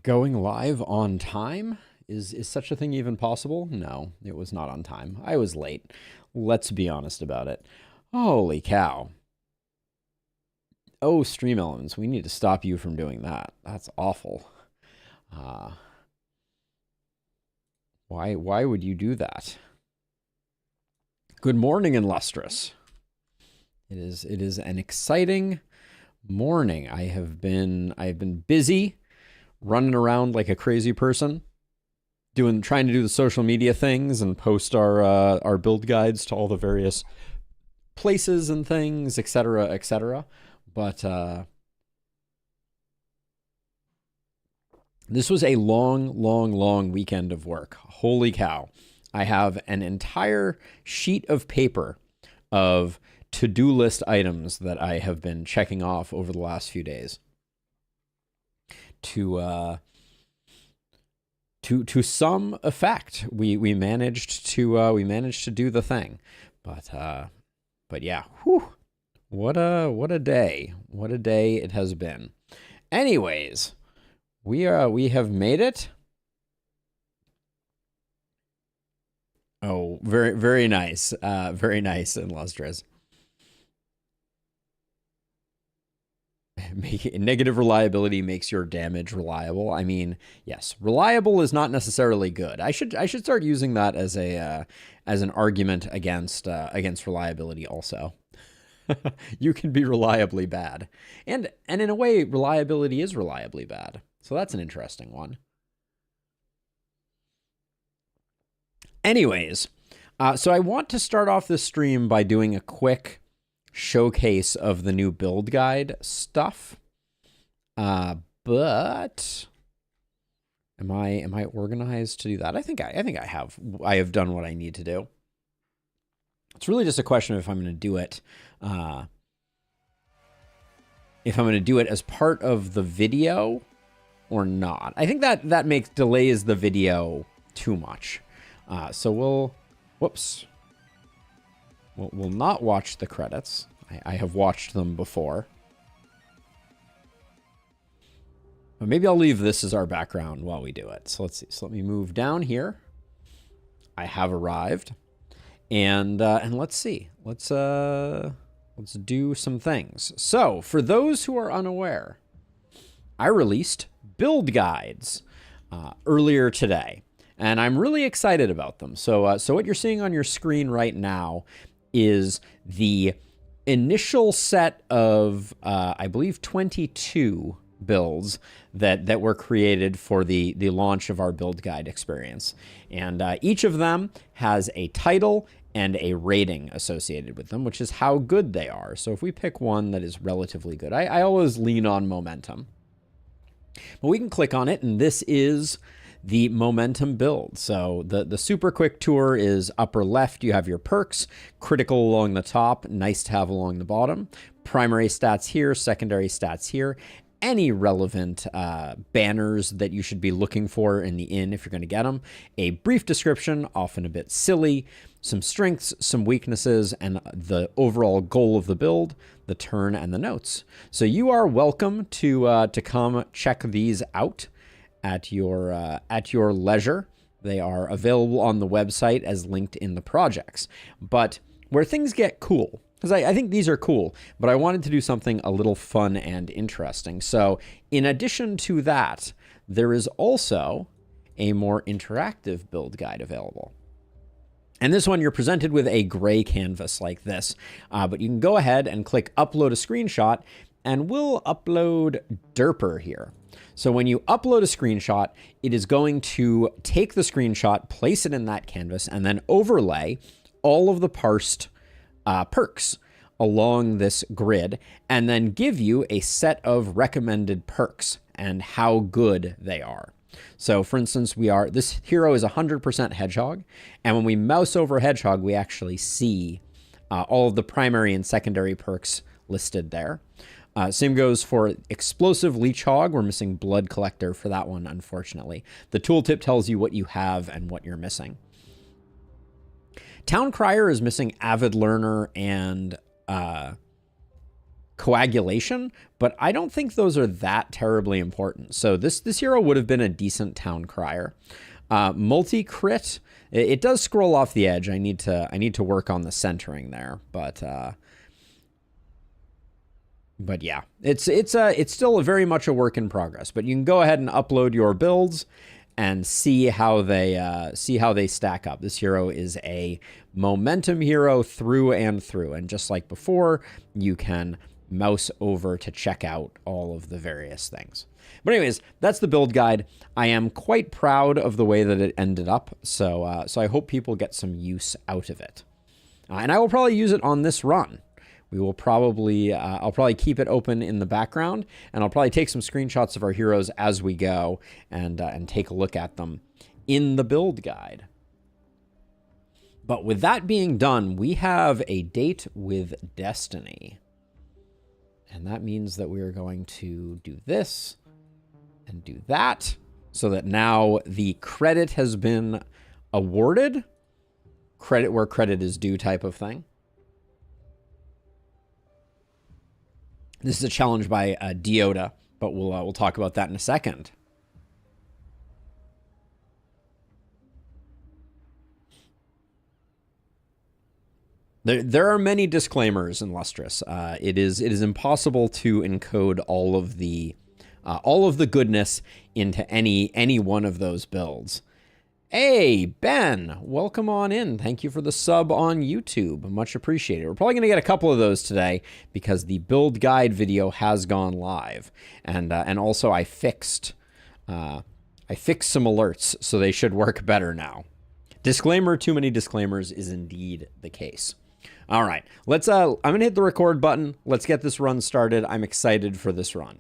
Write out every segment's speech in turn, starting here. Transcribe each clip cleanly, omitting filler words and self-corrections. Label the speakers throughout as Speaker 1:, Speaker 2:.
Speaker 1: Going live on time? Is such a thing even possible? No, it was not on time. I was late. Let's be honest about it. Holy cow. Oh, Stream Elements, we need to stop you from doing that. That's awful. Why would you do that? Good morning, Illustrious. It is an exciting morning. I have been busy running around like a crazy person, trying to do the social media things and post our build guides to all the various places and things, etc., etc. But this was a long weekend of work. Holy cow. I have an entire sheet of paper of to-do list items that I have been checking off over the last few days to some effect. We managed to do the thing. But yeah, whew, what a day. What a day it has been. Anyways, we have made it. Oh, very nice. Very nice, Illustrious. Negative reliability makes your damage reliable. I mean, yes, reliable is not necessarily good. I should start using that as an argument against reliability also. You can be reliably bad. And in a way, reliability is reliably bad. So that's an interesting one. Anyways, so I want to start off this stream by doing a quick showcase of the new build guide stuff. But am I organized to do that? I think I have done what I need to do. It's really just a question of if I'm going to do it. If I'm going to do it as part of the video or not. I think that delays the video too much. So we'll not watch the credits. I have watched them before. But maybe I'll leave this as our background while we do it. So let's see. So let me move down here. I have arrived. And let's see. Let's do some things. So for those who are unaware, I released build guides earlier today. And I'm really excited about them. So what you're seeing on your screen right now is the initial set of, I believe, 22 builds that were created for the launch of our build guide experience. And each of them has a title and a rating associated with them, which is how good they are. So if we pick one that is relatively good, I always lean on momentum. But we can click on it, and this is the momentum build. So the super quick tour is upper left. You have your perks, critical along the top, nice to have along the bottom, primary stats here, secondary stats here, any relevant banners that you should be looking for in the inn if you're going to get them, a brief description, often a bit silly, some strengths, some weaknesses, and the overall goal of the build, the turn, and the notes. So you are welcome to come check these out at your leisure. They are available on the website as linked in the projects. But where things get cool, because I think these are cool, but I wanted to do something a little fun and interesting. So in addition to that, there is also a more interactive build guide available. And this one, you're presented with a gray canvas like this, but you can go ahead and click upload a screenshot, and we'll upload Derper here. So when you upload a screenshot, it is going to take the screenshot, place it in that canvas, and then overlay all of the parsed perks along this grid, and then give you a set of recommended perks and how good they are. So for instance, this hero is 100% Hedgehog, and when we mouse over Hedgehog, we actually see all of the primary and secondary perks listed there. Same goes for Explosive Leech Hog. We're missing Blood Collector for that one, unfortunately. The tooltip tells you what you have and what you're missing. Town Crier is missing Avid Learner and coagulation, but I don't think those are that terribly important. So this hero would have been a decent town crier. Multi-crit, it does scroll off the edge. I need to work on the centering there, but yeah, it's still very much a work in progress. But you can go ahead and upload your builds and see how they stack up. This hero is a momentum hero through and through, and just like before, you can mouse over to check out all of the various things. But anyways, that's the build guide. I am quite proud of the way that it ended up, so I hope people get some use out of it. And I will probably use it on this run. We will probably, I'll probably keep it open in the background, and I'll probably take some screenshots of our heroes as we go and take a look at them in the build guide. But with that being done, we have a date with Destiny. And that means that we are going to do this and do that so that now the credit has been awarded. Credit where credit is due type of thing. This is a challenge by Deoda, but we'll talk about that in a second. There are many disclaimers in Lustrous. It is impossible to encode all of the goodness into any one of those builds. Hey, Ben, welcome on in. Thank you for the sub on YouTube. Much appreciated. We're probably going to get a couple of those today because the build guide video has gone live. And also I fixed some alerts, so they should work better now. Disclaimer, too many disclaimers is indeed the case. All right, I'm going to hit the record button. Let's get this run started. I'm excited for this run.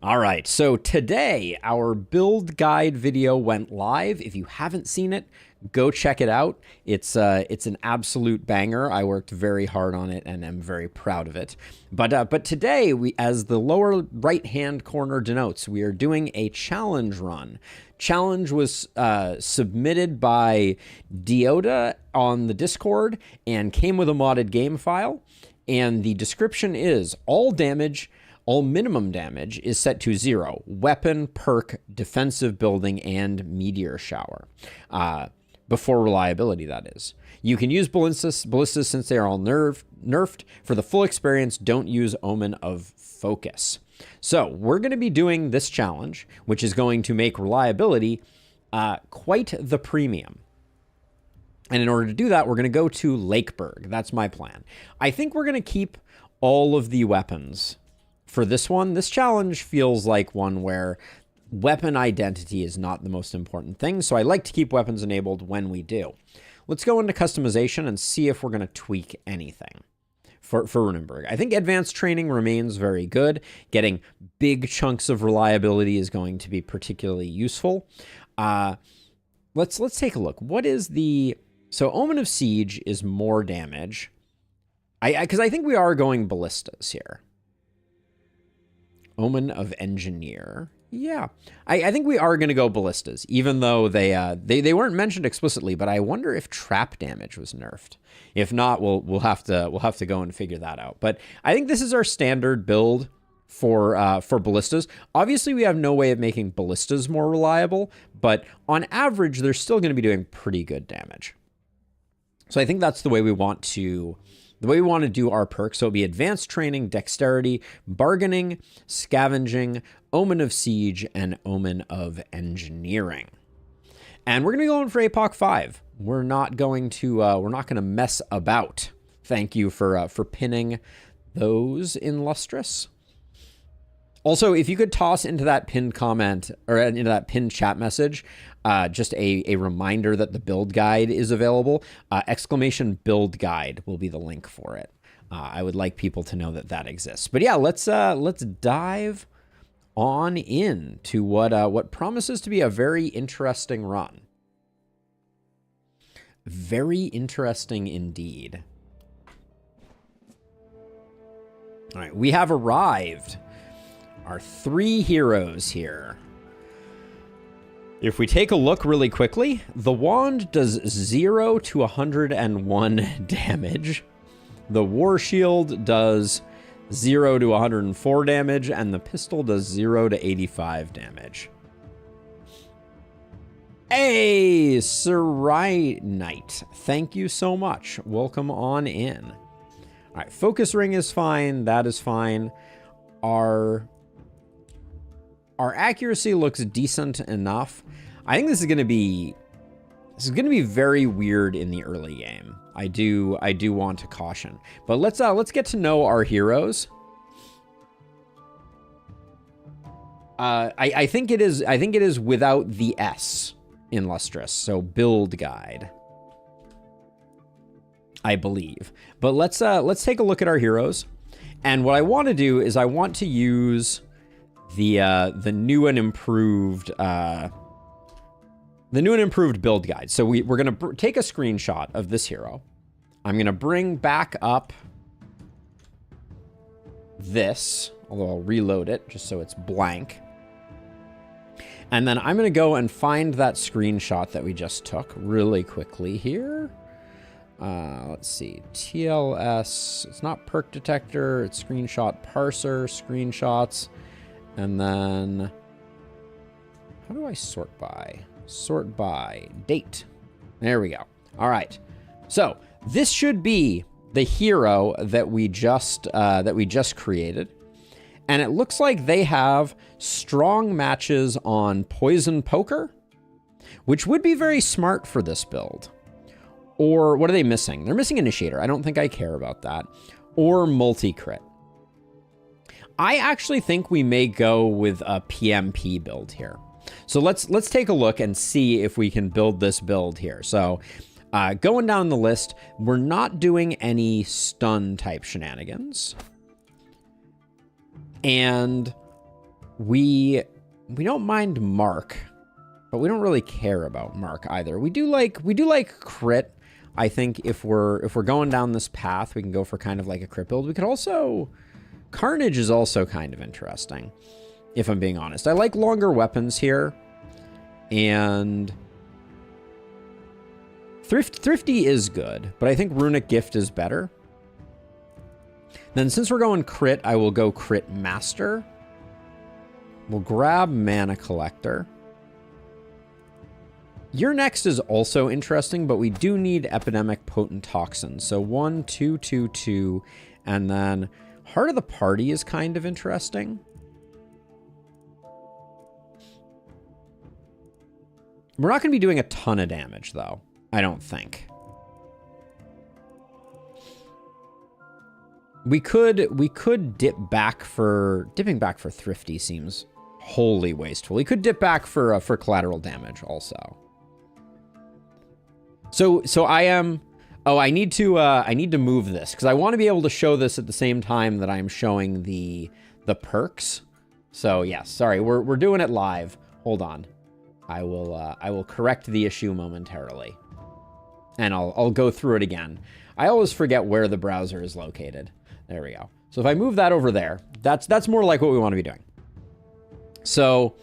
Speaker 1: All right, so today our build guide video went live. If you haven't seen it, go check it out. It's an absolute banger. I worked very hard on it and am very proud of it. But today, as the lower right-hand corner denotes, we are doing a challenge run. Challenge was submitted by Deoda on the Discord and came with a modded game file. And the description is all minimum damage is set to 0. Weapon, perk, defensive building, and meteor shower. Before reliability, that is. You can use ballistas since they are all nerfed. For the full experience, don't use Omen of Focus. So we're going to be doing this challenge, which is going to make reliability quite the premium. And in order to do that, we're going to go to Lakeburg. That's my plan. I think we're going to keep all of the weapons for this one. This challenge feels like one where weapon identity is not the most important thing, so I like to keep weapons enabled when we do. Let's go into customization and see if we're going to tweak anything for Runenberg. I think advanced training remains very good. Getting big chunks of reliability is going to be particularly useful. Let's take a look. What is the... So Omen of Siege is more damage. Because I think we are going ballistas here. Omen of Engineer. Yeah, I think we are going to go ballistas, even though they weren't mentioned explicitly. But I wonder if trap damage was nerfed. If not, we'll have to go and figure that out. But I think this is our standard build for ballistas. Obviously, we have no way of making ballistas more reliable, but on average, they're still going to be doing pretty good damage. So I think that's the way we want to. The way we want to do our perks, so it'll be advanced training, dexterity, bargaining, scavenging, Omen of Siege, and Omen of Engineering. And we're going to be going for Apoc 5. We're not going to mess about. Thank you for pinning those in Lustrous. Also, if you could toss into that pinned comment or into that pinned chat message, just a reminder that the build guide is available. Exclamation build guide will be the link for it. I would like people to know that exists. But yeah, let's dive on in to what promises to be a very interesting run. Very interesting indeed. All right, we have arrived. Our 3 heroes here. If we take a look really quickly, the wand does 0 to 101 damage. The War Shield does 0 to 104 damage, and the pistol does 0 to 85 damage. Hey, Sarai Knight. Thank you so much. Welcome on in. All right, focus ring is fine. That is fine. Our accuracy looks decent enough. I think this is going to be very weird in the early game. I do want to caution. But let's get to know our heroes. I think it is without the S in Lustrous, so build guide, I believe. But let's take a look at our heroes. And what I want to do is I want to use the new and improved build guide. So we're gonna take a screenshot of this hero. I'm gonna bring back up this, although I'll reload it just so it's blank. And then I'm going to go and find that screenshot that we just took really quickly here. Let's see. TLS. It's not perk detector. It's screenshot parser, screenshots. And then how do I sort by? Sort by date. There we go. All right. So this should be the hero that we just created. And it looks like they have strong matches on Poison Poker, which would be very smart for this build. Or what are they missing? They're missing Initiator. I don't think I care about that. Or Multi-Crit. I actually think we may go with a PMP build here. So let's take a look and see if we can build this build here. So going down the list, we're not doing any stun type shenanigans. And we don't mind Mark, but we don't really care about Mark either. We do like crit. I think if we're going down this path, we can go for kind of like a crit build. We could also Carnage is also kind of interesting, if I'm being honest. I like longer weapons here, and Thrifty is good, but I think Runic Gift is better. Then since we're going crit, I will go Crit Master. We'll grab Mana Collector. Your next is also interesting, but we do need Epidemic Potent Toxin. So 1, 2, 2, 2, and then Heart of the Party is kind of interesting. We're not going to be doing a ton of damage, though, I don't think. We could dipping back for Thrifty seems wholly wasteful. We could dip back for collateral damage also. So I am. Oh, I need to move this because I want to be able to show this at the same time that I'm showing the perks. So yes, sorry, we're doing it live. Hold on, I will correct the issue momentarily, and I'll go through it again. I always forget where the browser is located. There we go. So if I move that over there, that's more like what we want to be doing. So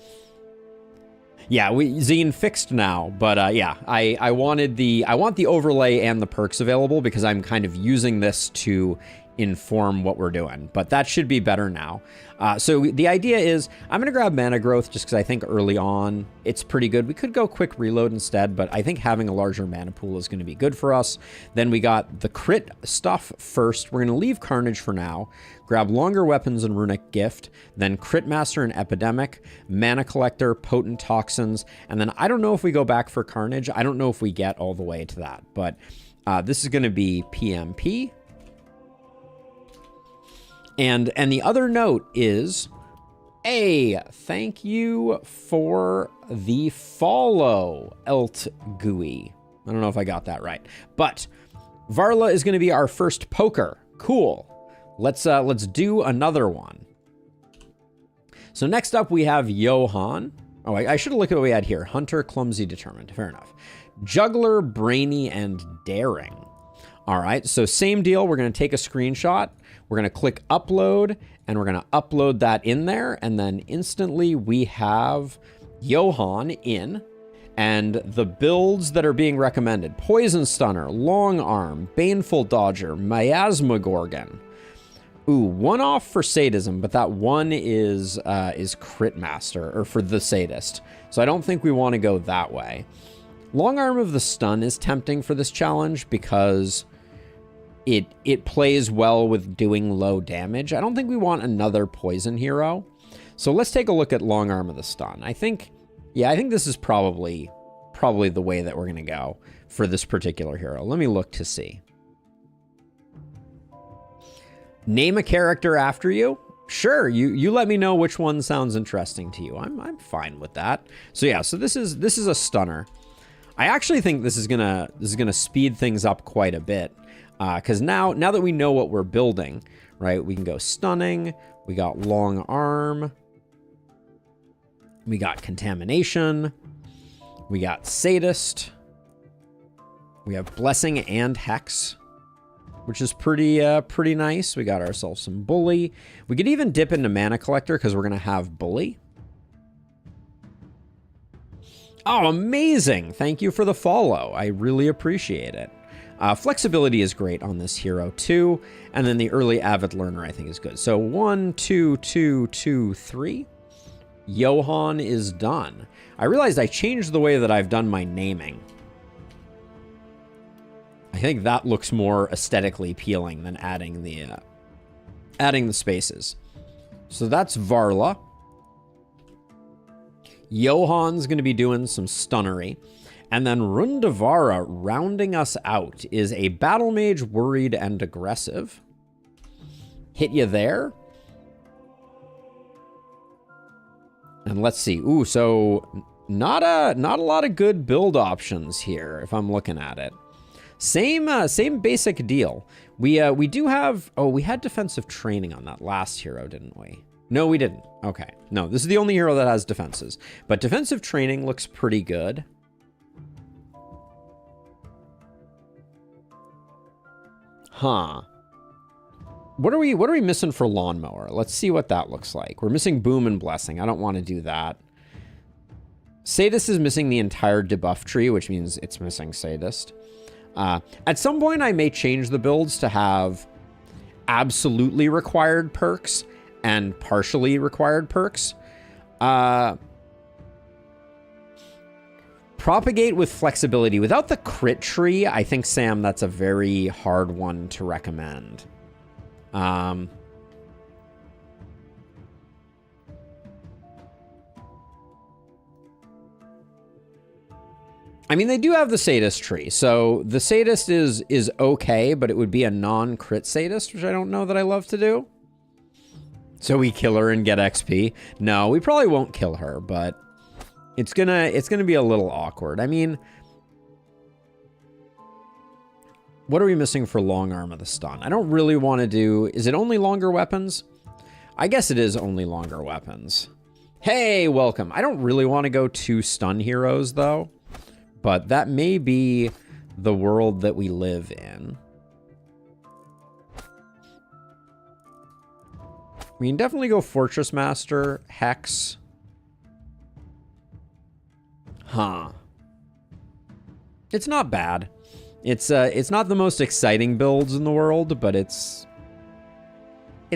Speaker 1: yeah, Zine fixed now, but yeah, I want the overlay and the perks available because I'm kind of using this to inform what we're doing, but that should be better now. So the idea is I'm going to grab Mana Growth just because I think early on it's pretty good. We could go Quick Reload instead, but I think having a larger mana pool is going to be good for us. Then we got the crit stuff first. We're going to leave Carnage for now, grab Longer Weapons and Runic Gift, then Crit Master and Epidemic, Mana Collector, Potent Toxins, and then I don't know if we go back for Carnage. I don't know if we get all the way to that, but this is going to be PMP. And the other note is, hey, thank you for the follow, Elt Gooey. I don't know if I got that right, but Varla is going to be our first poker. Cool. Let's do another one. So next up we have Johan. Oh, I should have looked at what we had here. Hunter, Clumsy, Determined. Fair enough. Juggler, Brainy, and Daring. All right, so same deal. We're going to take a screenshot. We're going to click upload, and we're going to upload that in there. And then instantly we have Johan in. And the builds that are being recommended: Poison Stunner, Long Arm, Baneful Dodger, Miasma Gorgon. Ooh, one off for Sadism, but that one is Crit Master, or for the Sadist. So I don't think we want to go that way. Long Arm of the Stun is tempting for this challenge because it plays well with doing low damage. I don't think we want another poison hero. So let's take a look at Long Arm of the Stun. I think this is probably the way that we're going to go for this particular hero. Let me look to see. Name a character after you? Sure, you let me know which one sounds interesting to you. I'm fine with that. So yeah, so this is a stunner. I actually think this is gonna speed things up quite a bit, because now that we know what we're building, right? We can go stunning. We got long arm. We got contamination. We got sadist. We have blessing and hex, which is pretty nice. We got ourselves some bully. We could even dip into mana collector because we're gonna have bully. Oh, amazing! Thank you for the follow. I really appreciate it. Flexibility is great on this hero too, and then the early avid learner I think is good. So 1, 2, 2, 2, 3. Johan is done. I realized I changed the way that I've done my naming. I think that looks more aesthetically appealing than adding the spaces. So that's Varla. Johan's going to be doing some stunnery. And then Rundavara rounding us out is a battle mage, worried and aggressive. Hit you there. And let's see. Ooh, so not a lot of good build options here if I'm looking at it. Same basic deal. We do have, we had defensive training on that last hero, didn't we? No, we didn't. Okay. No, this is the only hero that has defenses. But defensive training looks pretty good. Huh. What are we missing for lawnmower? Let's see what that looks like. We're missing boom and blessing. I don't want to do that. Sadist is missing the entire debuff tree, which means it's missing Sadist. At some point, I may change the builds to have absolutely required perks and partially required perks. Propagate with flexibility. Without the crit tree, I think, Sam, that's a very hard one to recommend. I mean, they do have the sadist tree, so the sadist is okay, but it would be a non-crit sadist, which I don't know that I love to do. So we kill her and get XP. No, we probably won't kill her, but it's gonna be a little awkward. I mean, what are we missing for long arm of the stun? I don't really want to do... Is it only longer weapons? I guess it is only longer weapons. Hey, welcome. I don't really want to go 2 stun heroes, though. But that may be the world that we live in. We can definitely go Fortress Master, Hex. Huh. It's not bad. It's not the most exciting builds in the world, but it's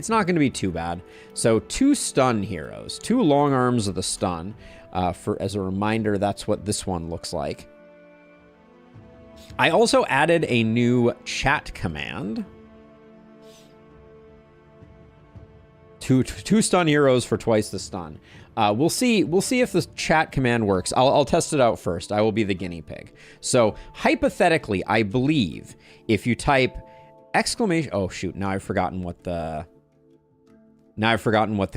Speaker 1: not going to be too bad. So 2 stun heroes, 2 long arms of the stun. As a reminder, that's what this one looks like. I also added a new chat command. Two stun heroes for twice the stun. We'll see if the chat command works. I'll test it out first. I will be the guinea pig. So hypothetically, I believe if you type exclamation... Oh shoot! Now I've forgotten what the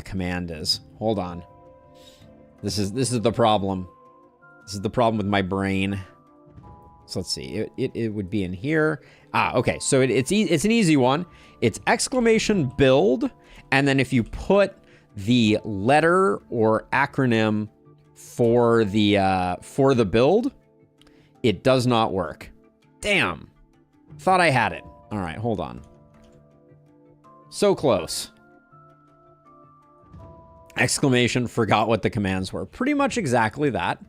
Speaker 1: command is. Hold on. This is the problem. This is the problem with my brain. So let's see. It would be in here. Okay. So it's an easy one. It's exclamation build, and then if you put the letter or acronym for the build, it does not work. Damn. Thought I had it. All right, hold on. So close. Exclamation, forgot what the commands were. Pretty much exactly that.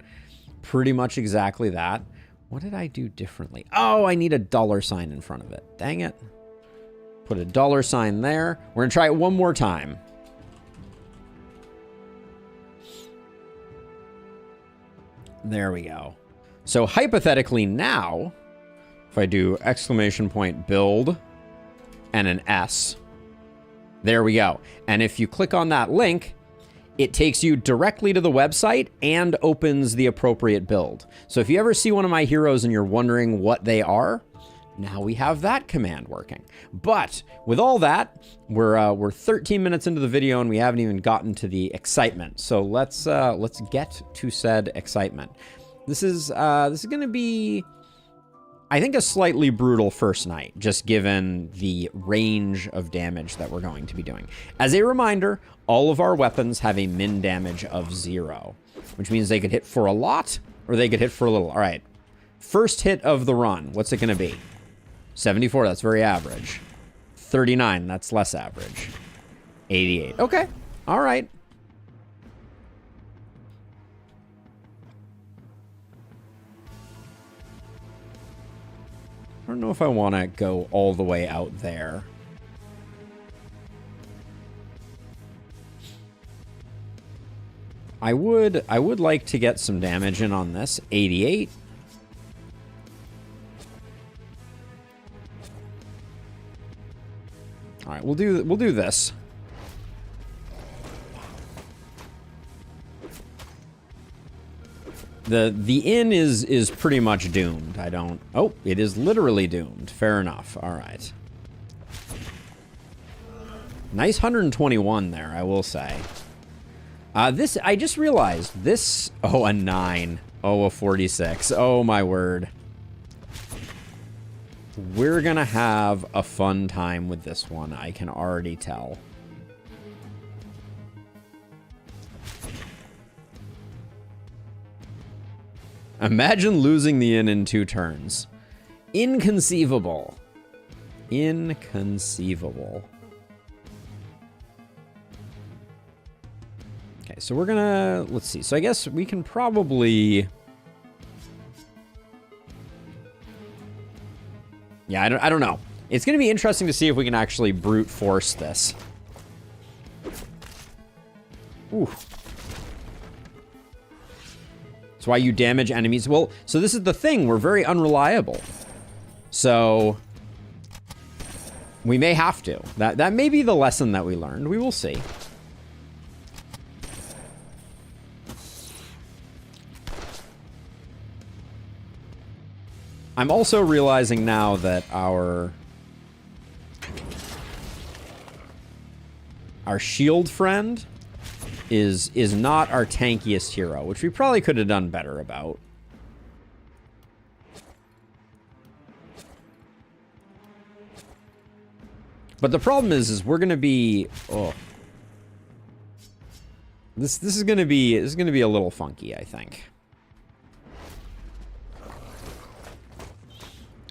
Speaker 1: pretty much exactly that. What did I do differently? Oh, I need a $sign in front of it. Dang it. Put a $sign there. We're going to try it one more time. There we go. So hypothetically now, if I do exclamation point build and an S, there we go. And if you click on that link, it takes you directly to the website and opens the appropriate build. So if you ever see one of my heroes and you're wondering what they are, now we have that command working. But with all that, we're 13 minutes into the video and we haven't even gotten to the excitement. So let's get to said excitement. This is going to be, I think, a slightly brutal first night, just given the range of damage that we're going to be doing. As a reminder, all of our weapons have a min damage of 0, which means they could hit for a lot or they could hit for a little. All right, first hit of the run, what's it going to be? 74, that's very average. 39, that's less average. 88, okay, all right. I don't know if I want to go all the way out there. I would like to get some damage in on this. 88. All right, we'll do this. The inn is pretty much doomed. I don't... Oh, it is literally doomed. Fair enough. All right. Nice 121 there, I will say. This, I just realized, this... Oh, a 9. Oh, a 46. Oh, my word. We're gonna have a fun time with this one, I can already tell. Imagine losing the inn in 2 turns. Inconceivable. Inconceivable. Okay, so we're gonna... Let's see. So I guess we can probably... Yeah, I don't know. It's gonna be interesting to see if we can actually brute force this. Ooh. That's why you damage enemies. Well, so this is the thing. We're very unreliable. So we may have to. That may be the lesson that we learned. We will see. I'm also realizing now that our shield friend is not our tankiest hero, which we probably could have done better about. But the problem is we're gonna be... Oh. This is gonna be a little funky, I think.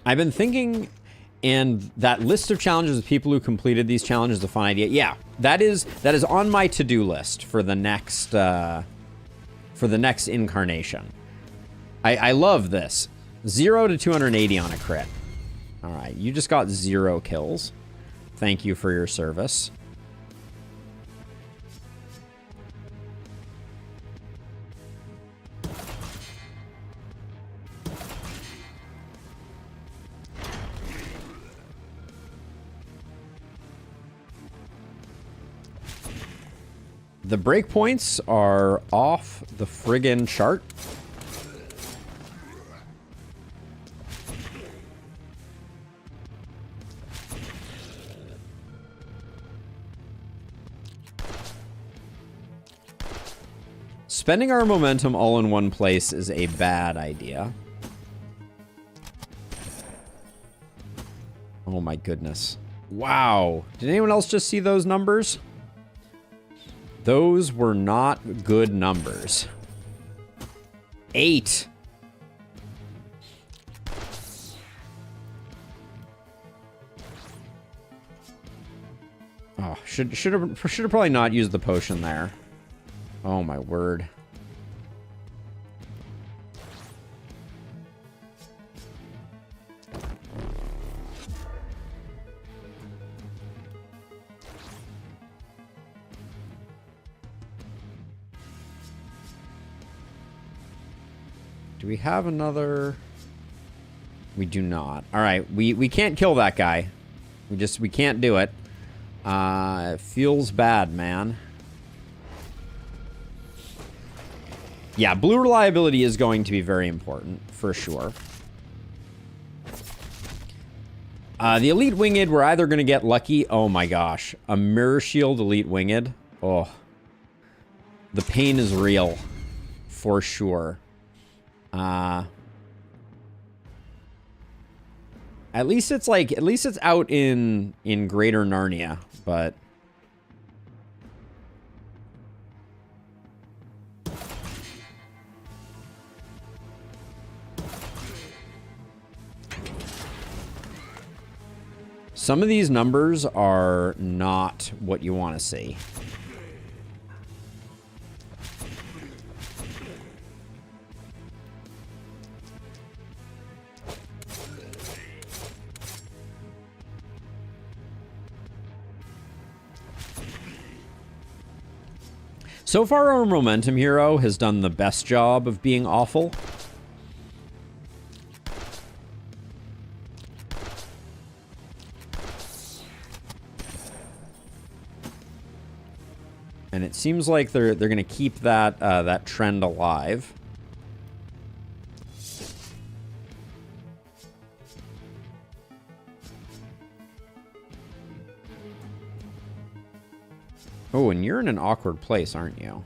Speaker 1: I've been thinking, and that list of challenges of people who completed these challenges is a fun idea. Yeah, that is on my to-do list for the next incarnation. I love this. 0 to 280 on a crit. All right, you just got 0 kills. Thank you for your service. The breakpoints are off the friggin' chart. Spending our momentum all in one place is a bad idea. Oh my goodness. Wow. Did anyone else just see those numbers? Those were not good numbers. 8. Oh, should have probably not used the potion there. Oh my word. Do we have another? We do not. All right, we can't kill that guy. We can't do it. It feels bad, man. Yeah, blue reliability is going to be very important, for sure. The Elite Winged, we're either going to get lucky. Oh my gosh. A Mirror Shield Elite Winged. Oh. The pain is real. For sure. At least it's like, at least it's out in Greater Narnia, but... Some of these numbers are not what you want to see. So far, our Momentum Hero has done the best job of being awful. And it seems like they're going to keep that that trend alive. Oh, and you're in an awkward place, aren't you?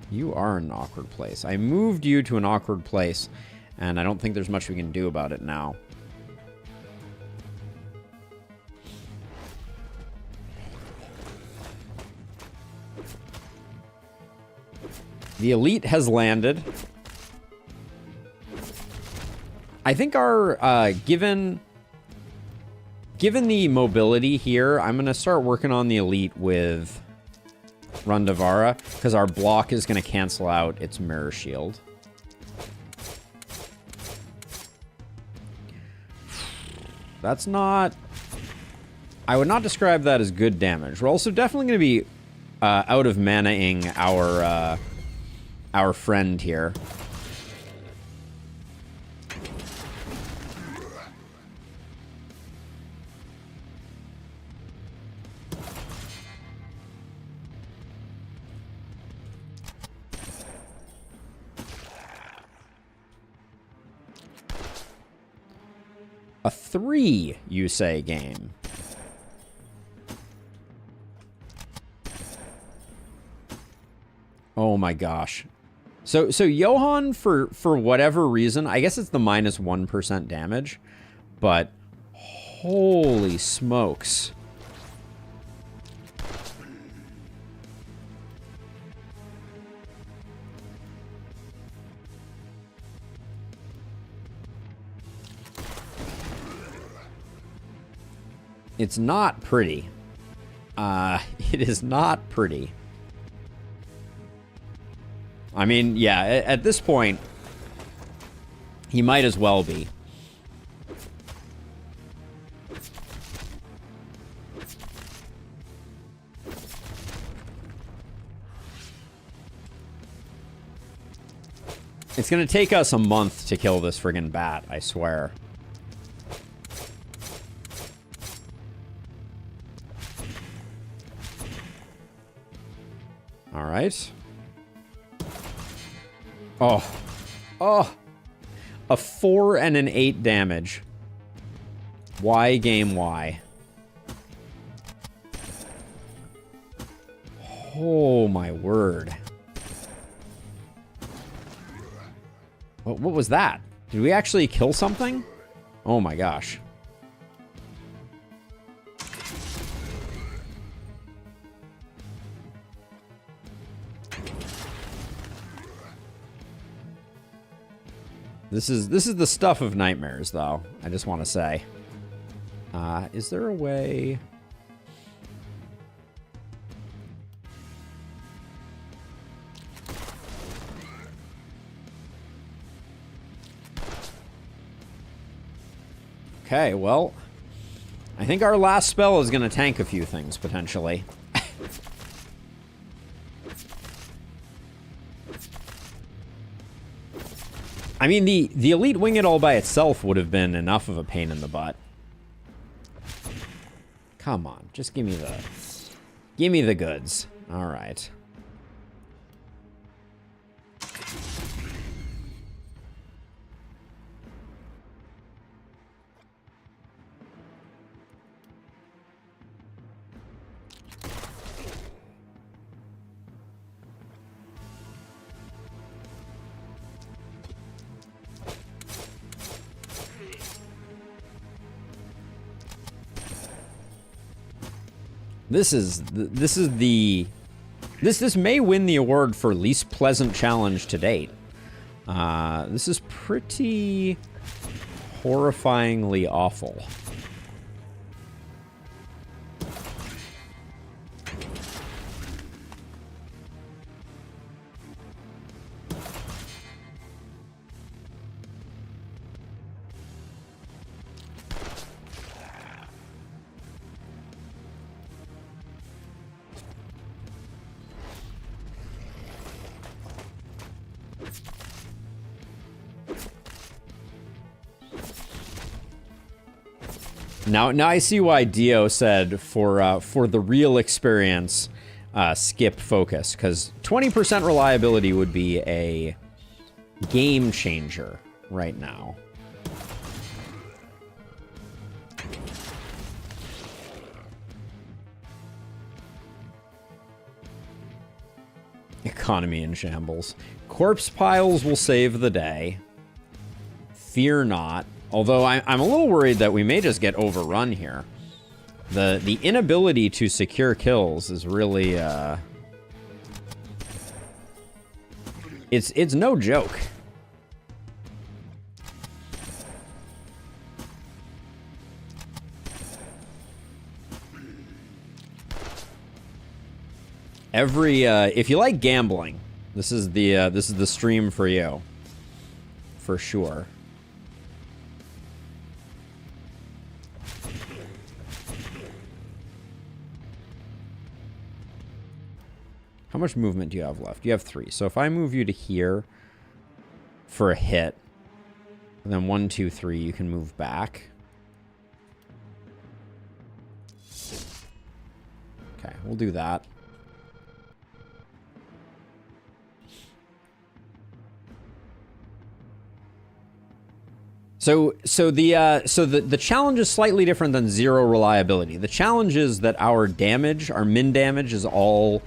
Speaker 1: You are in an awkward place. I moved you to an awkward place, and I don't think there's much we can do about it now. The Elite has landed. I think our, given the mobility here, I'm going to start working on the Elite with Rundavara, because our block is going to cancel out its Mirror Shield. That's not... I would not describe that as good damage. We're also definitely going to be out of mana-ing our friend here. A 3, you say, game. Oh my gosh. So Johann, for whatever reason, I guess it's the minus 1% damage, but holy smokes. It's not pretty. It is not pretty. I mean, yeah, at this point, he might as well be. It's gonna take us a month to kill this friggin' bat, I swear. All right. Oh. Oh. A 4 and an 8 damage. Why, game, why? Oh, my word. What was that? Did we actually kill something? Oh, my gosh. This is the stuff of nightmares, though. I just want to say. Is there a way? Okay, well, I think our last spell is going to tank a few things, potentially. I mean, the Elite Wing It all by itself would have been enough of a pain in the butt. Come on, just give me the goods. All right. This may win the award for least pleasant challenge to date. This is pretty horrifyingly awful. Now I see why Dio said for the real experience, skip focus, because 20% reliability would be a game changer right now. Economy in shambles. Corpse piles will save the day. Fear not. Although I'm a little worried that we may just get overrun here. The inability to secure kills is really it's no joke. If you like gambling, this is the stream for you. For sure. How much movement do you have left? You have 3. So if I move you to here for a hit, and then 1, 2, 3, you can move back. Okay, we'll do that. So the challenge is slightly different than 0 reliability. The challenge is that our damage, our min damage, is all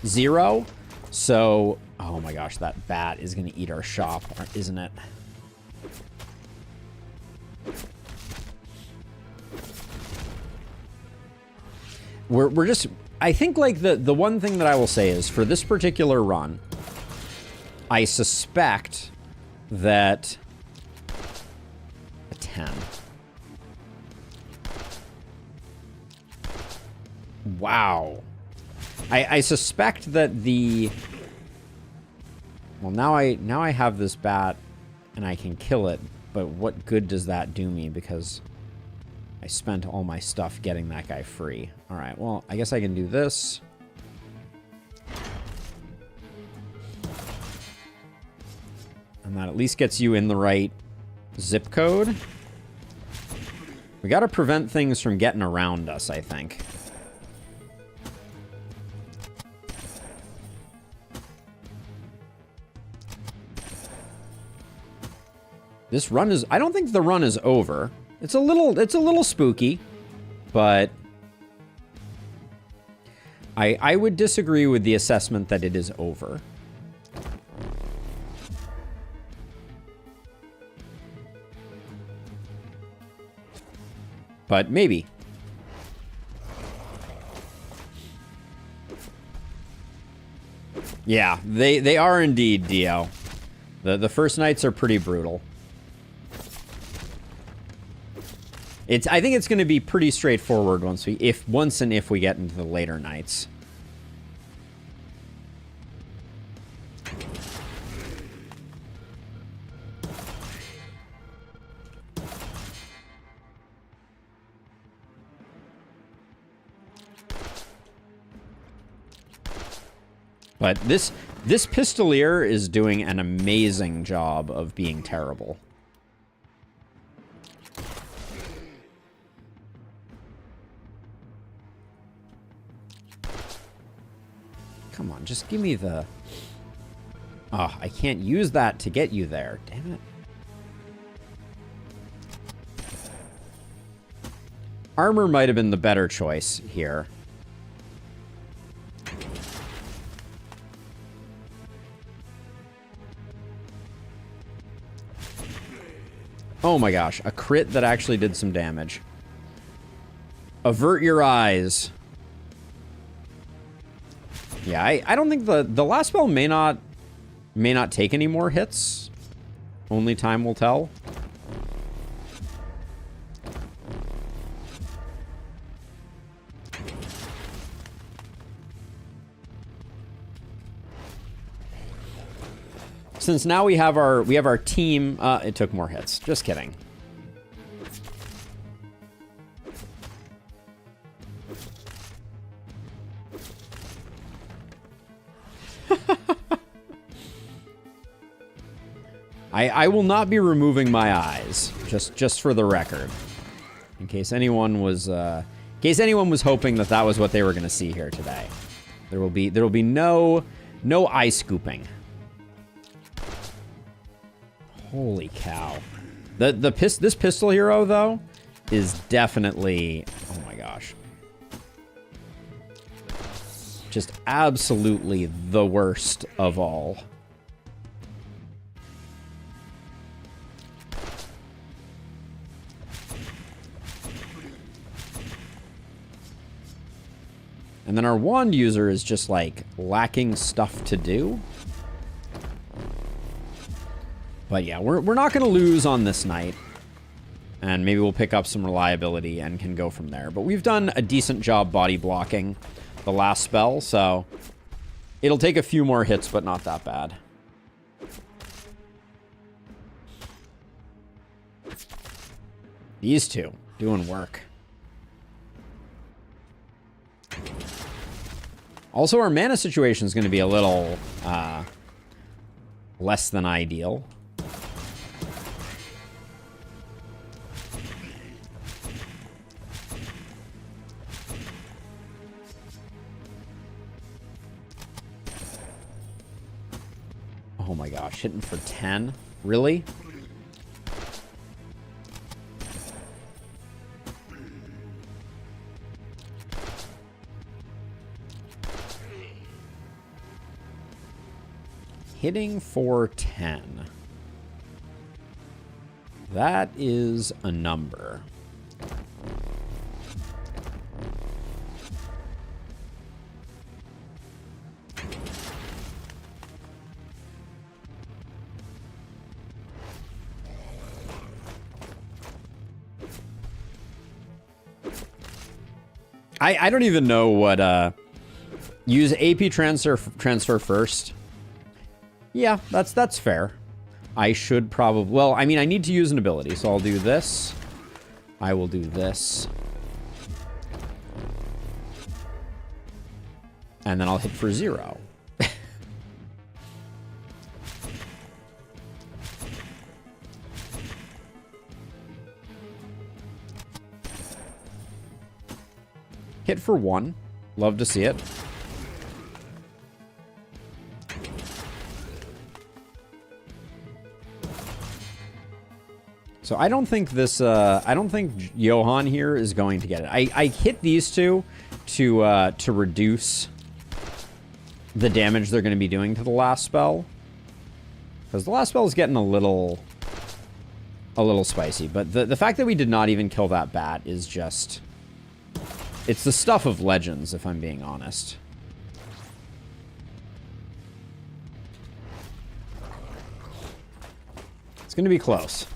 Speaker 1: 0. So, oh my gosh, that bat is going to eat our shop, isn't it? We're just, I think, like, the one thing that I will say is for this particular run, I suspect that a 10. Wow. I suspect that the... Well, now I have this bat, and I can kill it, but what good does that do me? Because I spent all my stuff getting that guy free. All right, well, I guess I can do this. And that at least gets you in the right zip code. We got to prevent things from getting around us, I think. This run is, I don't think the run is over. It's a little spooky, but I would disagree with the assessment that it is over. But maybe. Yeah, they are indeed, Dio. The first nights are pretty brutal. I think it's going to be pretty straightforward once we get into the later nights. But this Pistolier is doing an amazing job of being terrible. Come on, just give me the... Oh, I can't use that to get you there. Damn it. Armor might have been the better choice here. Oh my gosh, a crit that actually did some damage. Avert your eyes. Yeah, I don't think the last spell may not take any more hits. Only time will tell. Since now we have our team, it took more hits. Just kidding. I will not be removing my eyes, just for the record, in case anyone was hoping that that was what they were going to see here today. There will be no eye scooping. Holy cow! This pistol hero though is definitely, oh my gosh, just absolutely the worst of all. And then our wand user is just like lacking stuff to do. But yeah, we're not going to lose on this night. And maybe we'll pick up some reliability and can go from there. But we've done a decent job body blocking the last spell, so it'll take a few more hits, but not that bad. These two doing work. Also, our mana situation is going to be a little less than ideal. Oh my gosh, hitting for 10? Really? Hitting for 10. That is a number. I don't even know what use AP transfer first. Yeah, that's fair. I should probably... Well, I mean, I need to use an ability, so I'll do this. I will do this. And then I'll hit for 0. Hit for 1. Love to see it. So I don't think this, I don't think Johan here is going to get it. I hit these two to reduce the damage they're going to be doing to the last spell. Because the last spell is getting a little spicy. But the fact that we did not even kill that bat is just... It's the stuff of legends, if I'm being honest. It's going to be close.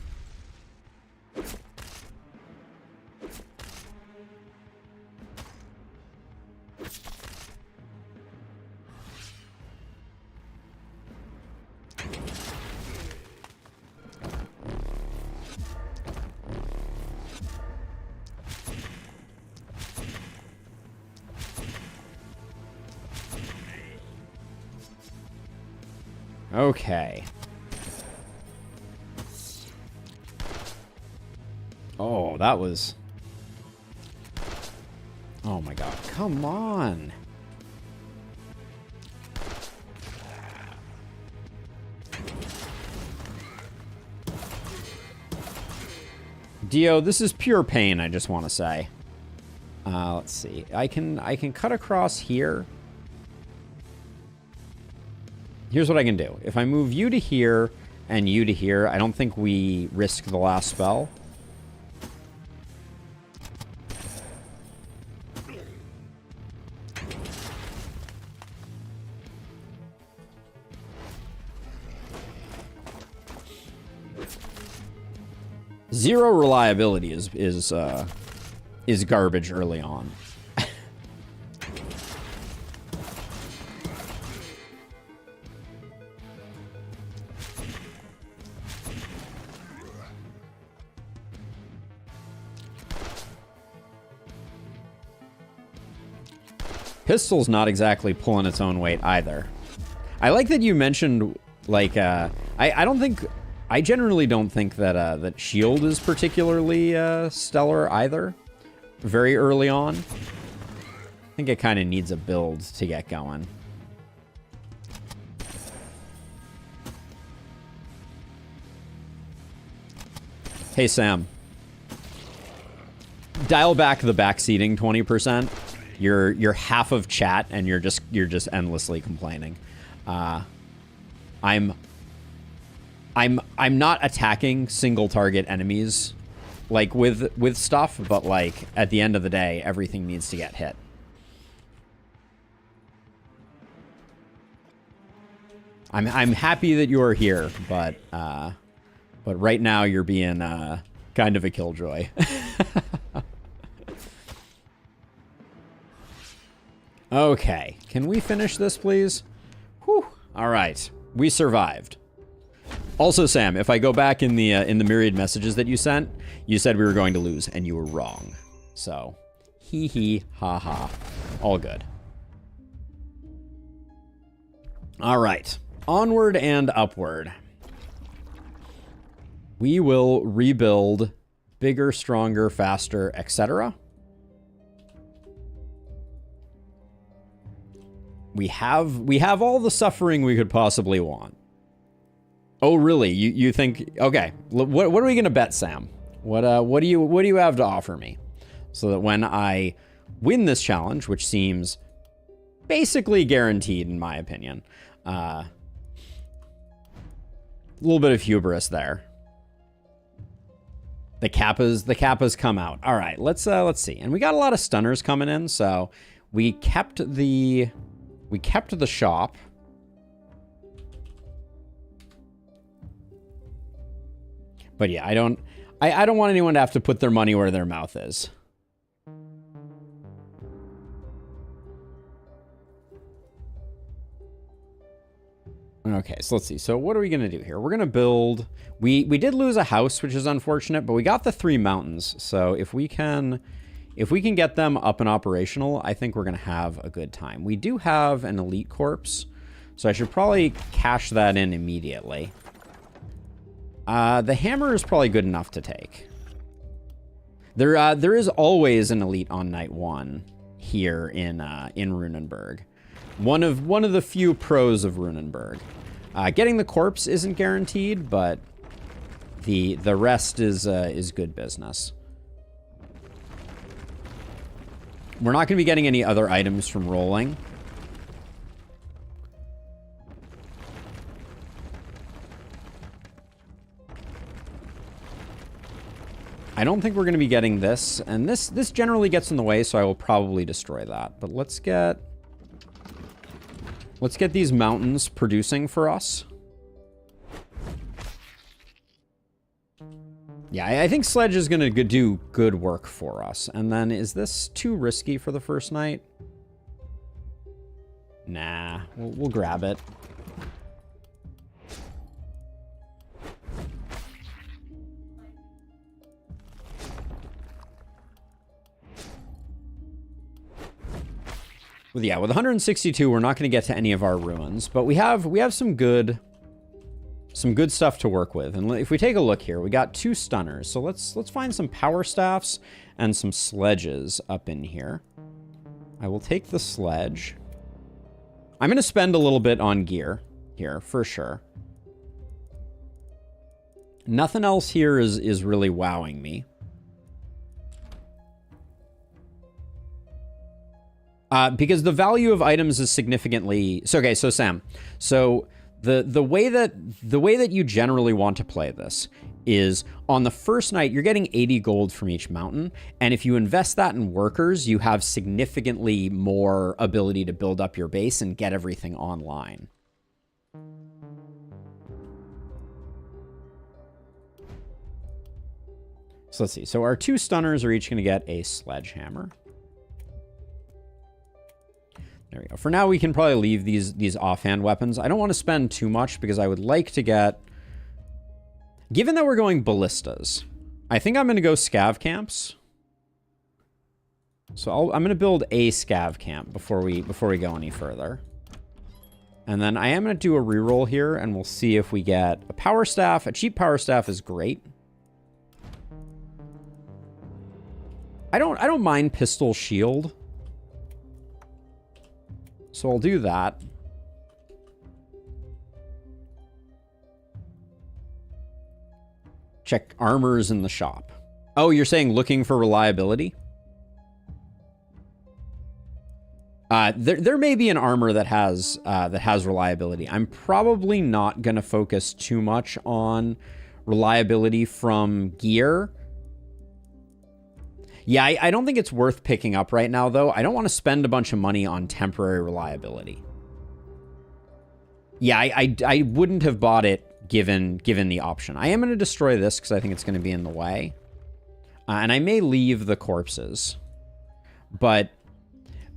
Speaker 1: Okay. Oh, that was... Oh my god. Come on. Dio, this is pure pain, I just want to say. Let's see. I can cut across here. Here's what I can do. If I move you to here and you to here, I don't think we risk the last spell. Zero reliability is garbage early on. Pistol's not exactly pulling its own weight either. I like that you mentioned, like, I generally don't think that that shield is particularly stellar either. Very early on. I think it kind of needs a build to get going. Hey Sam. Dial back the backseating 20%. You're half of chat and you're just endlessly complaining. I'm not attacking single target enemies like with stuff, but like at the end of the day, everything needs to get hit. I'm happy that you're here, but right now you're being kind of a killjoy. Okay, can we finish this, please? Whew. All right, we survived. Also, Sam, if I go back in the myriad messages that you sent, you said we were going to lose, and you were wrong. So, hee hee, ha ha, all good. All right, onward and upward. We will rebuild bigger, stronger, faster, etc. We have all the suffering we could possibly want. Oh, really? You think? Okay. What are we gonna bet, Sam? What do you have to offer me, so that when I win this challenge, which seems basically guaranteed in my opinion, a little bit of hubris there. The Kappas come out. All right. Let's see. And we got a lot of stunners coming in, so we kept the shop. But yeah, I don't want anyone to have to put their money where their mouth is. Okay, so let's see. So what are we going to do here? We're going to build... We did lose a house, which is unfortunate, but we got the 3 mountains. So if we can get them up and operational, I think we're going to have a good time. We do have an elite corpse, so I should probably cash that in immediately. The hammer is probably good enough to take. There is always an elite on night 1 here in Runenberg. One of the few pros of Runenberg. Getting the corpse isn't guaranteed, but the rest is good business. We're not going to be getting any other items from rolling. I don't think we're going to be getting this, and this generally gets in the way, so I will probably destroy that. But let's get these mountains producing for us. Yeah, I think Sledge is going to do good work for us. And then, is this too risky for the first night? Nah, we'll grab it. With 162, we're not going to get to any of our ruins, but we have some good some good stuff to work with. And if we take a look here, we got 2 stunners. So let's find some power staffs and some sledges up in here. I will take the sledge. I'm going to spend a little bit on gear here for sure. Nothing else here is really wowing me. Because the value of items is significantly... So, okay, so Sam, so the way that you generally want to play this is on the first night, you're getting 80 gold from each mountain. And if you invest that in workers, you have significantly more ability to build up your base and get everything online. So let's see. So our 2 stunners are each going to get a sledgehammer. There we go. For now, we can probably leave these offhand weapons. I don't want to spend too much because I would like to get... Given that we're going ballistas, I think I'm going to go scav camps. So I'm going to build a scav camp before we go any further. And then I am going to do a reroll here, and we'll see if we get a power staff. A cheap power staff is great. I don't mind pistol shield. So I'll do that. Check armors in the shop. Oh, you're saying looking for reliability? There may be an armor that has reliability. I'm probably not going to focus too much on reliability from gear. Yeah, I don't think it's worth picking up right now, though. I don't want to spend a bunch of money on temporary reliability. Yeah, I wouldn't have bought it given the option. I am going to destroy this because I think it's going to be in the way. And I may leave the corpses. But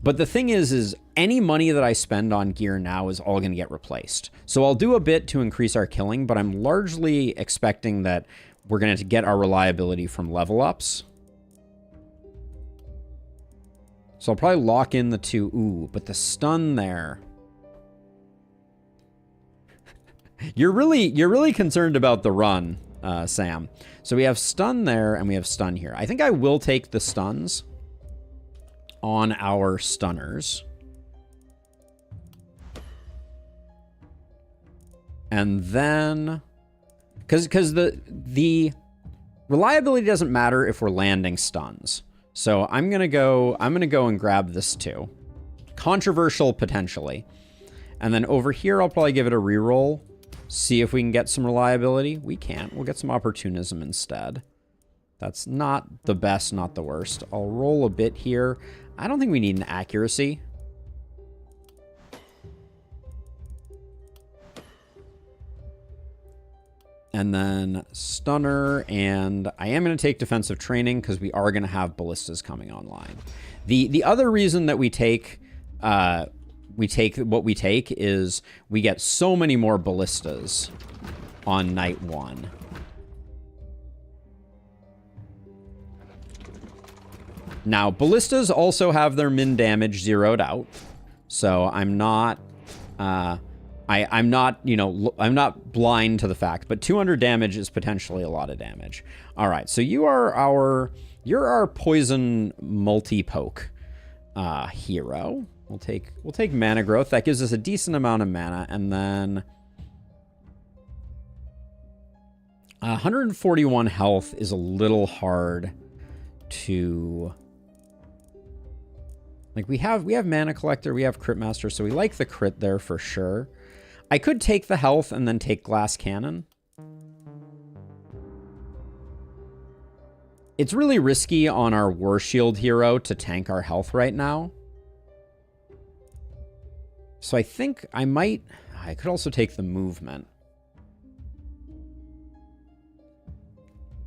Speaker 1: the thing is any money that I spend on gear now is all going to get replaced. So I'll do a bit to increase our killing, but I'm largely expecting that we're going to get our reliability from level ups. So I'll probably lock in the 2. Ooh, but the stun there. You're really concerned about the run, Sam. So we have stun there and we have stun here. I think I will take the stuns on our stunners. And then because the reliability doesn't matter if we're landing stuns. So I'm gonna go and grab this too. Controversial potentially. And then over here I'll probably give it a reroll. See if we can get some reliability. We can't. We'll get some opportunism instead. That's not the best, not the worst. I'll roll a bit here. I don't think we need an accuracy. And then stunner, and I am going to take defensive training because we are going to have ballistas coming online. The other reason that we take what we take is we get so many more ballistas on night 1. Now, ballistas also have their min damage zeroed out, so I'm not I'm not, you know, I'm not blind to the fact, but 200 damage is potentially a lot of damage. All right, so you're our poison multi-poke hero. We'll take mana growth. That gives us a decent amount of mana, and then 141 health is a little hard to... Like, we have Mana Collector, we have Crit Master, so we like the crit there for sure. I could take the health and then take Glass Cannon. It's really risky on our War Shield hero to tank our health right now. So I think I could also take the movement.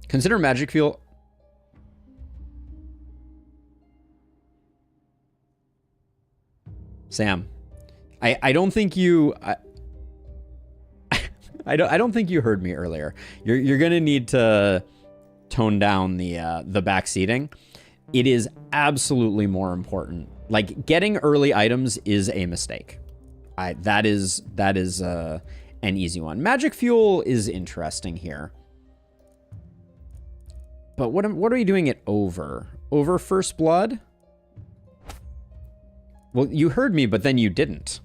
Speaker 1: Consider Magic Field. Sam, I don't think you... I don't think you heard me earlier. You're gonna need to tone down the back seating. It is absolutely more important. Like, getting early items is a mistake. That is an easy one. Magic Fuel is interesting here. But what are you doing it over? Over First Blood? Well, you heard me, but then you didn't.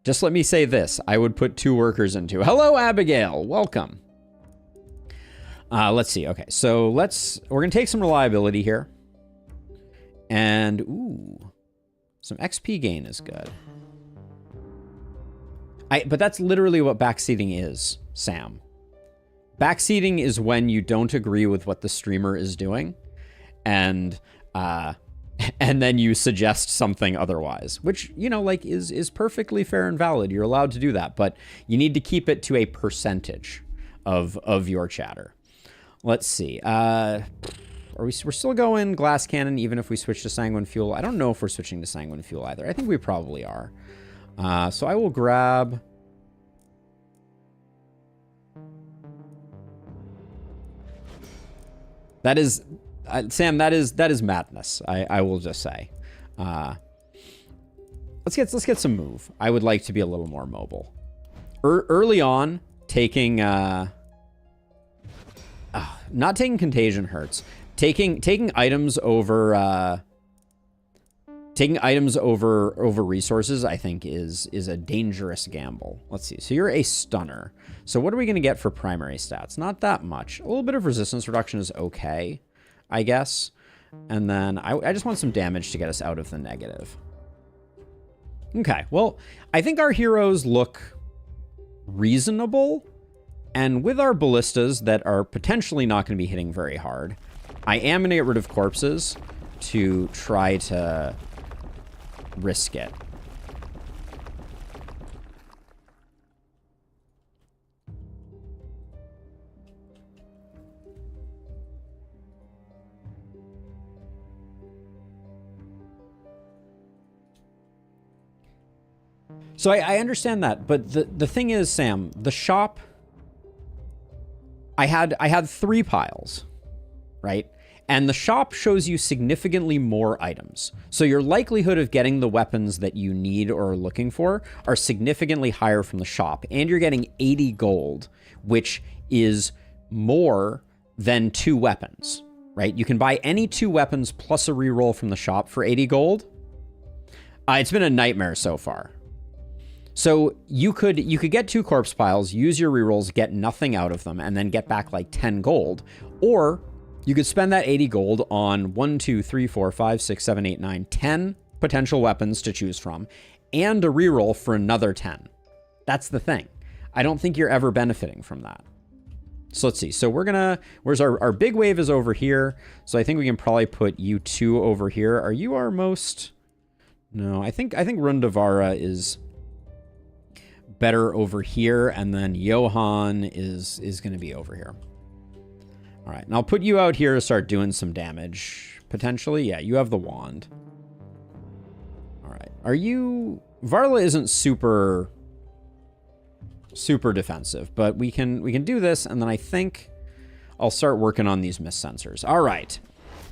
Speaker 1: Just let me say this. I would put 2 workers into. Hello, Abigail. Welcome. Let's see. Okay, so we're going to take some reliability here. And, ooh, some XP gain is good. But that's literally what backseating is, Sam. Backseating is when you don't agree with what the streamer is doing, and then you suggest something otherwise, which, you know, like is perfectly fair and valid. You're allowed to do that, but you need to keep it to a percentage of your chatter. Let's see. We're still going Glass Cannon even if we switch to Sanguine Fuel? I don't know if we're switching to Sanguine Fuel either. I think we probably are. So I will grab... That is... Sam, that is madness, I will just say. Let's get some move. I would like to be a little more mobile. Early on, taking... not taking Contagion hurts. Taking items over... taking items over resources, I think, is a dangerous gamble. Let's see. So you're a stunner. So what are we going to get for primary stats? Not that much. A little bit of resistance reduction is okay, I guess. And then I just want some damage to get us out of the negative. Okay, well, I think our heroes look reasonable. And with our ballistas that are potentially not going to be hitting very hard, I am going to get rid of corpses to try to risk it. So I understand that, but the thing is, Sam, the shop, I had 3 piles, right? And the shop shows you significantly more items. So your likelihood of getting the weapons that you need or are looking for are significantly higher from the shop. And you're getting 80 gold, which is more than 2 weapons, right? You can buy any 2 weapons plus a reroll from the shop for 80 gold. It's been a nightmare so far. So you could get 2 corpse piles, use your rerolls, get nothing out of them, and then get back like 10 gold. Or you could spend that 80 gold on 1, 2, 3, 4, 5, 6, 7, 8, 9, 10 potential weapons to choose from, and a reroll for another 10. That's the thing. I don't think you're ever benefiting from that. So let's see. So we're gonna, where's our big wave is over here. So I think we can probably put you 2 over here. Are you our most? No, I think Rundavara is better over here, and then Johan is going to be over here. All right, and I'll put you out here to start doing some damage, potentially. Yeah, you have the wand. All right, are you... Varla isn't super defensive, but we can do this, and then I think I'll start working on these mist sensors. All right,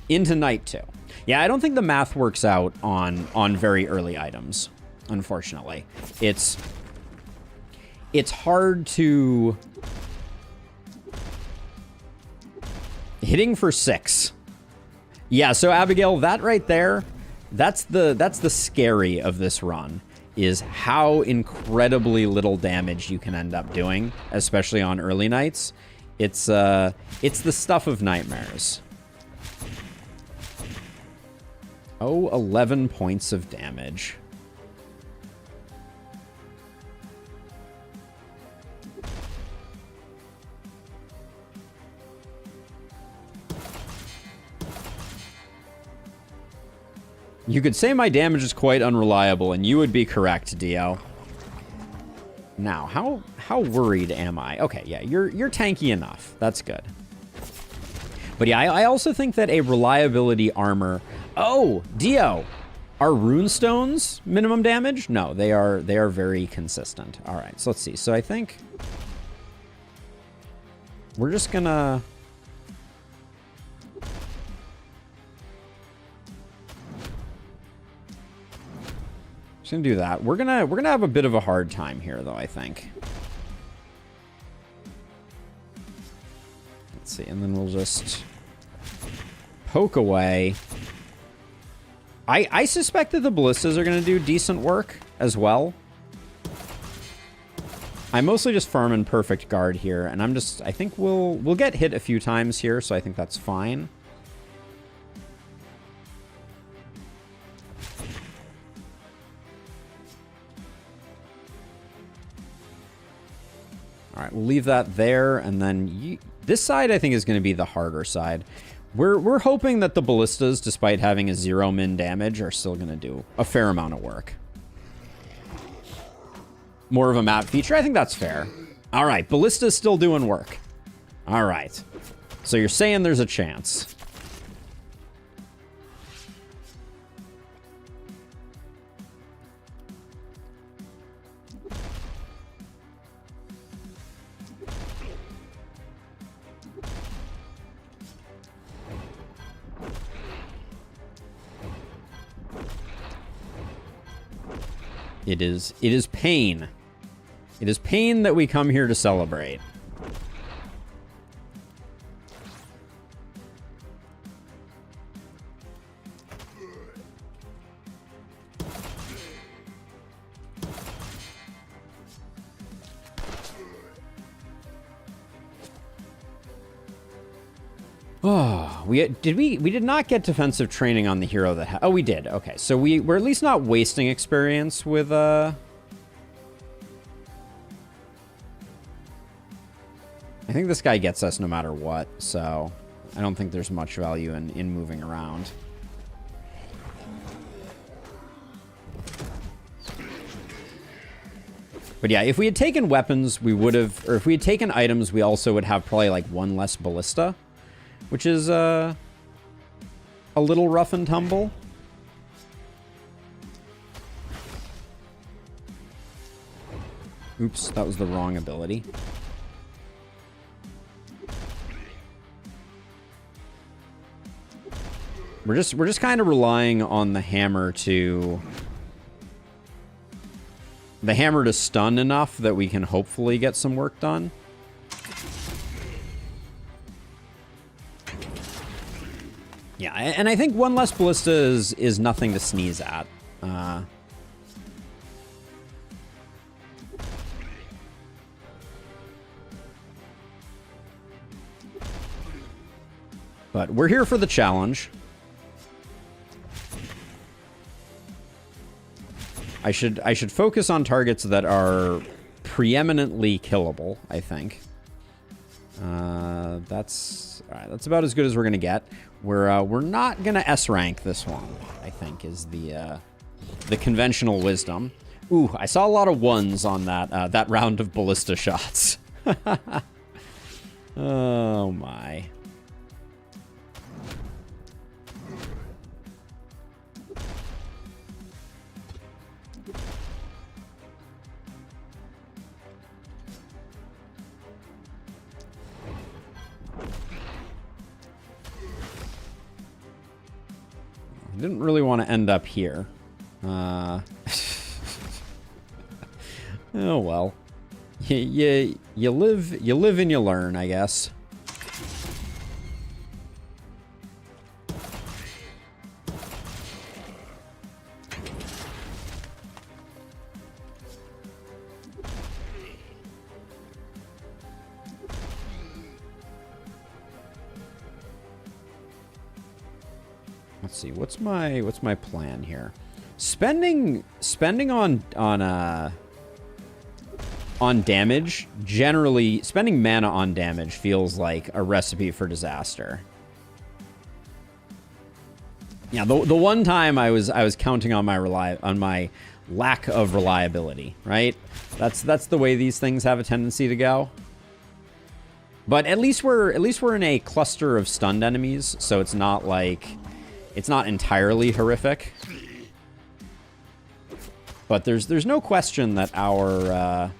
Speaker 1: into night 2. Yeah, I don't think the math works out on very early items, unfortunately. It's hard to... Hitting for 6. Yeah, so Abigail, that right there, that's the scary of this run, is how incredibly little damage you can end up doing, especially on early nights. It's the stuff of nightmares. Oh, 11 points of damage. You could say my damage is quite unreliable, and you would be correct, Dio. Now, how worried am I? Okay, yeah, you're tanky enough. That's good. But yeah, I also think that a reliability armor... Oh, Dio! Are runestones minimum damage? No, they are very consistent. All right, so let's see. So I think we're just gonna... Just gonna do that. We're gonna have a bit of a hard time here, though, I think. Let's see, and then we'll just poke away. I suspect that the ballistas are gonna do decent work as well. I'm mostly just farming perfect guard here, and I think we'll get hit a few times here, so I think that's fine. All right, we'll leave that there, and then this side I think is going to be the harder side. We're hoping that the ballistas, despite having a 0 min damage, are still going to do a fair amount of work. More of a map feature, I think that's fair. All right, ballista's still doing work. All right, so you're saying there's a chance. It is pain. It is pain that we come here to celebrate. Oh, we did not get defensive training on the hero that oh, we did. Okay, so we're at least not wasting experience with I think this guy gets us no matter what, so I don't think there's much value in moving around. But yeah, if we had taken weapons, we would have, or if we had taken items, we also would have probably like one less ballista, which is a little rough and tumble. Oops, that was the wrong ability. We're just kind of relying on the hammer to stun enough that we can hopefully get some work done. Yeah, and I think one less ballista is nothing to sneeze at. But we're here for the challenge. I should focus on targets that are preeminently killable, I think. That's all right, that's about as good as we're gonna get. We're not gonna S rank this one, I think, is the conventional wisdom. Ooh, I saw a lot of ones on that round of ballista shots. Oh my. I didn't really want to end up here. Oh well. You live and you learn, I guess. Let's see, what's my plan here? Spending on damage, generally spending mana on damage feels like a recipe for disaster. Yeah, the one time I was counting on my lack of reliability, right? That's the way these things have a tendency to go. But at least we're in a cluster of stunned enemies, so it's not like it's not entirely horrific. But there's no question that our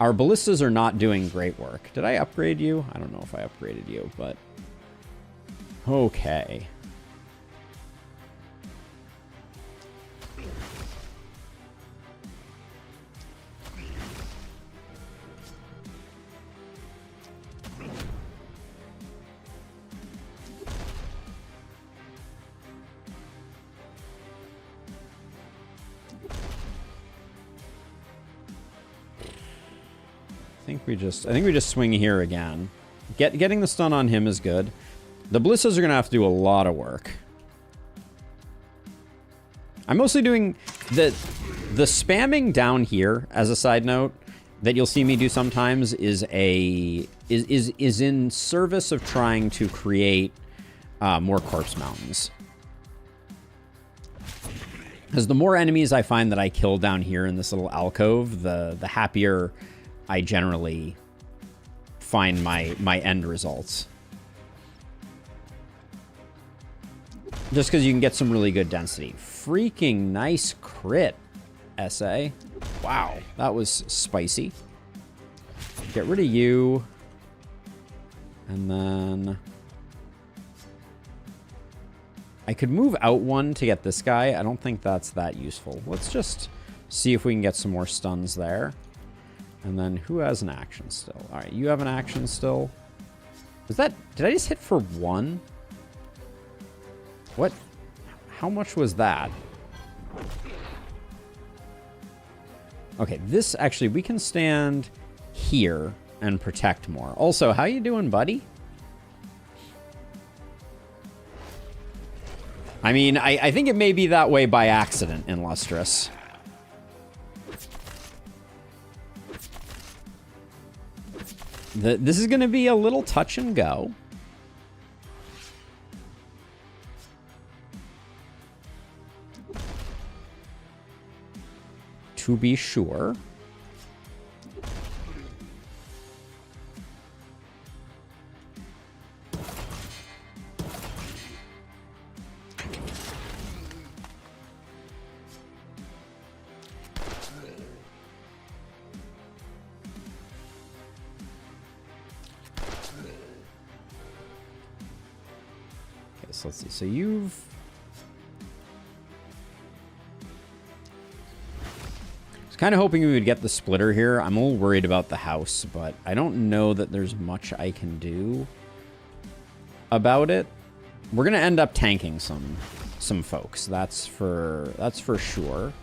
Speaker 1: ballistas are not doing great work. Did I upgrade you? I don't know if I upgraded you, but okay. think we just swing here again. Getting the stun on him is good. The ballistas are gonna have to do a lot of work. I'm mostly doing the spamming down here, as a side note, that you'll see me do sometimes is in service of trying to create more corpse mountains. Because the more enemies I find that I kill down here in this little alcove, the happier I generally find my end results. Just because you can get some really good density. Freaking nice crit, SA. Wow, that was spicy. Get rid of you. And then I could move out one to get this guy. I don't think that's that useful. Let's just see if we can get some more stuns there. And then who has an action still? All right, you have an action still. Was that, did I just hit for one? What? How much was that? Okay, this actually, we can stand here and protect more. Also, how you doing, buddy? I mean, I think it may be that way by accident in Lustrous. This is going to be a little touch and go. To be sure. Okay, so let's see. So you've... I was kind of hoping we would get the splitter here. I'm a little worried about the house, but I don't know that there's much I can do about it. We're gonna end up tanking some folks. That's for sure.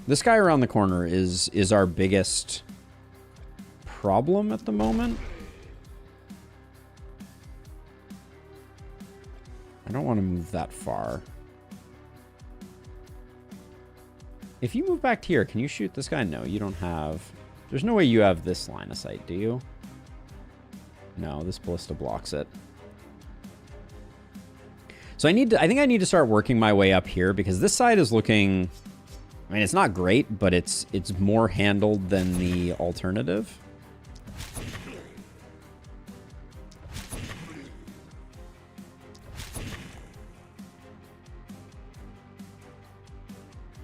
Speaker 1: This guy around the corner is our biggest problem at the moment. I don't want to move that far. If you move back here, can you shoot this guy? No, you don't have... There's no way you have this line of sight, do you? No, this ballista blocks it. So I think I need to start working my way up here because this side is looking... I mean, it's not great, but it's more handled than the alternative.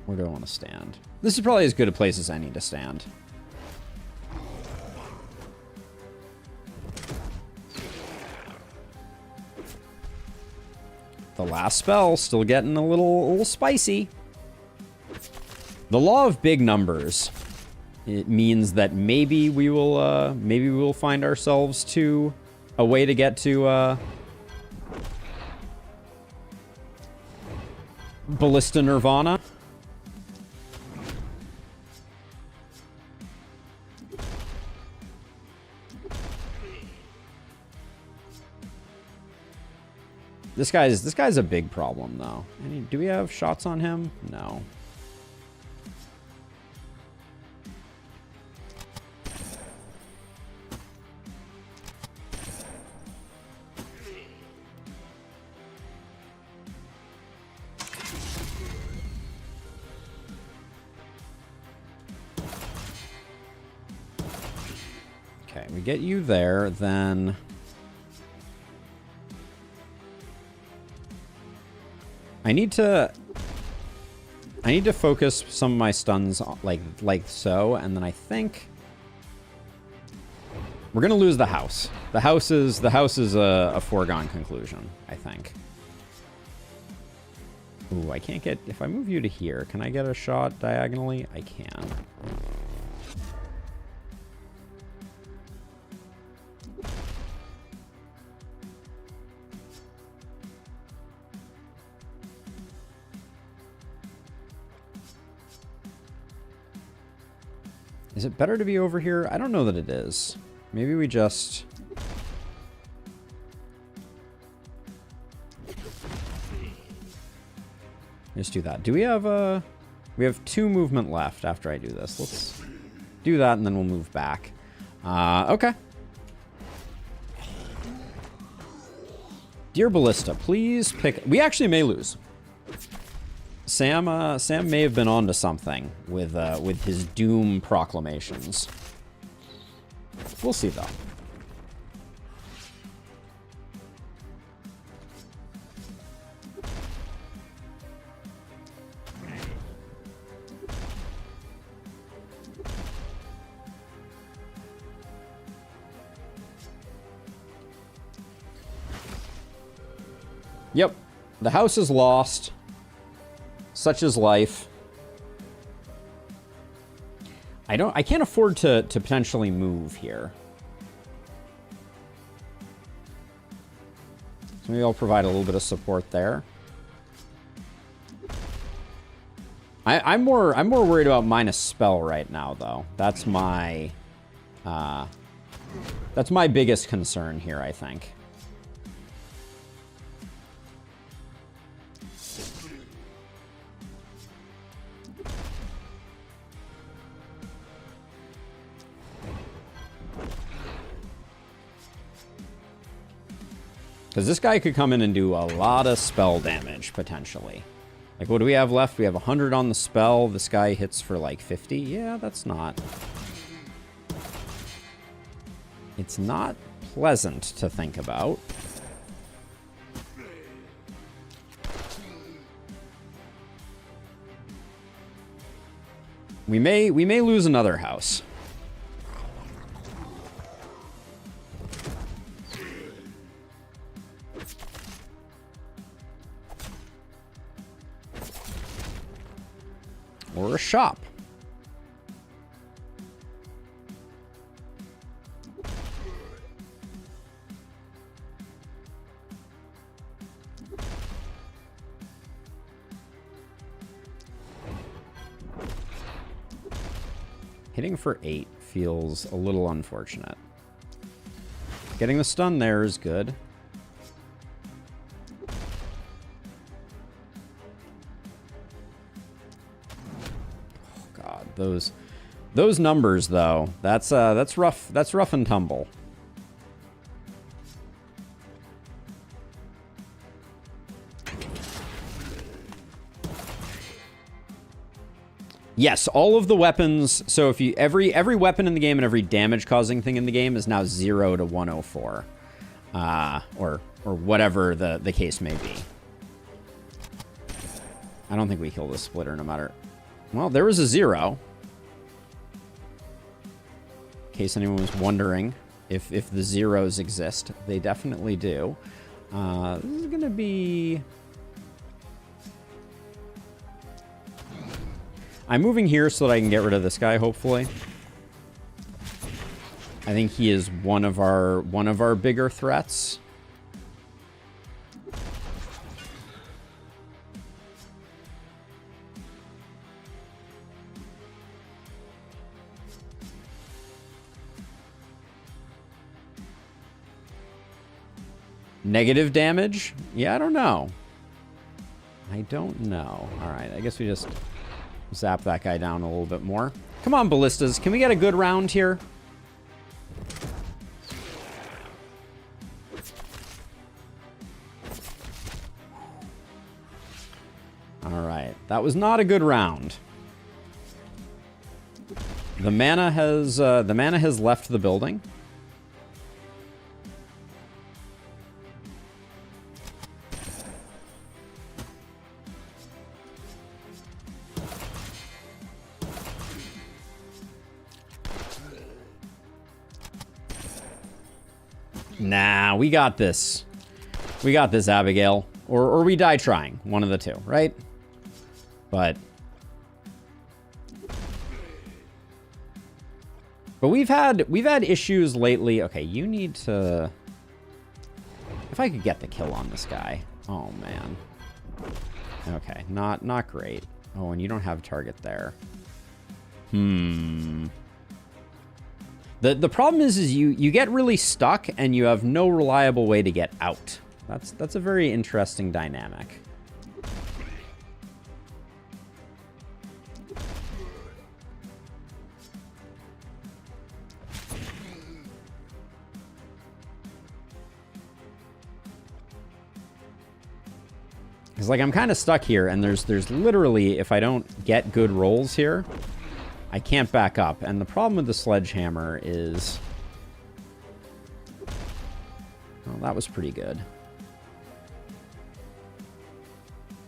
Speaker 1: Where do I want to stand? This is probably as good a place as any to stand. The last spell still getting a little spicy. The law of big numbers. It means that maybe we will find ourselves to a way to get to Ballista Nirvana. This guy's a big problem though. Do we have shots on him? No. Okay, we get you there, then... I need to focus some of my stuns like so, and then I think we're gonna lose the house. The house is a foregone conclusion, I think. Ooh, I can't get... If I move you to here, can I get a shot diagonally? I can. Is it better to be over here? I don't know that it is. Maybe we just... Let's do that. Do we have a... We have 2 movement left after I do this. Let's do that and then we'll move back. Okay. Dear Ballista, please pick... We actually may lose. Sam may have been onto something with his doom proclamations. We'll see though. Yep, the house is lost. Such is life. I can't afford to potentially move here. So maybe I'll provide a little bit of support there. I'm more worried about minus spell right now though. That's my biggest concern here, I think. Because this guy could come in and do a lot of spell damage, potentially. Like, what do we have left? We have 100 on the spell. This guy hits for, like, 50. Yeah, that's not... It's not pleasant to think about. We may lose another house. Or a shop. Hitting for 8 feels a little unfortunate. Getting the stun there is good. Those numbers though, that's rough. That's rough and tumble. Yes, all of the weapons. So if you every weapon in the game and every damage causing thing in the game is now 0 to 104, or whatever the case may be. I don't think we kill the splitter no matter. Well, there was a 0. In case anyone was wondering if the zeros exist, they definitely do. This is gonna be... I'm moving here so that I can get rid of this guy, hopefully. I think he is one of our bigger threats. Negative damage? Yeah, I don't know. I don't know. All right, I guess we just zap that guy down a little bit more. Come on, ballistas. Can we get a good round here? All right, that was not a good round. The mana has left the building. Nah, we got this. We got this, Abigail. Or we die trying. One of the two, right? But we've had issues lately. Okay, you need to... If I could get the kill on this guy. Oh, man. Okay, not great. Oh, and you don't have target there. The problem is you get really stuck and you have no reliable way to get out. That's a very interesting dynamic. Because, like, I'm kind of stuck here, and there's literally, if I don't get good rolls here, I can't back up. And the problem with the sledgehammer is... Well, that was pretty good.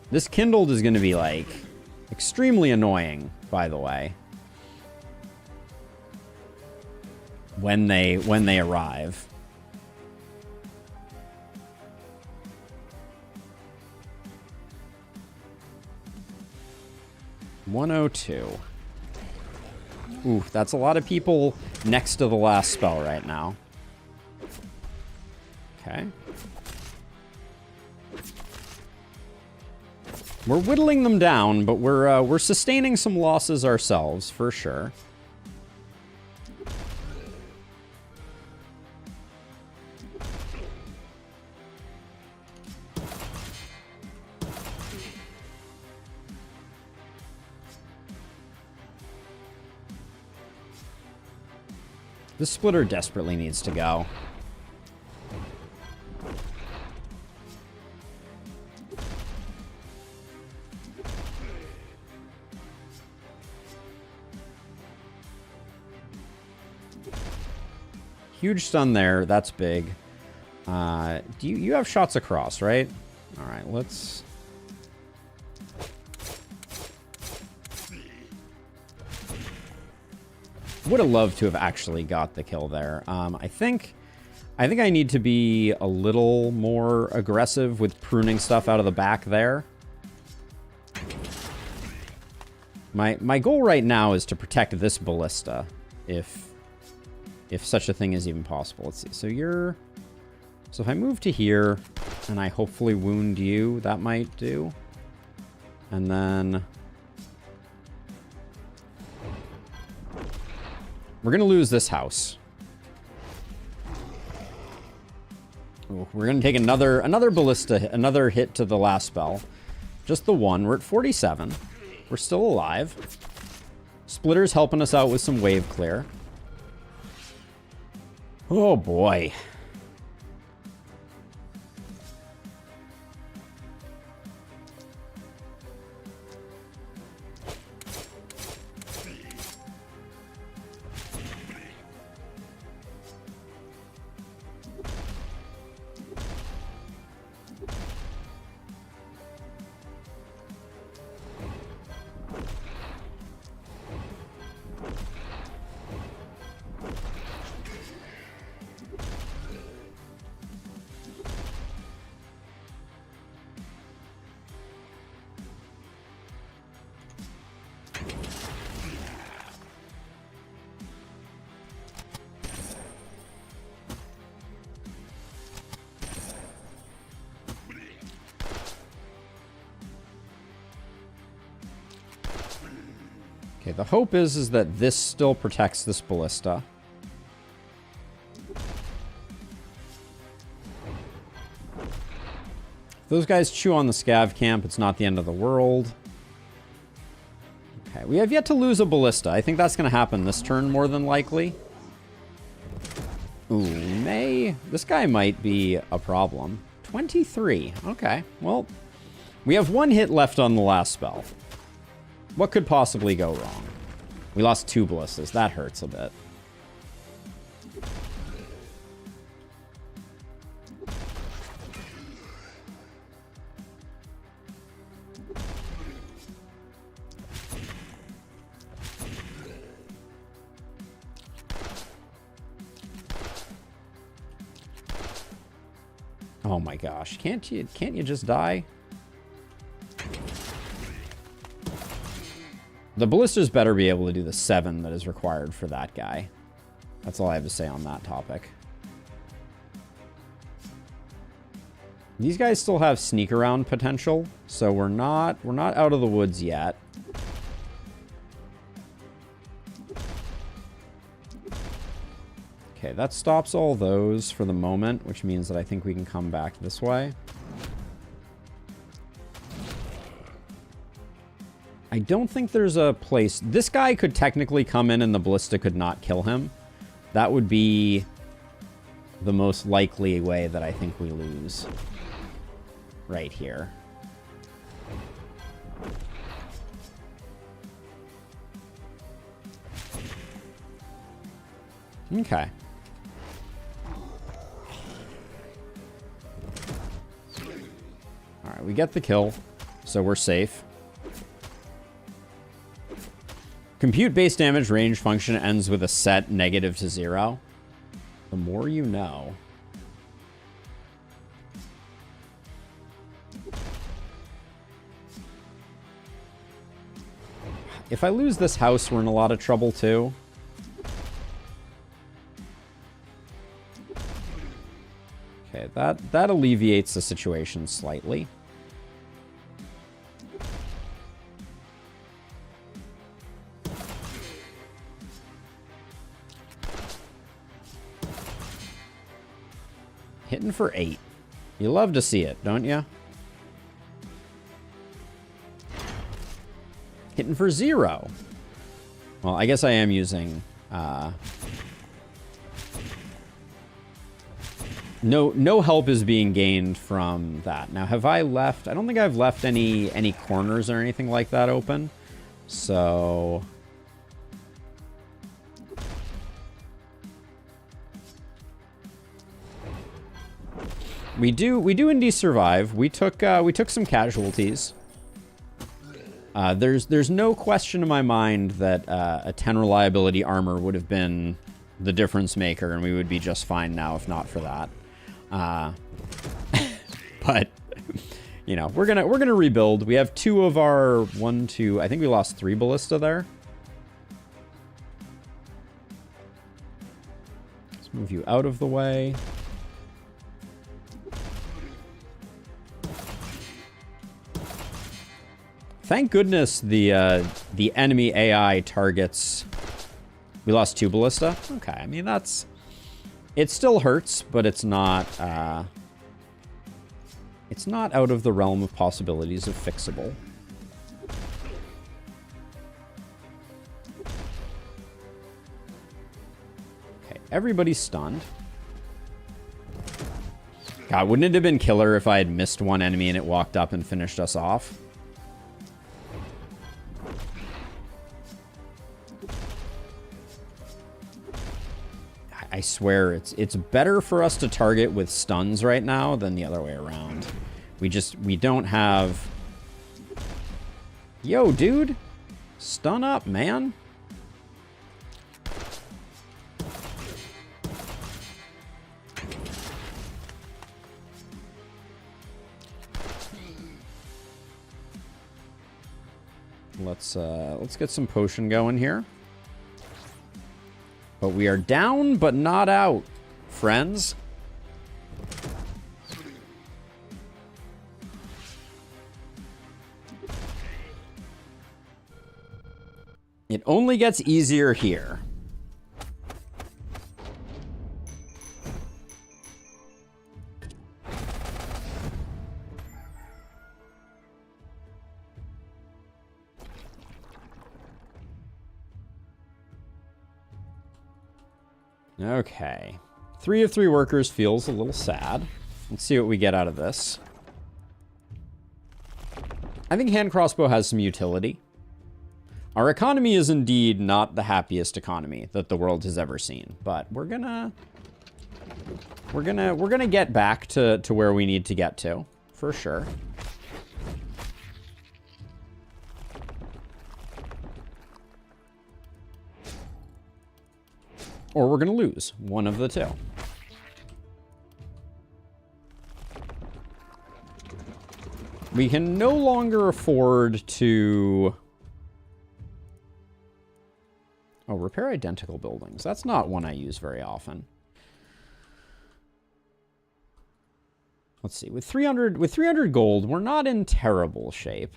Speaker 1: This kindled is going to be, like, extremely annoying, by the way. When they arrive. $102. Ooh, that's a lot of people next to the last spell right now. Okay. We're whittling them down, but we're sustaining some losses ourselves, for sure. This splitter desperately needs to go. Huge stun there. That's big. Do you have shots across, right? All right, let's... Would have loved to have actually got the kill there. I think I need to be a little more aggressive with pruning stuff out of the back there. My goal right now is to protect this ballista, if such a thing is even possible. Let's see. So if I move to here and I hopefully wound you, that might do. And then we're going to lose this house. Ooh, we're going to take another ballista, another hit to the last spell. Just the one. We're at 47. We're still alive. Splitter's helping us out with some wave clear. Oh, boy. Okay, the hope is that this still protects this ballista. If those guys chew on the scav camp, it's not the end of the world. Okay, we have yet to lose a ballista. I think that's going to happen this turn more than likely. Ooh, this guy might be a problem. 23. Okay, well, we have one hit left on the last spell. What could possibly go wrong? We lost 2 ballistas. That hurts a bit. Oh my gosh. Can't you just die? The ballistas better be able to do the 7 that is required for that guy. That's all I have to say on that topic. These guys still have sneak around potential, so we're not out of the woods yet. Okay, that stops all those for the moment, which means that I think we can come back this way. I don't think there's a place... This guy could technically come in and the ballista could not kill him. That would be the most likely way that I think we lose. Right here. Okay. Alright, we get the kill, so we're safe. Compute base damage range function ends with a set negative to 0. The more you know. If I lose this house, we're in a lot of trouble too. Okay, that alleviates the situation slightly. Hitting for 8. You love to see it, don't you? Hitting for 0. Well, I guess I am using... No help is being gained from that. Now, have I left... I don't think I've left any corners or anything like that open. So... We do indeed survive. We took some casualties. There's no question in my mind that a 10 reliability armor would have been the difference maker, and we would be just fine now if not for that. But you know, we're gonna rebuild. We have 2 of our 1, 2. I think we lost 3 ballista there. Let's move you out of the way. Thank goodness the enemy AI targets... We lost 2 ballista? Okay, I mean, that's... It still hurts, but it's not out of the realm of possibilities of fixable. Okay, everybody's stunned. God, wouldn't it have been killer if I had missed one enemy and it walked up and finished us off? I swear, it's better for us to target with stuns right now than the other way around. We don't have... Yo, dude! Stun up, man! Let's get some potion going here. But we are down, but not out, friends. It only gets easier here. Okay. 3 of 3 workers feels a little sad. Let's see what we get out of this. I think hand crossbow has some utility. Our economy is indeed not the happiest economy that the world has ever seen, but we're gonna get back to where we need to get to, for sure. Or we're going to lose one of the 2. We can no longer afford to... Oh, repair identical buildings. That's not one I use very often. Let's see. With 300 gold, we're not in terrible shape.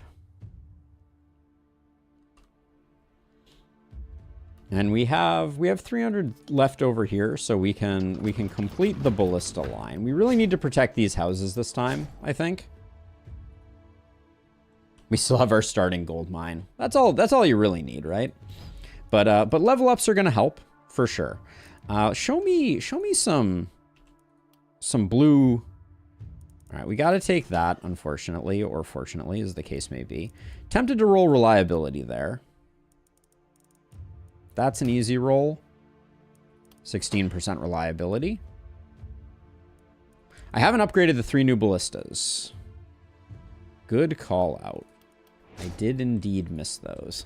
Speaker 1: And we have 300 left over here, so we can complete the ballista line. We really need to protect these houses this time, I think. We still have our starting gold mine. That's all you really need, right? But level ups are gonna help for sure. Show me some blue. All right, we got to take that, unfortunately, or fortunately, as the case may be. Tempted to roll reliability there. That's an easy roll. 16% reliability. I haven't upgraded the 3 new ballistas. Good call out. I did indeed miss those.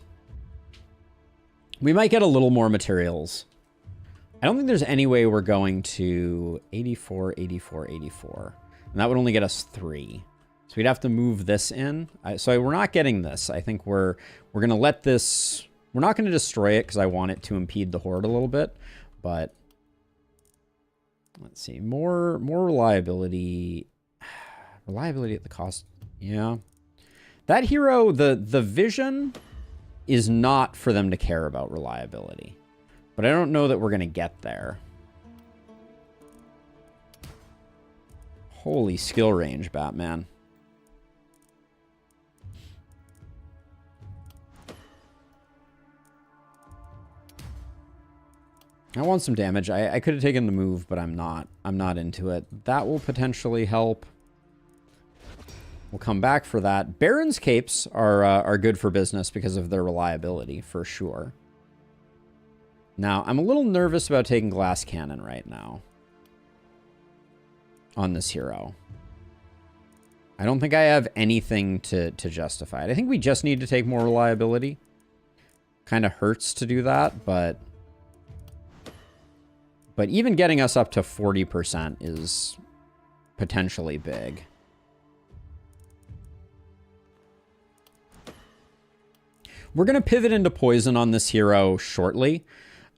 Speaker 1: We might get a little more materials. I don't think there's any way we're going to 84, 84, 84. And that would only get us 3. So we'd have to move this in. So we're not getting this. I think we're going to let this... We're not going to destroy it because I want it to impede the horde a little bit. But let's see. More reliability. Reliability at the cost. Yeah. That hero, the vision is not for them to care about reliability. But I don't know that we're going to get there. Holy skill range, Batman. I want some damage. I could have taken the move, but I'm not. I'm not into it. That will potentially help. We'll come back for that. Baron's capes are good for business because of their reliability, for sure. Now, I'm a little nervous about taking glass cannon right now on this hero. I don't think I have anything to justify it. I think we just need to take more reliability. Kind of hurts to do that, but even getting us up to 40% is potentially big. We're going to pivot into poison on this hero shortly.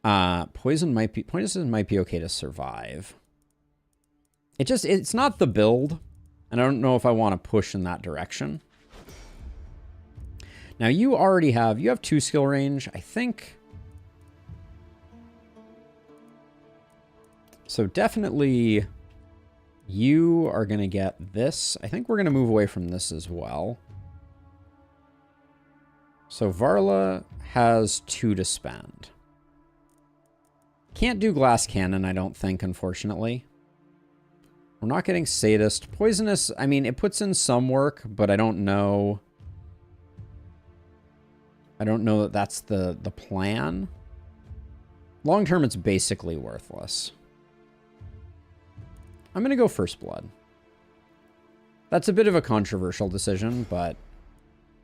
Speaker 1: Poison might be okay to survive. It's not the build, and I don't know if I want to push in that direction. Now you have 2 skill range, I think. So definitely you are going to get this. I think we're going to move away from this as well. So Varla has 2 to spend. Can't do glass cannon, I don't think, unfortunately. We're not getting sadist. Poisonous, I mean, it puts in some work, but I don't know. I don't know that that's the plan. Long term, it's basically worthless. I'm going to go First Blood. That's a bit of a controversial decision, but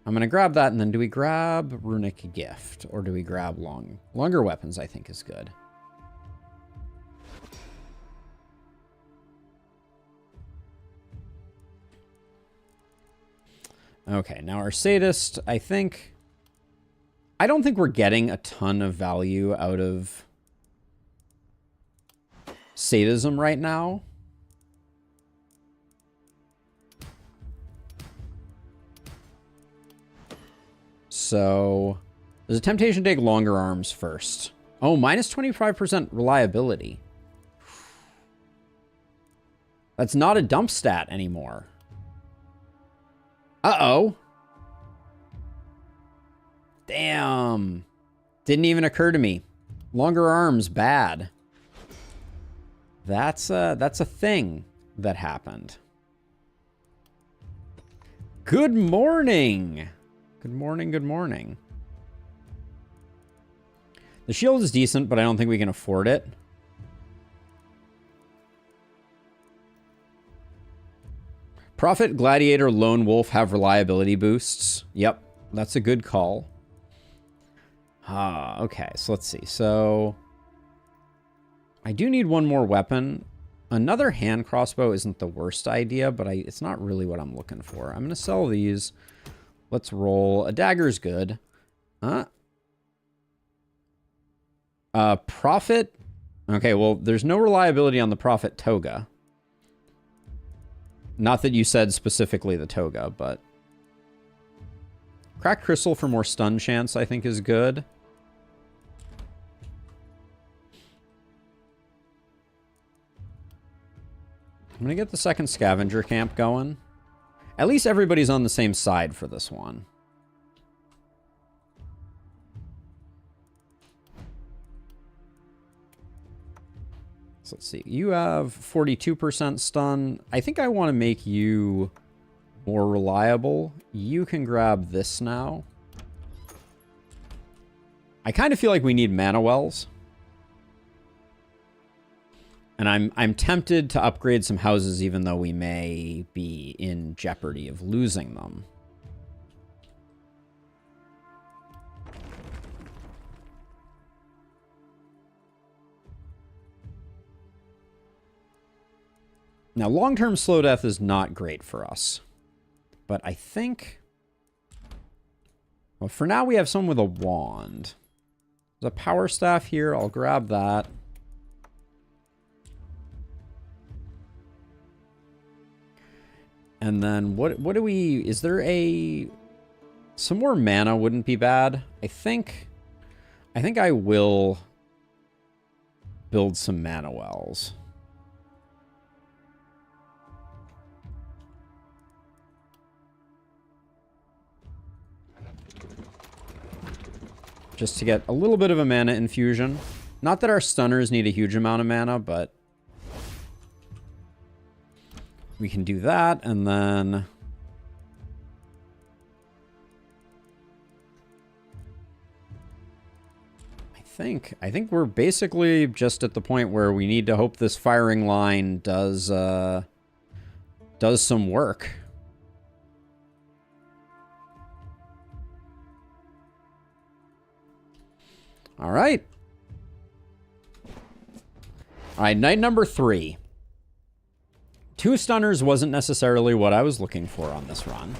Speaker 1: I'm going to grab that, and then do we grab Runic Gift, or do we grab longer weapons, I think is good. Okay, now our sadist, I don't think we're getting a ton of value out of sadism right now. So there's a temptation to take longer arms first. Oh, minus 25% reliability. That's not a dump stat anymore. Uh-oh. Damn. Didn't even occur to me. Longer arms, bad. That's a thing that happened. Good morning. Good morning, good morning. The shield is decent, but I don't think we can afford it. Prophet, Gladiator, Lone Wolf have reliability boosts. Yep, that's a good call. Okay, so let's see. So I do need one more weapon. Another hand crossbow isn't the worst idea, but it's not really what I'm looking for. I'm going to sell these. Let's roll. A dagger's good. Prophet. Okay, well, there's no reliability on the Prophet Toga. Not that you said specifically the Toga, but Cracked Crystal for more stun chance, I think, is good. I'm gonna get the second scavenger camp going. At least everybody's on the same side for this one. So let's see. You have 42% stun. I think I want to make you more reliable. You can grab this now. I kind of feel like we need mana wells. And I'm tempted to upgrade some houses even though we may be in jeopardy of losing them. Now, long-term slow death is not great for us. But I think... Well, for now we have someone with a wand. There's a power staff here. I'll grab that. And then what do we... Is there a... Some more mana wouldn't be bad. I think I will build some mana wells. Just to get a little bit of a mana infusion. Not that our stunners need a huge amount of mana, but we can do that, and then I think we're basically just at the point where we need to hope this firing line does some work. All right. All right, night number 3. 2 stunners wasn't necessarily what I was looking for on this run.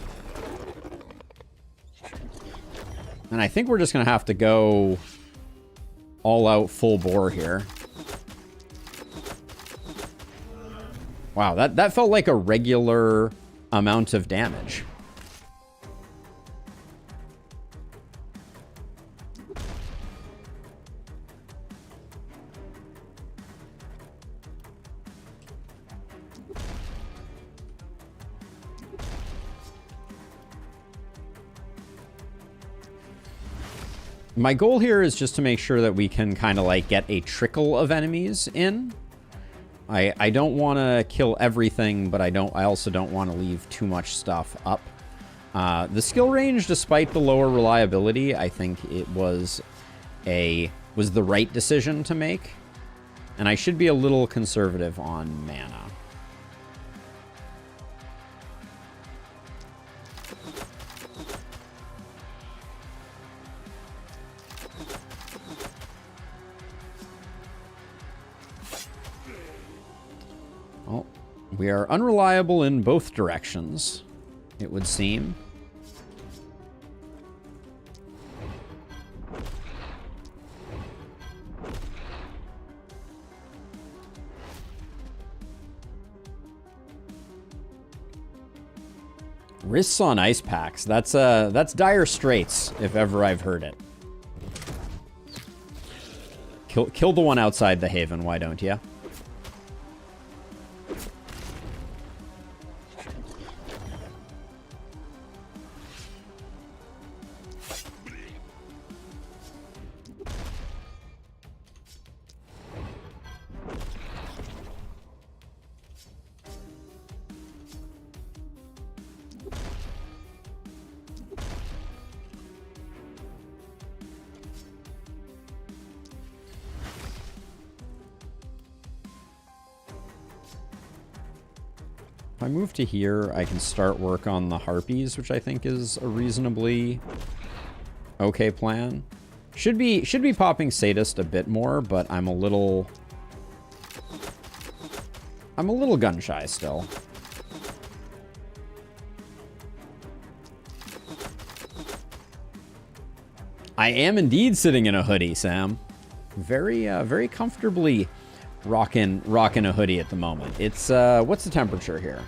Speaker 1: And I think we're just going to have to go all out full bore here. Wow, that felt like a regular amount of damage. My goal here is just to make sure that we can kind of like get a trickle of enemies in. I don't want to kill everything, but I also don't want to leave too much stuff up. The skill range, despite the lower reliability, I think it was the right decision to make. And I should be a little conservative on mana. Well, we are unreliable in both directions, it would seem. Wrists on ice packs. That's dire straits, if ever I've heard it. Kill the one outside the haven, why don't you? If I move to here, I can start work on the harpies, which I think is a reasonably okay plan. Should be popping Sadist a bit more, but I'm a little gun shy still. I am indeed sitting in a hoodie, Sam. Very comfortably rocking a hoodie at the moment. It's what's the temperature here?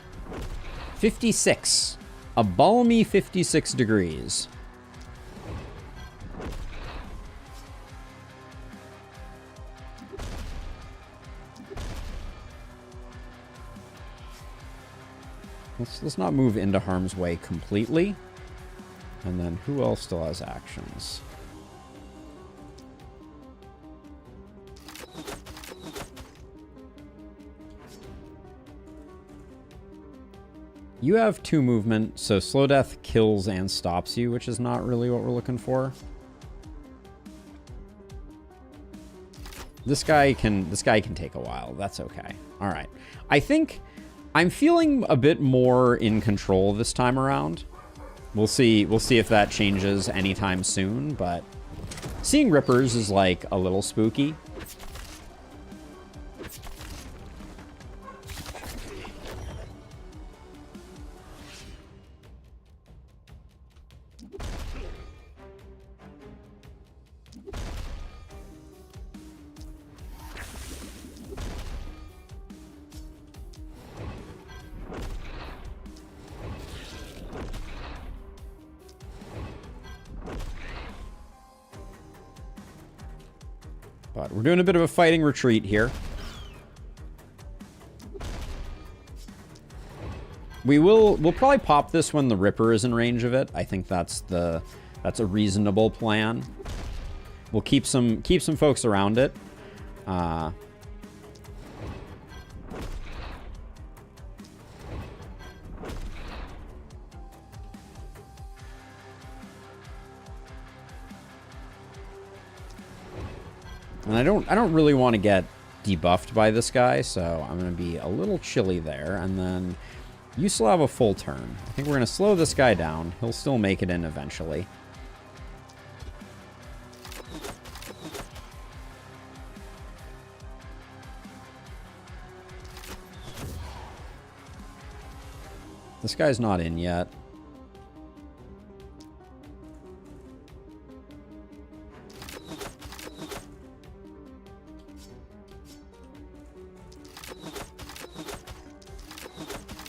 Speaker 1: 56. A balmy 56 degrees. Let's not move into harm's way completely. And then who else still has actions? You have 2 movement, so slow death kills and stops you, which is not really what we're looking for. This guy can take a while. That's okay. All right. I think I'm feeling a bit more in control this time around. We'll see if that changes anytime soon, but seeing Rippers is like a little spooky. But we're doing a bit of a fighting retreat here. We'll probably pop this when the Ripper is in range of it. I think that's a reasonable plan. We'll keep some folks around it. And I don't really want to get debuffed by this guy, so I'm going to be a little chilly there. And then you still have a full turn. I think we're going to slow this guy down. He'll still make it in eventually. This guy's not in yet.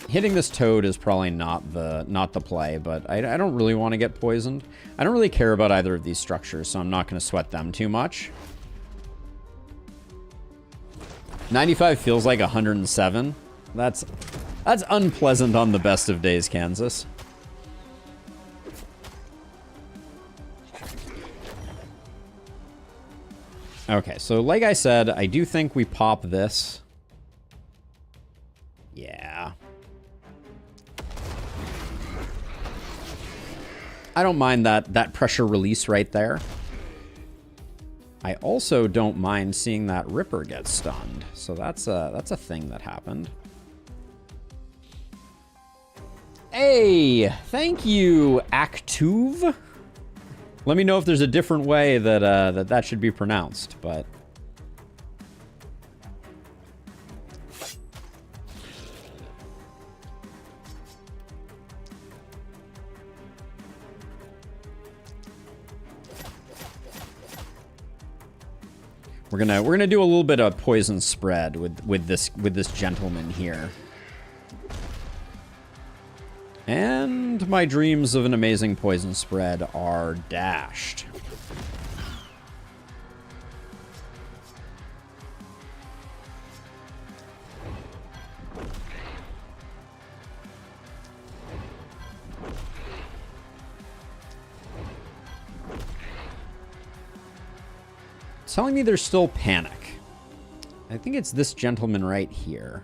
Speaker 1: Hitting this toad is probably not the play, but I don't really want to get poisoned. I don't really care about either of these structures, so I'm not going to sweat them too much. 95 feels like 107. That's unpleasant on the best of days, Kansas. Okay, so like I said, I do think we pop this. Yeah. I don't mind that pressure release right there. I also don't mind seeing that Ripper get stunned. So that's a thing that happened. Hey, thank you, Aktuv. Let me know if there's a different way that should be pronounced, but we're gonna do a little bit of poison spread with this gentleman here. And my dreams of an amazing poison spread are dashed. It's telling me there's still panic. I think it's this gentleman right here.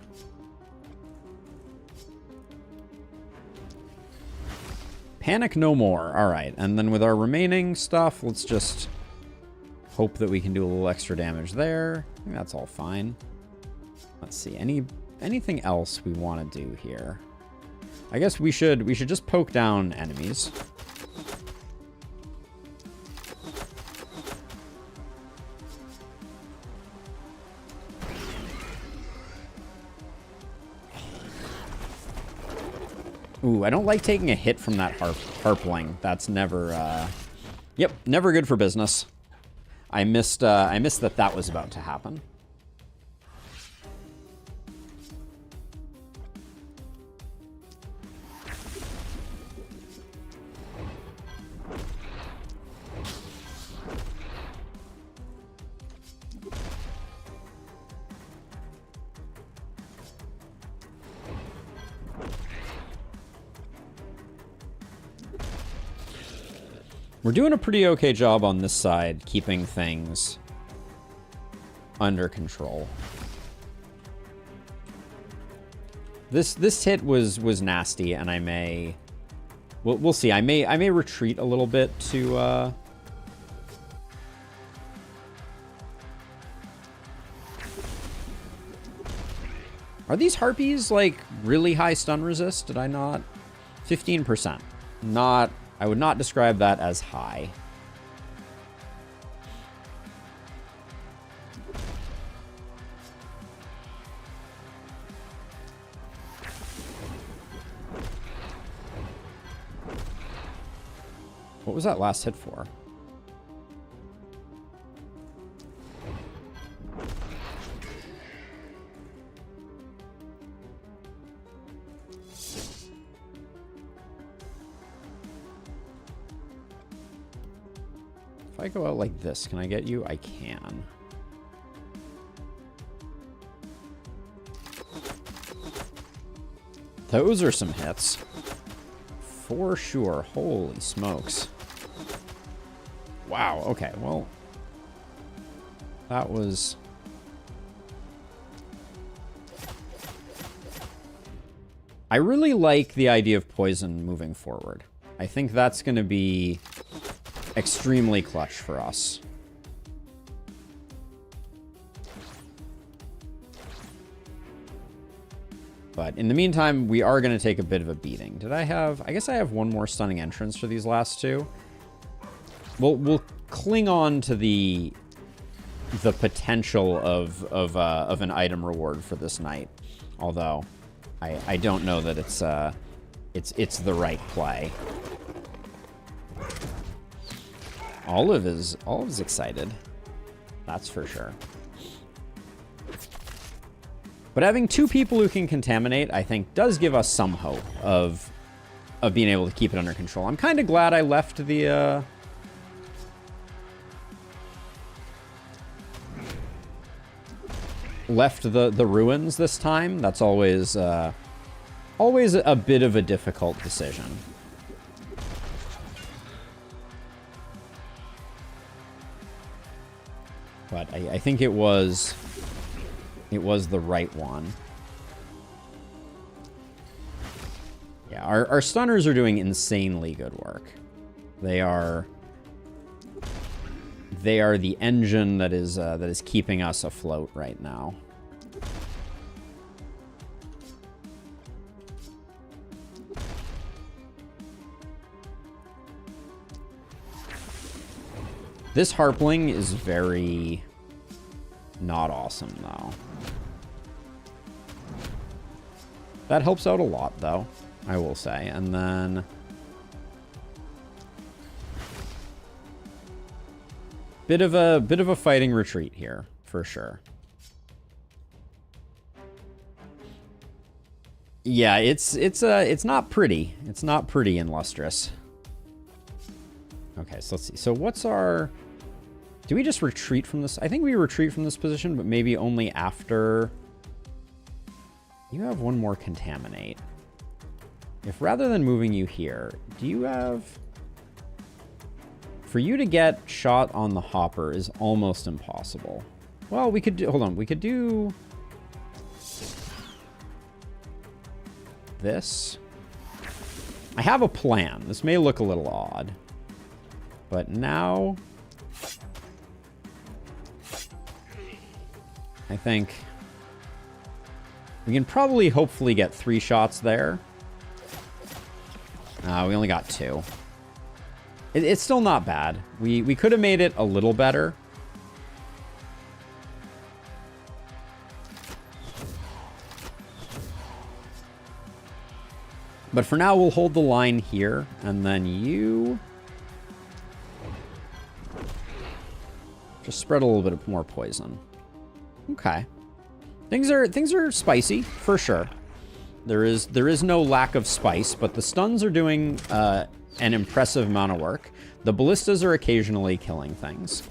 Speaker 1: Panic no more. All right, and then with our remaining stuff, let's just hope that we can do a little extra damage there. I think that's all fine. Let's see, anything else we want to do here? I guess we should just poke down enemies. Ooh, I don't like taking a hit from that harpling. That's never, yep, never good for business. I missed that was about to happen. We're doing a pretty okay job on this side, keeping things under control. This hit was nasty, and I may... We'll see. I may retreat a little bit to... Are these harpies, like, really high stun resist? Did I not? 15%. Not... I would not describe that as high. What was that last hit for? If I go out like this, can I get you? I can. Those are some hits. For sure. Holy smokes. Wow, okay, well... That was... I really like the idea of poison moving forward. I think that's going to be extremely clutch for us. But in the meantime, we are going to take a bit of a beating. Did I have... I guess I have one more stunning entrance for these last two. We'll cling on to the potential of an item reward for this night. Although, I don't know that it's the right play. Olive is excited. That's for sure. But having two people who can contaminate, I think, does give us some hope of being able to keep it under control. I'm kind of glad I left the ruins this time. That's always a bit of a difficult decision. But I think it was the right one. Yeah, our stunners are doing insanely good work. They are the engine that is keeping us afloat right now. This Harpling is very not awesome, though. That helps out a lot, though, I will say. And then... Bit of a fighting retreat here, for sure. Yeah, it's not pretty. It's not pretty and lustrous. Okay, so let's see. So what's our... Do we just retreat from this? I think we retreat from this position, but maybe only after... You have one more contaminate. If rather than moving you here, do you have... For you to get shot on the hopper is almost impossible. Well, we could do... Hold on. We could do... This. I have a plan. This may look a little odd. But now... I think... We can probably, hopefully, get 3 shots there. We only got 2. It's still not bad. We could have made it a little better. But for now, we'll hold the line here, and then you... Just spread a little bit more poison. Okay. Things are spicy, for sure. There is no lack of spice, but the stuns are doing an impressive amount of work. The ballistas are occasionally killing things.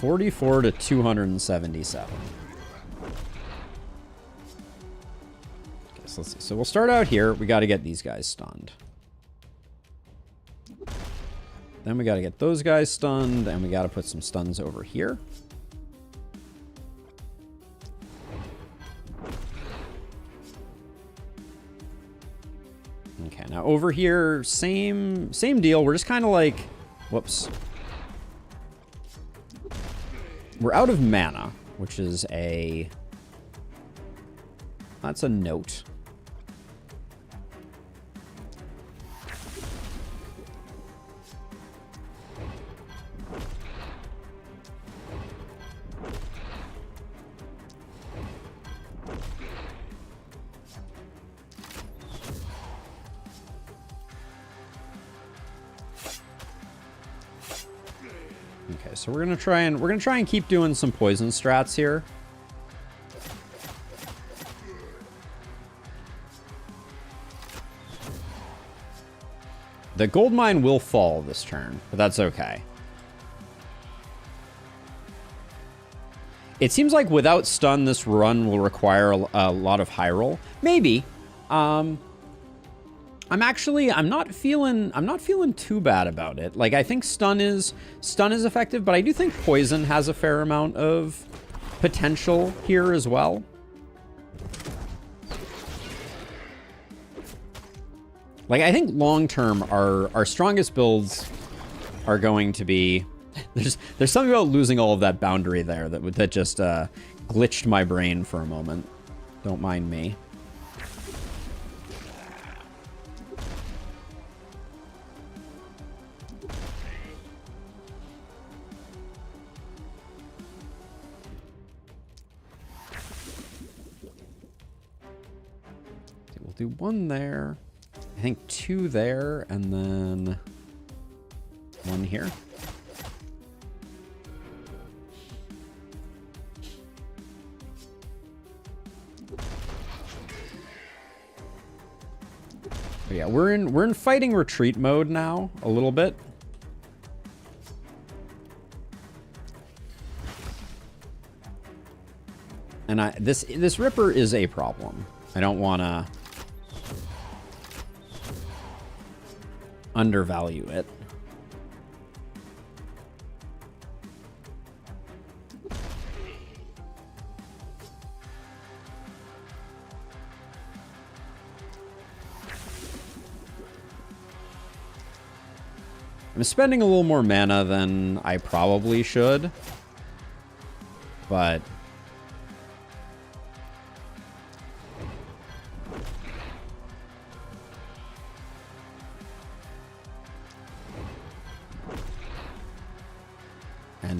Speaker 1: 44 to 277. Okay, so let's see. So we'll start out here. We got to get these guys stunned. Then we got to get those guys stunned, and we got to put some stuns over here. Okay, now over here, same deal. We're just kind of like, whoops. We're out of mana, which is that's a note. Okay, so we're gonna try and keep doing some poison strats here. The gold mine will fall this turn, but that's okay. It seems like without stun, this run will require a lot of high roll. Maybe. I'm not feeling too bad about it. Like, I think stun is effective, but I do think poison has a fair amount of potential here as well. Like, I think long term our strongest builds are going to be there's something about losing all of that boundary there that just glitched my brain for a moment. Don't mind me. We'll do one there. I think two there, and then one here. But yeah, we're in fighting retreat mode now a little bit. And this Ripper is a problem. I don't want to undervalue it. I'm spending a little more mana than I probably should, but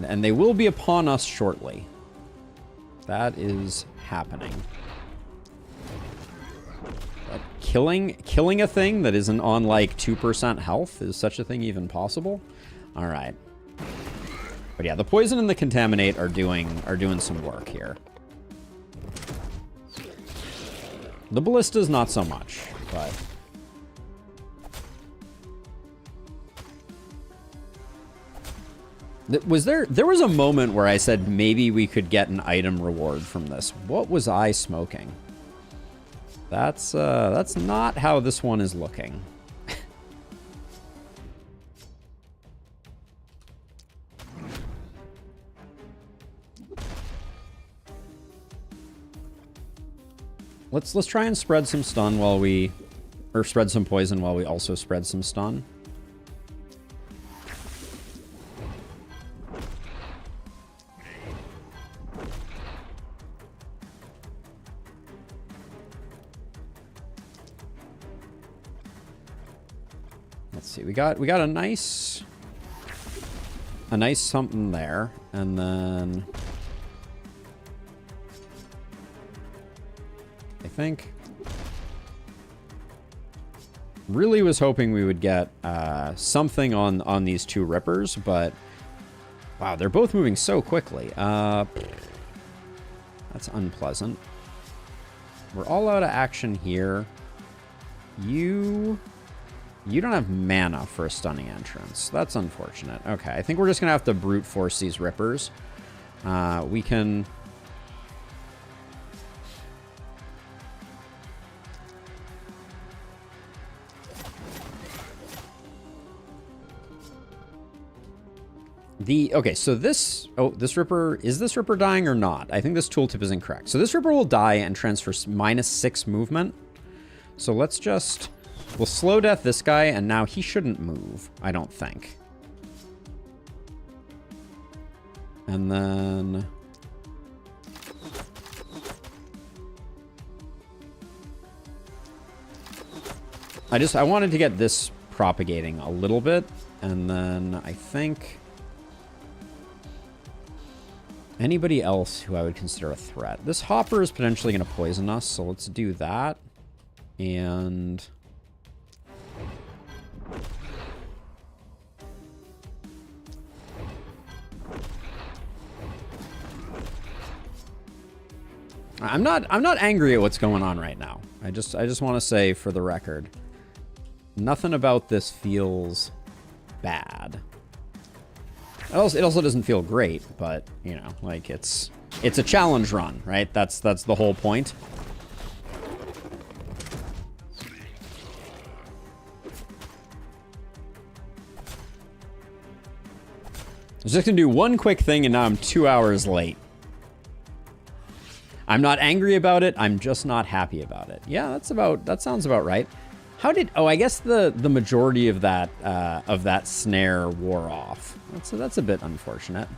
Speaker 1: and they will be upon us shortly. That is happening. But killing a thing that isn't on like 2% health, is such a thing even possible? All right. But yeah, the poison and the contaminate are doing some work here. The ballista's not so much, but there was a moment where I said maybe we could get an item reward from this. What was I smoking? That's not how this one is looking. Let's try and spread some stun or spread some poison while we also spread some stun. Let's see. We got a nice something there, and then I think really was hoping we would get something on these two Rippers, but wow, they're both moving so quickly. That's unpleasant. We're all out of action here. You don't have mana for a stunning entrance. That's unfortunate. Okay, I think we're just going to have to brute force these Rippers. We can... Okay, so this... Oh, this Ripper... Is this Ripper dying or not? I think this tooltip is incorrect. So this Ripper will die and transfer -6 movement. So let's just... We'll slow death this guy, and now he shouldn't move, I don't think. And then... I wanted to get this propagating a little bit, and then I think... Anybody else who I would consider a threat. This Hopper is potentially going to poison us, so let's do that. And... I'm not angry at what's going on right now. I just want to say for the record, nothing about this feels bad. It also doesn't feel great, but you know, like it's a challenge run, right? That's the whole point. I was just gonna do one quick thing, and now I'm 2 hours late. I'm not angry about it. I'm just not happy about it. Yeah, that sounds about right. How did... Oh, I guess the majority of that snare wore off. That's a bit unfortunate.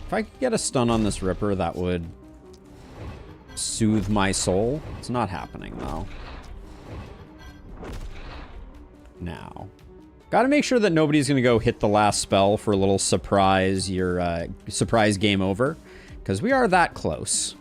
Speaker 1: If I could get a stun on this Ripper, that would soothe my soul. It's not happening, though. Now. Gotta make sure that nobody's gonna go hit the last spell for a little surprise, surprise game over. Because we are that close.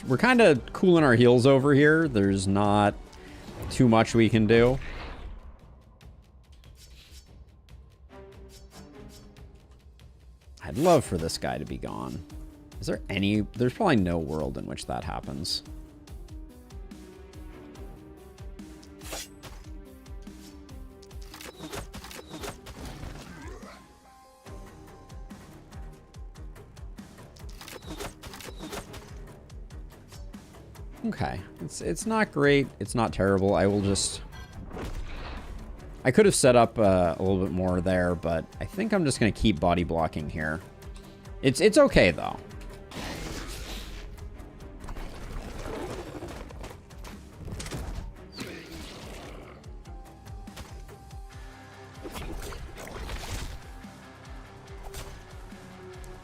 Speaker 1: We're kind of cooling our heels over here. There's not too much we can do. I'd love for this guy to be gone. Is there any... There's probably no world in which that happens. Okay, it's not great. It's not terrible. I will just... I could have set up a little bit more there, but I think I'm just going to keep body blocking here. It's okay, though.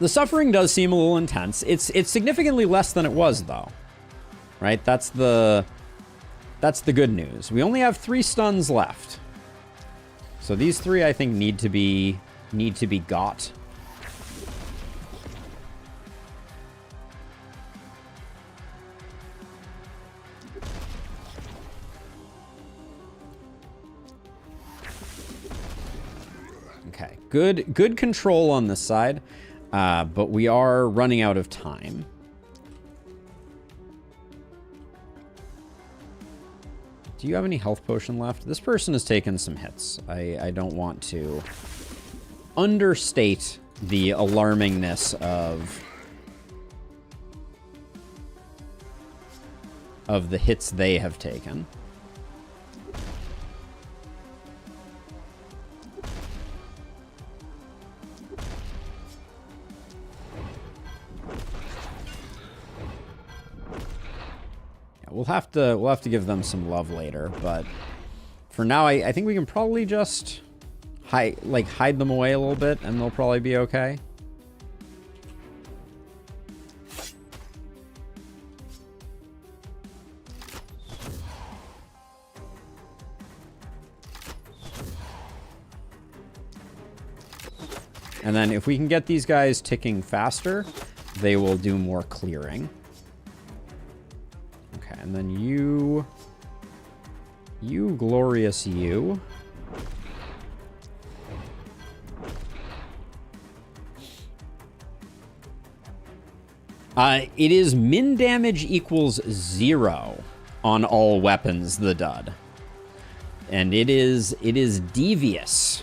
Speaker 1: The suffering does seem a little intense. It's significantly less than it was, though. Right? That's the good news. We only have 3 stuns left. So these 3, I think, need to be got. Okay. Good control on this side. But we are running out of time. Do you have any health potion left? This person has taken some hits. I don't want to understate the alarmingness of the hits they have taken. We'll have to give them some love later, but for now, I think we can probably just hide them away a little bit, and they'll probably be okay. And then if we can get these guys ticking faster, they will do more clearing. Okay, and then you glorious you. It is min damage equals 0 on all weapons, the dud. And it is devious.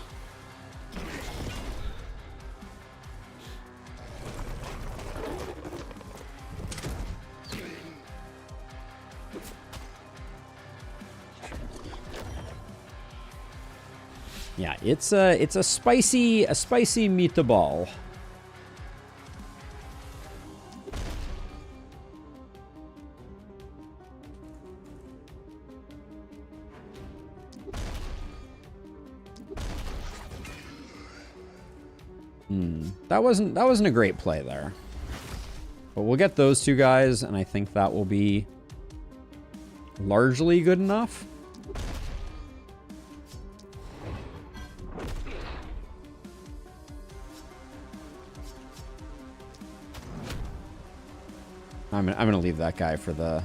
Speaker 1: Yeah, it's a spicy meatball. That wasn't a great play there. But we'll get those two guys, and I think that will be largely good enough. I'm gonna leave that guy for the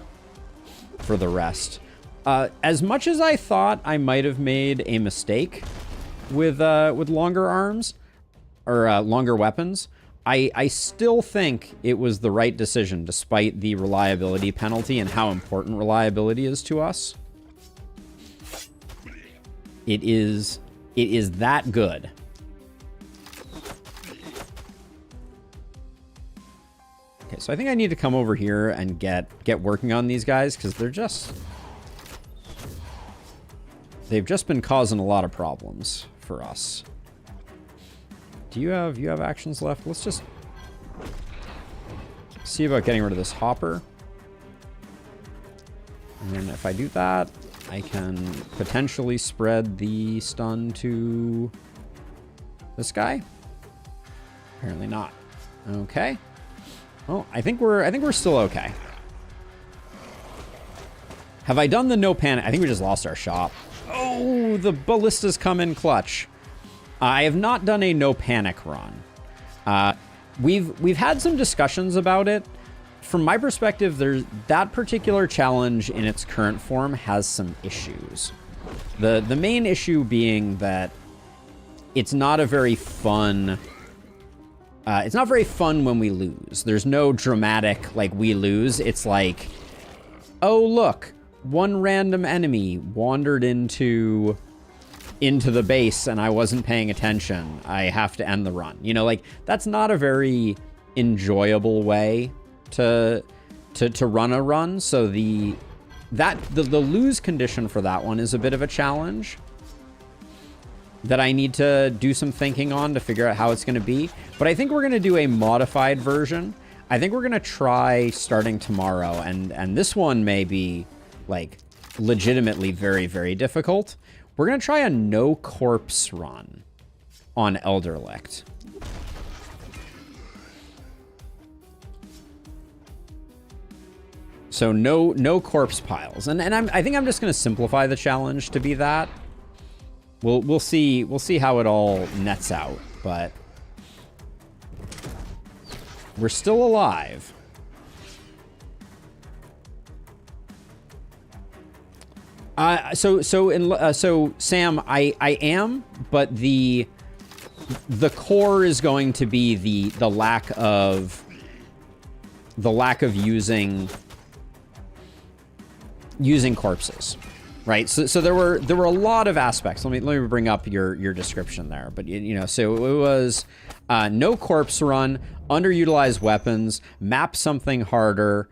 Speaker 1: rest. As much as I thought I might have made a mistake with longer arms or longer weapons, I still think it was the right decision despite the reliability penalty and how important reliability is to us. It is that good. Okay, so I think I need to come over here and get working on these guys because they've just been causing a lot of problems for us. Do you have actions left? Let's just see about getting rid of this hopper. And then if I do that, I can potentially spread the stun to this guy. Apparently not. Okay. Well, I think we're still okay. Have I done the no panic? I think we just lost our shop. Oh, the ballistas come in clutch. I have not done a no panic run. We've had some discussions about it. From my perspective, that particular challenge in its current form has some issues. The main issue being that it's not a very fun. It's not very fun when we lose. There's no dramatic, like, we lose. It's like, oh, look, one random enemy wandered into the base and I wasn't paying attention. I have to end the run. You know, like, that's not a very enjoyable way to run a run. So the lose condition for that one is a bit of a challenge that I need to do some thinking on to figure out how it's going to be. But I think we're going to do a modified version. I think we're going to try starting tomorrow. And this one may be, like, legitimately very, very difficult. We're going to try a no corpse run on Elderlicht. So no corpse piles. And I think I'm just going to simplify the challenge to be that. We'll see how it all nets out, but we're still alive. So Sam, I am, but the core is going to be the lack of using corpses. Right, so there were a lot of aspects. Let me bring up your description there. But you know, so it was no corpse run, underutilized weapons, map something harder,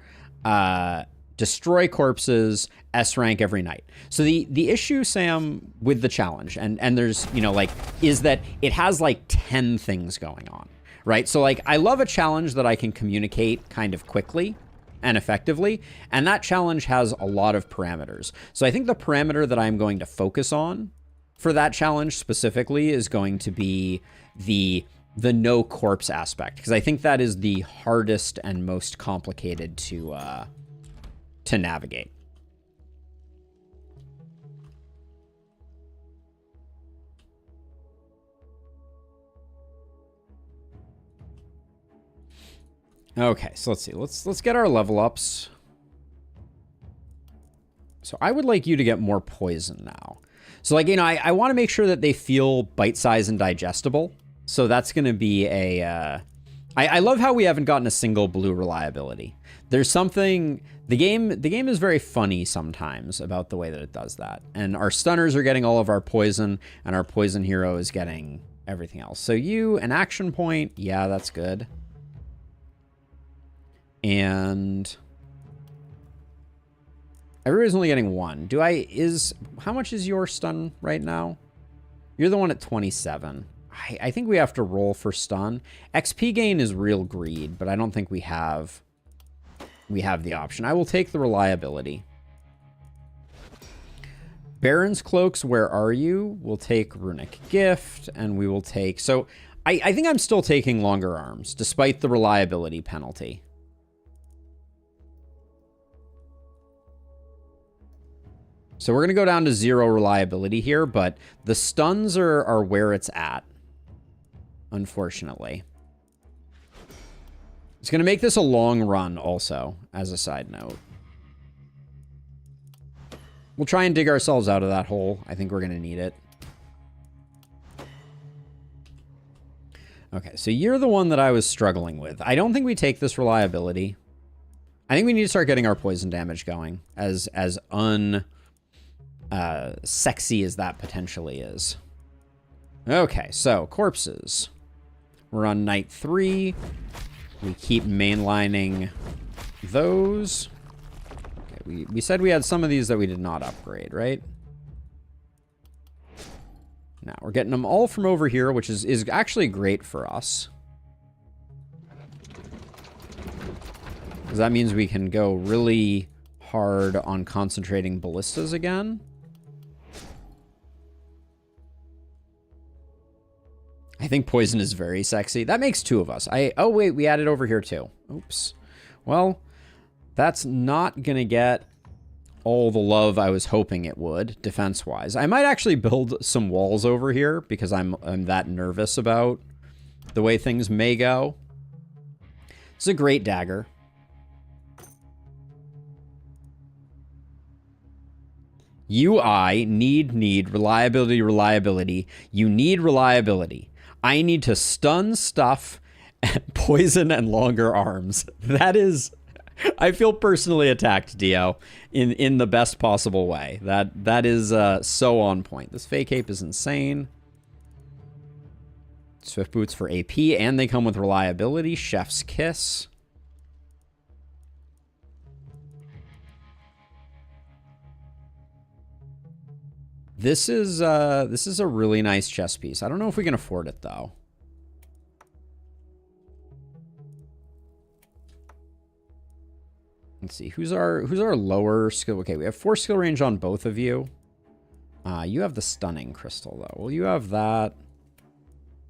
Speaker 1: destroy corpses, S rank every night. So the issue, Sam, with the challenge, and there's, you know, like, is that it has like 10 things going on, right? So, like, I love a challenge that I can communicate kind of quickly and effectively, and that challenge has a lot of parameters. So I think the parameter that I'm going to focus on for that challenge specifically is going to be the no corpse aspect, because I think that is the hardest and most complicated to navigate. Okay, so let's see. Let's get our level ups. So I would like you to get more poison now. So like, you know, I want to make sure that they feel bite-sized and digestible. So that's going to be a... I love how we haven't gotten a single blue reliability. There's something... The game is very funny sometimes about the way that it does that. And our stunners are getting all of our poison, and our poison hero is getting everything else. So you, an action point. Yeah, that's good. And... everybody's only getting one. How much is your stun right now? You're the one at 27. I think we have to roll for stun. XP gain is real greed, but I don't think we have the option. I will take the reliability. Baron's Cloaks, where are you? We'll take Runic Gift, and we will take... So I think I'm still taking Longer Arms, despite the reliability penalty. So we're going to go down to 0 reliability here, but the stuns are where it's at, unfortunately. It's going to make this a long run also, as a side note. We'll try and dig ourselves out of that hole. I think we're going to need it. Okay, so you're the one that I was struggling with. I don't think we take this reliability. I think we need to start getting our poison damage going, as sexy as that potentially is. Okay, so corpses. We're on night 3. We keep mainlining those. Okay, we said we had some of these that we did not upgrade, right? Now, we're getting them all from over here, which is actually great for us. Because that means we can go really hard on concentrating ballistas again. I think poison is very sexy. That makes 2 of us. Oh, wait, we added over here too. Oops. Well, that's not going to get all the love I was hoping it would, defense-wise. I might actually build some walls over here because I'm that nervous about the way things may go. It's a great dagger. UI, need, reliability. You need reliability. I need to stun stuff, poison, and longer arms. That is... I feel personally attacked, Dio, in the best possible way. That is so on point. This fake ape is insane. Swift boots for AP, and they come with reliability. Chef's kiss. This is a really nice chess piece. I don't know if we can afford it though. Let's see, who's our lower skill? Okay, we have 4 skill range on both of you. You have the stunning crystal though. Well, you have that.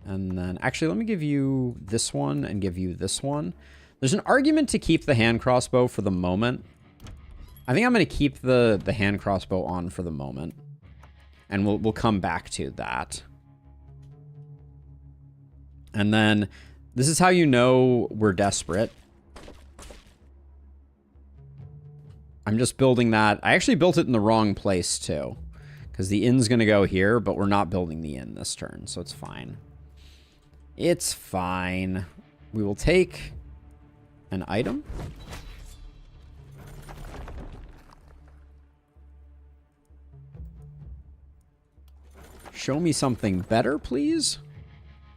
Speaker 1: And then actually let me give you this one and give you this one. There's an argument to keep the hand crossbow for the moment. I think I'm going to keep the hand crossbow on for the moment. And we'll come back to that. And then this is how you know we're desperate. I'm just building that. I actually built it in the wrong place too. Because the inn's going to go here, but we're not building the inn this turn, so it's fine. It's fine. We will take an item. Show me something better, please.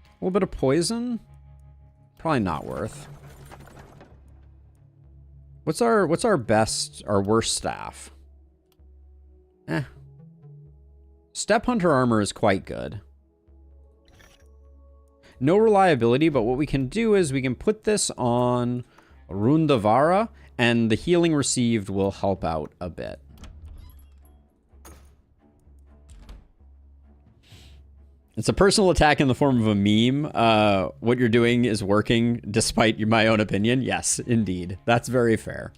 Speaker 1: A little bit of poison. Probably not worth. What's our worst staff? Step Hunter armor is quite good. No reliability, but what we can do is we can put this on Rundavara, and the healing received will help out a bit. It's a personal attack in the form of a meme. What you're doing is working despite my own opinion. Yes, indeed. That's very fair.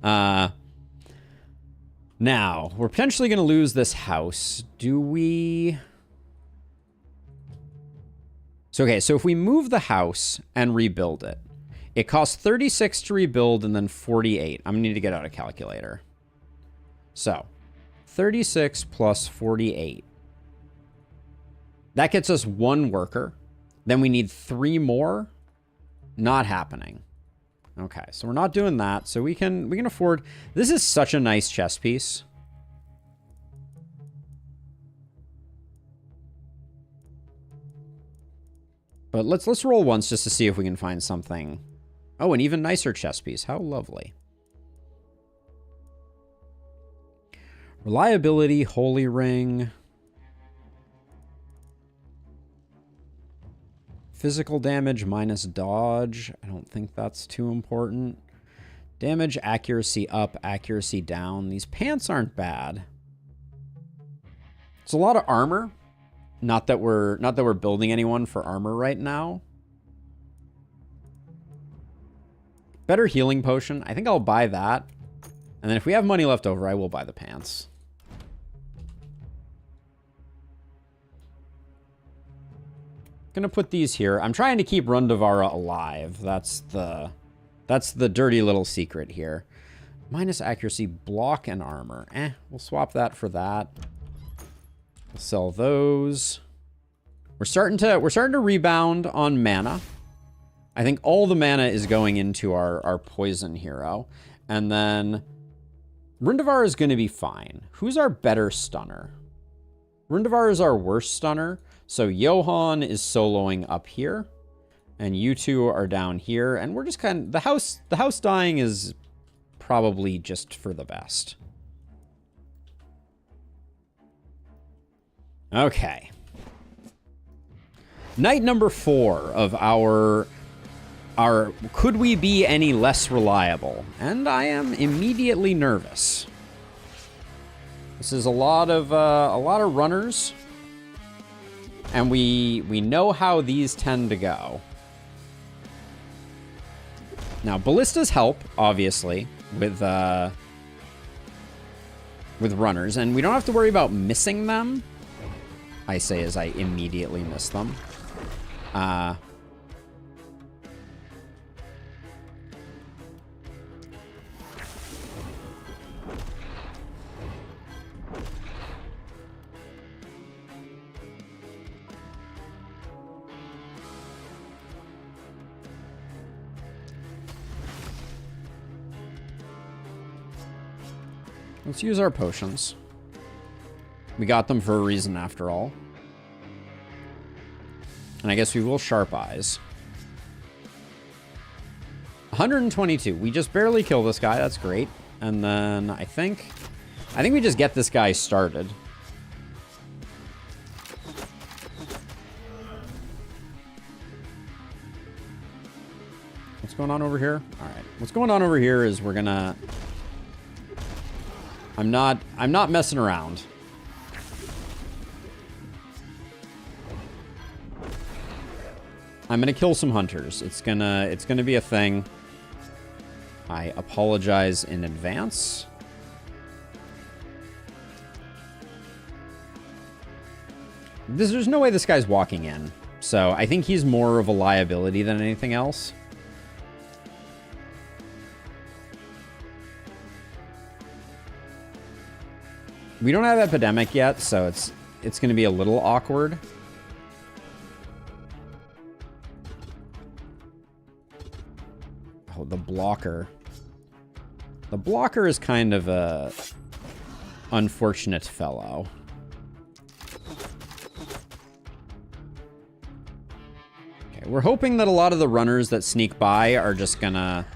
Speaker 1: Now, we're potentially going to lose this house. Do we... So, okay, so if we move the house and rebuild it, It costs 36 to rebuild and then 48. I'm going to need to get out a calculator. So, 36 plus 48. That gets us 1 worker. Then we need 3 more. Not happening. Okay, so we're not doing that. So we can afford... This is such a nice chess piece. But let's roll once just to see if we can find something. Oh, an even nicer chess piece. How lovely. Reliability, Holy Ring. Physical damage minus dodge. I don't think that's too important. Damage, accuracy up, accuracy down. These pants aren't bad. It's a lot of armor. Not that we're building anyone for armor right now. Better healing potion. I think I'll buy that. And then if we have money left over, I will buy the pants. Gonna put these here. I'm trying to keep Rundavara alive. That's the dirty little secret here. Minus accuracy, block, and armor. We'll swap that for that. We'll sell those. We're starting to rebound on mana. I think all the mana is going into our poison hero. And then Rundavara is going to be fine. Who's our better stunner? Rundavara is our worst stunner. So Johan is soloing up here. And you two are down here. And we're just kind of... The house dying is probably just for the best. Okay. Night number 4 of our could we be any less reliable? And I am immediately nervous. This is a lot of runners. And we know how these tend to go. Now, ballistas help, obviously, with runners. And we don't have to worry about missing them. I say as I immediately miss them. Let's use our potions. We got them for a reason after all. And I guess we will Sharp Eyes. 122. We just barely kill this guy. That's great. And then I think we just get this guy started. What's going on over here? All right. What's going on over here is we're gonna... I'm not messing around. I'm gonna kill some hunters. It's gonna be a thing. I apologize in advance. There's no way this guy's walking in. So I think he's more of a liability than anything else. We don't have Epidemic yet, so it's going to be a little awkward. Oh, the blocker. The blocker is kind of a unfortunate fellow. Okay, we're hoping that a lot of the runners that sneak by are just gonna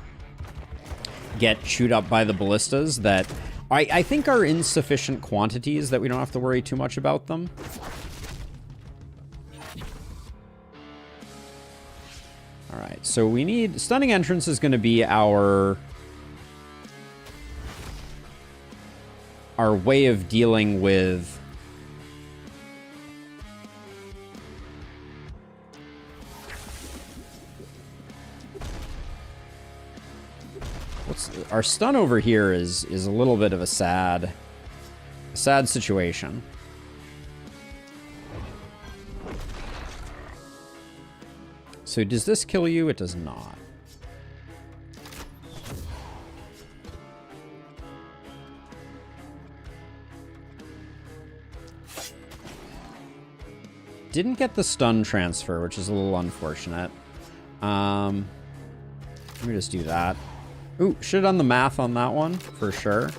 Speaker 1: get chewed up by the ballistas that I think are in sufficient quantities that we don't have to worry too much about them. All right, so we need... Stunning Entrance is going to be our way of dealing with... Our stun over here is a little bit of a sad situation. So does this kill you? It does not. didn't get the stun transfer, which is a little unfortunate. Let me just do that. Ooh, should have done the math on that one, for sure.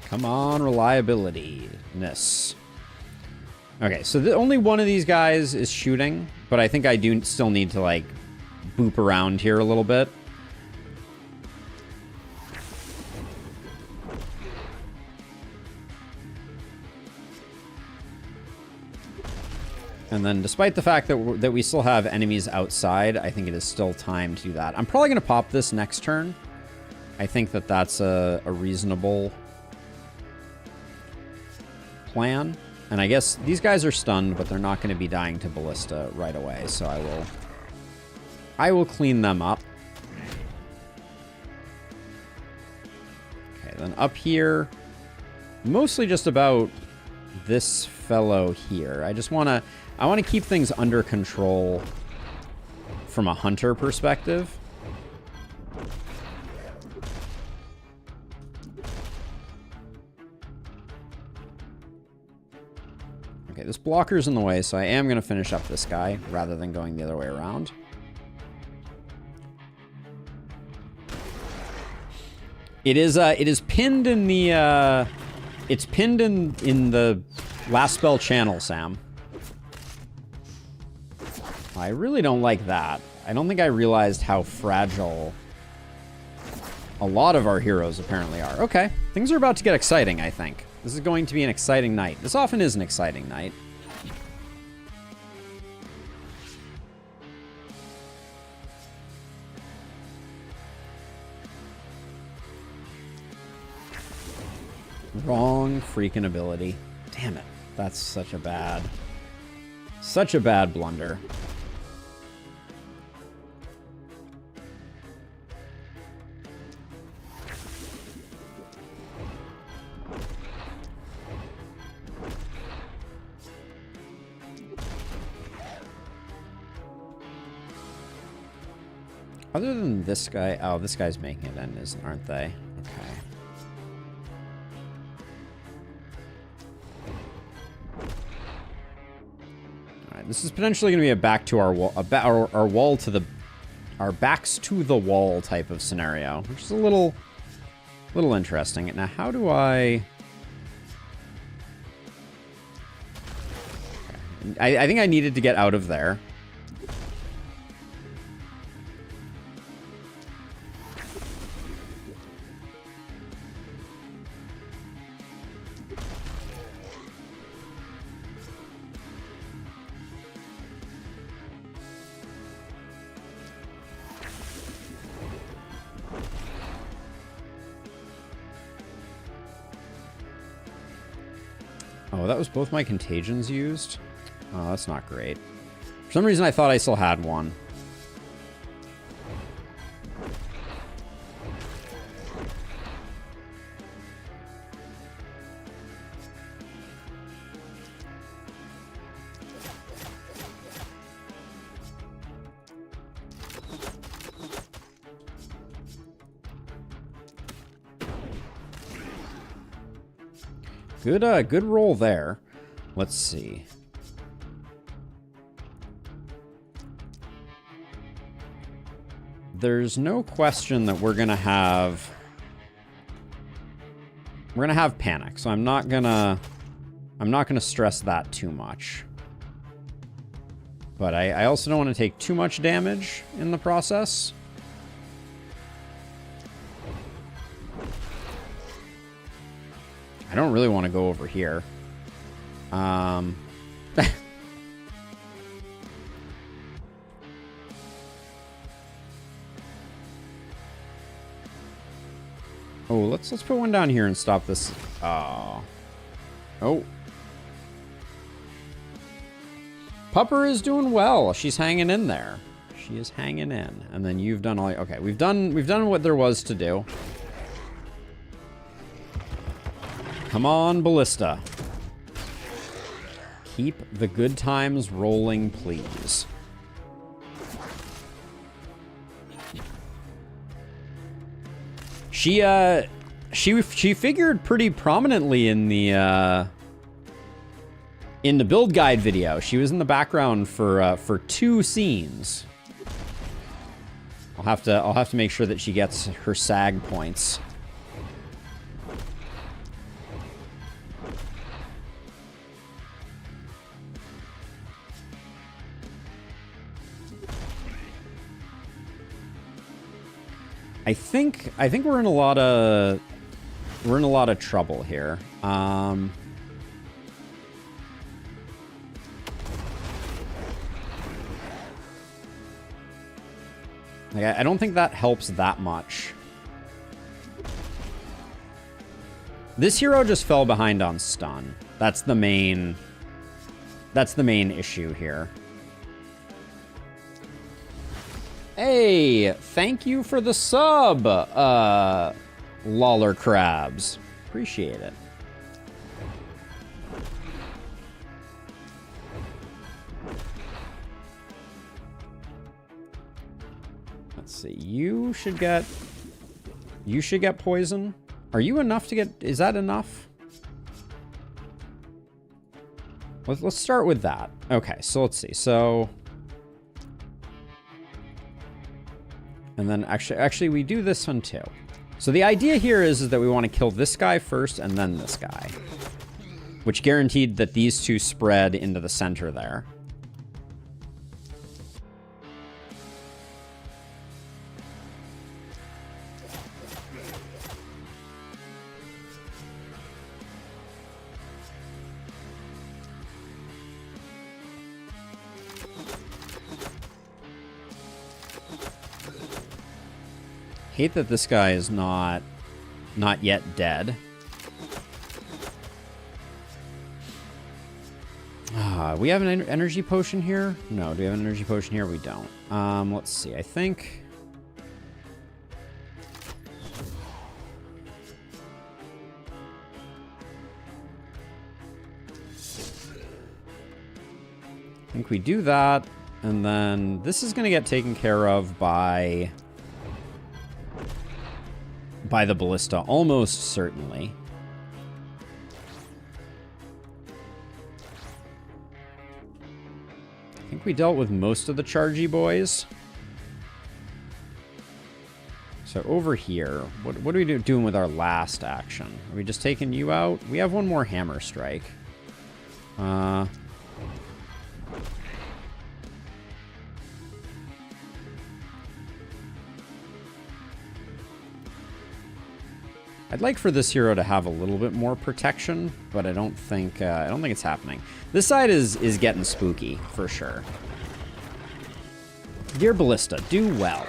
Speaker 1: Come on, reliability-ness. Okay, so only one of these guys is shooting, but I think I do still need to, like, boop around here a little bit. And then, despite the fact that we still have enemies outside, I think it is still time to do that. I'm probably going to pop this next turn. I think that that's a reasonable plan. And I guess these guys are stunned, but they're not going to be dying to ballista right away. So I will clean them up. Okay, then up here, mostly just about this fellow here. I want to keep things under control from a hunter perspective. Okay, this blocker's in the way, so I am going to finish up this guy rather than going the other way around. It is pinned in the it's pinned in the last spell channel, Sam. I really don't like that. I don't think I realized how fragile a lot of our heroes apparently are. Okay, things are about to get exciting, I think. This is going to be an exciting night. This often is an exciting night. Wrong freaking ability. Damn it. That's such a bad blunder. Other than this guy, oh, this guy's making it in, aren't they? Okay. All right, this is potentially going to be a back to our wall, our wall to the, our backs to the wall type of scenario, which is a little interesting. Now, how do I? I think I needed to get out of there. Oh, that was both my contagions used? Oh, that's not great. For some reason, I thought I still had one. Good roll there. Let's see. There's no question that we're gonna have panic, so I'm not gonna stress that too much. But I also don't want to take too much damage in the process. I don't really want to go over here. Oh, let's put one down here and stop this. Oh. Pupper is doing well. She's hanging in there. She is hanging in. And then you've done all. Okay, we've done what there was to do. Come on, ballista. Keep the good times rolling, please. She figured pretty prominently in the build guide video. She was in the background for 2 scenes. I'll have to make sure that she gets her SAG points. I think we're in a lot of trouble here. Like, I don't think that helps that much. This hero just fell behind on stun. That's the main issue here. Hey, thank you for the sub, Lawler Crabs. Appreciate it. Let's see. You should get poison. Are you enough to get? Is that enough? Let's start with that. Okay, so let's see. So. And then actually we do this one too. So the idea here is that we want to kill this guy first and then this guy, which guaranteed that these two spread into the center there. Hate that this guy is not yet dead. We have an energy potion here? No, do we have an energy potion here? We don't. Let's see. I think we do that, and then this is going to get taken care of by the ballista, almost certainly. I think we dealt with most of the chargy boys. So over here, what are we doing with our last action? Are we just taking you out? We have one more hammer strike. I'd like for this hero to have a little bit more protection, but I don't think it's happening. This side is getting spooky for sure. Dear Ballista, do well.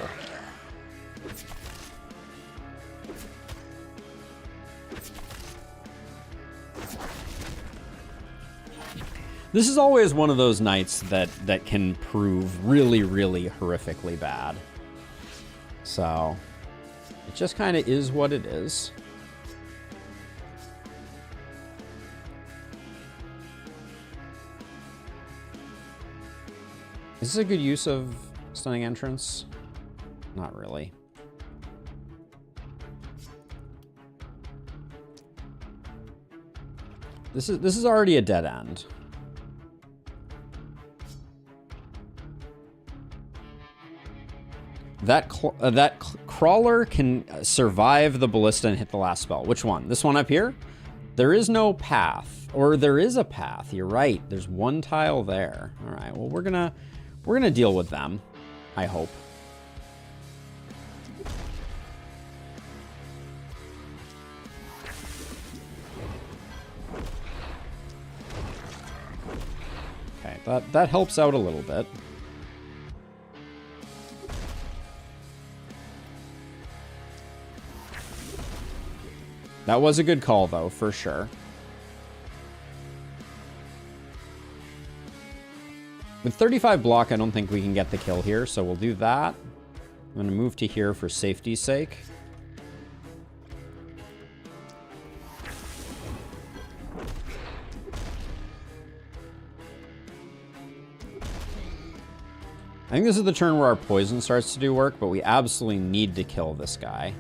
Speaker 1: This is always one of those nights that can prove really, really horrifically bad. So it just kind of is what it is. Is this a good use of stunning entrance? Not really. This is already a dead end. That Clawler can survive the ballista and hit the last spell. Which one? This one up here? There is no path, or there is a path. You're right. There's one tile there. All right. Well, we're gonna deal with them, I hope. Okay, that helps out a little bit. That was a good call, though, for sure. With 35 block, I don't think we can get the kill here, so we'll do that. I'm going to move to here for safety's sake. I think this is the turn where our poison starts to do work, but we absolutely need to kill this guy.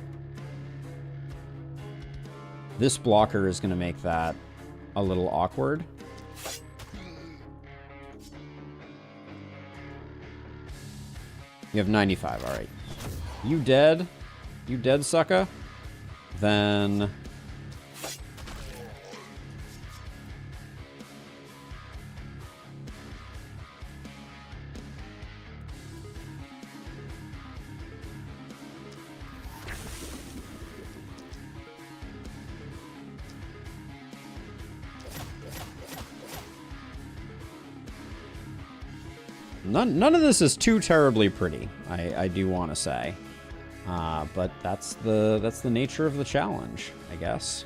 Speaker 1: This blocker is going to make that a little awkward. You have 95, all right. You dead? You dead, sucker? Then... None of this is too terribly pretty, I do want to say. But that's the nature of the challenge, I guess.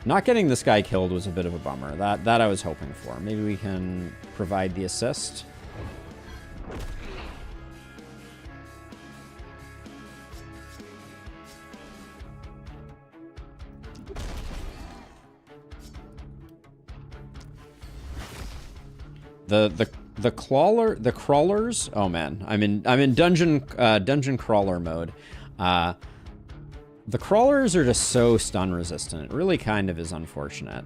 Speaker 1: Not getting this guy killed was a bit of a bummer. That I was hoping for. Maybe we can provide the assist. The Clawler, the crawlers. Oh man, I'm in dungeon crawler mode. The crawlers are just so stun resistant. It really kind of is unfortunate.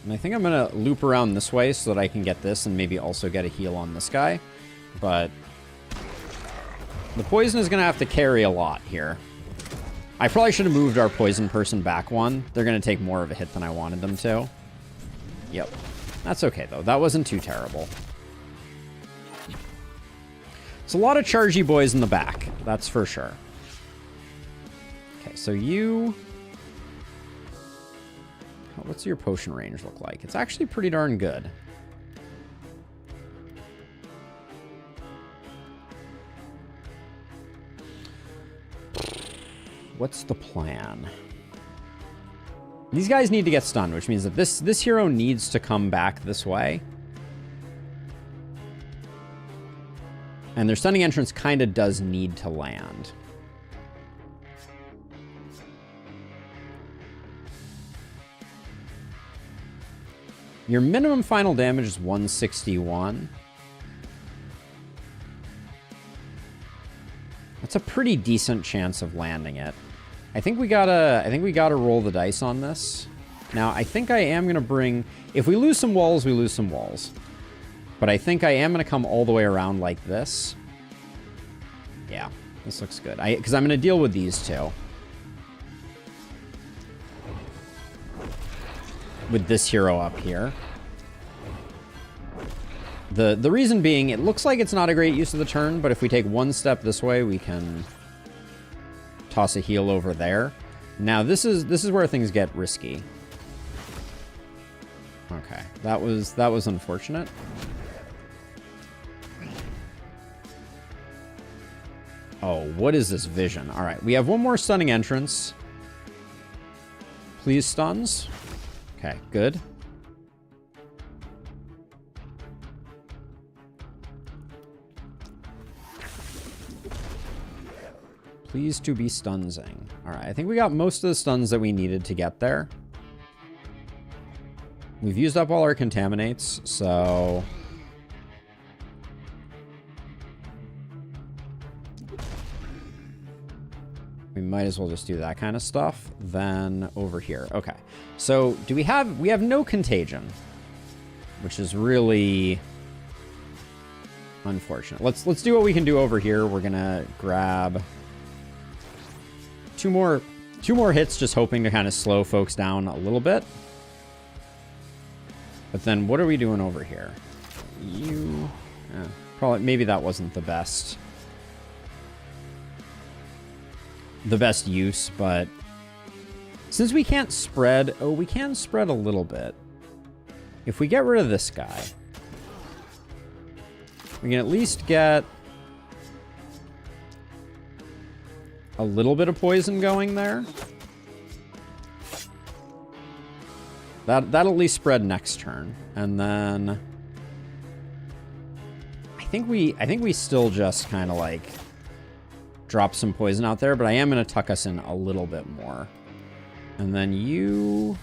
Speaker 1: And I think I'm gonna loop around this way so that I can get this and maybe also get a heal on this guy. But the poison is going to have to carry a lot here. I probably should have moved our poison person back one. They're going to take more of a hit than I wanted them to. Yep. That's okay, though. That wasn't too terrible. It's a lot of chargy boys in the back. That's for sure. Okay, so you... What's your potion range look like? It's actually pretty darn good. What's the plan? These guys need to get stunned, which means that this hero needs to come back this way. And their stunning entrance kind of does need to land. Your minimum final damage is 161. That's a pretty decent chance of landing it. I think we gotta roll the dice on this. Now, I think I am gonna bring... If we lose some walls, we lose some walls. But I think I am gonna come all the way around like this. Yeah, this looks good. Because I'm gonna deal with these two. With this hero up here. The reason being, it looks like it's not a great use of the turn, but if we take one step this way, we can toss a heal over there. Now, this is where things get risky. Okay, that was unfortunate. Oh, what is this vision? All right, we have one more stunning entrance. Please, stuns. Okay, good. Please to be stunzing. All right, I think we got most of the stuns that we needed to get there. We've used up all our contaminates, so... we might as well just do that kind of stuff. Then over here. Okay. So do we have no contagion, which is really unfortunate. Let's do what we can do over here. We're gonna grab two more hits, just hoping to kind of slow folks down a little bit. But then what are we doing over here? Probably maybe that wasn't the best use, but since we can't spread, we can spread a little bit. If we get rid of this guy, we can at least get a little bit of poison going there. That'll at least spread next turn. And then I think we still just kind of like drop some poison out there, but I am going to tuck us in a little bit more. And then you...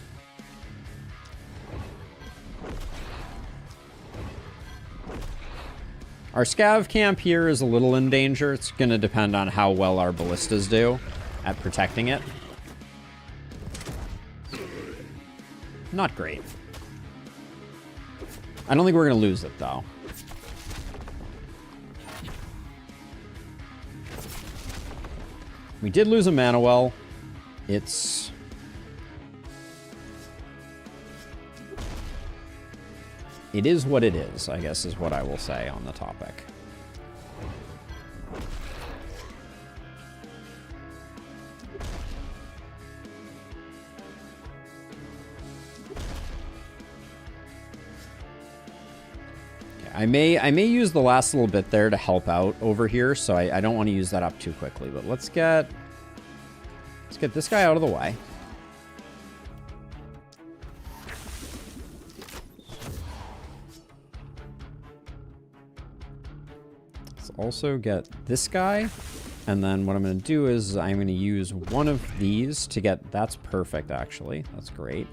Speaker 1: Our scav camp here is a little in danger. It's going to depend on how well our ballistas do at protecting it. Not great. I don't think we're going to lose it, though. We did lose a mana well. It's... It is what it is, I guess, is what I will say on the topic. I may use the last little bit there to help out over here, so I don't want to use that up too quickly. But let's get this guy out of the way. Let's also get this guy, and then what I'm going to do is I'm going to use one of these to get... That's perfect, actually. That's great.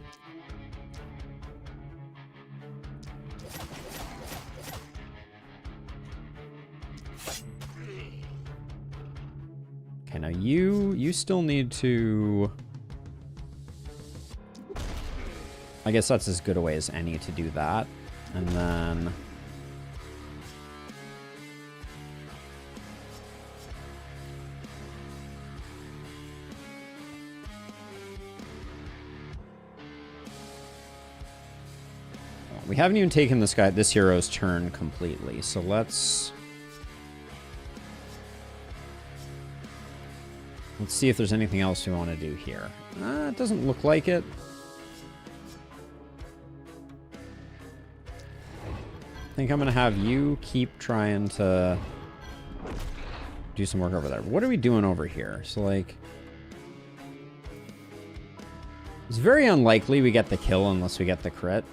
Speaker 1: Okay, now you still need to... I guess that's as good a way as any to do that. And then... We haven't even taken this hero's turn completely, so let's see if there's anything else we want to do here. It doesn't look like it. I think I'm going to have you keep trying to do some work over there. What are we doing over here? So, like, it's very unlikely we get the kill unless we get the crit.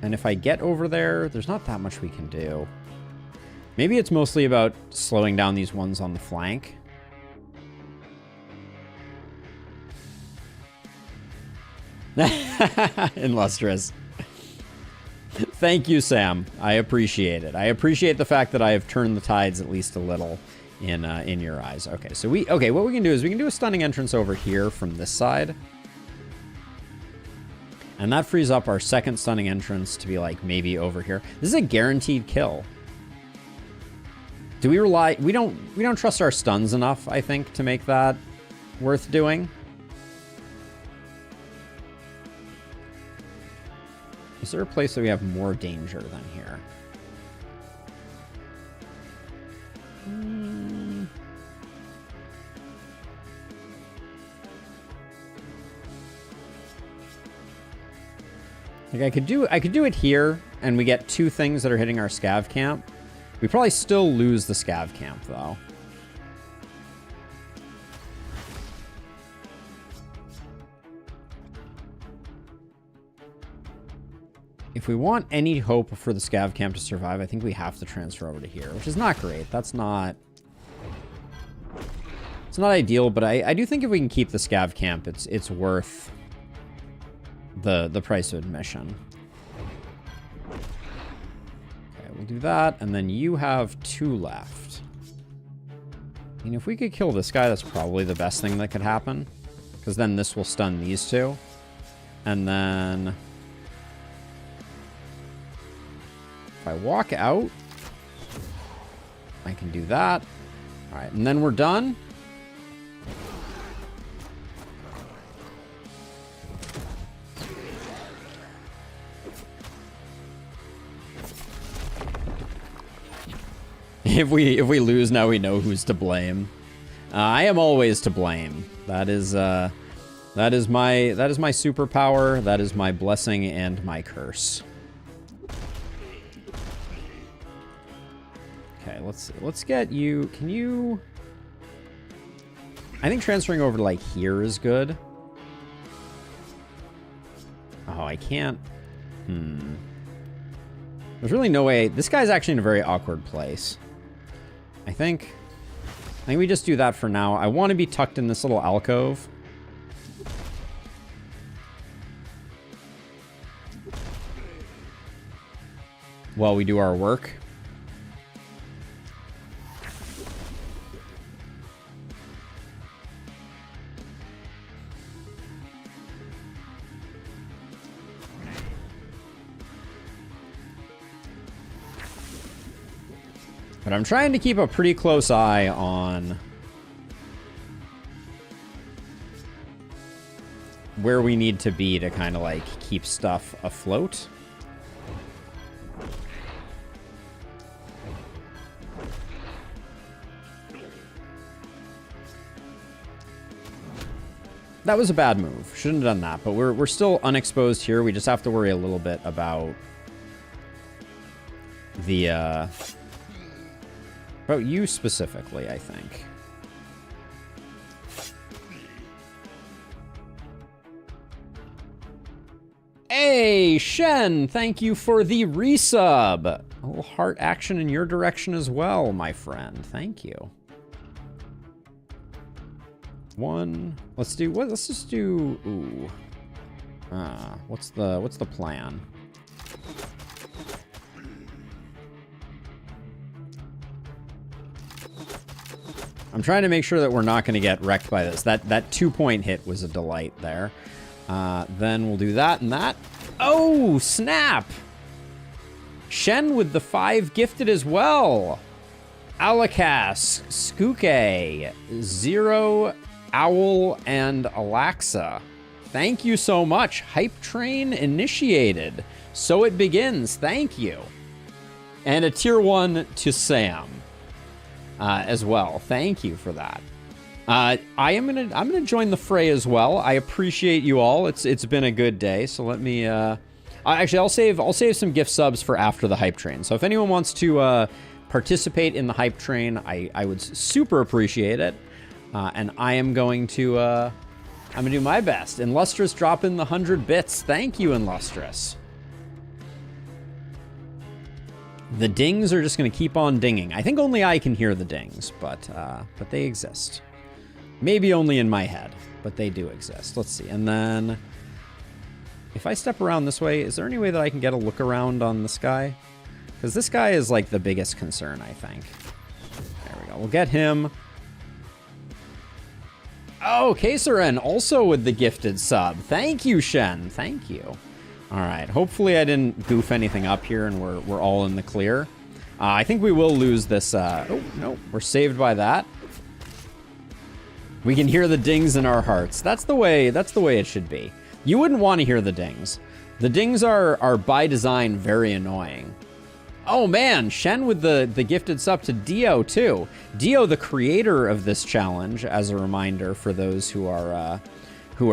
Speaker 1: And if I get over there, there's not that much we can do. Maybe it's mostly about slowing down these ones on the flank. Illustrious. Thank you, Sam. I appreciate it. I appreciate the fact that I have turned the tides at least a little in your eyes. Okay, so what we can do is we can do a stunning entrance over here from this side. And that frees up our second stunning entrance to be like maybe over here. This is a guaranteed kill. Do we rely... We don't trust our stuns enough, I think, to make that worth doing. Is there a place that we have more danger than here? Like I could do it here, and we get two things that are hitting our scav camp. We probably still lose the scav camp, though. If we want any hope for the scav camp to survive, I think we have to transfer over to here, which is not great. That's not... It's not ideal, but I do think if we can keep the scav camp, it's worth the price of admission. We'll do that, and then you have 2 left. I mean, if we could kill this guy, that's probably the best thing that could happen. Because then this will stun these 2. And then... if I walk out, I can do that. Alright, and then we're done. If we lose now, we know who's to blame. I am always to blame. That is my superpower. That is my blessing and my curse. Okay, let's get you. Can you? I think transferring over to like here is good. I can't. There's really no way. This guy's actually in a very awkward place. I think we just do that for now. I want to be tucked in this little alcove. While we do our work. But I'm trying to keep a pretty close eye on where we need to be to kind of like keep stuff afloat. That was a bad move. Shouldn't have done that, but we're still unexposed here. We just have to worry a little bit about the about you specifically, I think. Hey, Shen, thank you for the resub. A little heart action in your direction as well, my friend. Thank you. Let's do what? Let's just do. Ooh. What's the plan? I'm trying to make sure that we're not going to get wrecked by this. That 2-point hit was a delight there. Then we'll do that and that. Oh, snap! Shen with the 5 gifted as well. Alakas, Skuke, Zero, Owl, and Alexa. Thank you so much. Hype train initiated. So it begins. Thank you. And a tier 1 to Sam as well. Thank you for that. I'm gonna join the fray as well. I appreciate you all. It's been a good day. So let me actually I'll save some gift subs for after the hype train. So if anyone wants to participate in the hype train, I would super appreciate it. And I am going to I'm gonna do my best. Illustrious drop in the 100 bits. Thank you, Illustrious. The dings are just gonna keep on dinging. I think only I can hear the dings, but they exist. Maybe only in my head, but they do exist. Let's see. And then if I step around this way, is there any way that I can get a look around on this guy? Because this guy is like the biggest concern, I think. There we go. We'll get him. Oh, Kaiseren also with the gifted sub. Thank you, Shen. Thank you. All right. Hopefully I didn't goof anything up here and we're all in the clear. I think we will lose this. Oh, no. We're saved by that. We can hear the dings in our hearts. That's the way it should be. You wouldn't want to hear the dings. The dings are by design very annoying. Oh man, Shen with the gifted sub to Dio too. Dio, the creator of this challenge, as a reminder for those who are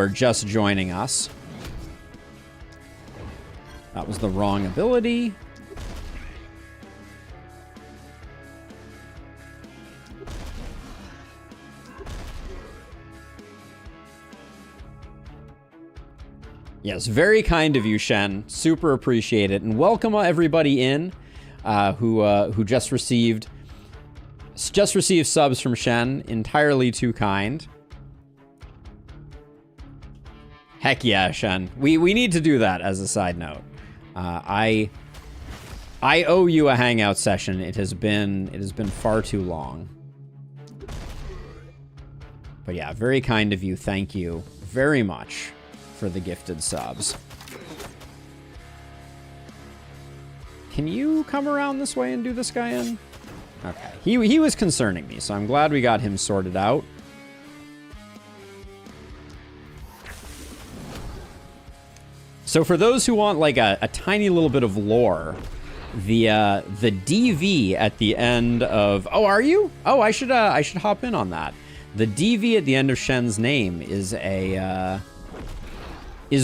Speaker 1: just joining us. That was the wrong ability. Yes, very kind of you, Shen. Super appreciate it. And welcome everybody in who just received subs from Shen. Entirely too kind. Heck yeah, Shen. We need to do that as a side note. I owe you a hangout session. It has been far too long. But yeah, very kind of you. Thank you very much for the gifted subs. Can you come around this way and do this guy in? Okay. He was concerning me, so I'm glad we got him sorted out. So for those who want like a tiny little bit of lore, the DV at the end of... Oh, are you? Oh, I should hop in on that. The DV at the end of Shen's name is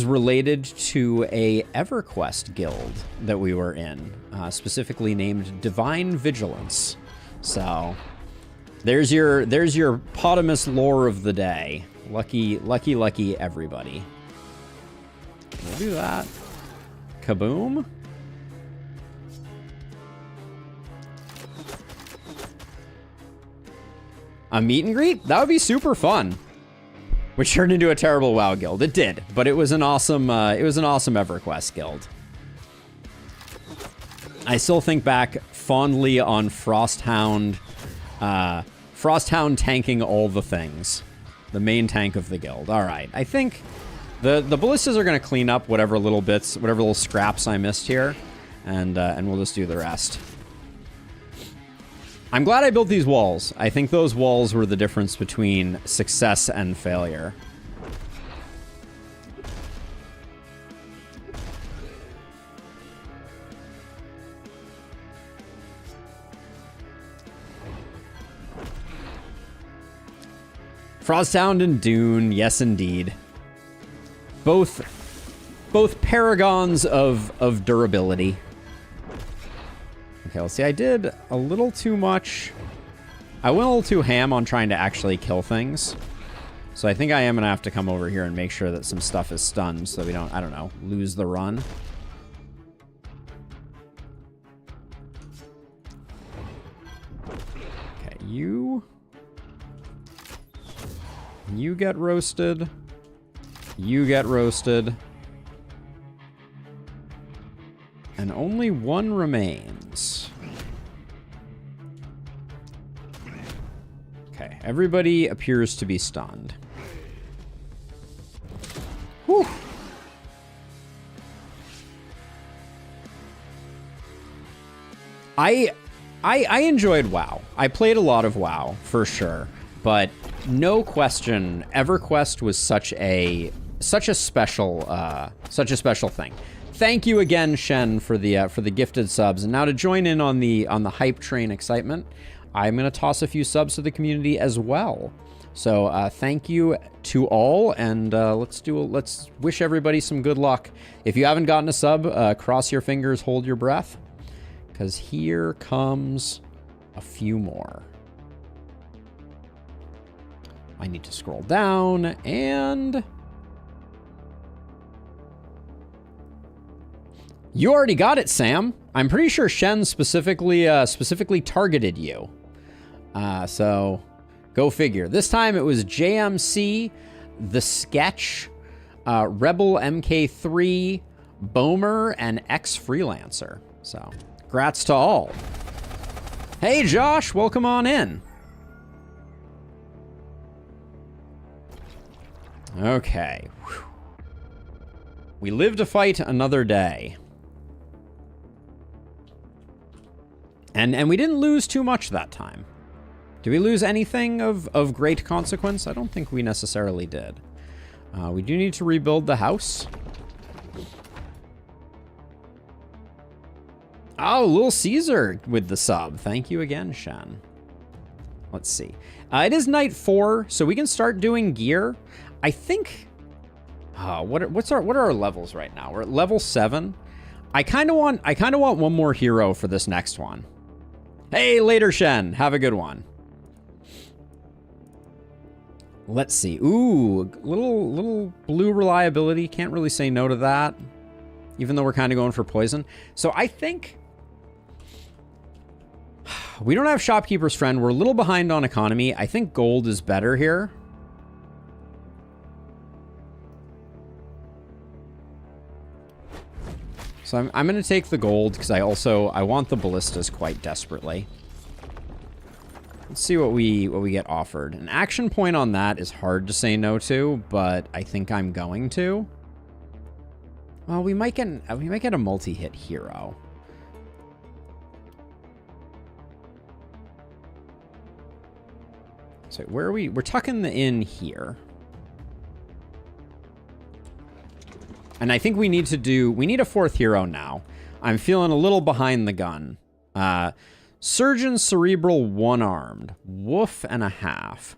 Speaker 1: related to a EverQuest guild that we were in, specifically named Divine Vigilance. So there's your Potamus lore of the day. Lucky everybody. We'll do that. Kaboom. A meet and greet? That would be super fun. Which turned into a terrible WoW guild. It did, but it was an awesome EverQuest guild. I still think back fondly on Frosthound tanking all the things. The main tank of the guild. All right, I think the ballistas are going to clean up whatever little scraps I missed here, and we'll just do the rest. I'm glad I built these walls. I think those walls were the difference between success and failure. Frosthound and Dune, yes indeed. Both paragons of durability. Okay, let's see, I did a little too much. I went a little too ham on trying to actually kill things. So I think I am going to have to come over here and make sure that some stuff is stunned so we don't, I don't know, lose the run. Okay, you get roasted. You get roasted. And only one remains. Okay, everybody appears to be stunned. Whew. I enjoyed WoW. I played a lot of WoW, for sure. But no question, EverQuest was such a special thing. Thank you again, Shen, for the gifted subs. And now to join in on the hype train excitement, I'm gonna toss a few subs to the community as well. So thank you to all, and let's wish everybody some good luck. If you haven't gotten a sub, cross your fingers, hold your breath, because here comes a few more. I need to scroll down and. You already got it, Sam. I'm pretty sure Shen specifically targeted you. So go figure. This time it was JMC, The Sketch, Rebel MK3, Bomer, and X-Freelancer. So grats to all. Hey, Josh, welcome on in. Okay. Whew. We live to fight another day. And we didn't lose too much that time. Did we lose anything of great consequence? I don't think we necessarily did. We do need to rebuild the house. Oh, Little Caesar with the sub. Thank you again, Shen. Let's see. It is night 4, so we can start doing gear. I think... what are our levels right now? We're at level 7. I kind of want one more hero for this next one. Hey, later, Shen. Have a good one. Let's see. Ooh, little blue reliability. Can't really say no to that, even though we're kind of going for poison. So I think we don't have Shopkeeper's Friend. We're a little behind on economy. I think gold is better here. So I'm going to take the gold because I want the ballistas quite desperately. Let's see what we get offered. An action point on that is hard to say no to, but I think I'm going to. Well, we might get a multi-hit hero. So where are we? We're tucking the inn here. And I think we need a 4th hero now. I'm feeling a little behind the gun. Surgeon Cerebral one-armed. Woof and a half.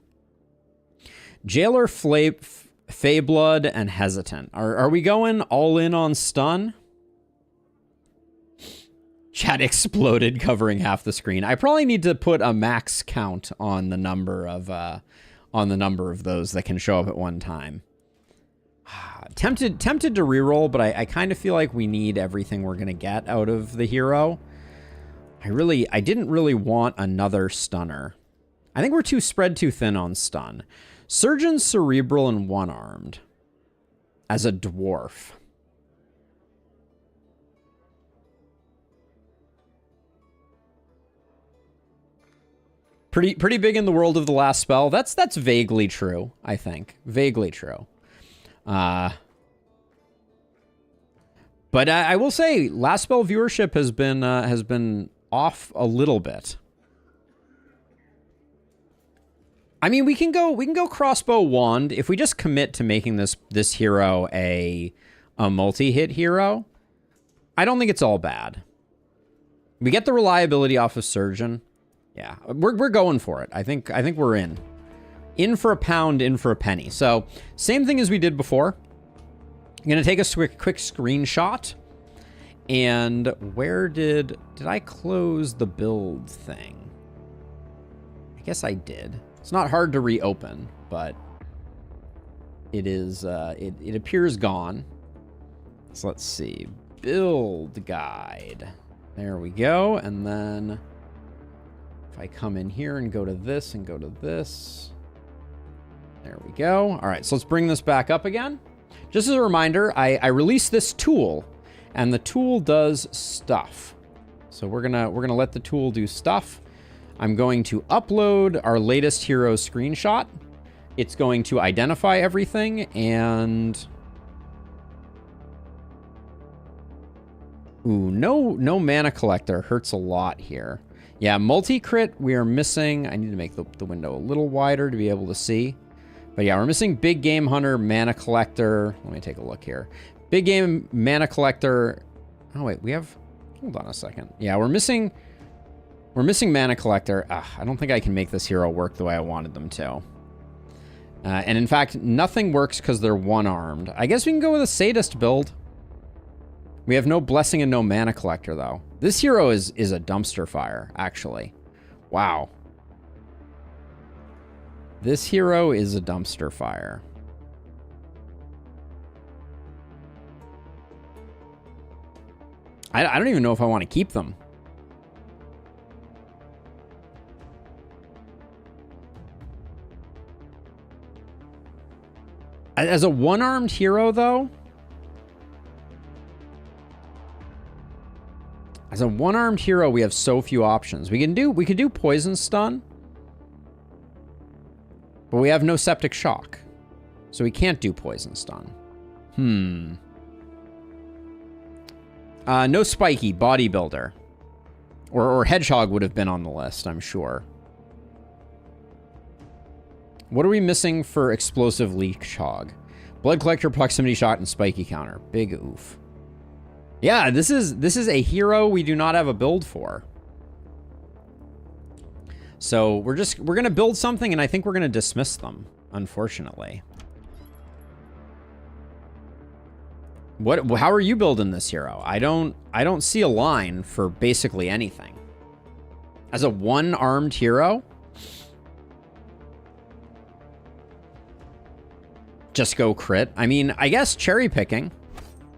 Speaker 1: Jailer Feyblood and Hesitant. Are we going all in on stun? Chat exploded, covering half the screen. I probably need to put a max count on the number of those that can show up at one time. Tempted to reroll, but I kind of feel like we need everything we're going to get out of the hero. I didn't really want another stunner. I think we're spread too thin on stun. Surgeon, Cerebral, and One-Armed as a dwarf. Pretty big in the world of the last spell. That's vaguely true, I think. Vaguely true. But I will say last spell viewership has been off a little bit. I mean, we can go crossbow wand if we just commit to making this hero a multi-hit hero. I don't think it's all bad. We get the reliability off of surgeon. Yeah, we're going for it. I think we're in. In for a pound, in for a penny. So same thing as we did before. I'm gonna take a quick screenshot. And where did I close the build thing? I guess I did. It's not hard to reopen, but it is it appears gone. So let's see. Build guide. There we go. And then if I come in here and go to this and go to this. There we go. All right, so let's bring this back up again. Just as a reminder, I released this tool, and the tool does stuff. So we're gonna let the tool do stuff. I'm going to upload our latest hero screenshot. It's going to identify everything, and ooh, no mana collector hurts a lot here. Yeah, multi-crit we are missing. I need to make the window a little wider to be able to see. But yeah, we're missing Big Game Hunter, Mana Collector. Let me take a look here. Big Game, Mana Collector. Oh, wait, we have... Hold on a second. Yeah, we're missing Mana Collector. I don't think I can make this hero work the way I wanted them to. And in fact, nothing works because they're one-armed. I guess we can go with a Sadist build. We have no Blessing and no Mana Collector, though. This hero is a dumpster fire, actually. Wow. This hero is a dumpster fire. I don't even know if I want to keep them. As a one-armed hero, though... As a one-armed hero, we have so few options. We could do Poison Stun. But we have no Septic Shock. So we can't do Poison Stun. No Spiky, Bodybuilder. Or Hedgehog would have been on the list, I'm sure. What are we missing for Explosive Leech Hog? Blood Collector, Proximity Shot, and Spiky Counter. Big oof. Yeah, this is a hero we do not have a build for. So we're gonna build something, and I think we're gonna dismiss them, unfortunately. How are you building this hero? I don't see a line for basically anything. As a one-armed hero? Just go crit. I mean, I guess cherry picking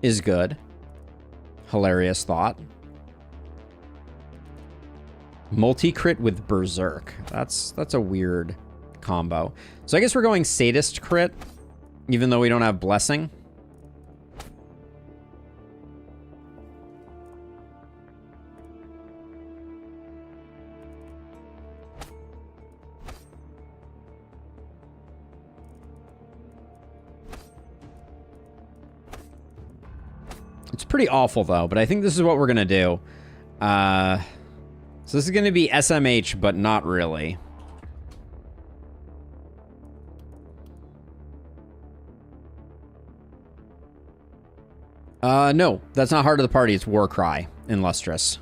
Speaker 1: is good. Hilarious thought. Multi-crit with Berserk. That's a weird combo. So I guess we're going Sadist crit, even though we don't have Blessing. It's pretty awful, though, but I think this is what we're going to do. So this is going to be SMH, but not really. No, that's not Heart of the Party. It's Warcry in Lustrous.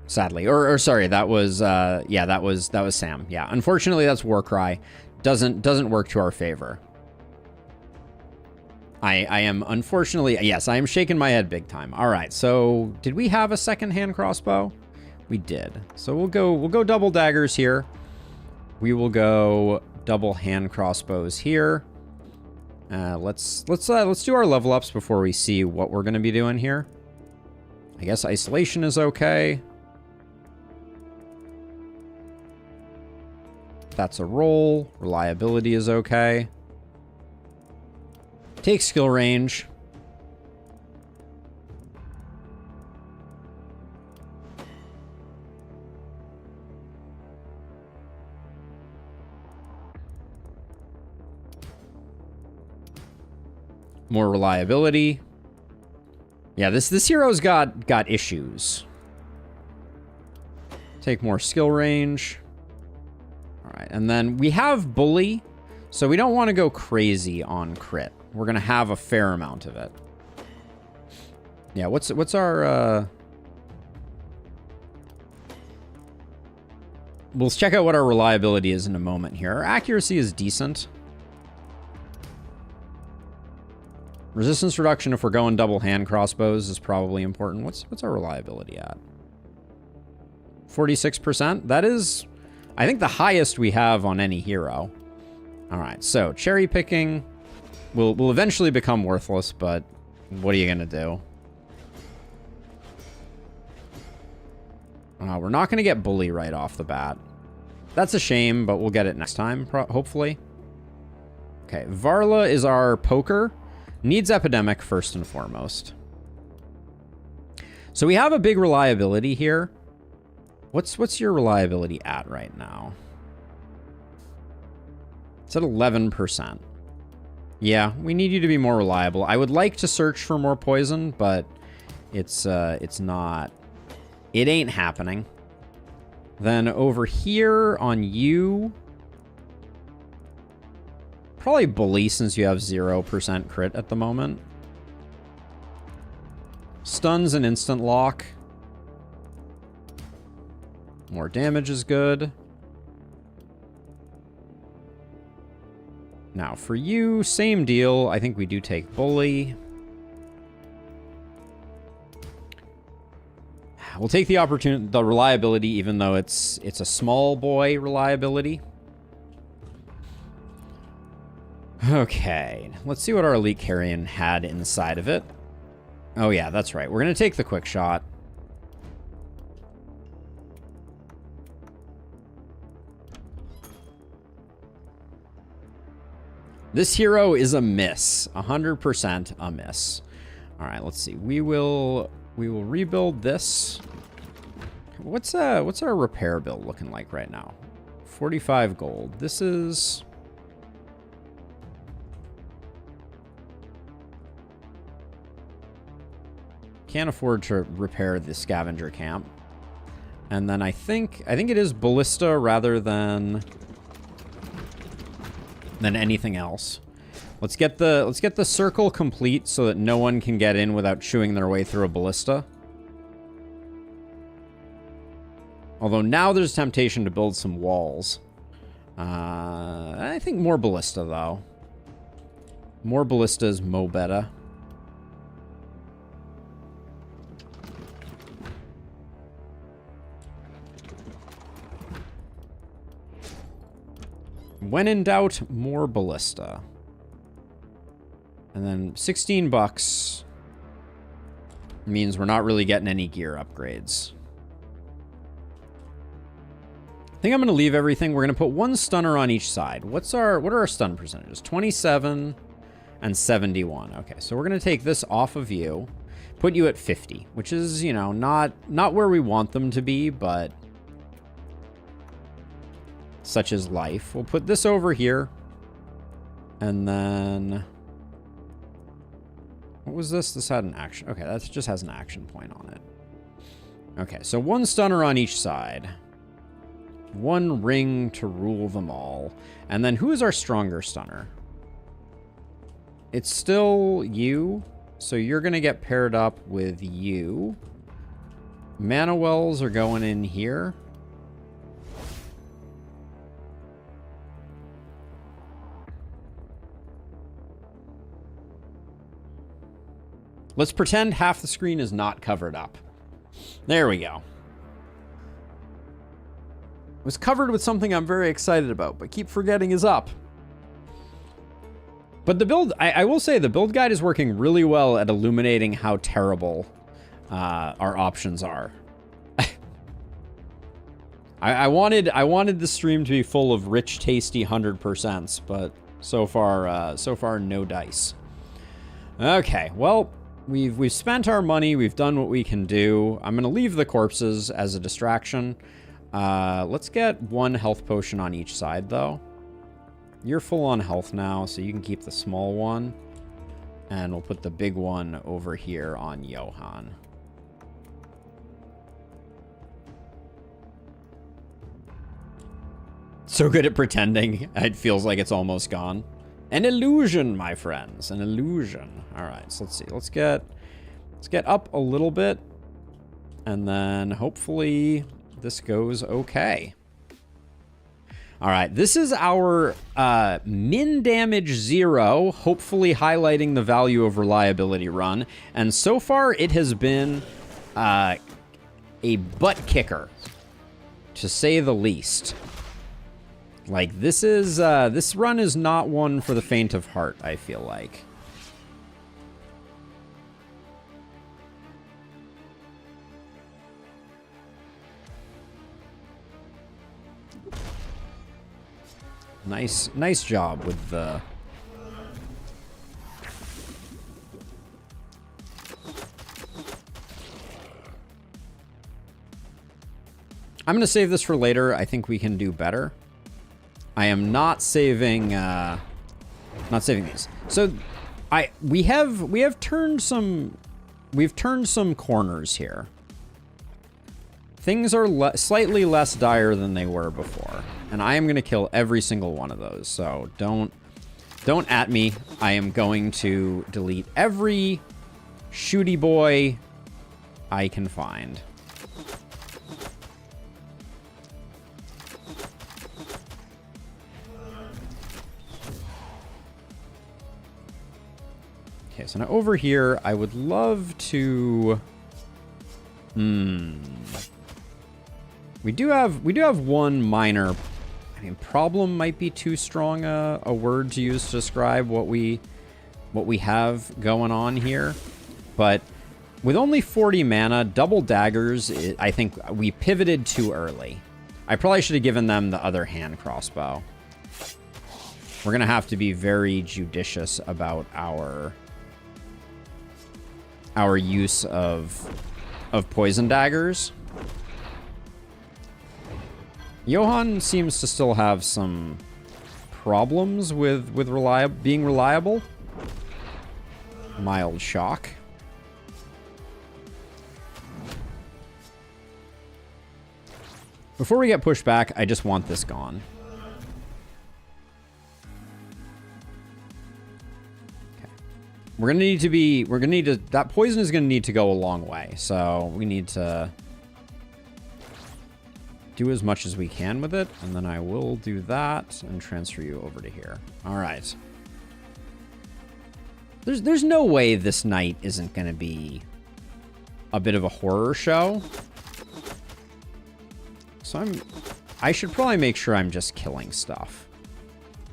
Speaker 1: Sadly. Or sorry, that was, yeah, that was Sam. Yeah, unfortunately, that's Warcry. Doesn't work to our favor. I am unfortunately, yes, I am shaking my head big time. All right, so did we have a second hand crossbow? We did. So we'll go double daggers here. We will go double hand crossbows here. Let's do our level ups before we see what we're going to be doing here. I guess isolation is okay. That's a roll. Reliability is okay. Take skill range. More reliability. Yeah, this hero's got issues. Take more skill range. All right, and then we have bully, so we don't want to go crazy on crit. We're gonna have a fair amount of it. Yeah, what's our? We'll check out what our reliability is in a moment here. Our accuracy is decent. Resistance reduction, if we're going double hand crossbows, is probably important. What's our reliability at? 46%. That is, I think, the highest we have on any hero. All right, so cherry picking will eventually become worthless, but what are you gonna do? We're not gonna get bully right off the bat. That's a shame, but we'll get it next time, hopefully. Okay, Varla is our poker. Needs epidemic first and foremost. So we have a big reliability here. What's your reliability at right now? It's at 11%. Yeah, we need you to be more reliable. I would like to search for more poison, but it's not. It ain't happening. Then over here on you, probably bully since you have 0% crit at the moment. Stuns and instant lock. More damage is good. Now for you, same deal. I think we do take bully. We'll take the reliability, even though it's a small boy reliability. Okay, let's see what our elite carrion had inside of it. Oh yeah, that's right. We're gonna take the quick shot. This hero is a miss. 100% a miss. All right, let's see. We will rebuild this. What's our repair bill looking like right now? 45 gold. This is... Can't afford to repair the scavenger camp. And then I think it is ballista rather than anything else. Let's get the circle complete so that no one can get in without chewing their way through a ballista. Although now there's temptation to build some walls. I think more ballista though. More ballistas, mo better. When in doubt, more ballista. And then 16 bucks means we're not really getting any gear upgrades. I think I'm going to leave everything. We're going to put one stunner on each side. What are our stun percentages? 27 and 71. Okay, so we're going to take this off of you, put you at 50, which is, you know, not where we want them to be, but such is life. We'll put this over here. And then... What was this? This had an action. Okay, that just has an action point on it. Okay, so one stunner on each side. One ring to rule them all. And then who is our stronger stunner? It's still you. So you're going to get paired up with you. Mana wells are going in here. Let's pretend half the screen is not covered up. There we go. was covered with something I'm very excited about, but keep forgetting is up. But the build, I will say the build guide is working really well at illuminating how terrible our options are. I wanted the stream to be full of rich, tasty 100%, but so far no dice. Okay, well, we've spent our money, we've done what we can do. I'm gonna leave the corpses as a distraction. Let's get 1 health potion on each side, though. You're full on health now, so you can keep the small one. And we'll put the big one over here on Johann. So good at pretending. It feels like it's almost gone. An illusion, my friends. An illusion. All right, so let's see. Let's get up a little bit. And then hopefully this goes okay. All right, this is our min damage 0, hopefully highlighting the value of reliability run. And so far, it has been a butt kicker, to say the least. Like, this run is not one for the faint of heart, I feel like. Nice job with the... I'm going to save this for later. I think we can do better. I am not saving these. So we've turned some corners here. Things are slightly less dire than they were before. And I am going to kill every single one of those. So don't at me. I am going to delete every shooty boy I can find. Okay, so now over here, I would love to... We do have one minor... I mean, problem might be too strong a word to use to describe what we have going on here. But with only 40 mana, double daggers, I think we pivoted too early. I probably should have given them the other hand crossbow. We're going to have to be very judicious about our use of poison daggers. Johann seems to still have some problems with being reliable. Mild shock. Before we get pushed back, I just want this gone. Okay. We're gonna need to that poison is gonna need to go a long way, so we need to do as much as we can with it, and then I will do that and transfer you over to here. All right. There's no way this night isn't going to be a bit of a horror show. So I should probably make sure I'm just killing stuff.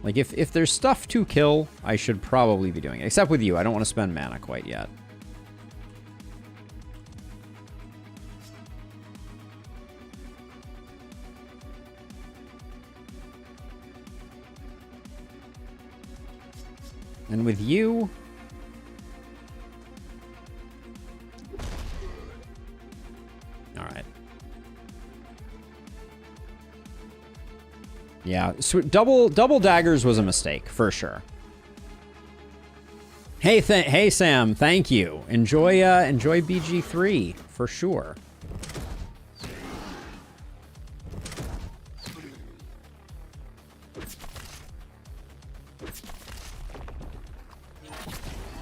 Speaker 1: Like, if there's stuff to kill, I should probably be doing it. Except with you, I don't want to spend mana quite yet. And with you... All right. Yeah, so double daggers was a mistake, for sure. Hey Sam, thank you. Enjoy BG3, for sure.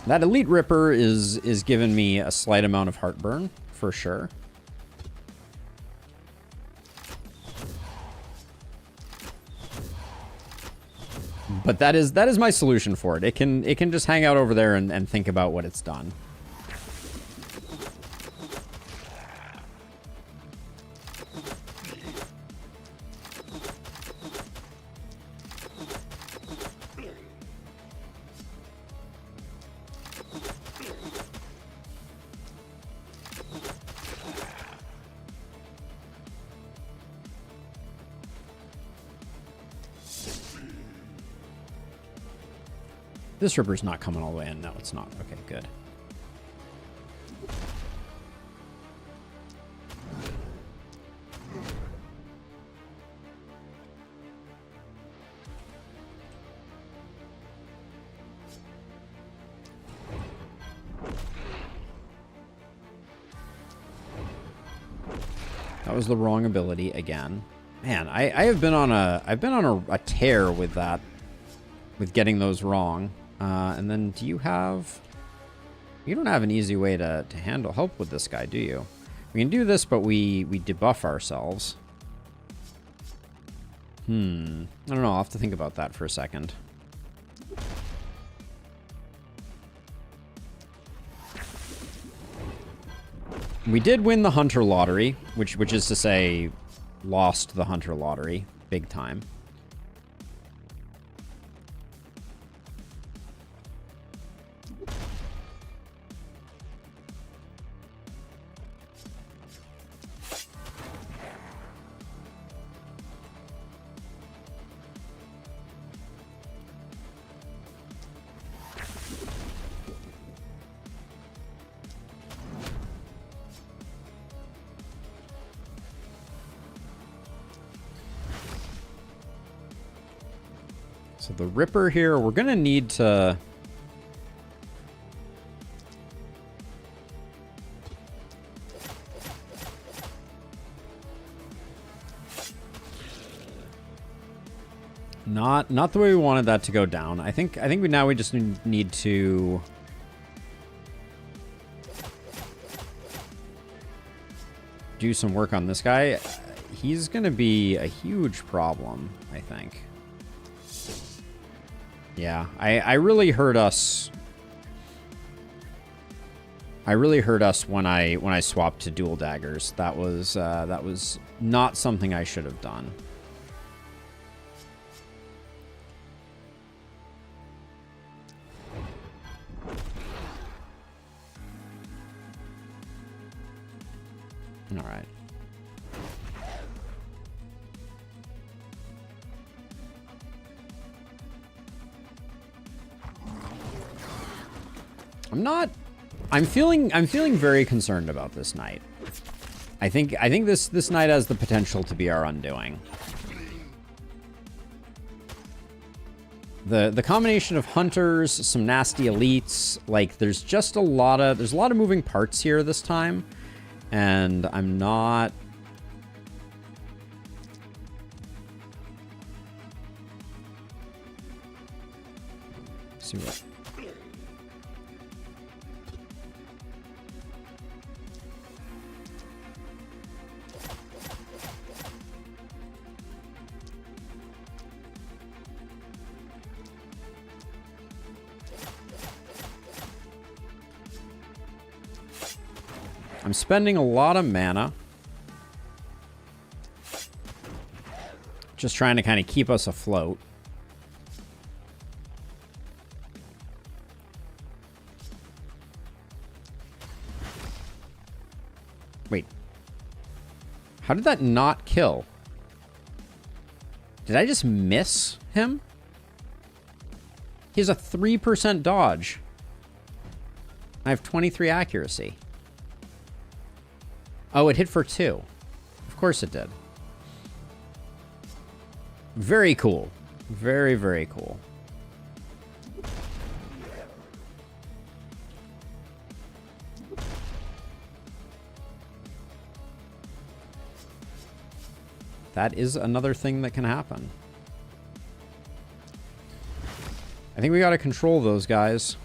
Speaker 1: That Elite Ripper is giving me a slight amount of heartburn, for sure. But that is my solution for it. It can just hang out over there and think about what it's done. This Ripper's not coming all the way in. No, it's not. Okay, good. That was the wrong ability again. Man, I've been on a tear with that, with getting those wrong. And then do you have... You don't have an easy way to help with this guy, do you? We can do this, but we debuff ourselves. I don't know. I'll have to think about that for a second. We did win the Hunter Lottery, which is to say, lost the Hunter Lottery big time. So the Ripper here, we're going to need to... Not the way we wanted that to go down. I think we just need to... do some work on this guy. He's going to be a huge problem, I think. Yeah, I really hurt us. I really hurt us when I swapped to dual daggers. That was not something I should have done. All right. I'm feeling very concerned about this knight. I think this knight has the potential to be our undoing. The combination of hunters, some nasty elites, like there's a lot of moving parts here this time, and I'm not... Let's see what... I'm spending a lot of mana. Just trying to kind of keep us afloat. Wait. How did that not kill? Did I just miss him? He has a 3% dodge. I have 23 accuracy. Oh, it hit for 2. Of course it did. Very cool. Very, very cool. That is another thing that can happen. I think we got to control those guys.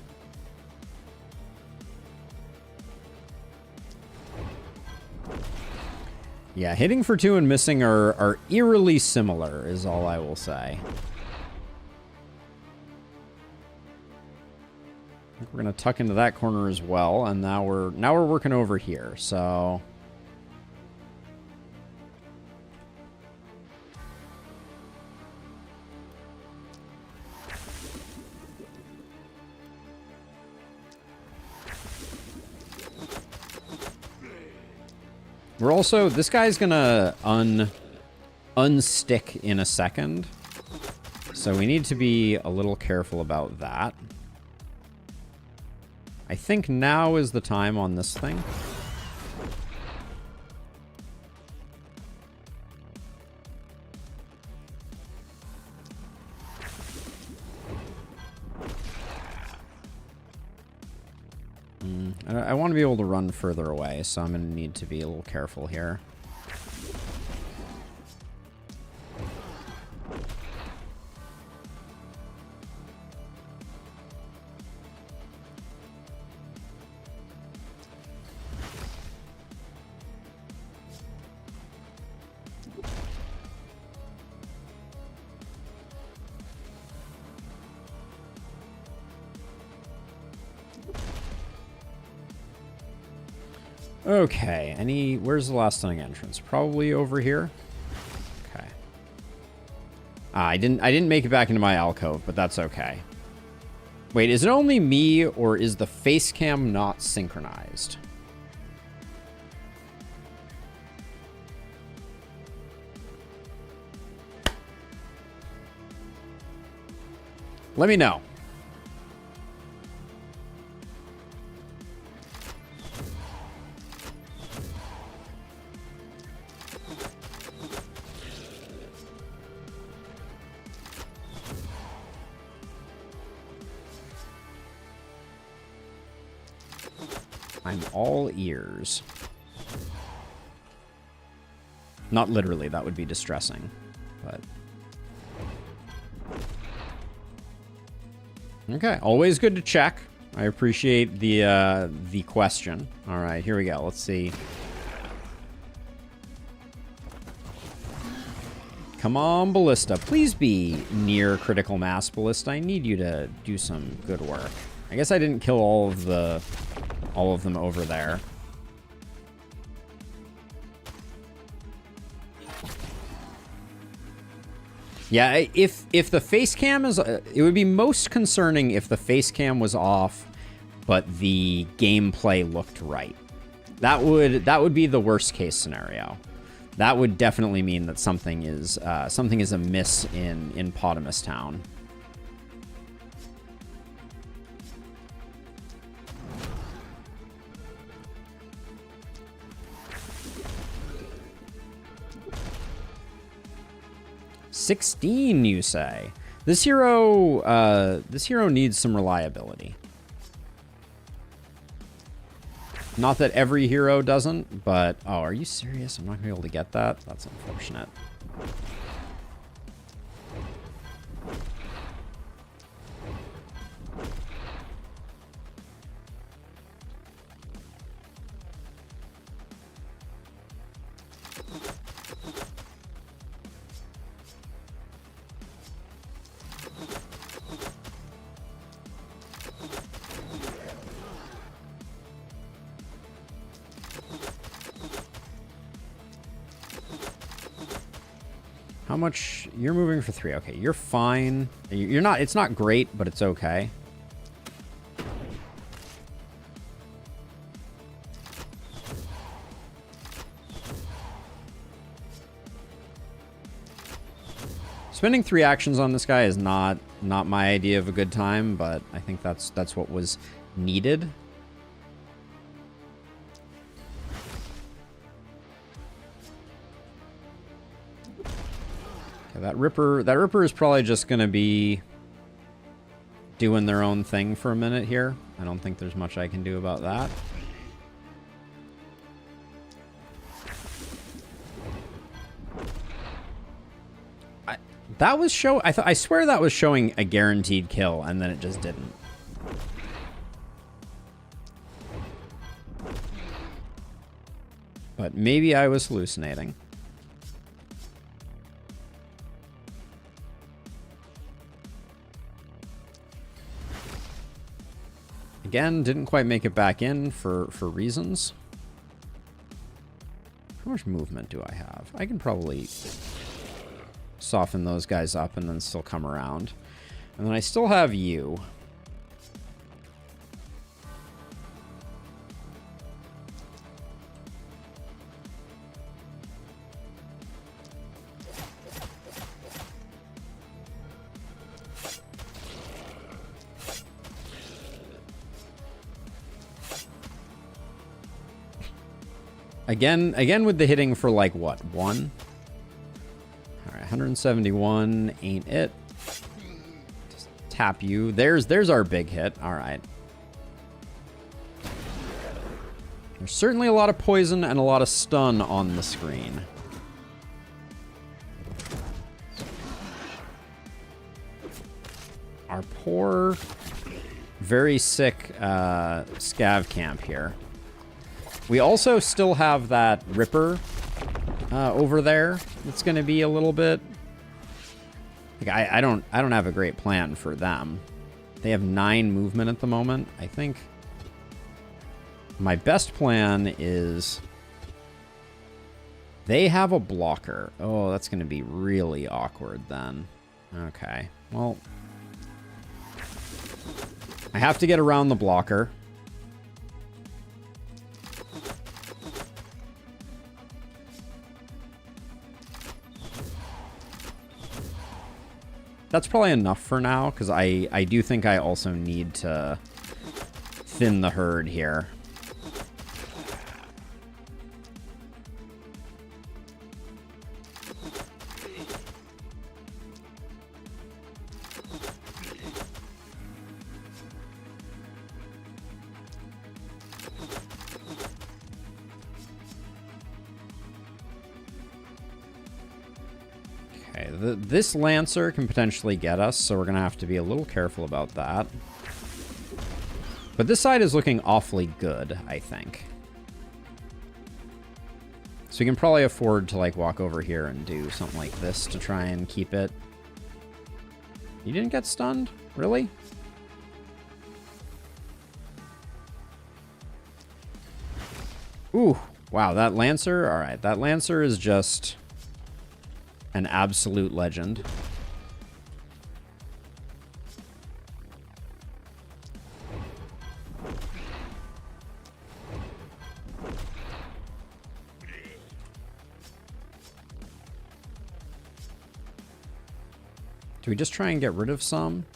Speaker 1: Yeah, hitting for 2 and missing are eerily similar, is all I will say. I think we're gonna tuck into that corner as well, and now we're working over here. So we're also, this guy's gonna unstick in a second, so we need to be a little careful about that. I think now is the time on this thing. I want to be able to run further away, so I'm going to need to be a little careful here. Okay, where's the last stunning entrance? Probably over here. Okay. I didn't make it back into my alcove, but that's okay. Wait, is it only me, or is the face cam not synchronized? Let me know. I'm all ears. Not literally, that would be distressing, but... Okay, always good to check. I appreciate the question. All right, here we go. Let's see. Come on, Ballista. Please be near critical mass, Ballista. I need you to do some good work. I guess I didn't kill all of them over there. Yeah, if the face cam is... it would be most concerning if the face cam was off, but the gameplay looked right. That would be the worst case scenario. That would definitely mean that something is amiss in Potamus Town. $16, you say? This hero needs some reliability. Not that every hero doesn't, but... Oh, are you serious? I'm not going to be able to get that? That's unfortunate. How much? You're moving for 3. Okay, you're fine. You're not... It's not great, but it's okay. Spending 3 actions on this guy is not my idea of a good time, but I think that's what was needed. That Ripper is probably just going to be doing their own thing for a minute here. I don't think there's much I can do about that. I swear that was showing a guaranteed kill, and then it just didn't. But maybe I was hallucinating. Again, didn't quite make it back in for reasons. How much movement do I have? I can probably soften those guys up and then still come around. And then I still have you. Again with the hitting for like what, 1? All right, 171 ain't it. Just tap you. There's our big hit. All right. There's certainly a lot of poison and a lot of stun on the screen. Our poor, very sick scav camp here. We also still have that Ripper over there. It's going to be a little bit. Like I don't have a great plan for them. They have 9 movement at the moment. I think my best plan is they have a blocker. Oh, that's going to be really awkward then. Okay, well, I have to get around the blocker. That's probably enough for now, because I do think I also need to thin the herd here. This Lancer can potentially get us, so we're going to have to be a little careful about that. But this side is looking awfully good, I think. So we can probably afford to, like, walk over here and do something like this to try and keep it. You didn't get stunned? Really? Ooh, wow, that Lancer? All right, that Lancer is just an absolute legend. Do we just try and get rid of some?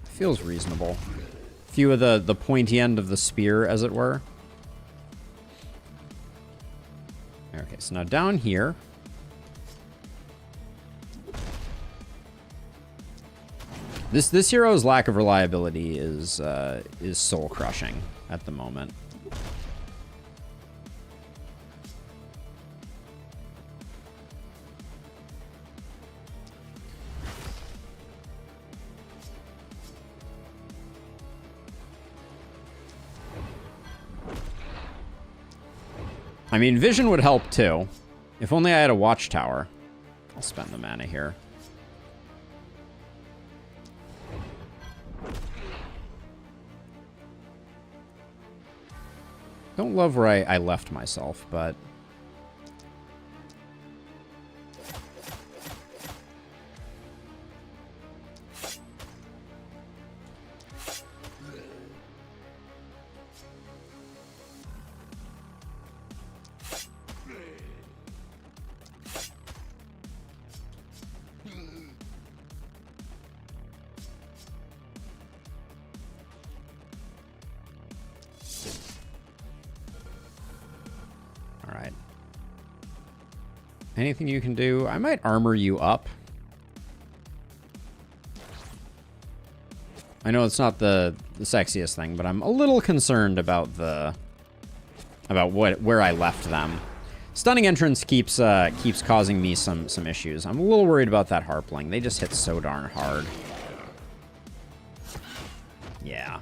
Speaker 1: Feels reasonable. A few of the pointy end of the spear, as it were. Okay, so now down here. This hero's lack of reliability is soul crushing at the moment. I mean, vision would help too. If only I had a watchtower. I'll spend the mana here. Don't love where I left myself, but... Anything you can do? I might armor you up. I know it's not the sexiest thing, but I'm a little concerned about where I left them. Stunning entrance keeps causing me some issues. I'm a little worried about that Harpling. They just hit so darn hard. Yeah.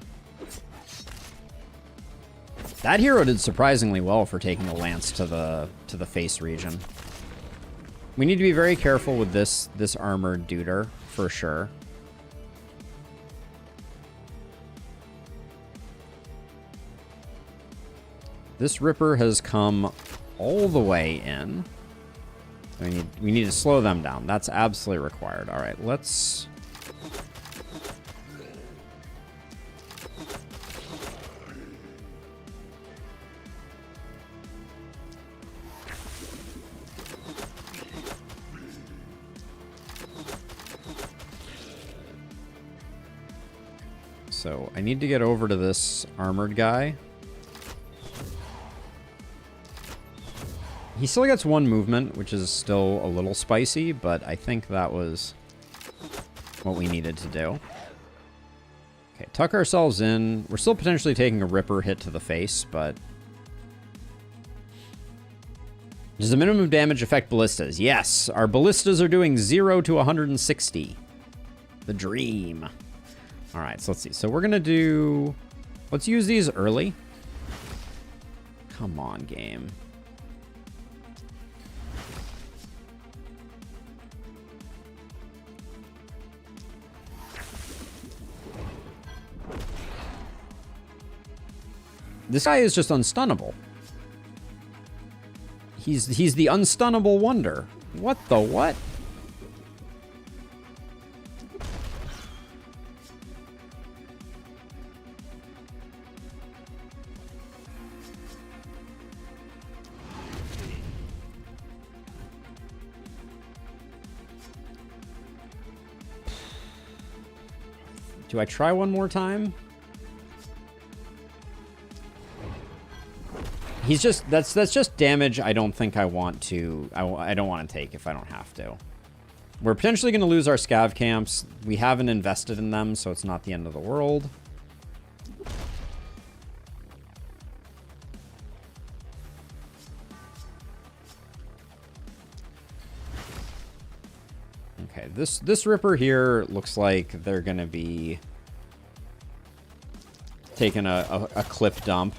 Speaker 1: That hero did surprisingly well for taking a lance to the face region. We need to be very careful with this armored duder, for sure. This Ripper has come all the way in. We need to slow them down. That's absolutely required. All right, let's... So I need to get over to this armored guy. He still gets 1 movement, which is still a little spicy, but I think that was what we needed to do. Okay, tuck ourselves in. We're still potentially taking a Ripper hit to the face, but... Does the minimum damage affect ballistas? Yes, our ballistas are doing 0 to 160. The dream. All right, so let's see. So we're going to do... Let's use these early. Come on, game. This guy is just unstunnable. He's the unstunnable wonder. What the what? Do I try one more time? He's just, that's just damage I don't think I want to, I don't want to take if I don't have to. We're potentially going to lose our scav camps. We haven't invested in them, so it's not the end of the world. Okay, this Ripper here looks like they're going to be taking a clip dump.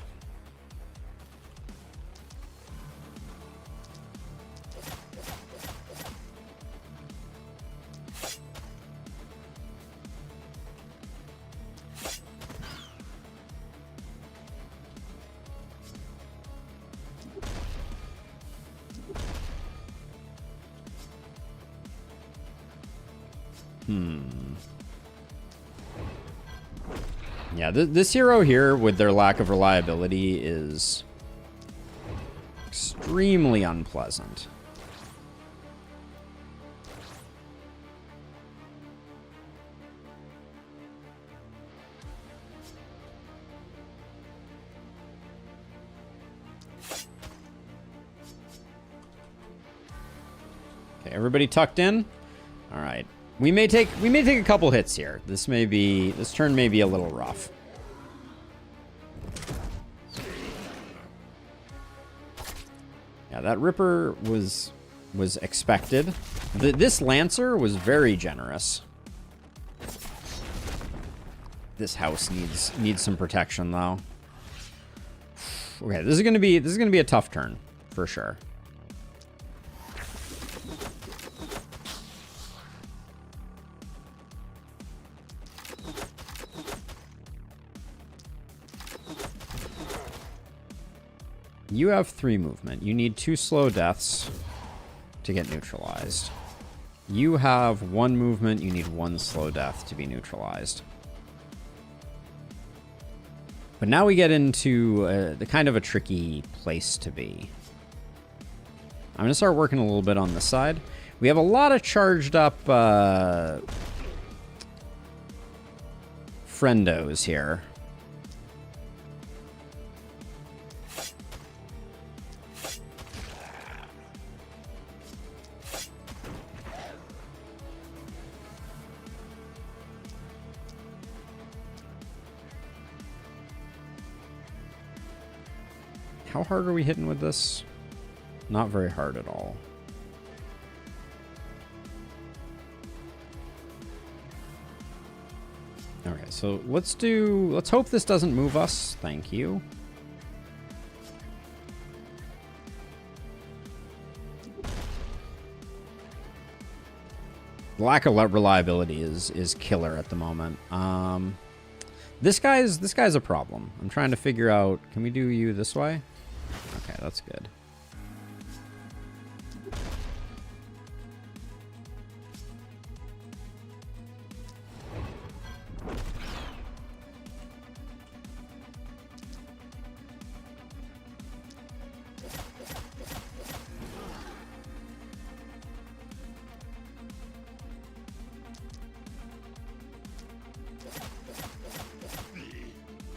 Speaker 1: Yeah, this hero here, with their lack of reliability, is extremely unpleasant. Okay, everybody tucked in? All right. We may take a couple hits here. This turn may be a little rough. Yeah, that Ripper was expected. This Lancer was very generous. This house needs some protection though. Okay, this is gonna be a tough turn for sure. You have 3 movement. You need 2 slow deaths to get neutralized. You have 1 movement. You need 1 slow death to be neutralized. But now we get into the kind of a tricky place to be. I'm going to start working a little bit on this side. We have a lot of charged up friendos here. How hard are we hitting with this? Not very hard at all. Okay, so let's hope this doesn't move us. Thank you. Lack of reliability is killer at the moment. This guy's a problem. I'm trying to figure out, can we do you this way? Okay, that's good.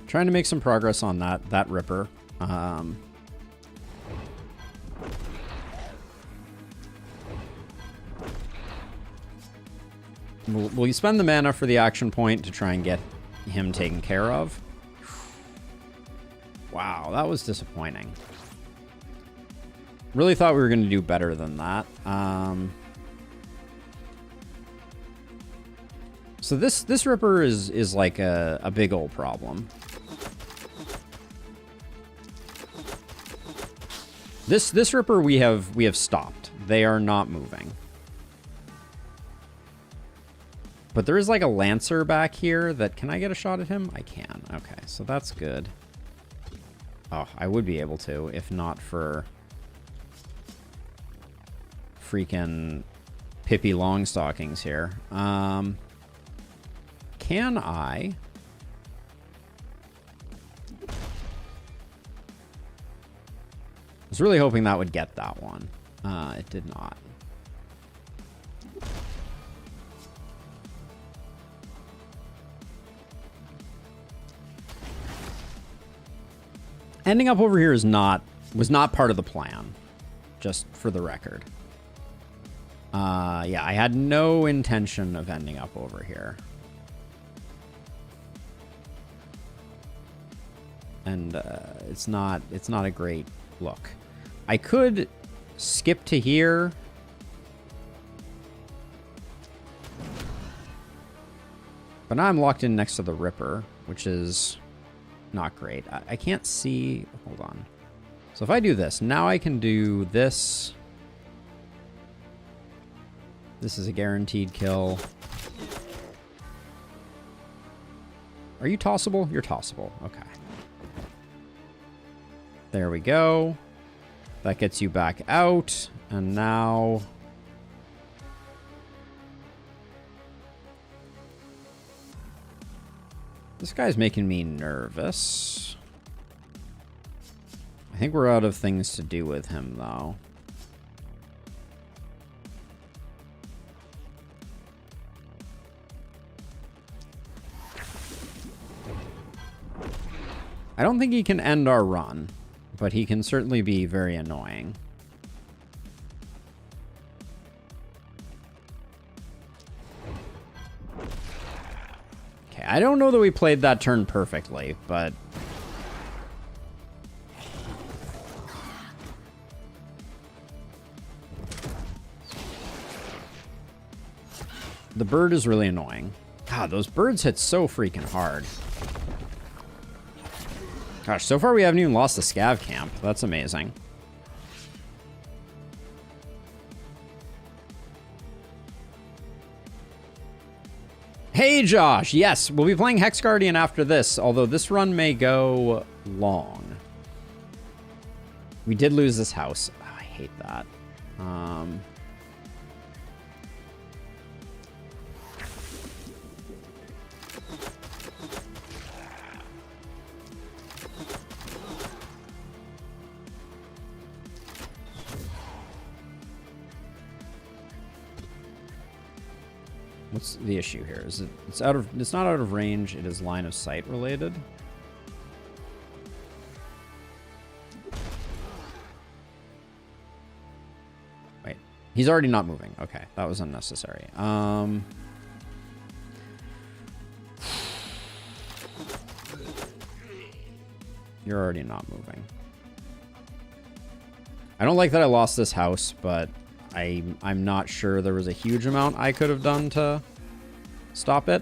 Speaker 1: Trying to make some progress on that Ripper. Will you spend the mana for the action point to try and get him taken care of? Wow, that was disappointing. Really thought we were going to do better than that. So this Ripper is like a big old problem. This Ripper we have stopped. They are not moving. But there is like a Lancer back here that... Can I get a shot at him? I can. Okay, so that's good. Oh, I would be able to, if not for freaking Pippi Longstockings here. Can I... I was really hoping that would get that one. It did not. Ending up over here was not part of the plan, just for the record. Yeah, I had no intention of ending up over here. And it's not a great look. I could skip to here. But now I'm locked in next to the Ripper, which is not great. I can't see... Hold on. So if I do this, now I can do this. This is a guaranteed kill. Are you tossable? You're tossable. Okay. There we go. That gets you back out. And now... This guy's making me nervous. I think we're out of things to do with him, though. I don't think he can end our run, but he can certainly be very annoying. Okay, I don't know that we played that turn perfectly, but... The bird is really annoying. God, those birds hit so freaking hard. Gosh, so far we haven't even lost the scav camp. That's amazing. Hey, Josh. Yes, we'll be playing HexGuardian after this, although this run may go long. We did lose this house. Oh, I hate that. What's the issue here? Is it's not out of range, it is line of sight related. Wait. He's already not moving. Okay, that was unnecessary. You're already not moving. I don't like that I lost this house, but I'm not sure there was a huge amount I could have done to stop it.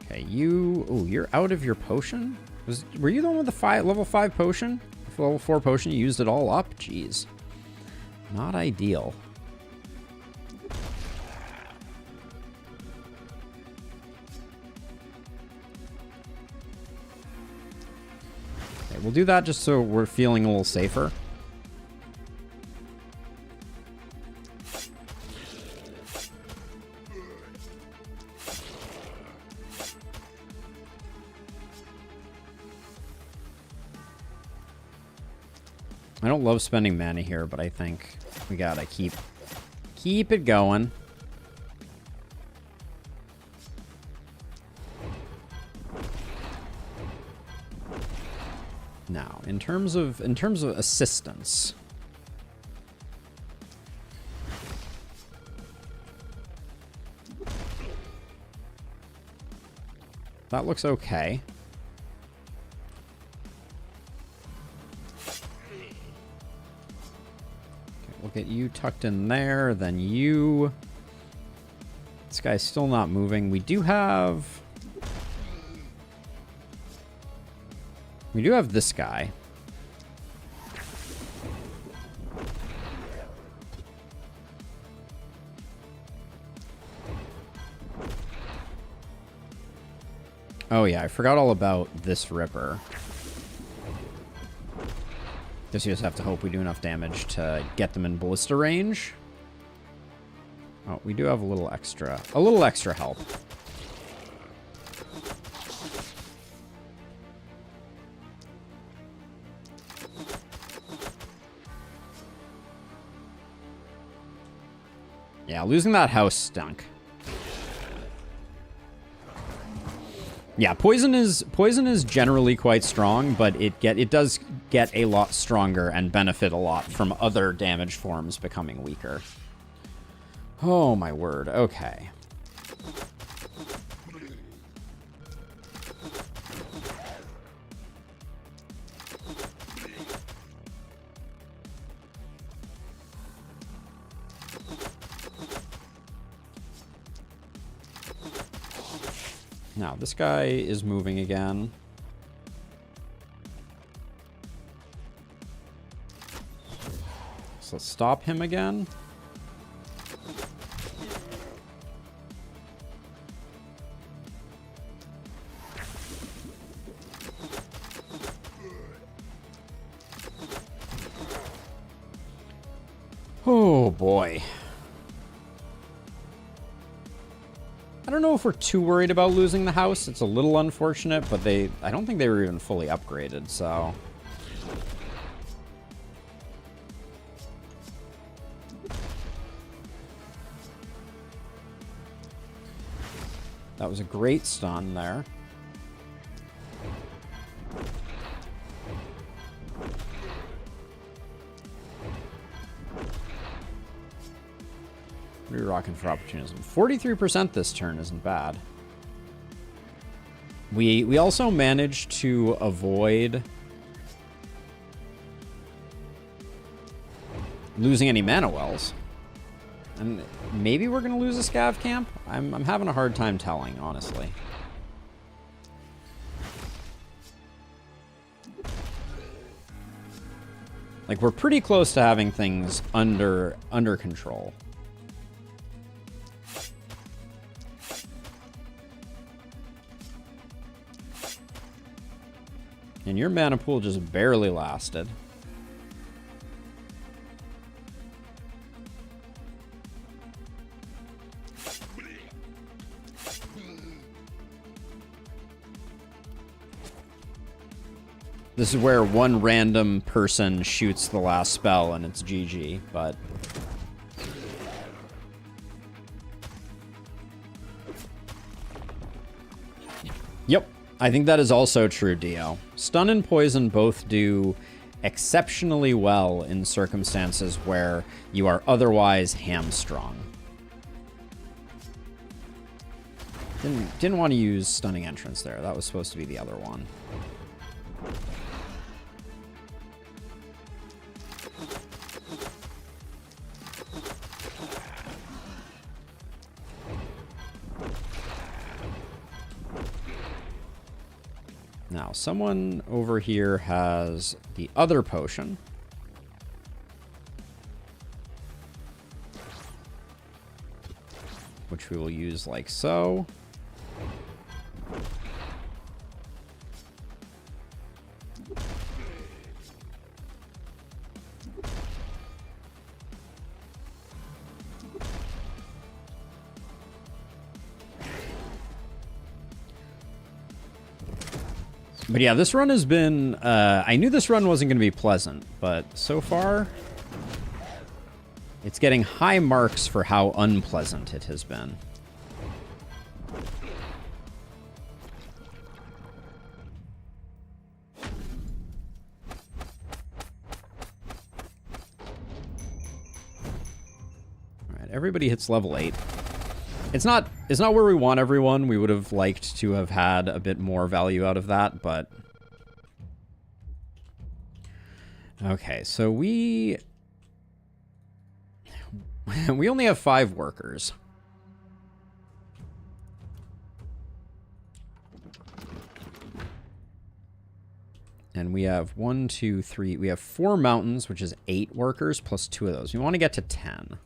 Speaker 1: Okay, you're out of your potion? Were you the one with the level 5 potion? Level 4 potion, you used it all up? Jeez. Not ideal. We'll do that just so we're feeling a little safer. I don't love spending mana here, but I think we gotta keep it going. Now, in terms of assistance, that looks okay. We'll get you tucked in there, then you. This guy's still not moving. We do have this guy. Oh yeah, I forgot all about this Ripper. Guess you just have to hope we do enough damage to get them in ballista range. Oh, we do have a little extra help. Yeah, losing that house stunk. Yeah, poison is generally quite strong, but it does get a lot stronger and benefit a lot from other damage forms becoming weaker. Oh my word. Okay. Now, this guy is moving again. So let's stop him again. Oh boy. I don't know if we're too worried about losing the house. It's a little unfortunate, but I don't think they were even fully upgraded, so. That was a great stun there. What are we rocking for opportunism? 43% this turn isn't bad. We also managed to avoid losing any mana wells. And maybe we're going to lose a scav camp? I'm having a hard time telling, honestly. Like, we're pretty close to having things under control. And your mana pool just barely lasted. This is where one random person shoots the last spell and it's GG, but... Yep. I think that is also true, Dio. Stun and poison both do exceptionally well in circumstances where you are otherwise hamstrung. Didn't want to use stunning entrance there. That was supposed to be the other one. Now, someone over here has the other potion. Which we will use like so. But yeah, this run has been... I knew this run wasn't going to be pleasant, but so far... It's getting high marks for how unpleasant it has been. Everybody hits level 8. It's not where we want everyone. We would have liked to have had a bit more value out of that, but... Okay, so we only have 5 workers. And we have 1, 2, 3. We have 4 mountains, which is 8 workers plus 2 of those. We want to get to 10.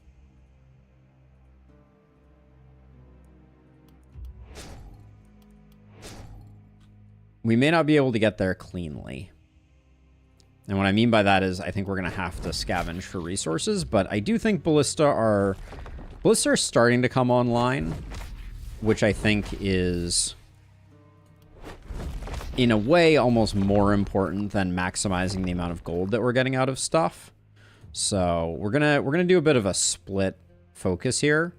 Speaker 1: We may not be able to get there cleanly. And what I mean by that is I think we're going to have to scavenge for resources, but I do think Ballista are starting to come online, which I think is, in a way, almost more important than maximizing the amount of gold that we're getting out of stuff. So we're gonna do a bit of a split focus here,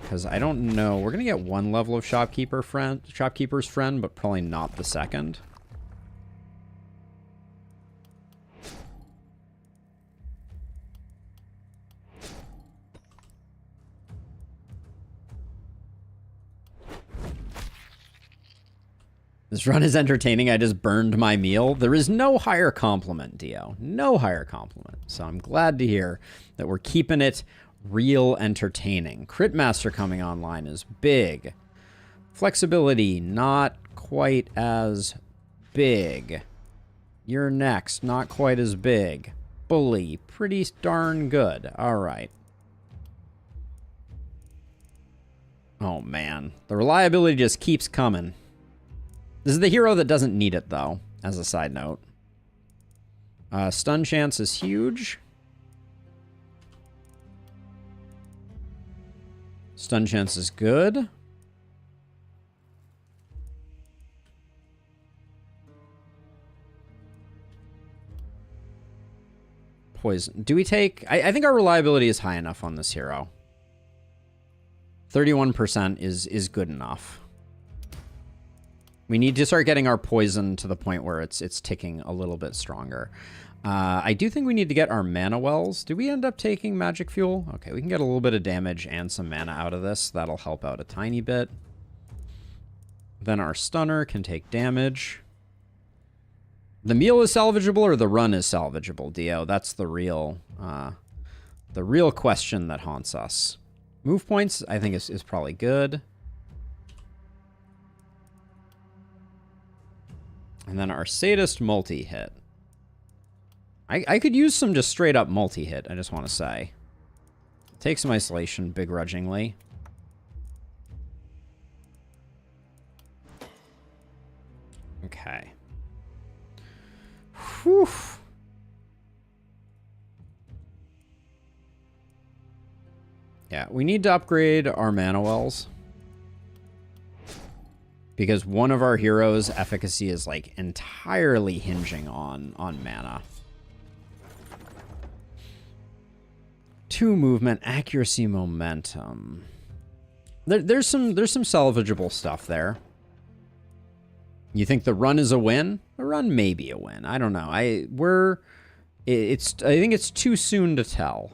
Speaker 1: because I don't know. We're gonna get 1 level of shopkeeper's friend, but probably not the second. This run is entertaining. I just burned my meal. There is no higher compliment, Dio. No higher compliment. So I'm glad to hear that we're keeping it real entertaining. Crit Master coming online is big. Flexibility, not quite as big. You're next, not quite as big. Bully, pretty darn good. All right. Oh, man. The reliability just keeps coming. This is the hero that doesn't need it, though, as a side note. Stun chance is huge. Stun chance is good. Poison. Do we take... I think our reliability is high enough on this hero. 31% is good enough. We need to start getting our poison to the point where it's ticking a little bit stronger. I do think we need to get our mana wells. Do we end up taking magic fuel? Okay, we can get a little bit of damage and some mana out of this. That'll help out a tiny bit. Then our stunner can take damage. The meal is salvageable or the run is salvageable, Dio? That's the real question that haunts us. Move points, I think, is probably good. And then our sadist multi-hit. I could use some just straight up multi-hit, I just want to say. Take some isolation begrudgingly. Okay. Whew. Yeah, we need to upgrade our mana wells. Because one of our heroes' efficacy is, like, entirely hinging on mana. 2 movement, accuracy, momentum. There's some salvageable stuff there. You think the run is a win? The run may be a win. I don't know. I think it's too soon to tell.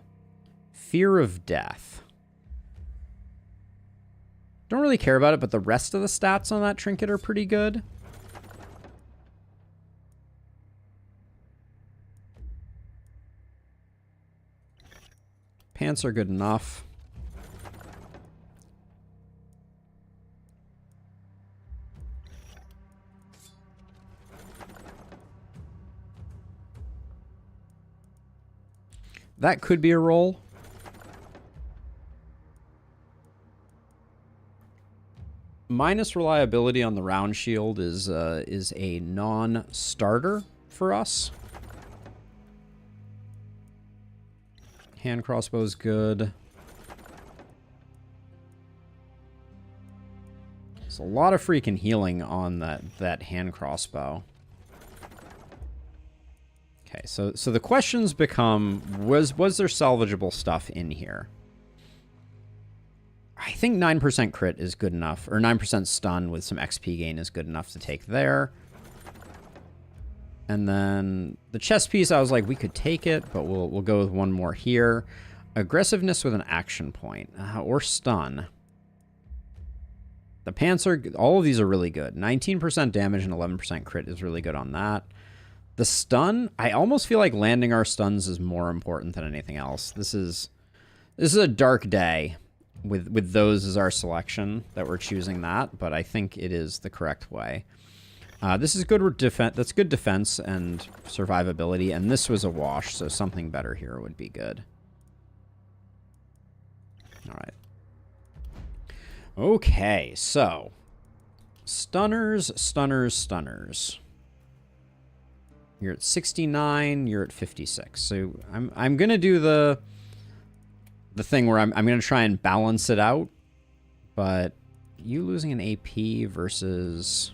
Speaker 1: Fear of death. Don't really care about it, but the rest of the stats on that trinket are pretty good. Pants are good enough. That could be a roll. Minus reliability on the round shield is a non-starter for us. Hand crossbow is good. There's a lot of freaking healing on that hand crossbow. Okay, so the questions become, was there salvageable stuff in here? I think 9% crit is good enough, or 9% stun with some XP gain is good enough to take there. And then the chest piece, I was like, we could take it, but we'll go with one more here. Aggressiveness with an action point. Or stun. The pants are... All of these are really good. 19% damage and 11% crit is really good on that. The stun, I almost feel like landing our stuns is more important than anything else. This is a dark day with those as our selection that we're choosing that, but I think it is the correct way. This is good defense. That's good defense and survivability, and this was a wash, so something better here would be good. All right. Okay, so stunners, stunners, stunners. You're at 69, you're at 56. So I'm gonna do the thing where I'm gonna try and balance it out, but you losing an AP versus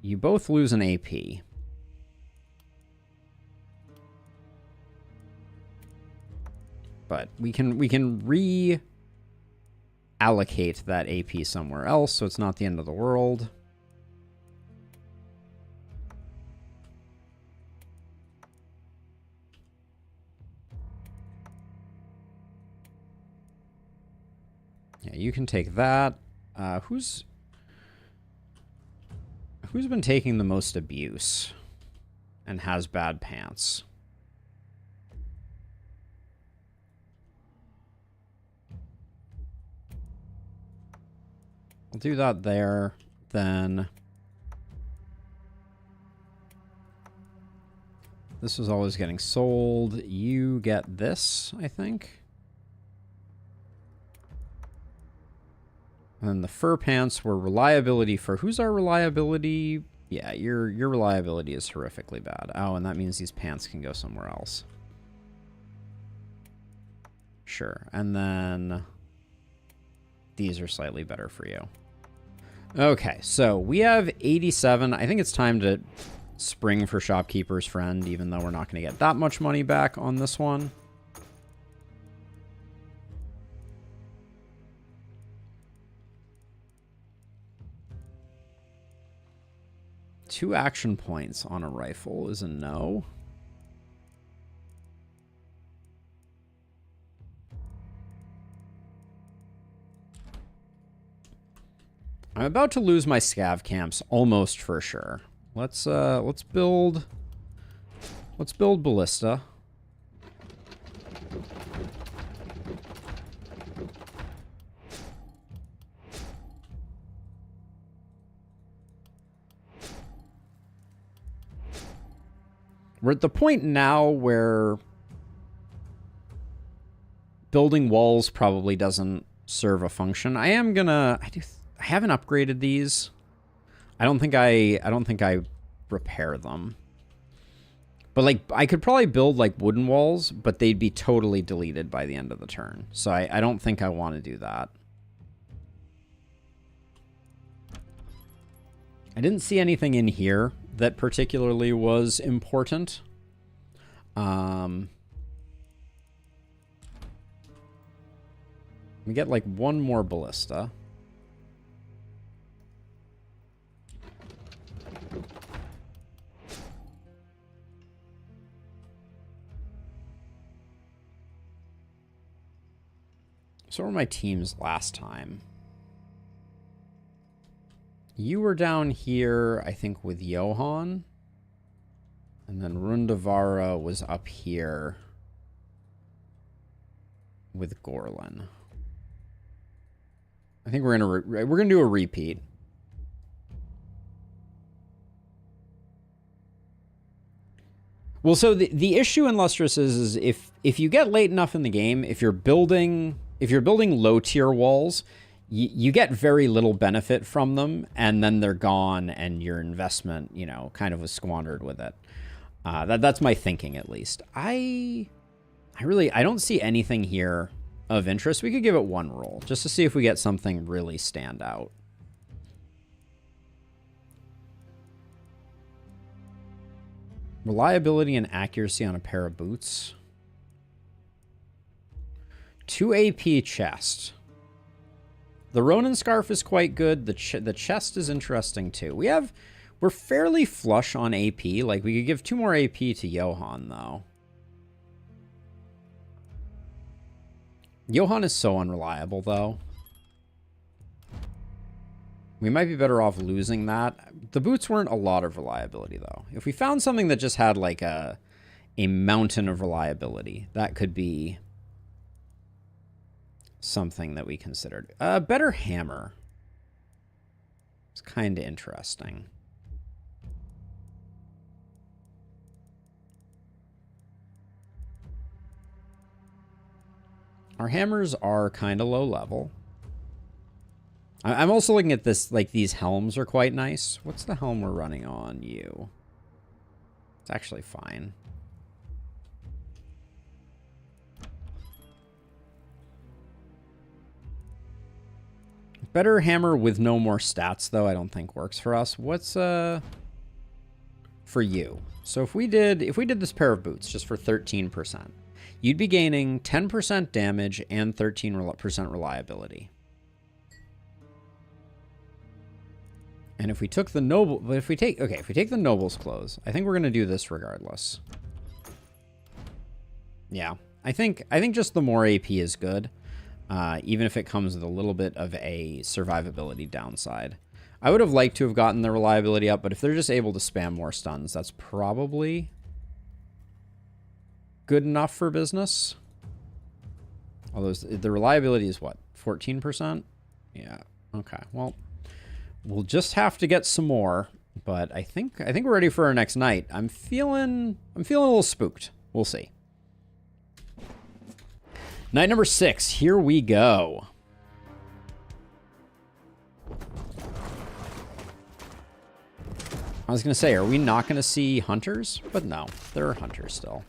Speaker 1: you both lose an AP. But we can reallocate that AP somewhere else, so it's not the end of the world. Yeah, you can take that. Who's been taking the most abuse and has bad pants? I'll do that there, then this was always getting sold. You get this, I think. And then the fur pants were reliability for... Who's our reliability? Yeah, your reliability is horrifically bad. Oh, and that means these pants can go somewhere else. Sure, and then these are slightly better for you. Okay, so we have 87. I think it's time to spring for Shopkeeper's Friend, even though we're not going to get that much money back on this one. Two action points on a rifle is a no. I'm about to lose my scav camps almost for sure. Let's build ballista. We're at the point now where building walls probably doesn't serve a function. I haven't upgraded these. I don't think I repair them. But like I could probably build like wooden walls, but they'd be totally deleted by the end of the turn. So I don't think I want to do that. I didn't see anything in here that particularly was important. We get like one more ballista. So were my teams last time? You were down here, I think, with Johan. And then Rundavara was up here with Gorlin. I think we're gonna do a repeat. Well, so the issue in Lustrous is if you get late enough in the game, if you're building low tier walls, you get very little benefit from them, and then they're gone, and your investment, you know, kind of was squandered with it. That's my thinking, at least. I don't see anything here of interest. We could give it one roll just to see if we get something really stand out. Reliability and accuracy on a pair of boots. 2 AP chest. The Ronin scarf is quite good. The chest is interesting too. We're fairly flush on AP. Like we could give 2 more AP to Johan though. Johann is so unreliable, though. We might be better off losing that. The boots weren't a lot of reliability, though. If we found something that just had, like, a mountain of reliability, that could be something that we considered. A better hammer. It's kind of interesting. Our hammers are kind of low level. I'm also looking at this, like, these helms are quite nice. What's the helm we're running on you? It's actually fine. Better hammer with no more stats, though, I don't think works for us. What's, for you? So if we did this pair of boots just for 13%, you'd be gaining 10% damage and 13% reliability. And if we took the noble, but if we take the noble's clothes, I think we're going to do this regardless. Yeah, I think just the more AP is good, even if it comes with a little bit of a survivability downside. I would have liked to have gotten the reliability up, but if they're just able to spam more stuns, that's probably good enough for business. Although the reliability is what, 14%? Yeah. Okay. Well, we'll just have to get some more, but I think we're ready for our next night. I'm feeling a little spooked. We'll see. Night number 6. Here we go. I was going to say, are we not going to see hunters? But no, there are hunters still.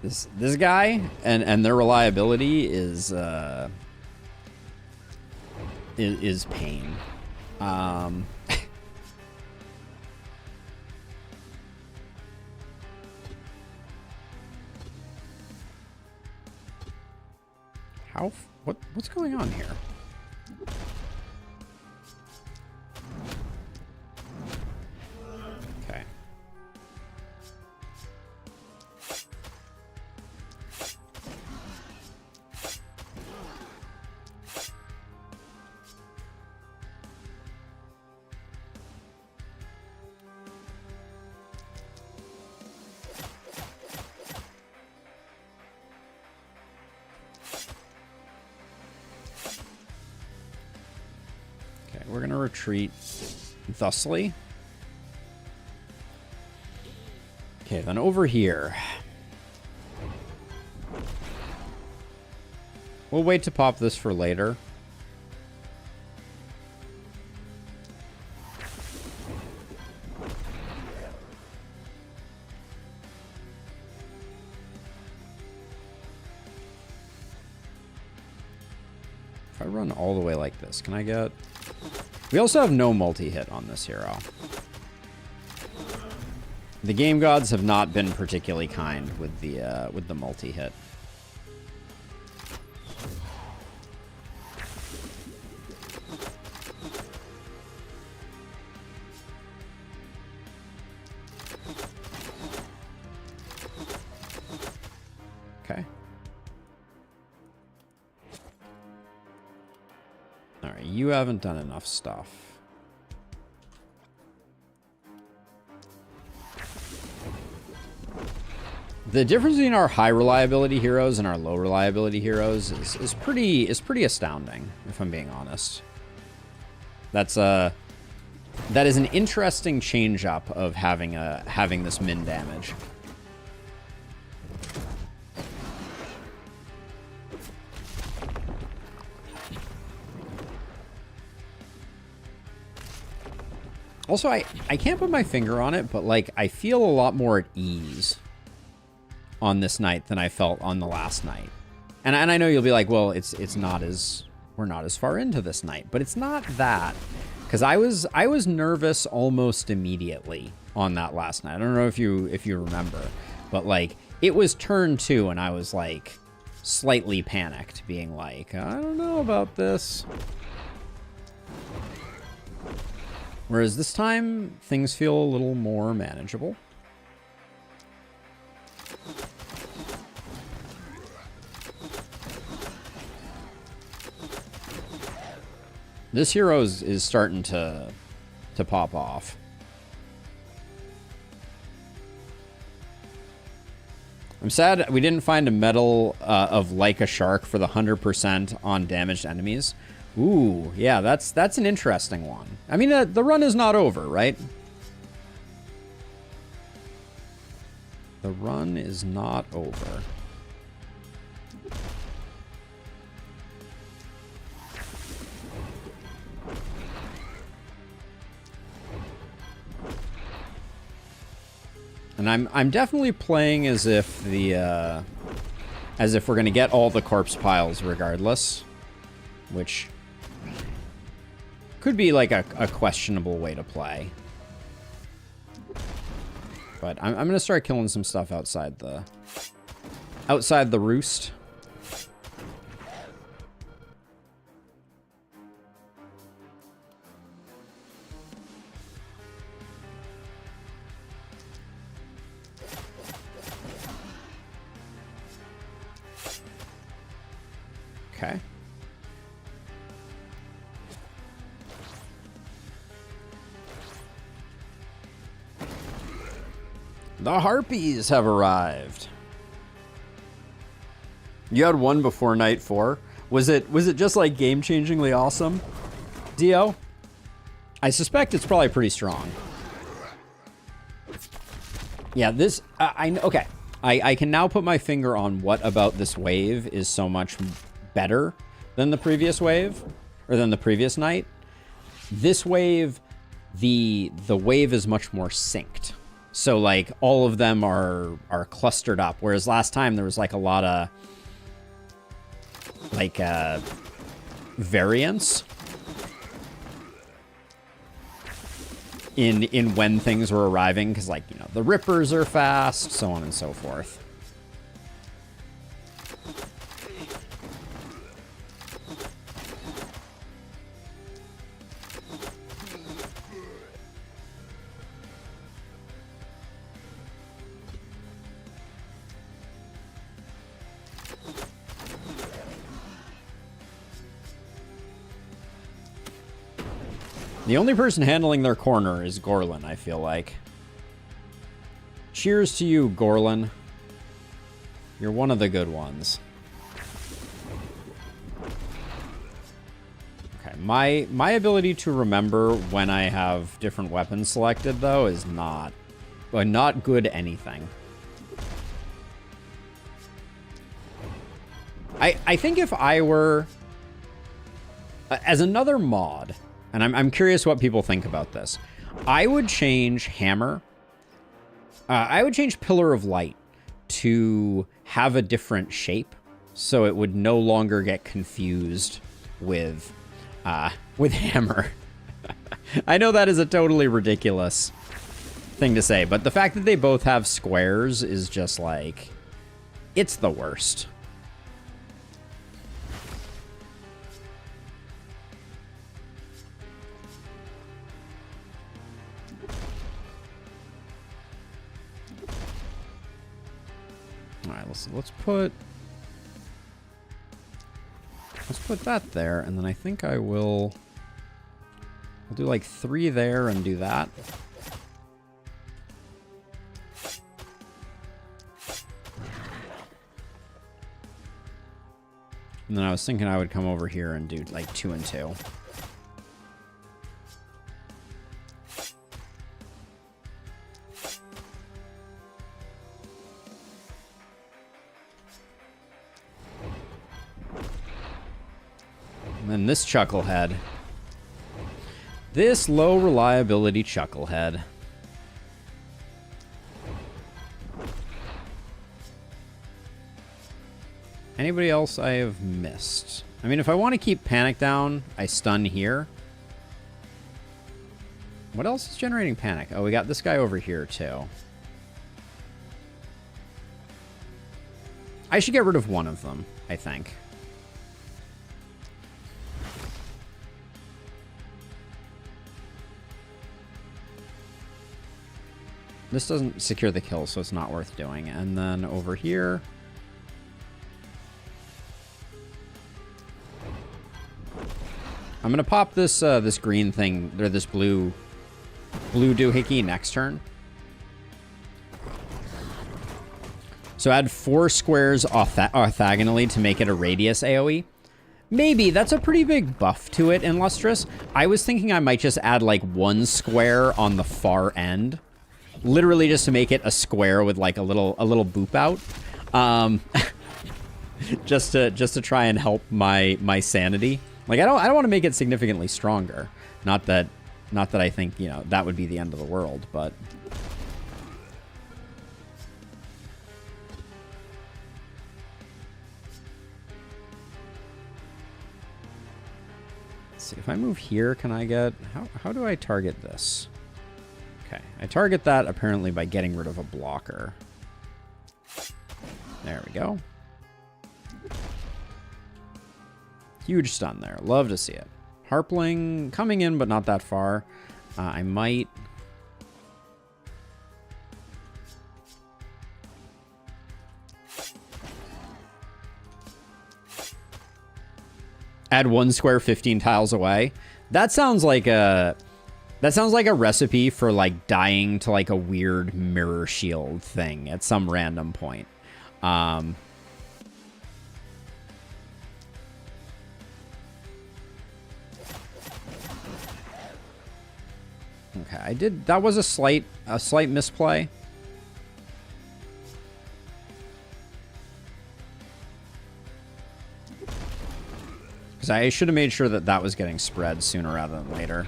Speaker 1: This guy and their reliability is pain. What's going on here? Okay. We're going to retreat thusly. Okay, then over here. We'll wait to pop this for later. If I run all the way like this, can I get... We also have no multi-hit on this hero. The game gods have not been particularly kind with the multi-hit. Okay. All right, you haven't done enough stuff. The difference between our high reliability heroes and our low reliability heroes is pretty astounding, if I'm being honest. That is an interesting change up of having this min damage. Also, I can't put my finger on it, but like I feel a lot more at ease on this night than I felt on the last night. And I know you'll be like, well, it's not as, we're not as far into this night, but it's not that. Because I was nervous almost immediately on that last night. I don't know if you remember, but like it was turn 2 and I was like, slightly panicked, being like, I don't know about this. Whereas this time, things feel a little more manageable. This hero is starting to pop off. I'm sad we didn't find a medal of like a shark for the 100% on damaged enemies. Ooh, yeah, that's an interesting one. I mean, the run is not over, right? The run is not over. And I'm definitely playing as if we're gonna get all the corpse piles regardless, which could be like a questionable way to play. But I'm gonna start killing some stuff outside the roost. Okay. The harpies have arrived. You had one before night 4. Was it just like game-changingly awesome? Dio? I suspect it's probably pretty strong. Yeah, this okay. I can now put my finger on what about this wave is so much better than the previous wave, or than the previous night. This wave, the wave is much more synced. So like all of them are clustered up, whereas last time there was like a lot of like variance in when things were arriving, because like, you know, the rippers are fast, so on and so forth. The only person handling their corner is Gorlin, I feel like. Cheers to you, Gorlin. You're one of the good ones. Okay, my ability to remember when I have different weapons selected, though, is not good anything. I think if I were... as another mod... And I'm curious what people think about this. I would change Hammer. I would change Pillar of Light to have a different shape, so it would no longer get confused with Hammer. I know that is a totally ridiculous thing to say, but the fact that they both have squares is just like, it's the worst. All right, let's put that there, and then I think I'll do like 3 there and do that. And then I was thinking I would come over here and do like 2 and 2. And then this chucklehead. This low reliability chucklehead. Anybody else I have missed? I mean, if I want to keep panic down, I stun here. What else is generating panic? Oh, we got this guy over here too. I should get rid of one of them, I think. This doesn't secure the kill, so it's not worth doing. And then over here... I'm gonna pop this this green thing, or this blue doohickey next turn. So add 4 squares orthogonally to make it a radius AoE. Maybe. That's a pretty big buff to it in Lustrous. I was thinking I might just add like 1 square on the far end. Literally just to make it a square with like a little boop out. just to try and help my sanity. Like I don't want to make it significantly stronger. Not that I think, you know, that would be the end of the world, but let's see, if I move here, can I get how do I target this? Okay, I target that apparently by getting rid of a blocker. There we go. Huge stun there. Love to see it. Harpling coming in, but not that far. I might... add 1 square 15 tiles away. That sounds like a... that sounds like a recipe for, like, dying to, like, a weird mirror shield thing at some random point. Okay, I did... that was a slight misplay. Because I should have made sure that that was getting spread sooner rather than later.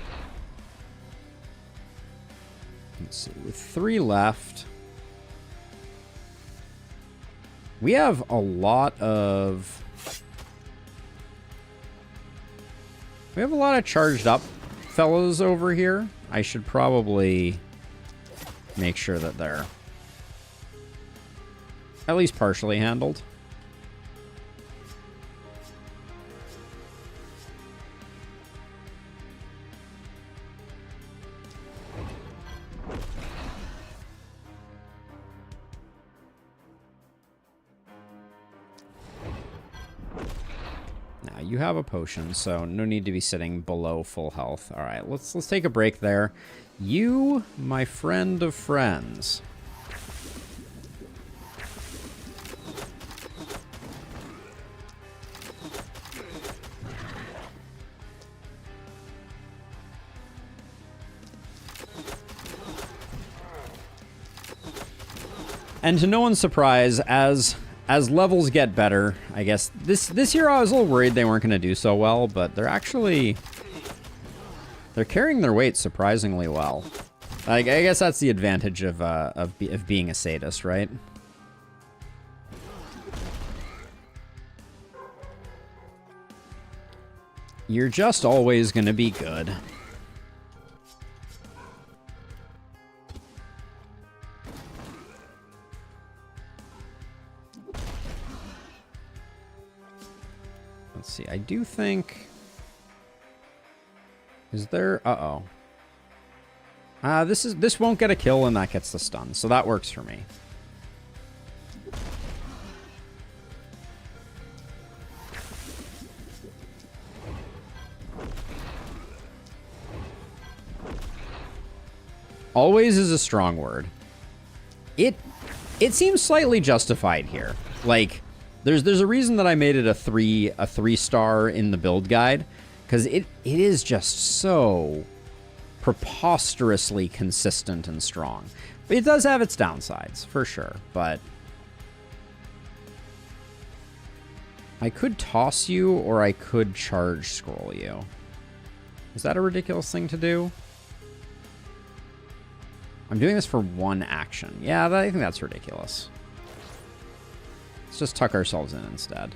Speaker 1: Let's see, with 3 left, we have a lot of... we have a lot of charged up fellows over here. I should probably make sure that they're at least partially handled. You have a potion, so no need to be sitting below full health. All right, let's take a break there. You, my friend of friends. And to no one's surprise, as levels get better, I guess this year I was a little worried they weren't going to do so well, but they're carrying their weight surprisingly well. I guess that's the advantage of being a sadist, right? You're just always going to be good. Let's see, I do think... is there... uh-oh. This won't get a kill and that gets the stun, so that works for me. Always is a strong word. It seems slightly justified here. Like... There's a reason that I made it a 3-star in the build guide, because it is just so preposterously consistent and strong. But it does have its downsides, for sure, but I could toss you or I could charge scroll you. Is that a ridiculous thing to do? I'm doing this for 1 action. Yeah, I think that's ridiculous. Let's just tuck ourselves in instead.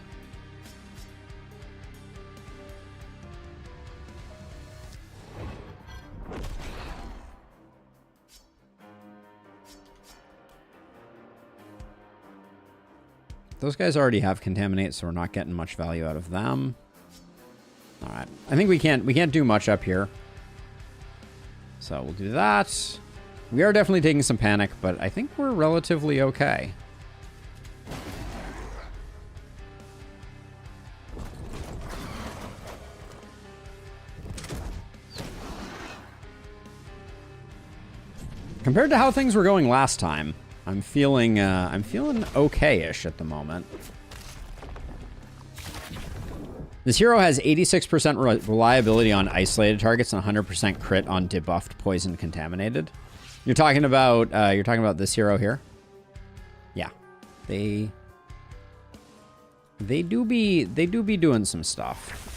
Speaker 1: Those guys already have Contaminate, so we're not getting much value out of them. All right. I think we can't do much up here. So we'll do that. We are definitely taking some panic, but I think we're relatively okay. Compared to how things were going last time, I'm feeling okay-ish at the moment. This hero has 86% reliability on isolated targets and 100% crit on debuffed, poisoned, contaminated. You're talking about this hero here. Yeah, they do be doing some stuff.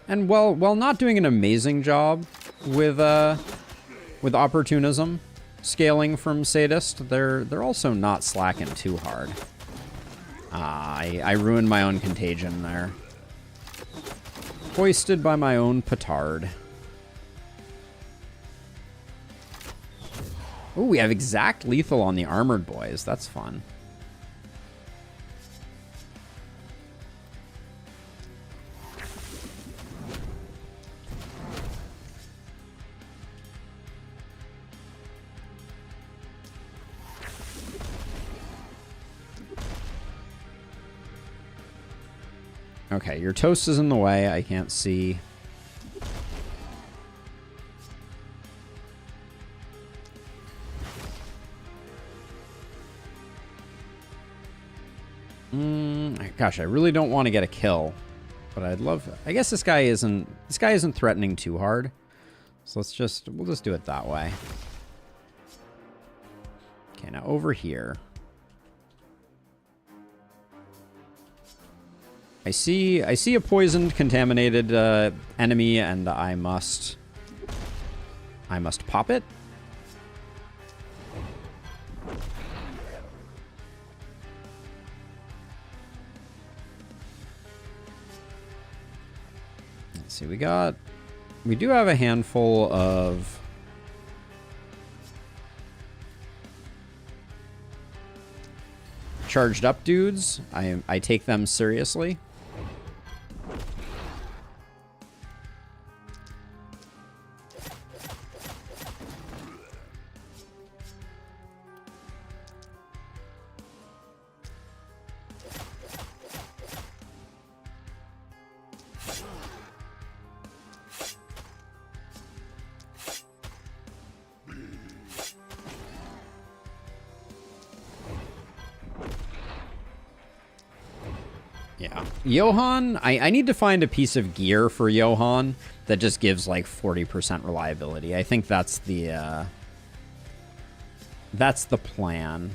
Speaker 1: And while not doing an amazing job with opportunism, scaling from Sadist, they're also not slacking too hard. I ruined my own contagion there. Hoisted by my own petard. Ooh, we have exact lethal on the armored boys. That's fun. Okay, your toast is in the way. I can't see. Gosh, I really don't want to get a kill, but I'd love. I guess this guy isn't threatening too hard, so we'll just do it that way. Okay, now over here. I see a poisoned, contaminated enemy, and I must pop it. Let's see, we do have a handful of charged up dudes. I take them seriously. Yeah. Johann, I need to find a piece of gear for Johann that just gives like 40% reliability. I think that's the plan.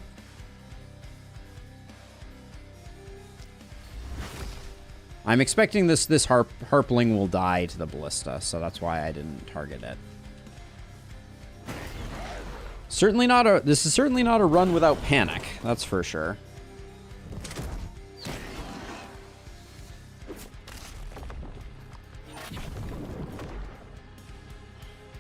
Speaker 1: I'm expecting this Harpling will die to the ballista, so that's why I didn't target it. This is certainly not a run without panic, that's for sure.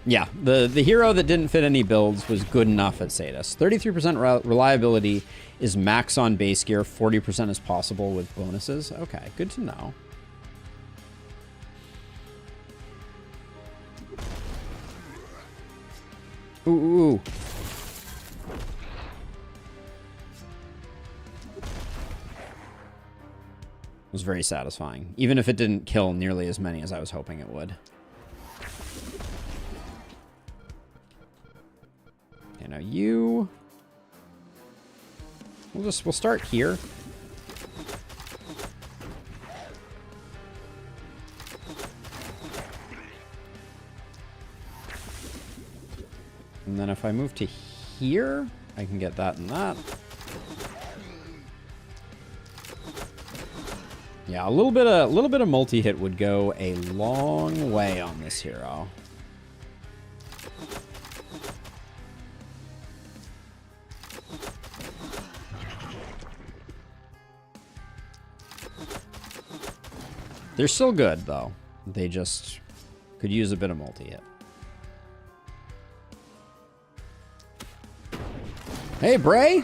Speaker 1: Yeah, the hero that didn't fit any builds was good enough at Sadist. 33% reliability is max on base gear. 40% is possible with bonuses. Okay, good to know. Ooh. It was very satisfying, even if it didn't kill nearly as many as I was hoping it would. Okay, now we'll start here. And then if I move to here, I can get that and that. Yeah, a little bit of multi-hit would go a long way on this hero. They're still good, though. They just could use a bit of multi-hit. Hey, Bray!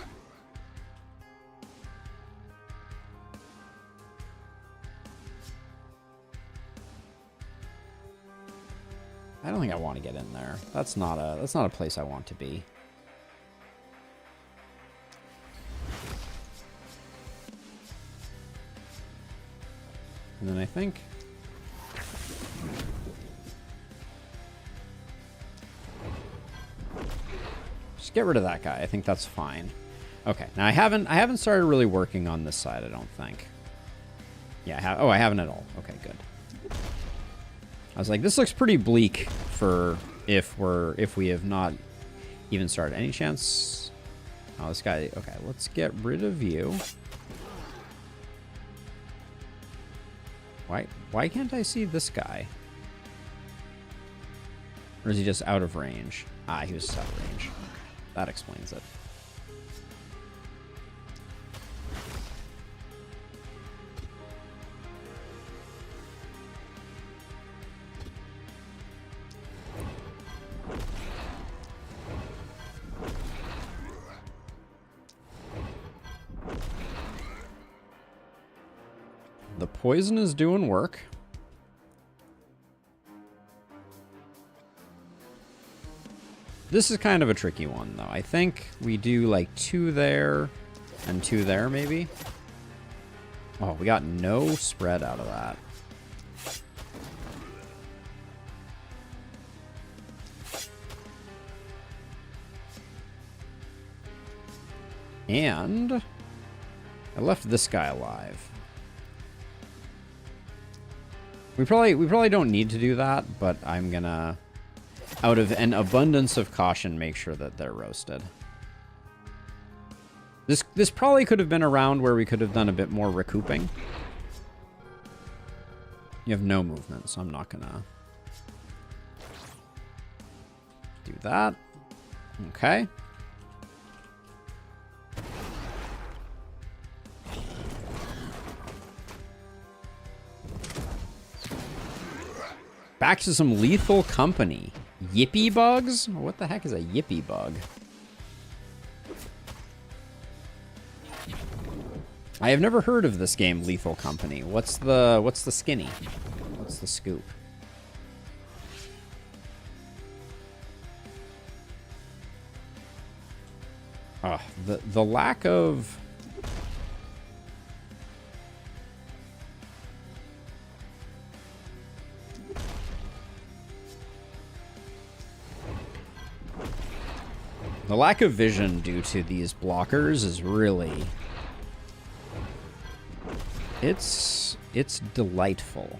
Speaker 1: I don't think I want to get in there. That's not a place I want to be. And then I think just get rid of that guy. I think that's fine. Okay. Now I haven't started really working on this side, I don't think. Yeah, I haven't at all. Okay, good. I was like, this looks pretty bleak for if we have not even started. Any chance? Oh, this guy. Okay, let's get rid of you. Why can't I see this guy? Or is he just out of range? Ah, he was out of range. That explains it. The poison is doing work. This is kind of a tricky one, though. I think we do like 2 there and 2 there, maybe. Oh, we got no spread out of that. And I left this guy alive. We probably don't need to do that, but I'm gonna, out of an abundance of caution, make sure that they're roasted. This probably could have been a round where we could have done a bit more recouping. You have no movement, so I'm not gonna do that. Okay. Back to some lethal company. Yippy bugs? What the heck is a yippy bug? I have never heard of this game, Lethal Company. What's the skinny? What's the scoop? The lack of vision due to these blockers is really... It's delightful.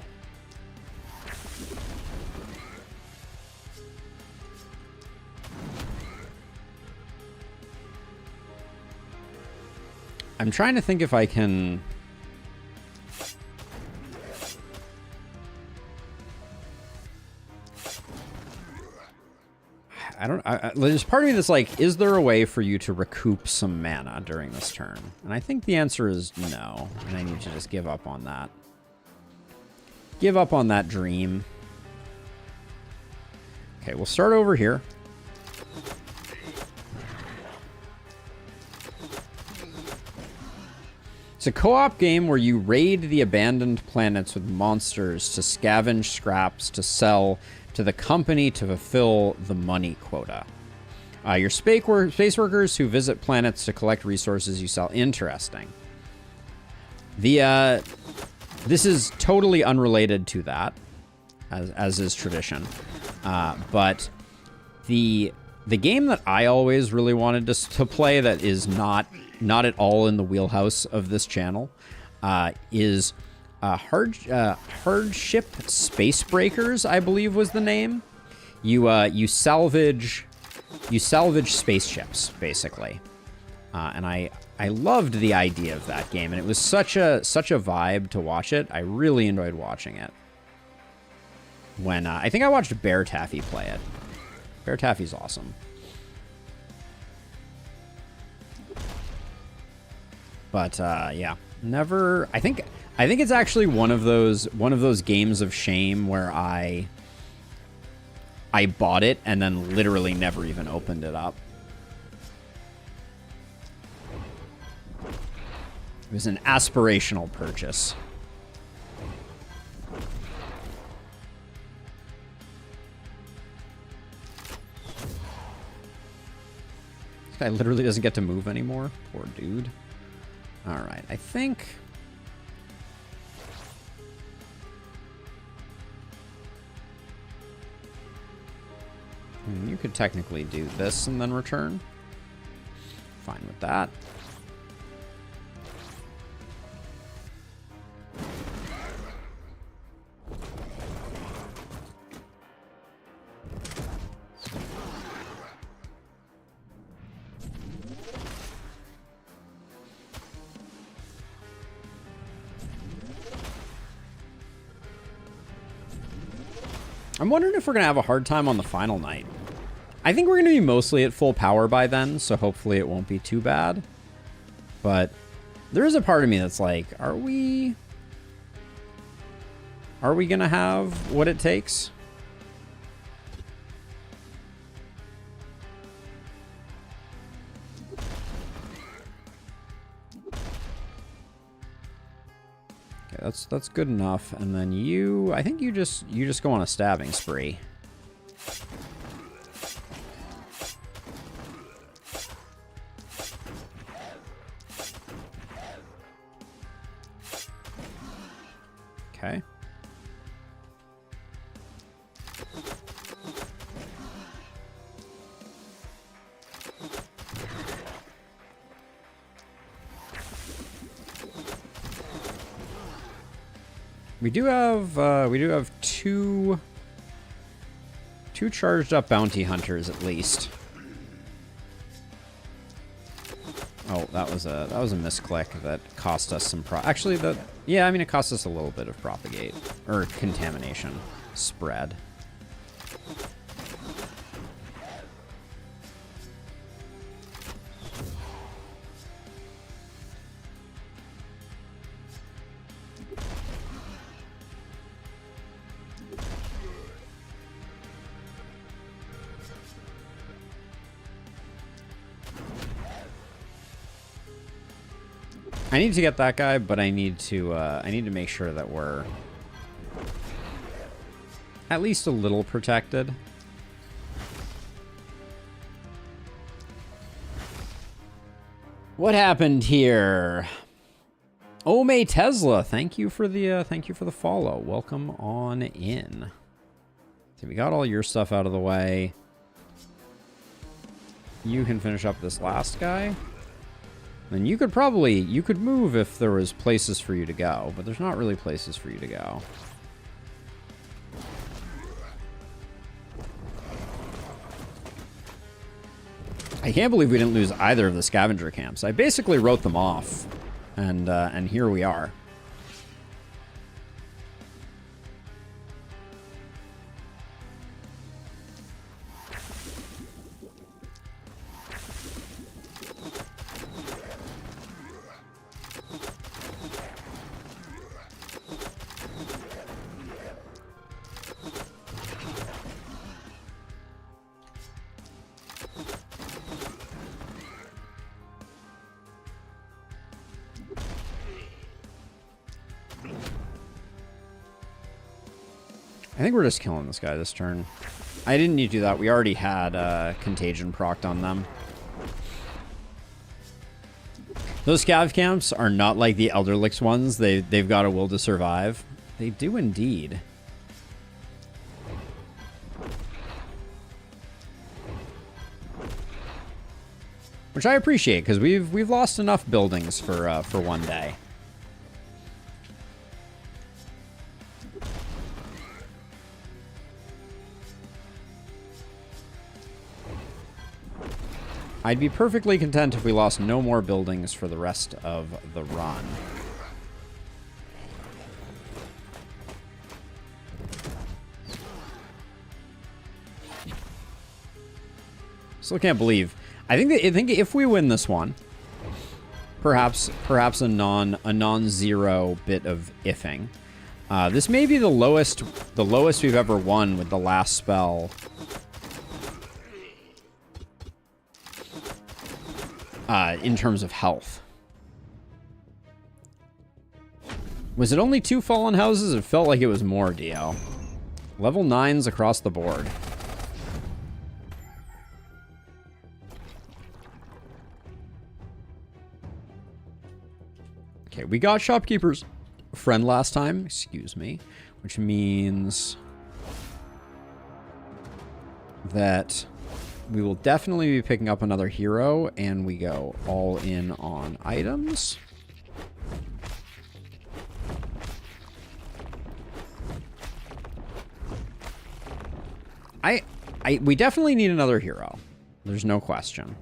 Speaker 1: I'm trying to think if I can... there's part of me that's like, is there a way for you to recoup some mana during this turn? And I think the answer is no. And I need to just give up on that. Give up on that dream. Okay, we'll start over here. It's a co-op game where you raid the abandoned planets with monsters to scavenge scraps to sell to the company to fulfill the money quota. Your space workers who visit planets to collect resources you sell. Interesting. This is totally unrelated to that, as is tradition. But the game that I always really wanted to play that is not at all in the wheelhouse of this channel is Hardship Space Breakers, I believe was the name. You salvage spaceships, basically. And I loved the idea of that game, and it was such a vibe to watch it. I really enjoyed watching it. When I think I watched Bear Taffy play it. Bear Taffy's awesome. But yeah, never. I think I think it's actually one of those games of shame where I bought it and then literally never even opened it up. It was an aspirational purchase. This guy literally doesn't get to move anymore. Poor dude. All right, I think... you could technically do this and then return. Fine with that. I'm wondering if we're going to have a hard time on the final night. I think we're going to be mostly at full power by then, so hopefully it won't be too bad. But there is a part of me that's like, are we going to have what it takes? Okay, that's good enough. And then you, I think you just go on a stabbing spree. Okay. We do have two charged up bounty hunters at least. Oh, that was a misclick that cost us some actually, yeah, I mean, it cost us a little bit of propagate or contamination spread. I need to get that guy, but I need to make sure that we're at least a little protected. What happened here? Ome Tesla, thank you for the follow. Welcome on in. So we got all your stuff out of the way. You can finish up this last guy. Then you could move if there was places for you to go, but there's not really places for you to go. I can't believe we didn't lose either of the scavenger camps. I basically wrote them off, and here we are. I think we're just killing this guy this turn. I didn't need to do that. We already had contagion procced on them. Those scav camps are not like the Elderlix ones. They've got a will to survive. They do indeed. Which I appreciate, because we've lost enough buildings for one day. I'd be perfectly content if we lost no more buildings for the rest of the run. Still can't believe. I think if we win this one, perhaps a non-zero bit of ifing. This may be the lowest we've ever won with the last spell. In terms of health. Was it only 2 fallen houses? It felt like it was more, DL. Level 9s across the board. Okay, we got Shopkeeper's Friend last time, excuse me, which means that we will definitely be picking up another hero, and we go all in on items. We definitely need another hero. There's no question.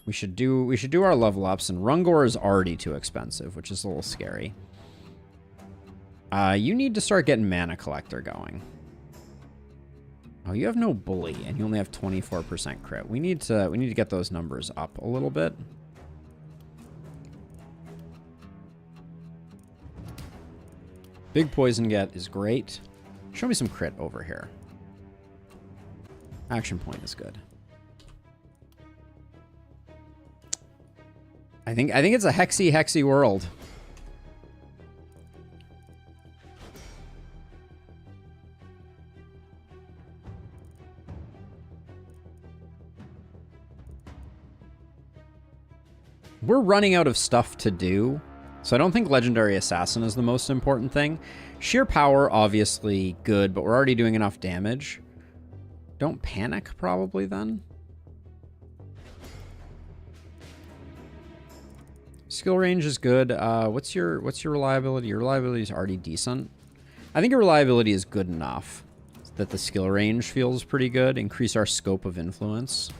Speaker 1: We should do our level ups, and Rungor is already too expensive, which is a little scary. You need to start getting Mana Collector going. Oh, you have no bully, and you only have 24% crit. We need to get those numbers up a little bit. Big poison get is great. Show me some crit over here. Action point is good. I think it's a hexy world. We're running out of stuff to do, so I don't think Legendary Assassin is the most important thing. Sheer power, obviously good, but we're already doing enough damage. Don't panic, probably, then. Skill range is good. What's your reliability? Your reliability is already decent. I think your reliability is good enough that the skill range feels pretty good. Increase our scope of influence.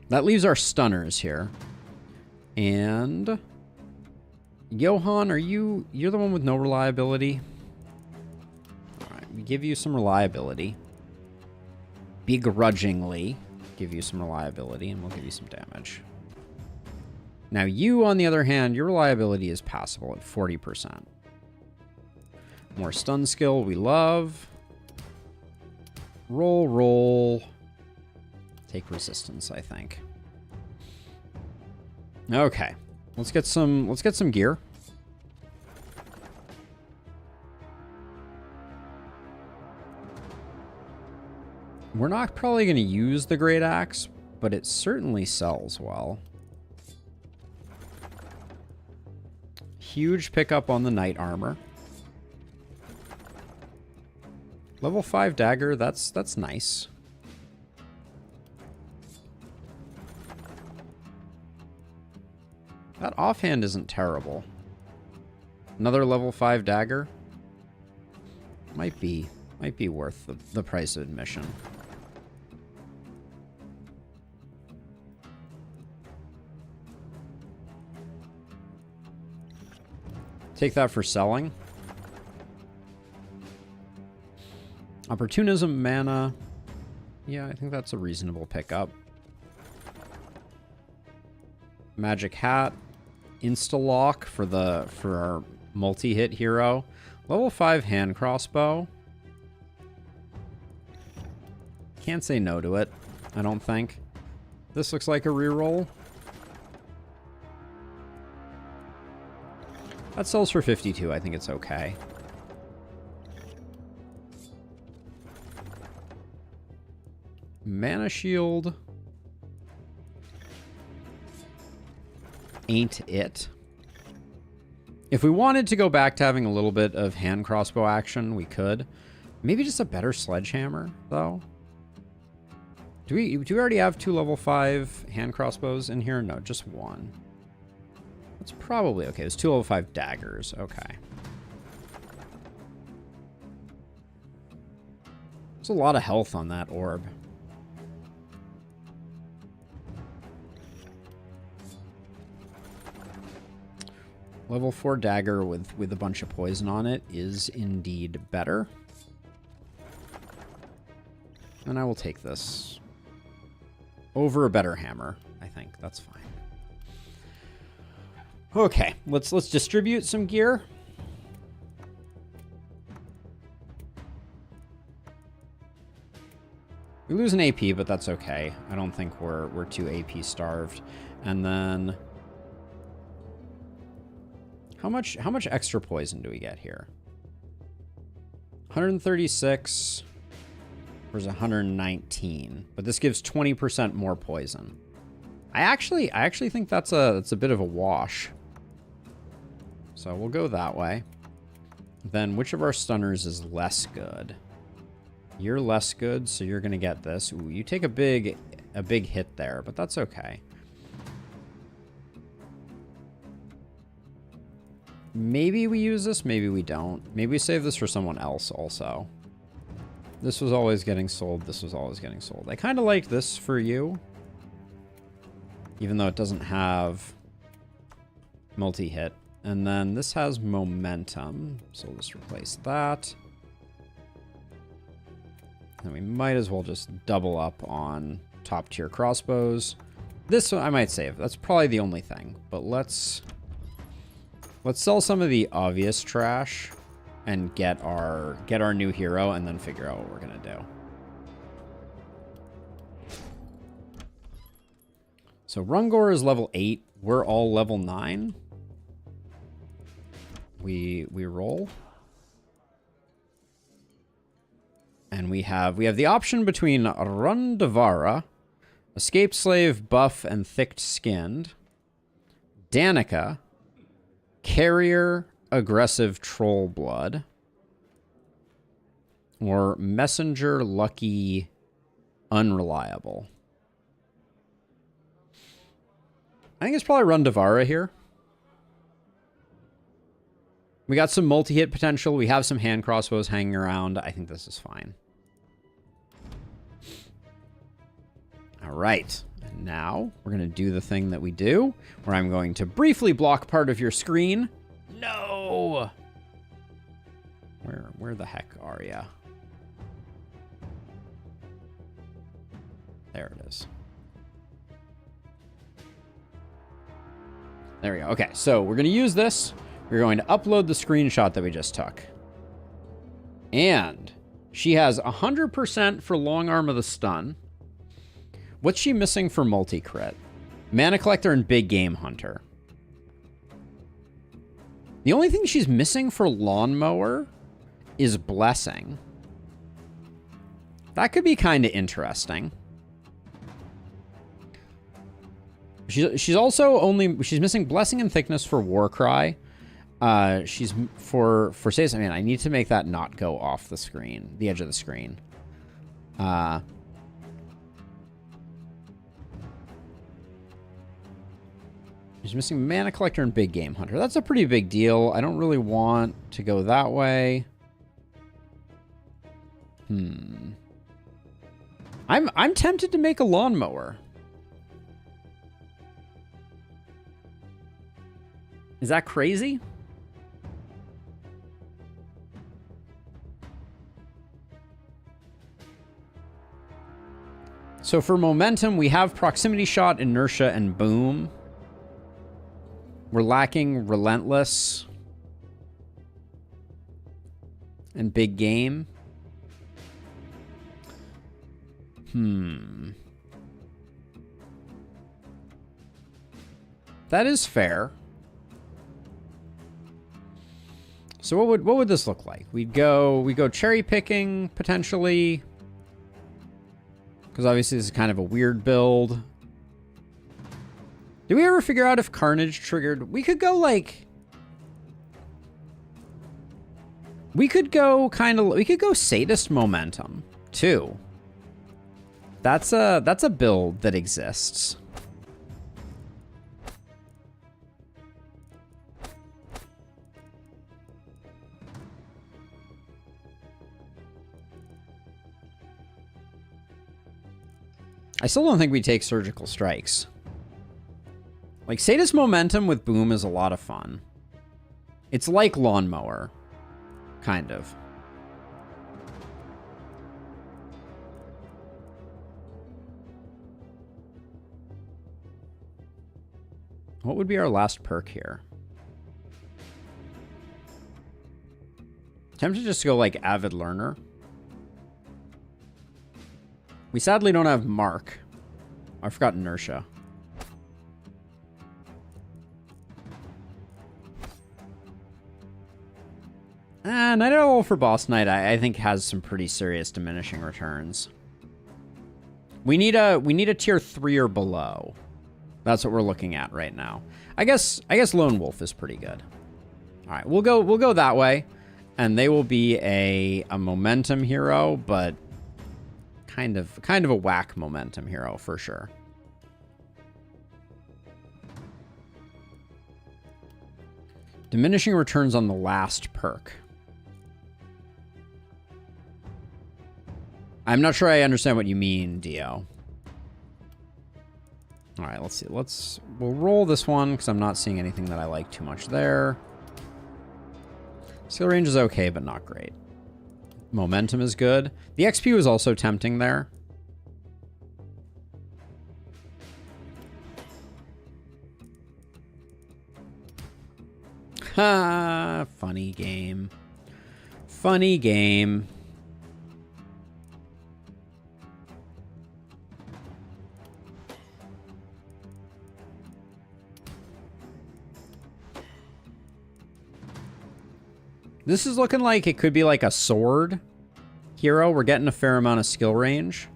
Speaker 1: That leaves our stunners here. And Johan, you're the one with no reliability? Alright, we give you some reliability. Begrudgingly give you some reliability, and we'll give you some damage. Now you, on the other hand, your reliability is passable at 40%. More stun skill, we love. Roll. Take resistance, I think. Okay. Let's get some gear. We're not probably going to use the Great Axe, but it certainly sells well. Huge pickup on the Knight Armor. Level 5 dagger, that's nice. That offhand isn't terrible. Another level 5 dagger. Might be worth the price of admission. Take that for selling. Opportunism mana. Yeah, I think that's a reasonable pickup. Magic Hat. Insta-lock for our multi-hit hero. Level 5 hand crossbow. Can't say no to it, I don't think. This looks like a reroll. That sells for 52. I think it's okay. Mana shield. Ain't it. If we wanted to go back to having a little bit of hand crossbow action, we could. Maybe just a better sledgehammer, though. Do we already have 2 level 5 hand crossbows in here? No, just 1. That's probably okay. There's 2 level 5 daggers. Okay. There's a lot of health on that orb. Level 4 dagger with a bunch of poison on it is indeed better. And I will take this over a better hammer. I think that's fine. Okay, let's distribute some gear. We lose an AP, but that's okay. I don't think we're too AP starved. And then how much extra poison do we get here? 136 versus 119, but this gives 20% more poison. I actually think that's a bit of a wash. So we'll go that way. Then which of our stunners is less good? You're less good, so you're gonna get this. Ooh, you take a big hit there, but that's okay. Maybe we use this, maybe we don't. Maybe we save this for someone else also. This was always getting sold, this was always getting sold. I kind of like this for you. Even though it doesn't have multi-hit. And then this has momentum, so we'll just replace that. And we might as well just double up on top tier crossbows. This one I might save. That's probably the only thing. But let's sell some of the obvious trash and get our new hero and then figure out what we're gonna do. So Rungor is level 8. We're all level 9. We roll. And we have the option between Rundavara, Escaped Slave, Buff, and Thick-Skinned, Danica, Carrier, Aggressive, Troll Blood, or Messenger, Lucky, Unreliable. I think it's probably Rundavara here. We got some multi-hit potential. We have some hand crossbows hanging around. I think this is fine. All right. And now we're going to do the thing that we do, where I'm going to briefly block part of your screen. No! Where the heck are ya? There it is. There we go. Okay, so we're going to use this. We're going to upload the screenshot that we just took. And she has 100% for long arm of the stun. What's she missing for multi-crit? Mana Collector and Big Game Hunter. The only thing she's missing for Lawnmower is Blessing. That could be kind of interesting. She's also she's missing Blessing and Thickness for Warcry. She's for Stasis. I mean, I need to make that not go off the screen, the edge of the screen. She's missing Mana Collector and Big Game Hunter. That's a pretty big deal. I don't really want to go that way. I'm tempted to make a Lawnmower. Is that crazy? So for momentum, we have Proximity Shot, Inertia, and Boom. We're lacking Relentless and Big Game. That is fair. So what would this look like? We go cherry picking potentially, because obviously this is kind of a weird build. Did we ever figure out if Carnage triggered? We could go like, we could go Sadist Momentum too. That's a build that exists. I still don't think we take Surgical Strikes. Like, Sadist Momentum with Boom is a lot of fun. It's like Lawnmower. Kind of. What would be our last perk here? Tempted just to go like Avid Learner. We sadly don't have Mark. I forgot Inertia. Night Owl for Boss Knight, I think, has some pretty serious diminishing returns. We need a tier 3 or below. That's what we're looking at right now. I guess Lone Wolf is pretty good. All right, we'll go that way, and they will be a momentum hero, but kind of a whack momentum hero for sure. Diminishing returns on the last perk. I'm not sure I understand what you mean, Dio. All right, let's see. We'll roll this one because I'm not seeing anything that I like too much there. Skill range is okay, but not great. Momentum is good. The XP was also tempting there. Ha! Funny game. Funny game. This is looking like it could be like a sword hero. We're getting a fair amount of skill range.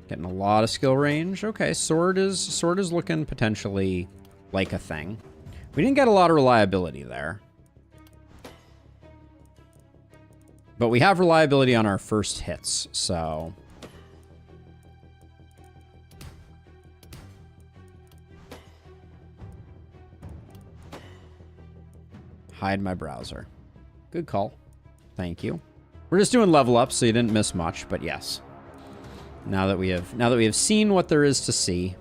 Speaker 1: Getting a lot of skill range. Okay, sword is looking potentially like a thing. We didn't get a lot of reliability there. But we have reliability on our first hits, so... Hide my browser. Good call. Thank you. We're just doing level up, so you didn't miss much, but yes. Now that we have seen what there is to see.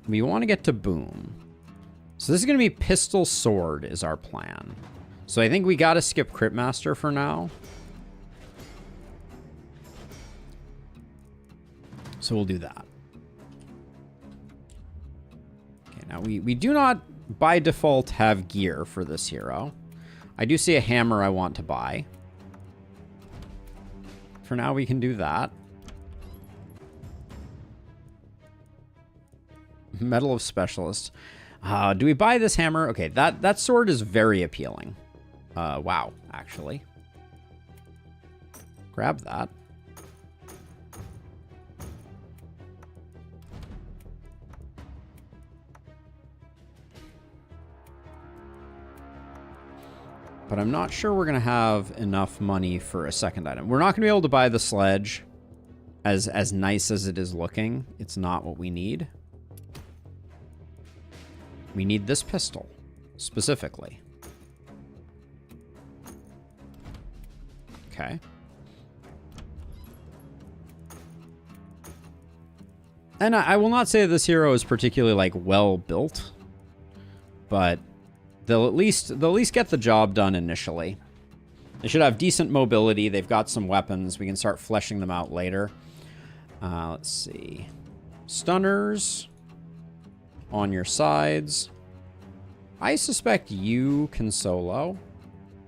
Speaker 1: We want to get to Boom. So this is going to be Pistol Sword is our plan. So I think we got to skip Crit Master for now. So we'll do that. Okay, now we do not by default have gear for this hero. I do see a hammer I want to buy. For now we can do that. Medal of Specialist. Do we buy this hammer? Okay, that sword is very appealing. Wow, actually. Grab that. But I'm not sure we're going to have enough money for a second item. We're not going to be able to buy the sledge. As nice as it is looking, it's not what we need. We need this pistol, specifically. Okay. And I will not say this hero is particularly, like, well built, but they'll at least get the job done initially. They should have decent mobility. They've got some weapons. We can start fleshing them out later. Let's see. Stunners on your sides. I suspect you can solo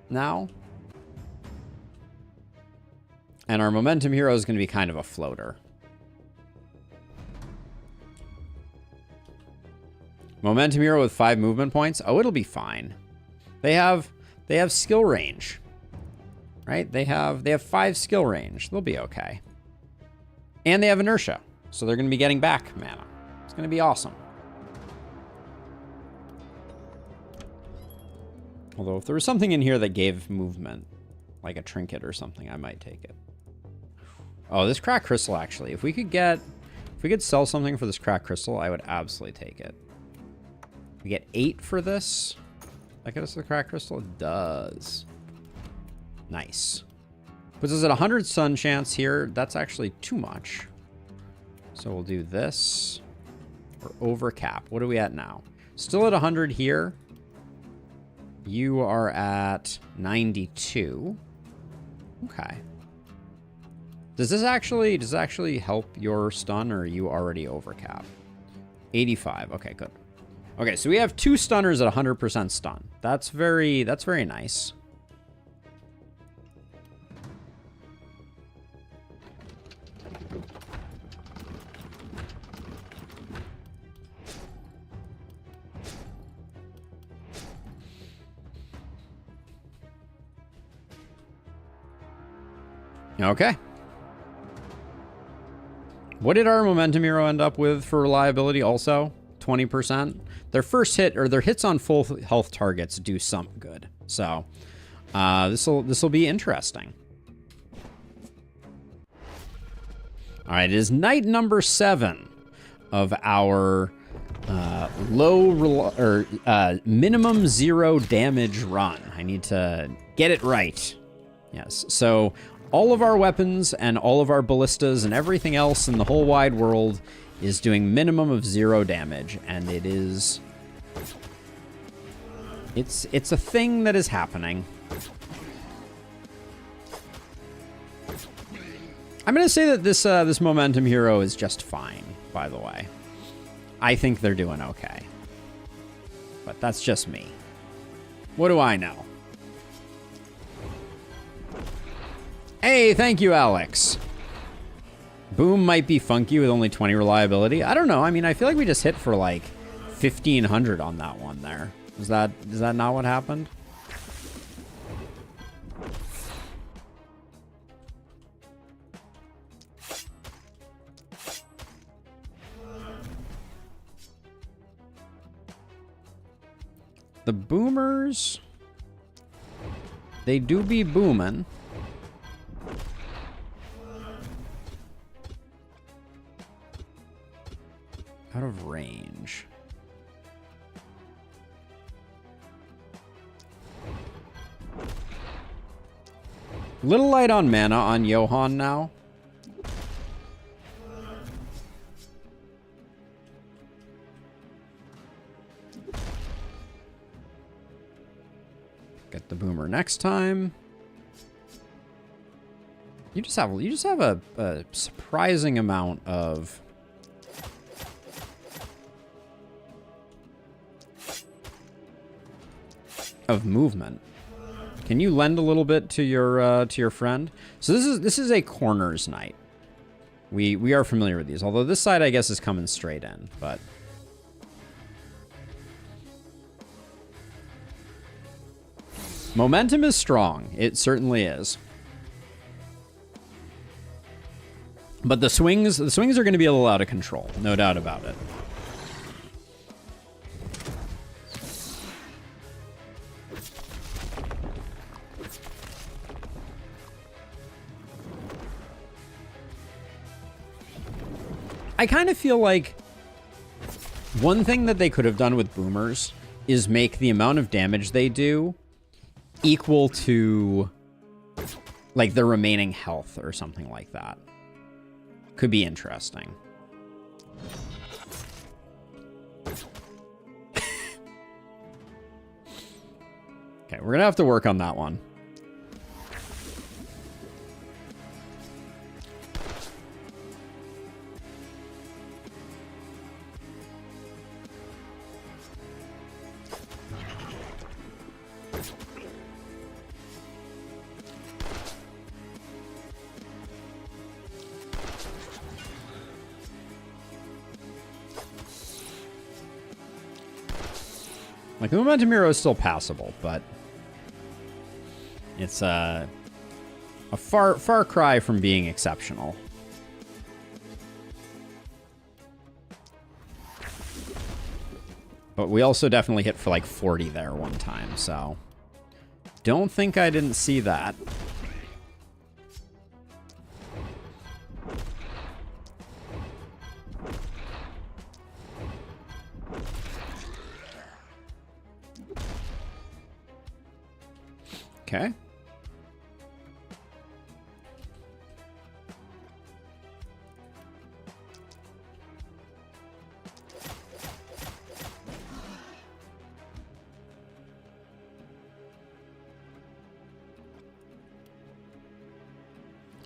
Speaker 1: now. And our momentum hero is going to be kind of a floater. Momentum hero with 5 movement points. Oh, it'll be fine. They have skill range. Right? They have 5 skill range. They'll be okay. And they have inertia. So they're going to be getting back mana. It's going to be awesome. Although if there was something in here that gave movement, like a trinket or something, I might take it. Oh, this cracked crystal, actually. If we could sell something for this cracked crystal, I would absolutely take it. We get 8 for this. That get us the cracked crystal? It does. Nice. Puts us at 100 sun chance here. That's actually too much. So we'll do this. or over cap. What are we at now? Still at 100 here. You are at 92. Okay. Does this actually help your stun, or are you already over cap? 85. Okay, good. Okay, so we have 2 stunners at 100% stun. That's very nice. Okay. What did our momentum hero end up with for reliability also? 20%. Their first hit, or their hits on full health targets, do some good. So this will be interesting. All right, it is night number 7 of our minimum 0 damage run. I need to get it right. Yes. So all of our weapons and all of our ballistas and everything else in the whole wide world is doing minimum of 0 damage, and it's a thing that is happening. I'm gonna say that this momentum hero is just fine, by the way. I think they're doing okay. But that's just me. What do I know? Hey, thank you, Alex. Boom might be funky with only 20 reliability. I don't know. I mean, I feel like we just hit for like 1,500 on that one there. Is that not what happened? The boomers, they do be booming. Out of range. Little light on mana on Johan now. Get the boomer next time. You just have a surprising amount of movement. Can you lend a little bit to your friend? So this is a corners night. We are familiar with these, although this side I guess is coming straight in, but momentum is strong. It certainly is. But the swings are going to be a little out of control, no doubt about it. I kind of feel like one thing that they could have done with boomers is make the amount of damage they do equal to like the remaining health or something like that. Could be interesting. Okay, we're gonna have to work on that one. Like, the momentum hero is still passable, but it's a far cry from being exceptional. But we also definitely hit for like 40 there one time, so don't think I didn't see that. Okay.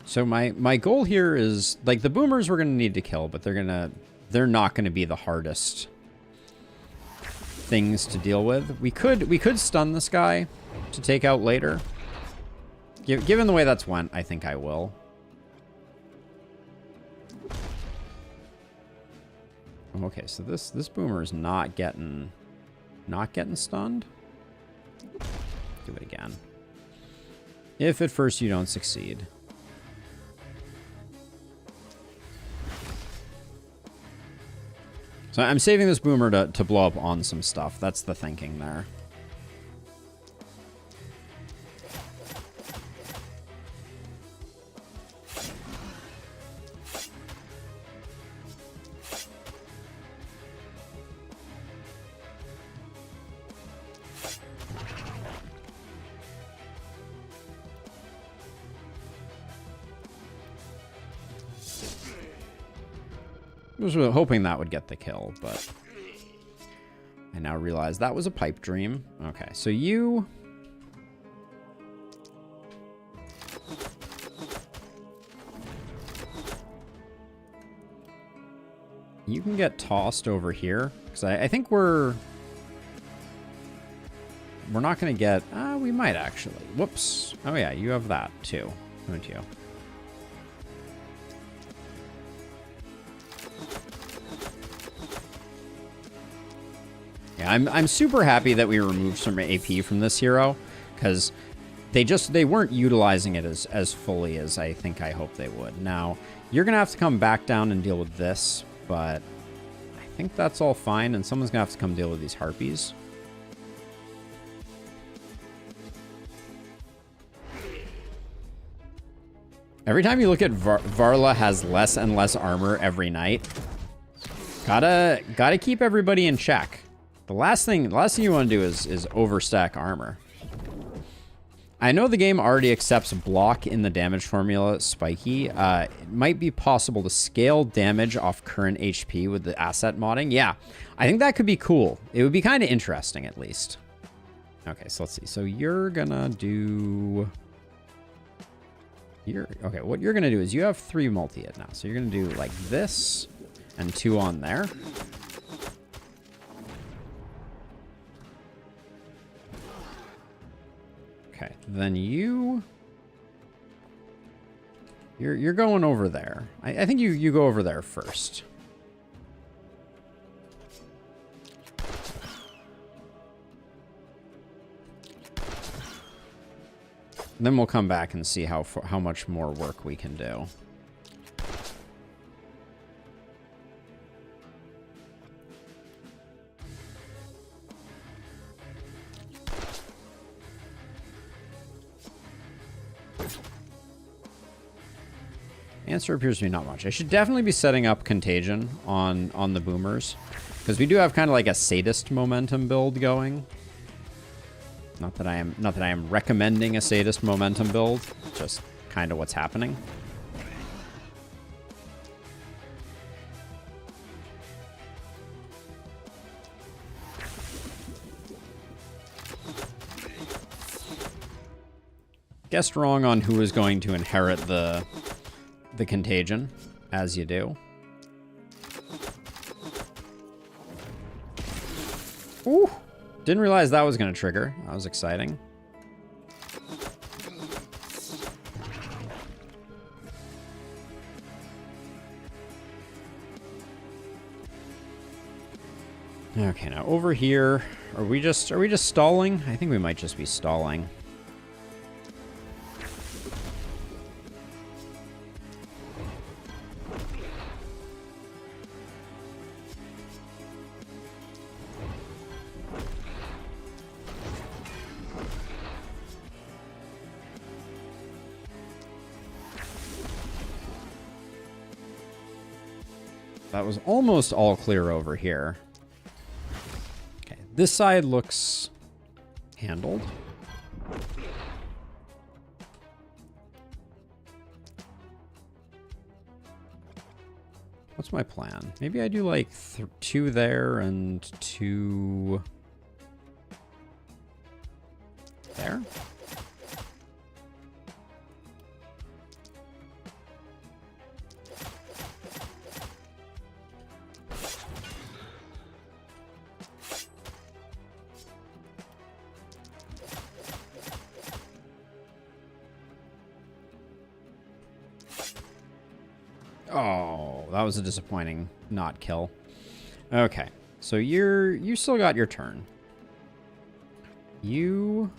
Speaker 1: So my goal here is, like, the boomers we're going to need to kill, but they're not going to be the hardest things to deal with. We could stun this guy to take out later. Given the way that's went, I think I will. Okay, so this boomer is not getting stunned. Do it again. If at first you don't succeed. So I'm saving this boomer to blow up on some stuff. That's the thinking there. I was hoping that would get the kill, but I now realize that was a pipe dream. Okay, so you can get tossed over here, because I think we're not going to get... we might actually. Whoops. Oh yeah, you have that too, don't you? Yeah, I'm super happy that we removed some AP from this hero, because they weren't utilizing it as fully as I hope they would. Now, you're going to have to come back down and deal with this, but I think that's all fine, and someone's going to have to come deal with these harpies. Every time you look at Varla has less and less armor every night. Gotta keep everybody in check. The last thing you want to do is overstack armor. I know the game already accepts block in the damage formula, Spiky. It might be possible to scale damage off current HP with the asset modding. Yeah, I think that could be cool. It would be kind of interesting, at least. Okay, so let's see. So you're gonna do... Okay, what you're gonna do is you have 3 multi-hit now. So you're gonna do like this and 2 on there. Okay, then you're going over there. I think you go over there first. Then we'll come back and see how much more work we can do. Answer appears to be not much. I should definitely be setting up Contagion on the boomers, because we do have kind of like a sadist momentum build going. Not that I am recommending a sadist momentum build, just kind of what's happening. Guessed wrong on who is going to inherit the Contagion, as you do. Ooh! Didn't realize that was going to trigger. That was exciting. Okay, now over here, are we just stalling? I think we might just be stalling. That was almost all clear over here. Okay, this side looks handled. What's my plan? Maybe I do like 2 there and 2 there. Oh, that was a disappointing not kill. Okay, so you still got your turn. You...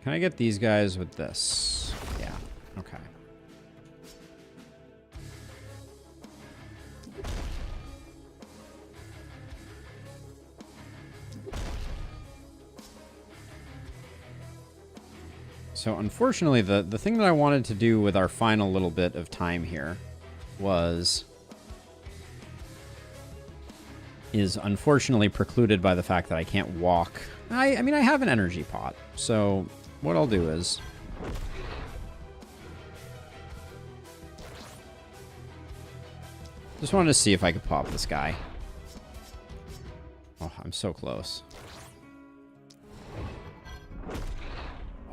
Speaker 1: Can I get these guys with this? Yeah, okay. So unfortunately, the thing that I wanted to do with our final little bit of time here is unfortunately precluded by the fact that I can't walk. I mean, I have an energy pot, so what I'll do is... Just wanted to see if I could pop this guy. Oh, I'm so close.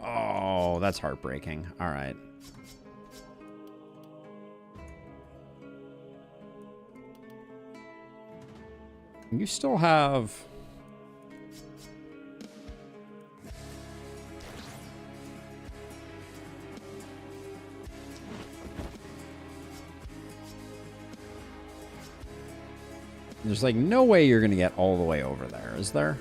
Speaker 1: Oh, that's heartbreaking. All right. You still have... There's like no way you're going to get all the way over there, is there?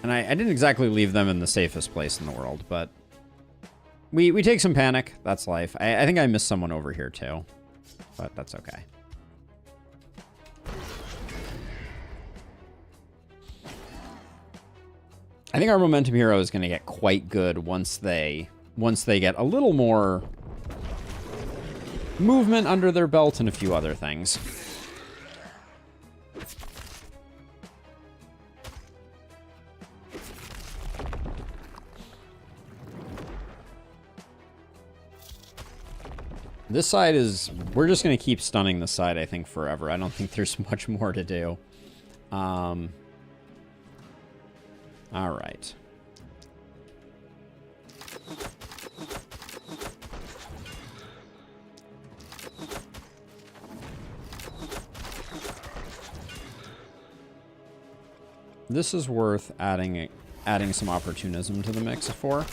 Speaker 1: And I didn't exactly leave them in the safest place in the world, but we take some panic. That's life. I think I missed someone over here too, but that's okay. I think our momentum hero is going to get quite good once they get a little more movement under their belt and a few other things. This side is... We're just going to keep stunning this side, I think, forever. I don't think there's much more to do. All right. This is worth adding some opportunism to the mix for.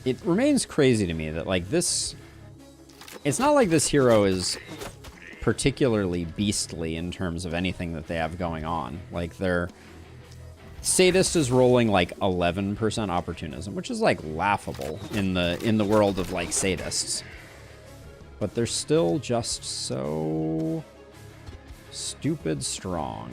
Speaker 1: It remains crazy to me that, like, this... It's not like this hero is particularly beastly in terms of anything that they have going on. Like, their sadist is rolling, like, 11% opportunism, which is, like, laughable in the world of, like, sadists. But they're still just so stupid strong.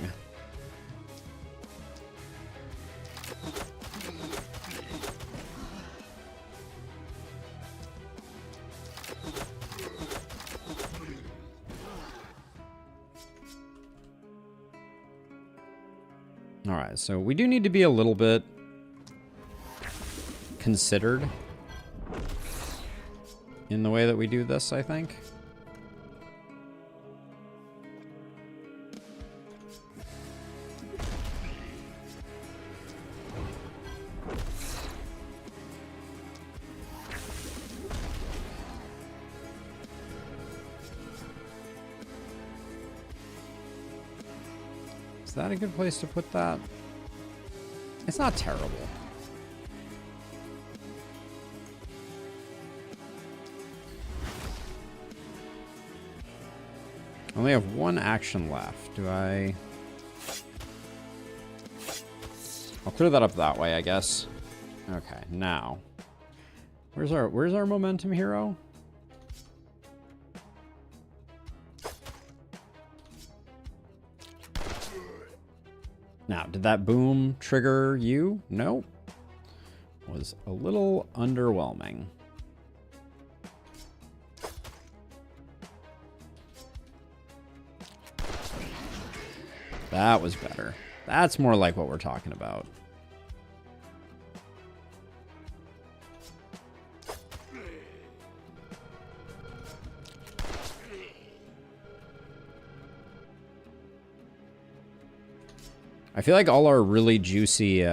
Speaker 1: All right, so we do need to be a little bit considered in the way that we do this, I think. Is that a good place to put that? It's not terrible. I only have one action left. Do I... I'll clear that up that way, I guess. Okay, now. Where's our momentum hero? Now, did that boom trigger you? No. Was a little underwhelming. That was better. That's more like what we're talking about. I feel like all our really juicy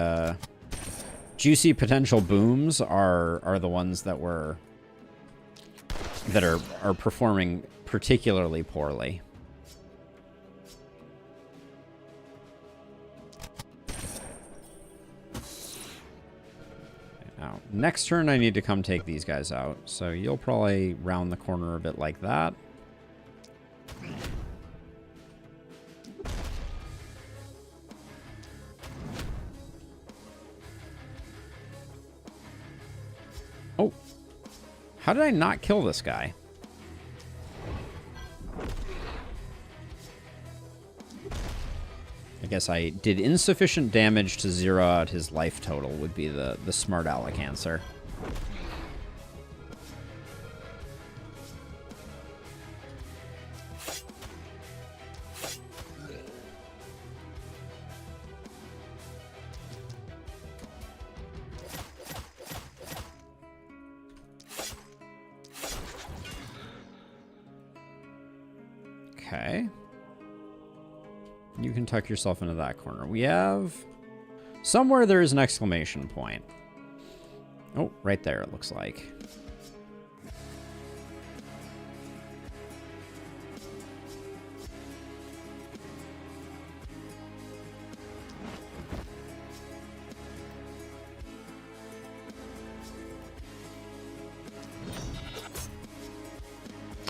Speaker 1: potential booms are the ones that are performing particularly poorly. Now, next turn I need to come take these guys out, so you'll probably round the corner a bit like that. Oh, how did I not kill this guy? I guess I did insufficient damage to zero out his life total would be the smart aleck answer. Okay. You can tuck yourself into that corner. We have... Somewhere there is an exclamation point. Oh, right there it looks like.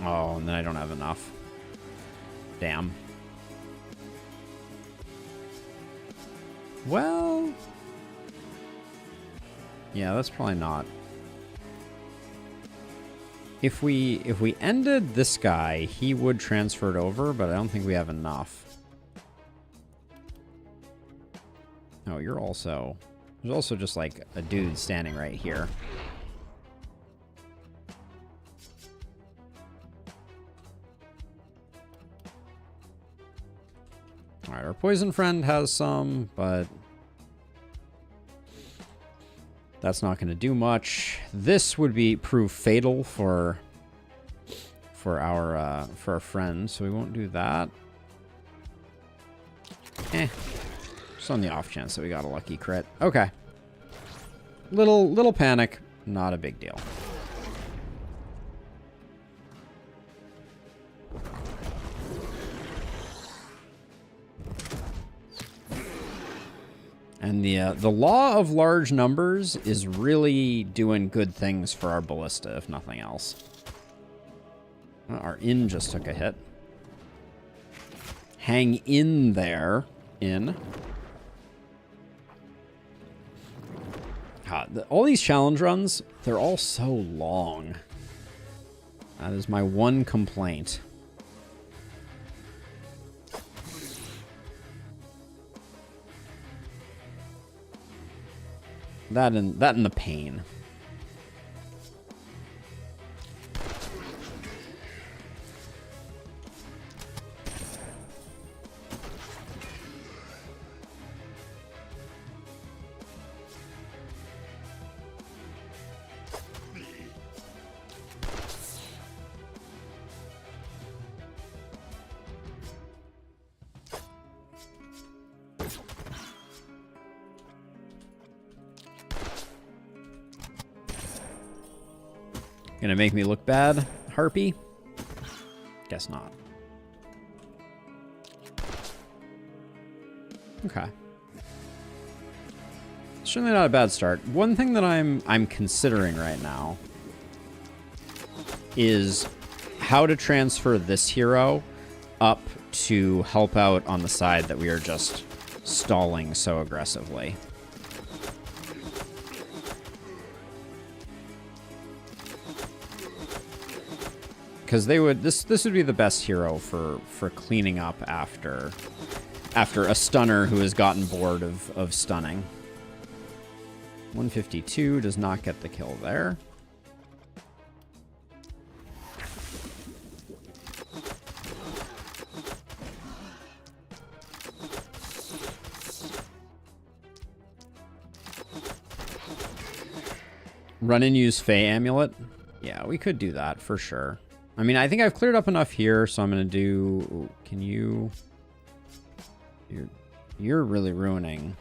Speaker 1: Oh, and then I don't have enough. Damn. Well... Yeah, that's probably not. If we ended this guy, he would transfer it over, but I don't think we have enough. Oh, you're also... There's also just like a dude standing right here. Alright, our poison friend has some, but that's not going to do much. This would prove fatal for our friend, so we won't do that. Just on the off chance that we got a lucky crit. Okay. Little panic, not a big deal. And the law of large numbers is really doing good things for our ballista, if nothing else. Our inn just took a hit. Hang in there, inn. God, all these challenge runs, they're all so long. That is my one complaint. That and the pain. Gonna make me look bad, Harpy? Guess not. Okay. Certainly not a bad start. One thing that I'm considering right now is how to transfer this hero up to help out on the side that we are just stalling so aggressively. Because they would this would be the best hero for cleaning up after a stunner who has gotten bored of stunning. 152 does not get the kill there. Run and use Fey Amulet. Yeah, we could do that for sure. I mean, I think I've cleared up enough here, so I'm going to do... Ooh, can you... You're really ruining.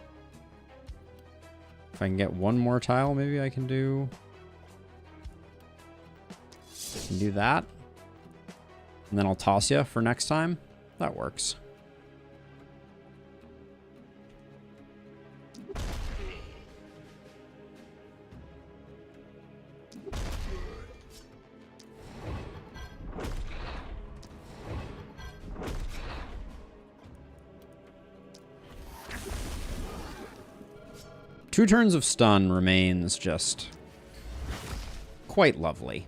Speaker 1: If I can get one more tile, maybe I can do... I can do that. And then I'll toss you for next time. That works. Two turns of stun remains just quite lovely.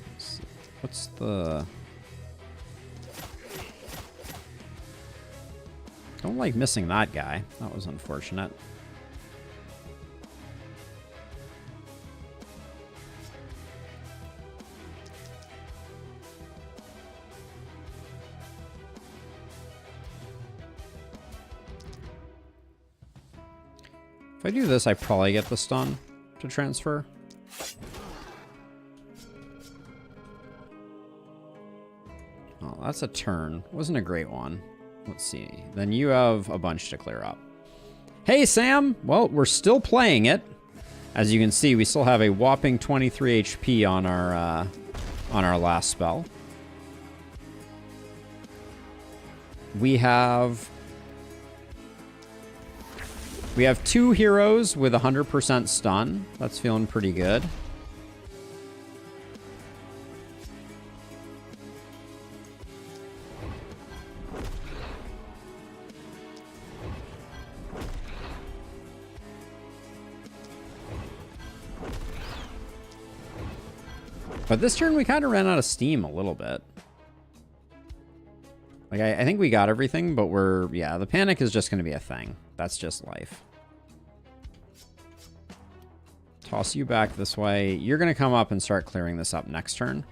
Speaker 1: Let's see. What's the... Don't like missing that guy. That was unfortunate. If I do this, I probably get the stun to transfer. Oh, that's a turn. Wasn't a great one. Let's see. Then you have a bunch to clear up. Hey, Sam! Well, we're still playing it. As you can see, we still have a whopping 23 HP on our last spell. We have two heroes with 100% stun. That's feeling pretty good. But this turn, we kind of ran out of steam a little bit. Like, I think we got everything, but yeah, the panic is just going to be a thing. That's just life. Toss you back this way. You're going to come up and start clearing this up next turn.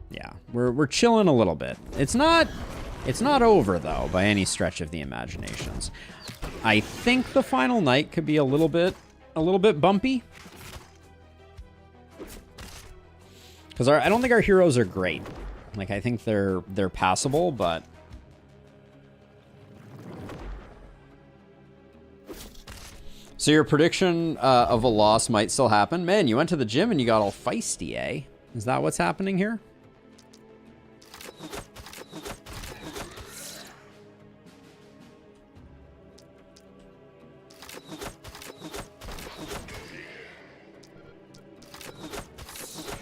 Speaker 1: Yeah, we're chilling a little bit. It's not over, though, by any stretch of the imaginations. I think the final night could be a little bit bumpy. Because I don't think our heroes are great. Like, I think they're passable, but... So your prediction of a loss might still happen. Man, you went to the gym and you got all feisty, eh? Is that what's happening here?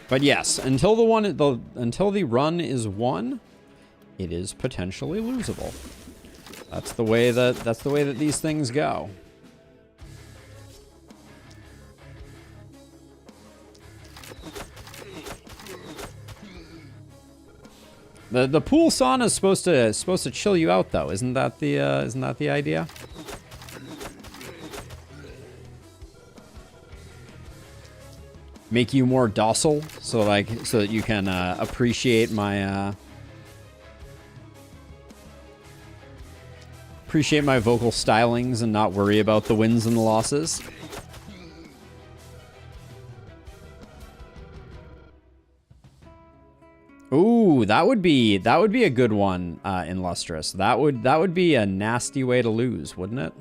Speaker 1: But yes, until the run is won, it is potentially losable. That's the way that these things go. The pool sauna is supposed to chill you out, though. Isn't that the idea? Make you more docile, so that you can appreciate my vocal stylings and not worry about the wins and the losses. Ooh, that would be a good one in Lustrous. That would be a nasty way to lose, wouldn't it?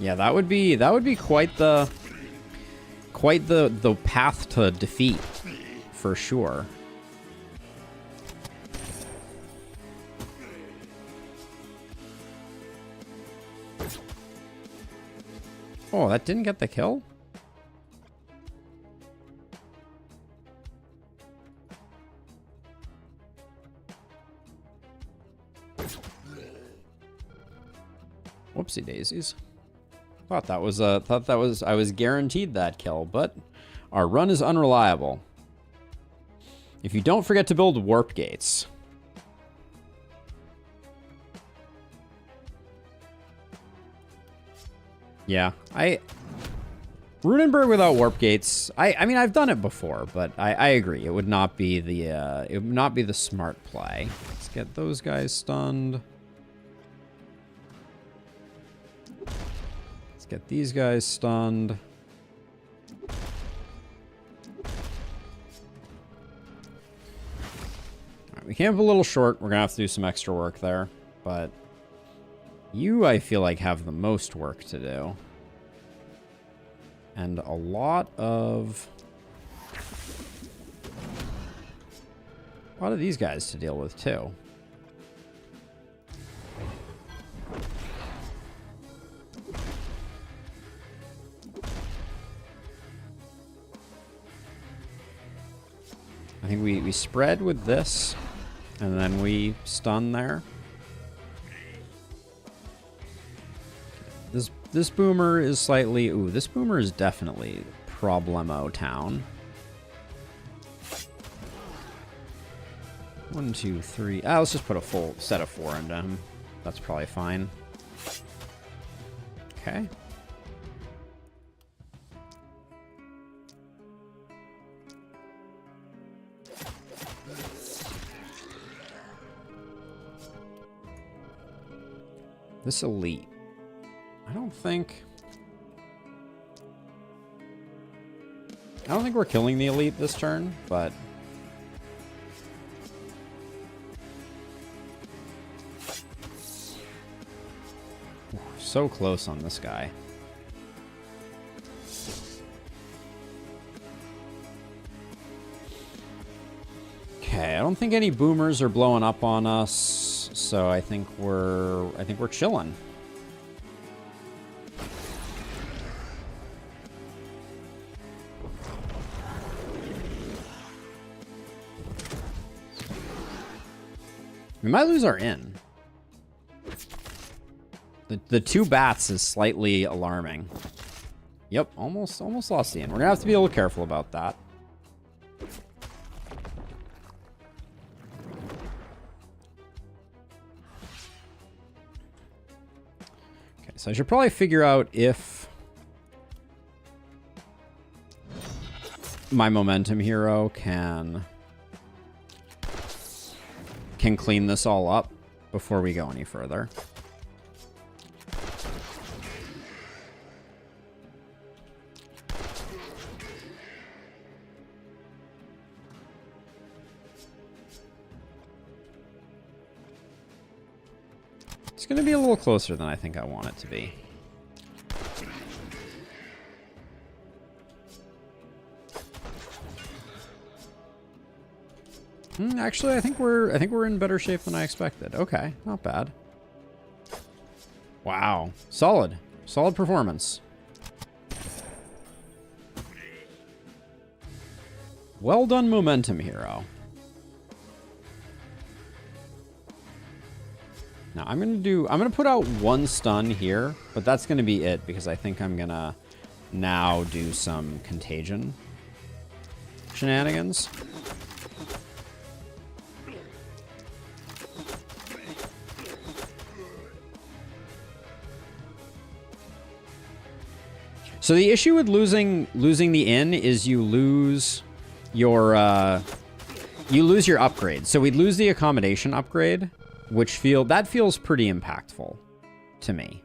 Speaker 1: Yeah, that would be quite the path to defeat, for sure. Oh, that didn't get the kill? Whoopsie daisies. Thought that was I was guaranteed that kill, but our run is unreliable. If you don't forget to build warp gates. Yeah, Runenberg without warp gates. I mean, I've done it before, but I agree. It would not be the smart play. Let's get those guys stunned. Let's get these guys stunned. Alright, we came up a little short. We're gonna have to do some extra work there, but you, I feel like, have the most work to do. And a lot of these guys to deal with, too. I think we spread with this, and then we stun there. This boomer is slightly... Ooh, this boomer is definitely problemo town. 1, 2, 3... Ah, let's just put a full set of 4 into him. That's probably fine. Okay. This elite. I don't think we're killing the elite this turn, but so close on this guy. Okay, I don't think any boomers are blowing up on us, so I think we're chilling. We might lose our inn. The 2 bats is slightly alarming. Yep, almost lost the inn. We're gonna have to be a little careful about that. Okay, so I should probably figure out if my momentum hero can clean this all up before we go any further. It's going to be a little closer than I think I want it to be. Actually, I think we're in better shape than I expected. Okay, not bad. Wow, solid performance. Well done, momentum hero. Now I'm gonna put out 1 stun here, but that's gonna be it because I think I'm gonna now do some contagion shenanigans. So the issue with losing the inn is you lose your upgrade. So we'd lose the accommodation upgrade, which feels pretty impactful to me.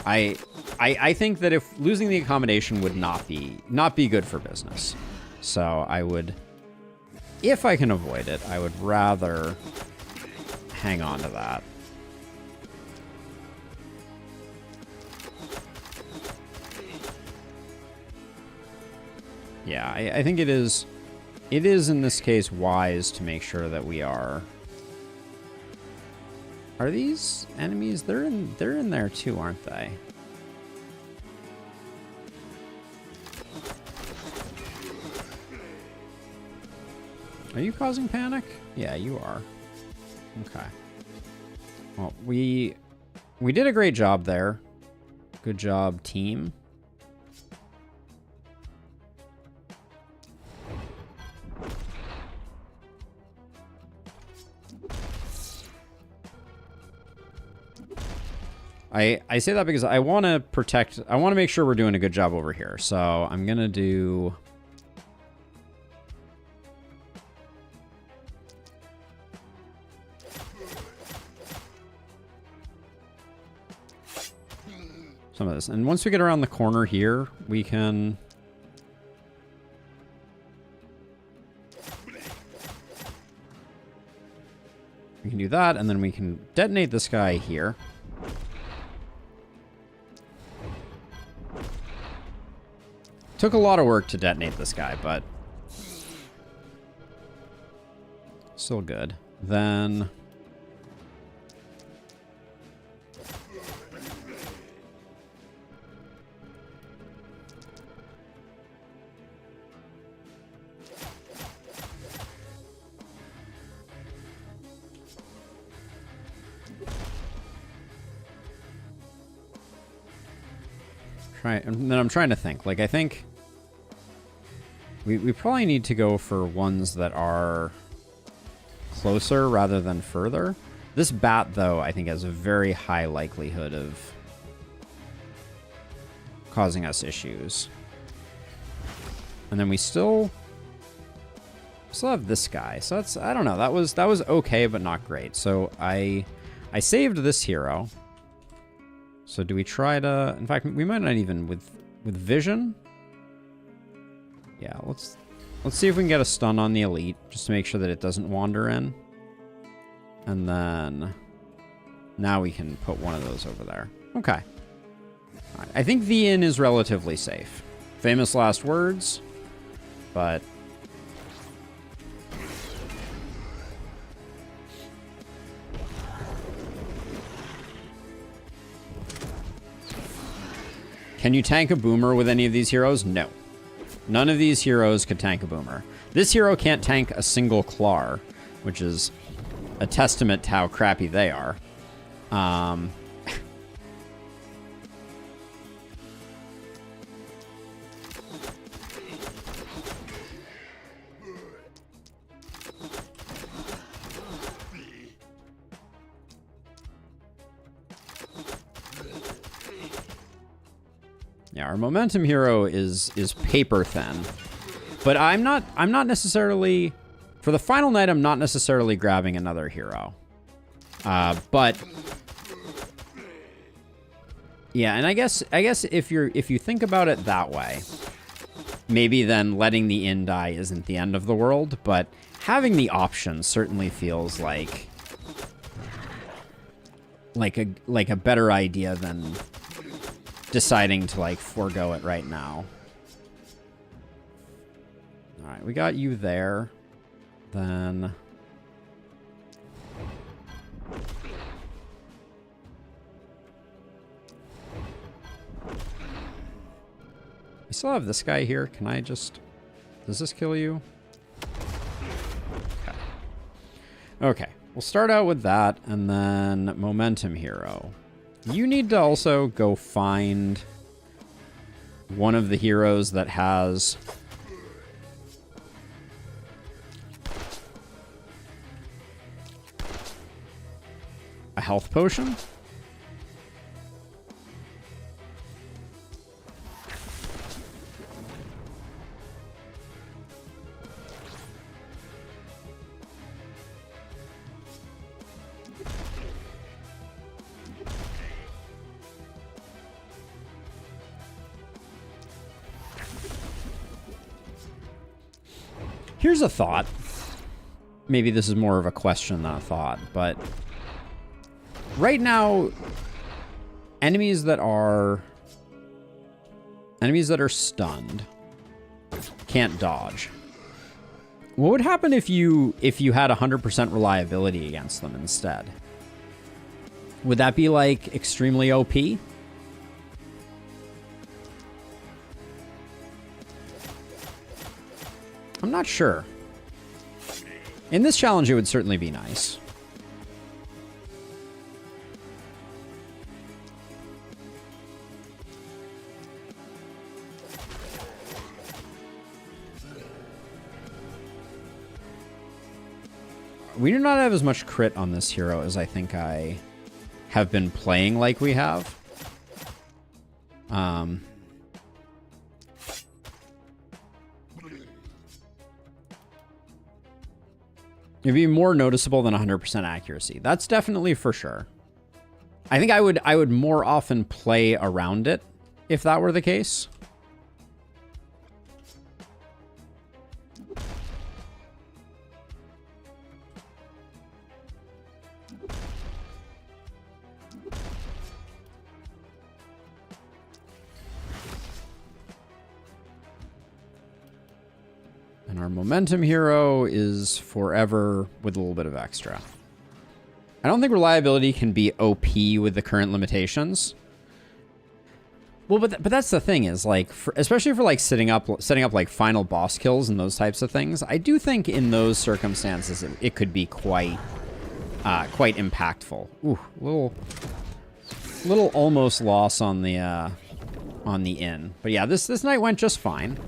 Speaker 1: I think that if losing the accommodation would not be good for business. So I would, if I can avoid it, I would rather hang on to that. Yeah, I think it is in this case wise to make sure that we are Are these enemies? They're in there too, aren't they? Are you causing panic? Yeah, you are. Okay. Well, we did a great job there. Good job, team. I say that because I want to protect, I want to make sure we're doing a good job over here. So I'm going to do... some of this. And once we get around the corner here, we can... we can do that, and then we can detonate this guy here. Took a lot of work to detonate this guy, but still good. Then I'm trying to think. Like, I think we probably need to go for ones that are closer rather than further. This bat, though, I think has a very high likelihood of causing us issues. And then we still have this guy. So that's, I don't know. That was okay, but not great. So I saved this hero. So do we try to... in fact, we might not even... with vision? Yeah, let's see if we can get a stun on the elite, just to make sure that it doesn't wander in. And then... now we can put one of those over there. Okay. All right. I think the inn is relatively safe. Famous last words, but... can you tank a boomer with any of these heroes? No. None of these heroes could tank a boomer. This hero can't tank a single Clawler, which is a testament to how crappy they are. Yeah, our momentum hero is paper thin. But I'm not necessarily, for the final night, I'm not necessarily grabbing another hero. But yeah, and I guess if you think about it that way, maybe then letting the inn die isn't the end of the world, but having the option certainly feels like a better idea than deciding to like forego it right now. All right, we got you there. Then we still have this guy here. Can I just... does this kill you? Okay. Okay, we'll start out with that, and then momentum hero. You need to also go find one of the heroes that has a health potion. Here's a thought. Maybe this is more of a question than a thought, but right now, enemies that are stunned can't dodge. What would happen if you had 100% reliability against them instead? Would that be like extremely OP? I'm not sure. In this challenge, it would certainly be nice. We do not have as much crit on this hero as I think I have been playing like we have. It'd be more noticeable than 100% accuracy. That's definitely for sure. I think I would more often play around it if that were the case. And our momentum hero is forever with a little bit of extra. I don't think reliability can be OP with the current limitations. Well, but that's the thing is like, especially for like setting up like final boss kills and those types of things. I do think in those circumstances it could be quite impactful. Ooh, little almost loss on the in. But yeah, this night went just fine.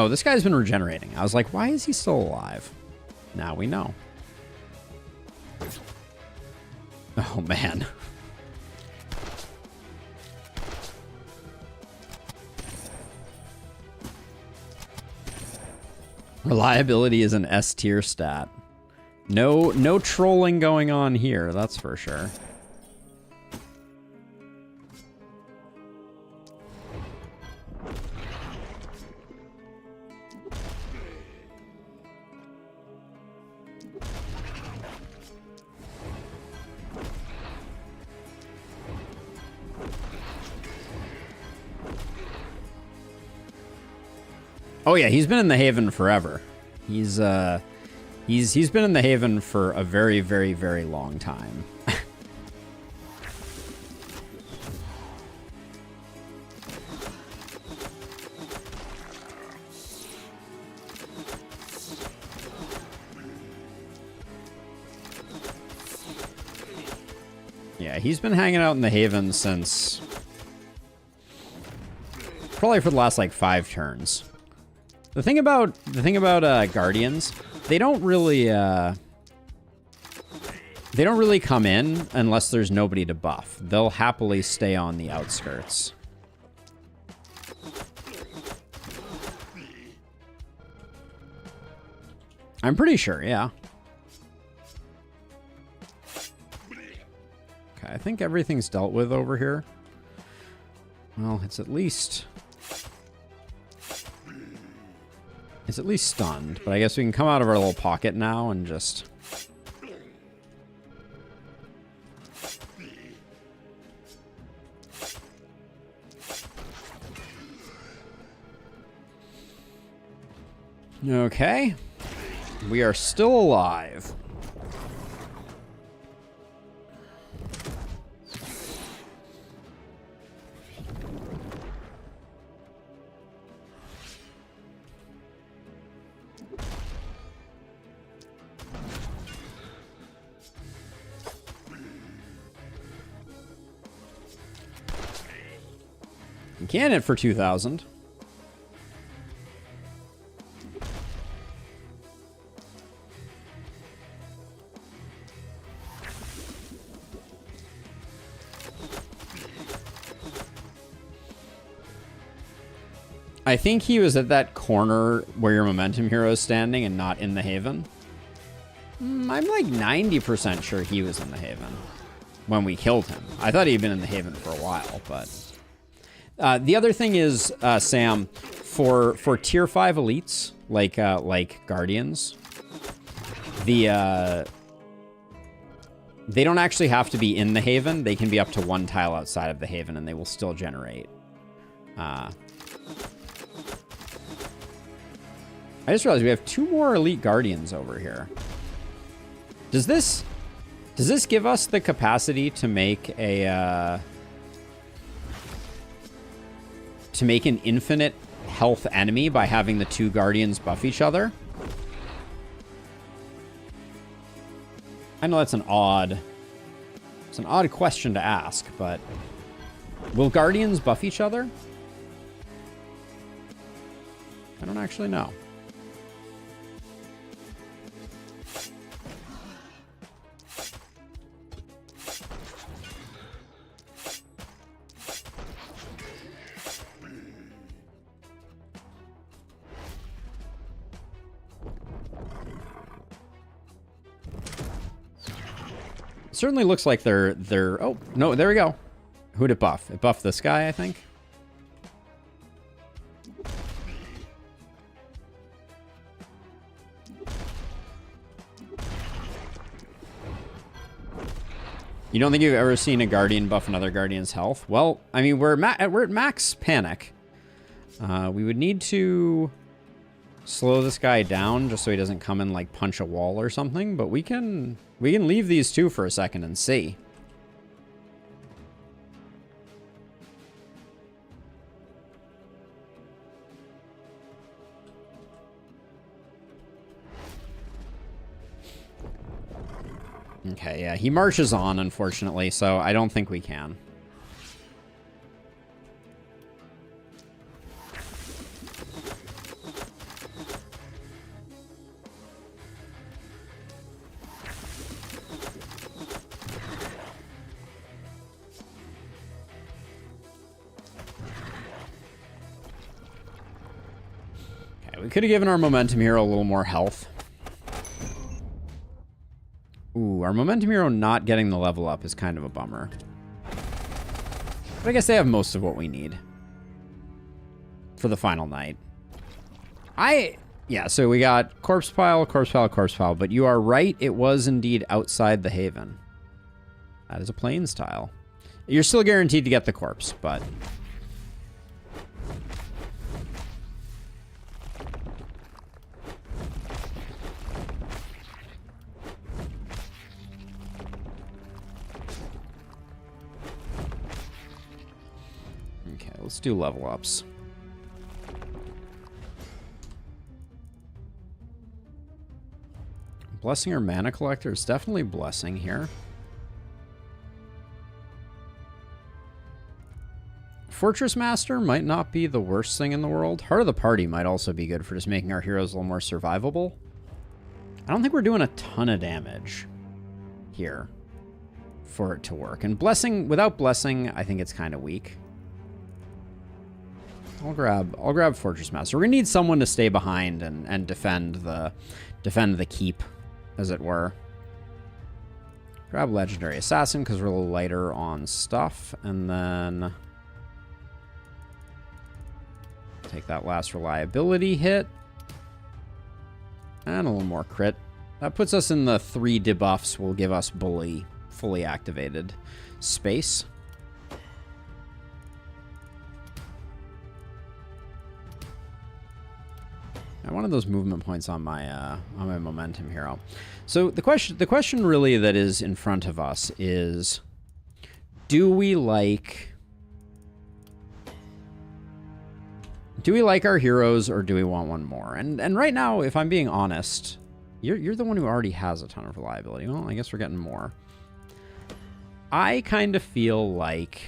Speaker 1: This guy's been regenerating. I was like, why is he still alive? Now we know. Oh, man. Reliability is an S tier stat. No trolling going on here, that's for sure. Oh yeah, he's been in the Haven forever. He's been in the Haven for a very, very, very long time. Yeah, he's been hanging out in the Haven since probably for the last like 5 turns. The thing about Guardians, they don't really come in unless there's nobody to buff. They'll happily stay on the outskirts. I'm pretty sure, yeah. Okay, I think everything's dealt with over here. Well, it's at least stunned, but I guess we can come out of our little pocket now and just... Okay. We are still alive. Can hit for 2,000. I think he was at that corner where your momentum hero is standing and not in the Haven. I'm like 90% sure he was in the Haven when we killed him. I thought he'd been in the Haven for a while, but... the other thing is, Sam, for tier 5 elites, like Guardians, they don't actually have to be in the Haven. They can be up to 1 tile outside of the Haven, and they will still generate. I just realized we have 2 more Elite Guardians over here. Does this give us the capacity to make a to make an infinite health enemy by having the 2 Guardians buff each other? I know that's an odd question to ask, but will Guardians buff each other? I don't actually know. Certainly looks like they're oh no, there we go. Who'd it buff? It buffed this guy, I think. You don't think you've ever seen a Guardian buff another Guardian's health? Well, I mean, we're at max panic. We would need to slow this guy down just so he doesn't come and like punch a wall or something, but we can leave these 2 for a second and see. Okay, yeah, he marches on, unfortunately, so I don't think we can. We could have given our Momentum Hero a little more health. Ooh, our Momentum Hero not getting the level up is kind of a bummer. But I guess they have most of what we need for the final night. Yeah, so we got Corpse Pile, Corpse Pile, Corpse Pile, but you are right, it was indeed outside the Haven. That is a Plains tile. You're still guaranteed to get the corpse, but... let's do level ups. Blessing or Mana Collector is definitely Blessing here. Fortress Master might not be the worst thing in the world. Heart of the Party might also be good for just making our heroes a little more survivable. I don't think we're doing a ton of damage here for it to work. And Blessing, without Blessing, I think it's kind of weak. I'll grab Fortress Master. We're gonna need someone to stay behind and defend the keep, as it were. Grab Legendary Assassin because we're a little lighter on stuff, and then take that last reliability hit and a little more crit. That puts us in the 3 debuffs. Will give us Bully fully activated space. I wanted those movement points on my Momentum Hero. So the question really that is in front of us is, do we like our heroes or do we want one more? And right now, if I'm being honest, you're the one who already has a ton of reliability. Well, I guess we're getting more. I kind of feel like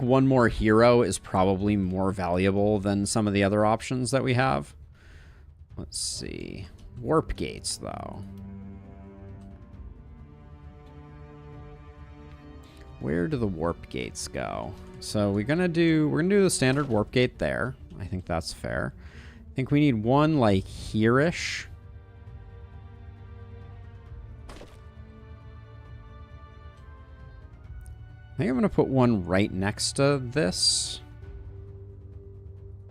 Speaker 1: one more hero is probably more valuable than some of the other options that we have. Let's see. Warp Gates, though. Where do the Warp Gates go? So we're gonna do the standard Warp Gate there. I think that's fair. I think we need one like here-ish. think I'm going to put one right next to this.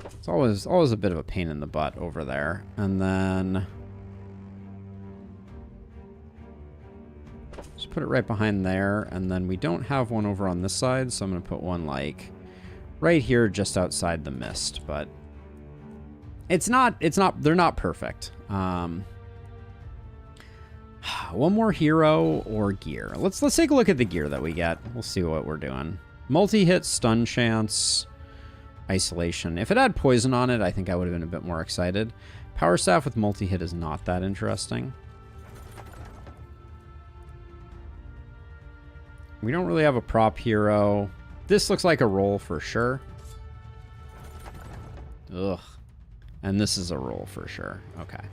Speaker 1: It's always a bit of a pain in the butt over there. And then just put it right behind there. And then we don't have one over on this side, so I'm going to put one like right here just outside the mist. But they're not perfect. One more hero or gear. Let's take a look at the gear that we get. We'll see what we're doing. Multi-hit, stun chance, isolation. If it had poison on it, I think I would have been a bit more excited. Power staff with multi-hit is not that interesting. We don't really have a prop hero. This looks like a roll for sure. Ugh. And this is a roll for sure. Okay.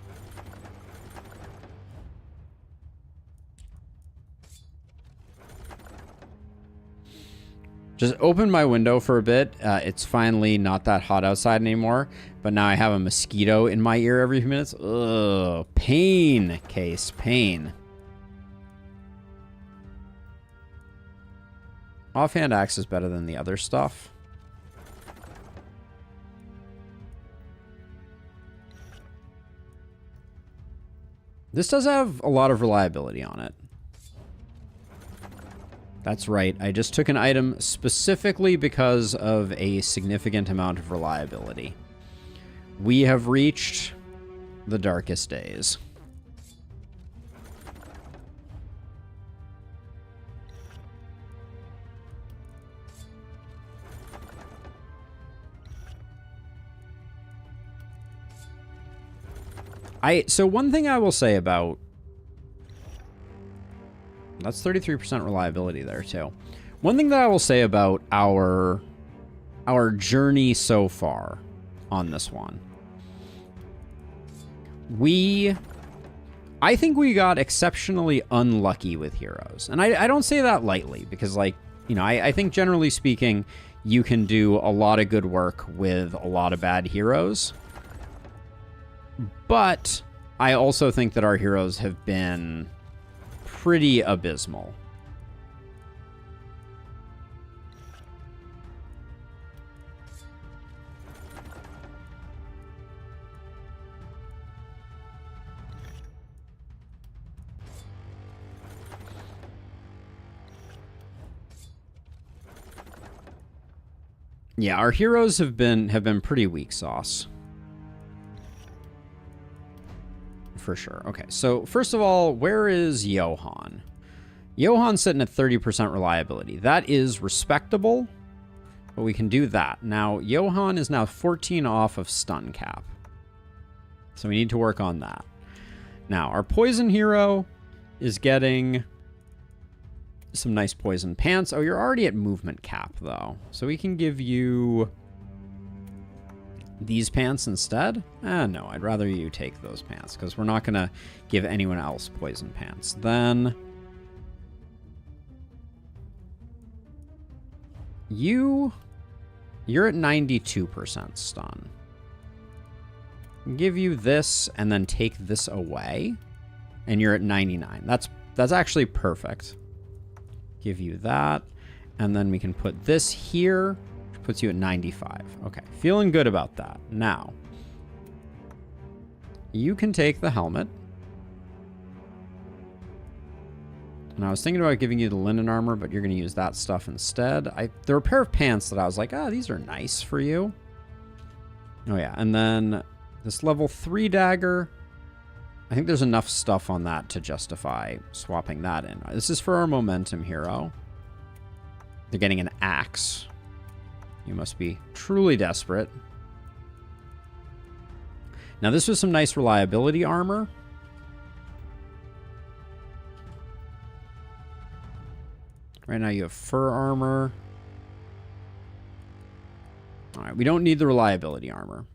Speaker 1: Just open my window for a bit. It's finally not that hot outside anymore, but now I have a mosquito in my ear every few minutes. Ugh, pain, Case, pain. Offhand axe is better than the other stuff. This does have a lot of reliability on it. That's right. I just took an item specifically because of a significant amount of reliability. We have reached the darkest days. So one thing I will say about... That's 33% reliability there, too. One thing that I will say about our journey so far on this one. I think we got exceptionally unlucky with heroes. And I don't say that lightly, because, like, you know, I think generally speaking, you can do a lot of good work with a lot of bad heroes. But I also think that our heroes have been pretty abysmal. Yeah, our heroes have been pretty weak sauce. For sure. Okay, so first of all, where is Johann? Johann's sitting at 30% reliability. That is respectable, but we can do that. Now, Johann is now 14 off of stun cap. So we need to work on that. Now, our poison hero is getting some nice poison pants. Oh, you're already at movement cap, though. So we can give you these pants instead? No, I'd rather you take those pants, because we're not going to give anyone else poison pants. Then you're at 92% stun. Give you this and then take this away, and you're at 99. That's actually perfect. Give you that, and then we can put this here, which puts you at 95. Okay, feeling good about that. Now, you can take the helmet. And I was thinking about giving you the linen armor, but you're going to use that stuff instead. There were a pair of pants that I was like, these are nice for you. Oh yeah, and then this level 3 dagger. I think there's enough stuff on that to justify swapping that in. This is for our momentum hero. They're getting an axe. You must be truly desperate. Now, this was some nice reliability armor. Right now, you have fur armor. All right, we don't need the reliability armor.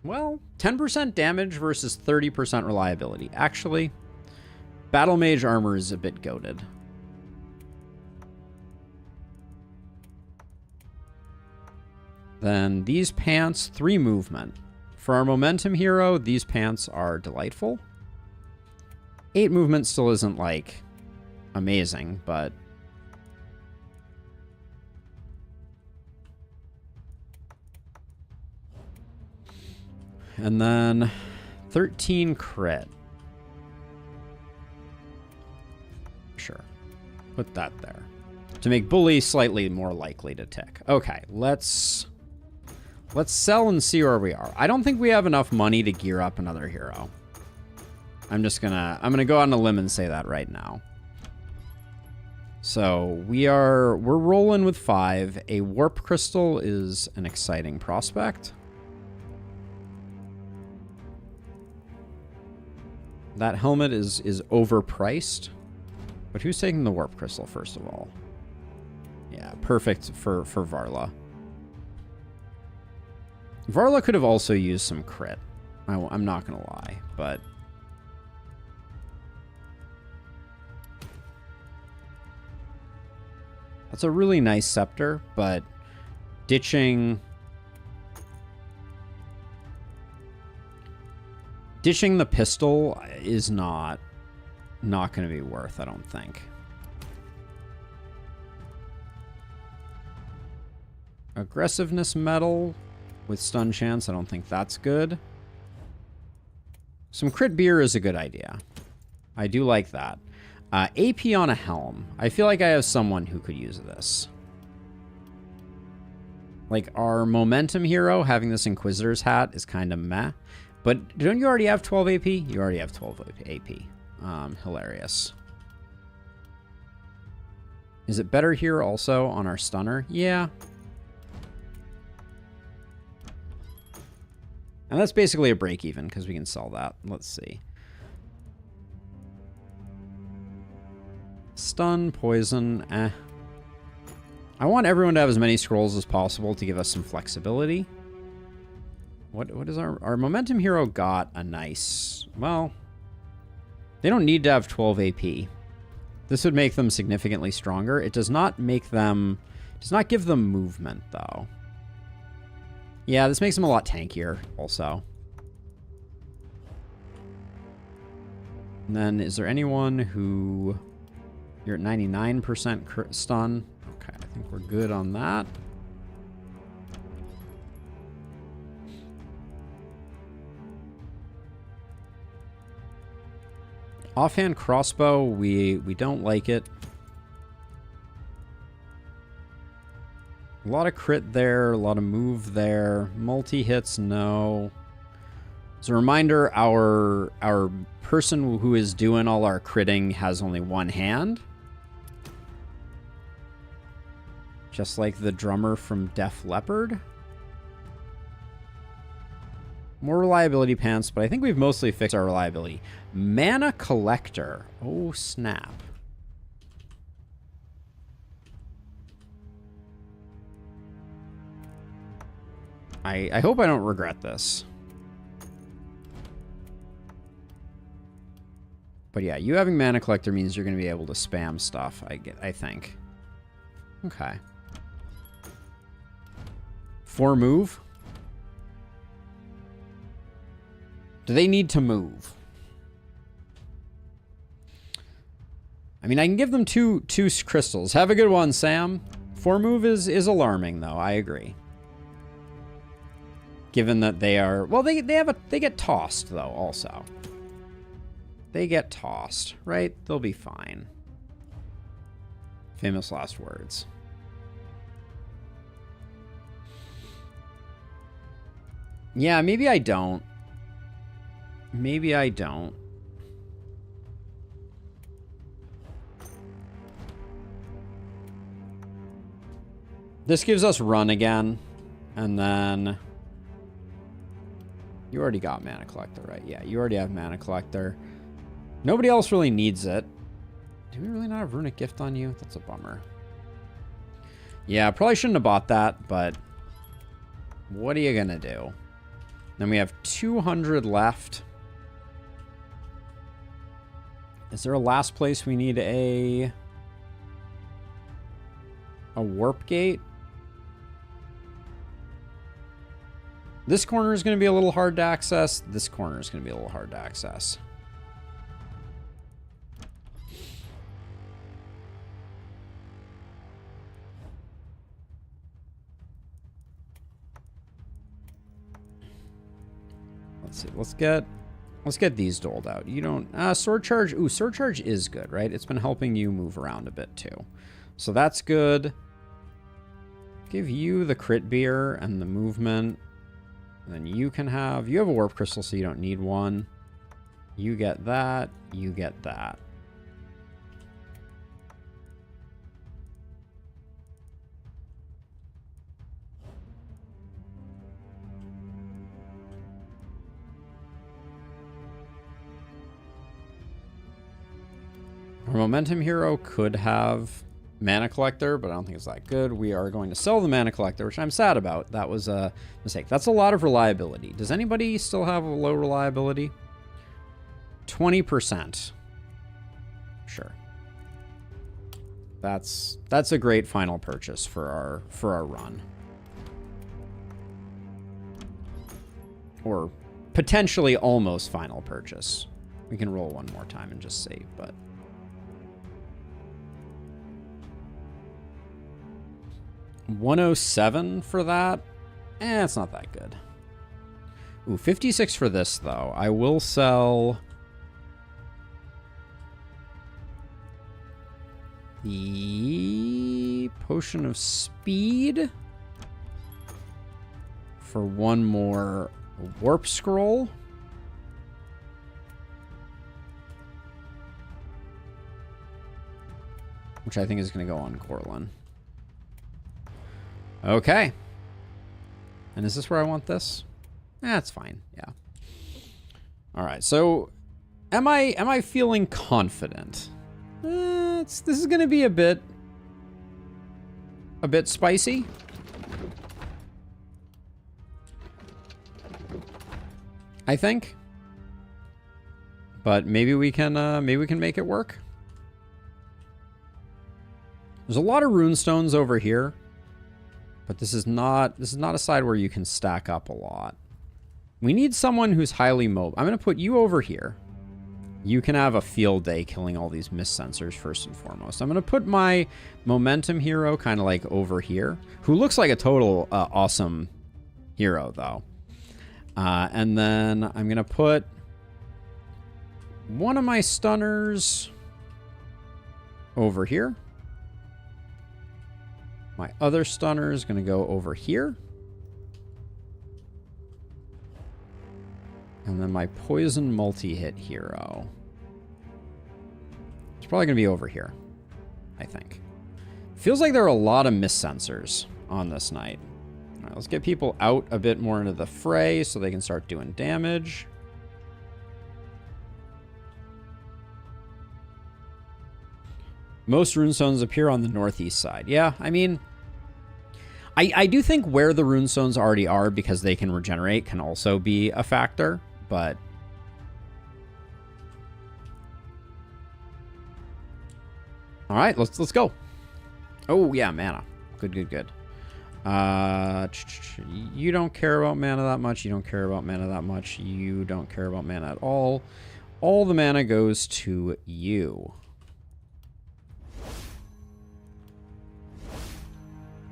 Speaker 1: Well, 10% damage versus 30% reliability. Actually, Battle Mage armor is a bit goated. Then these pants, 3 movement. For our momentum hero, these pants are delightful. 8 movement still isn't, like, amazing, but And then 13 crit. Sure. Put that there. To make bully slightly more likely to tick. Okay, let's sell and see where we are. I don't think we have enough money to gear up another hero. I'm gonna go out on a limb and say that right now. So we're rolling with 5. A warp crystal is an exciting prospect. That helmet is overpriced. But who's taking the warp crystal first of all? Yeah, perfect for Varla. Varla could have also used some crit. I'm not gonna lie, but that's a really nice scepter, but ditching the pistol is not going to be worth, I don't think. Aggressiveness medal with stun chance, I don't think that's good. Some crit beer is a good idea. I do like that. AP on a helm. I feel like I have someone who could use this. Like, our momentum hero having this Inquisitor's hat is kind of meh. But don't you already have 12 AP? You already have 12 AP. Hilarious. Is it better here also on our stunner? Yeah. And that's basically a break even because we can sell that. Let's see. Stun, poison, eh. I want everyone to have as many scrolls as possible to give us some flexibility. What is our momentum hero got a nice, well, they don't need to have 12 AP. This would make them significantly stronger. It does not make them, does not give them movement though. Yeah, this makes them a lot tankier also. And then is there anyone who, you're at 99% stun. Okay, I think we're good on that. Offhand crossbow, we don't like it. A lot of crit there, a lot of move there. Multi-hits, no. As a reminder, our person who is doing all our critting has only one hand. Just like the drummer from Def Leppard. More reliability pants, but I think we've mostly fixed our reliability. Mana collector. Oh, snap. I hope I don't regret this. But yeah, you having mana collector means you're going to be able to spam stuff, I think. Okay. 4 move. Do they need to move? I mean, I can give them two crystals. Have a good one, Sam. 4 move is alarming, though. I agree. Given that they are, well, they get tossed though. Also, they get tossed, right? They'll be fine. Famous last words. Yeah, maybe I don't. Maybe I don't. This gives us run again, and then you already got mana collector, right? Yeah, you already have mana collector. Nobody else really needs it. Do we really not have runic gift on you? That's a bummer. Yeah, probably shouldn't have bought that, but what are you gonna do? Then we have 200 left. Is there a last place we need a warp gate? This corner is going to be a little hard to access. This corner is going to be a little hard to access. Let's see. Let's get these doled out. You don't sword charge. Ooh, sword charge is good, right? It's been helping you move around a bit too. So that's good. Give you the crit beer and the movement. And then you have a warp crystal, so you don't need one. You get that. You get that. Our momentum hero could have mana collector, but I don't think it's that good. We are going to sell the mana collector, which I'm sad about. That was a mistake. That's a lot of reliability. Does anybody still have a low reliability? 20%. Sure. That's a great final purchase for our run. Or potentially almost final purchase. We can roll one more time and just save, but 107 for that? It's not that good. Ooh, 56 for this, though. I will sell the Potion of Speed for one more Warp Scroll. Which I think is going to go on Corlin. Okay. And is this where I want this? That's fine. Yeah. All right. So, am I feeling confident? This is going to be a bit spicy. I think. But maybe we can make it work. There's a lot of runestones over here. But this is not a side where you can stack up a lot. We need someone who's highly mobile. I'm going to put you over here. You can have a field day killing all these mist sensors first and foremost. I'm going to put my momentum hero kind of like over here, who looks like a total awesome hero though. And then I'm going to put one of my stunners over here. My other stunner is going to go over here. And then my poison multi-hit hero. It's probably going to be over here, I think. Feels like there are a lot of mist sensors on this night. All right, let's get people out a bit more into the fray so they can start doing damage. Most runestones appear on the northeast side. Yeah, I mean, I do think where the runestones already are, because they can regenerate, can also be a factor, but all right, let's go. Oh yeah, mana. Good. You don't care about mana that much. You don't care about mana that much. You don't care about mana at all. All the mana goes to you.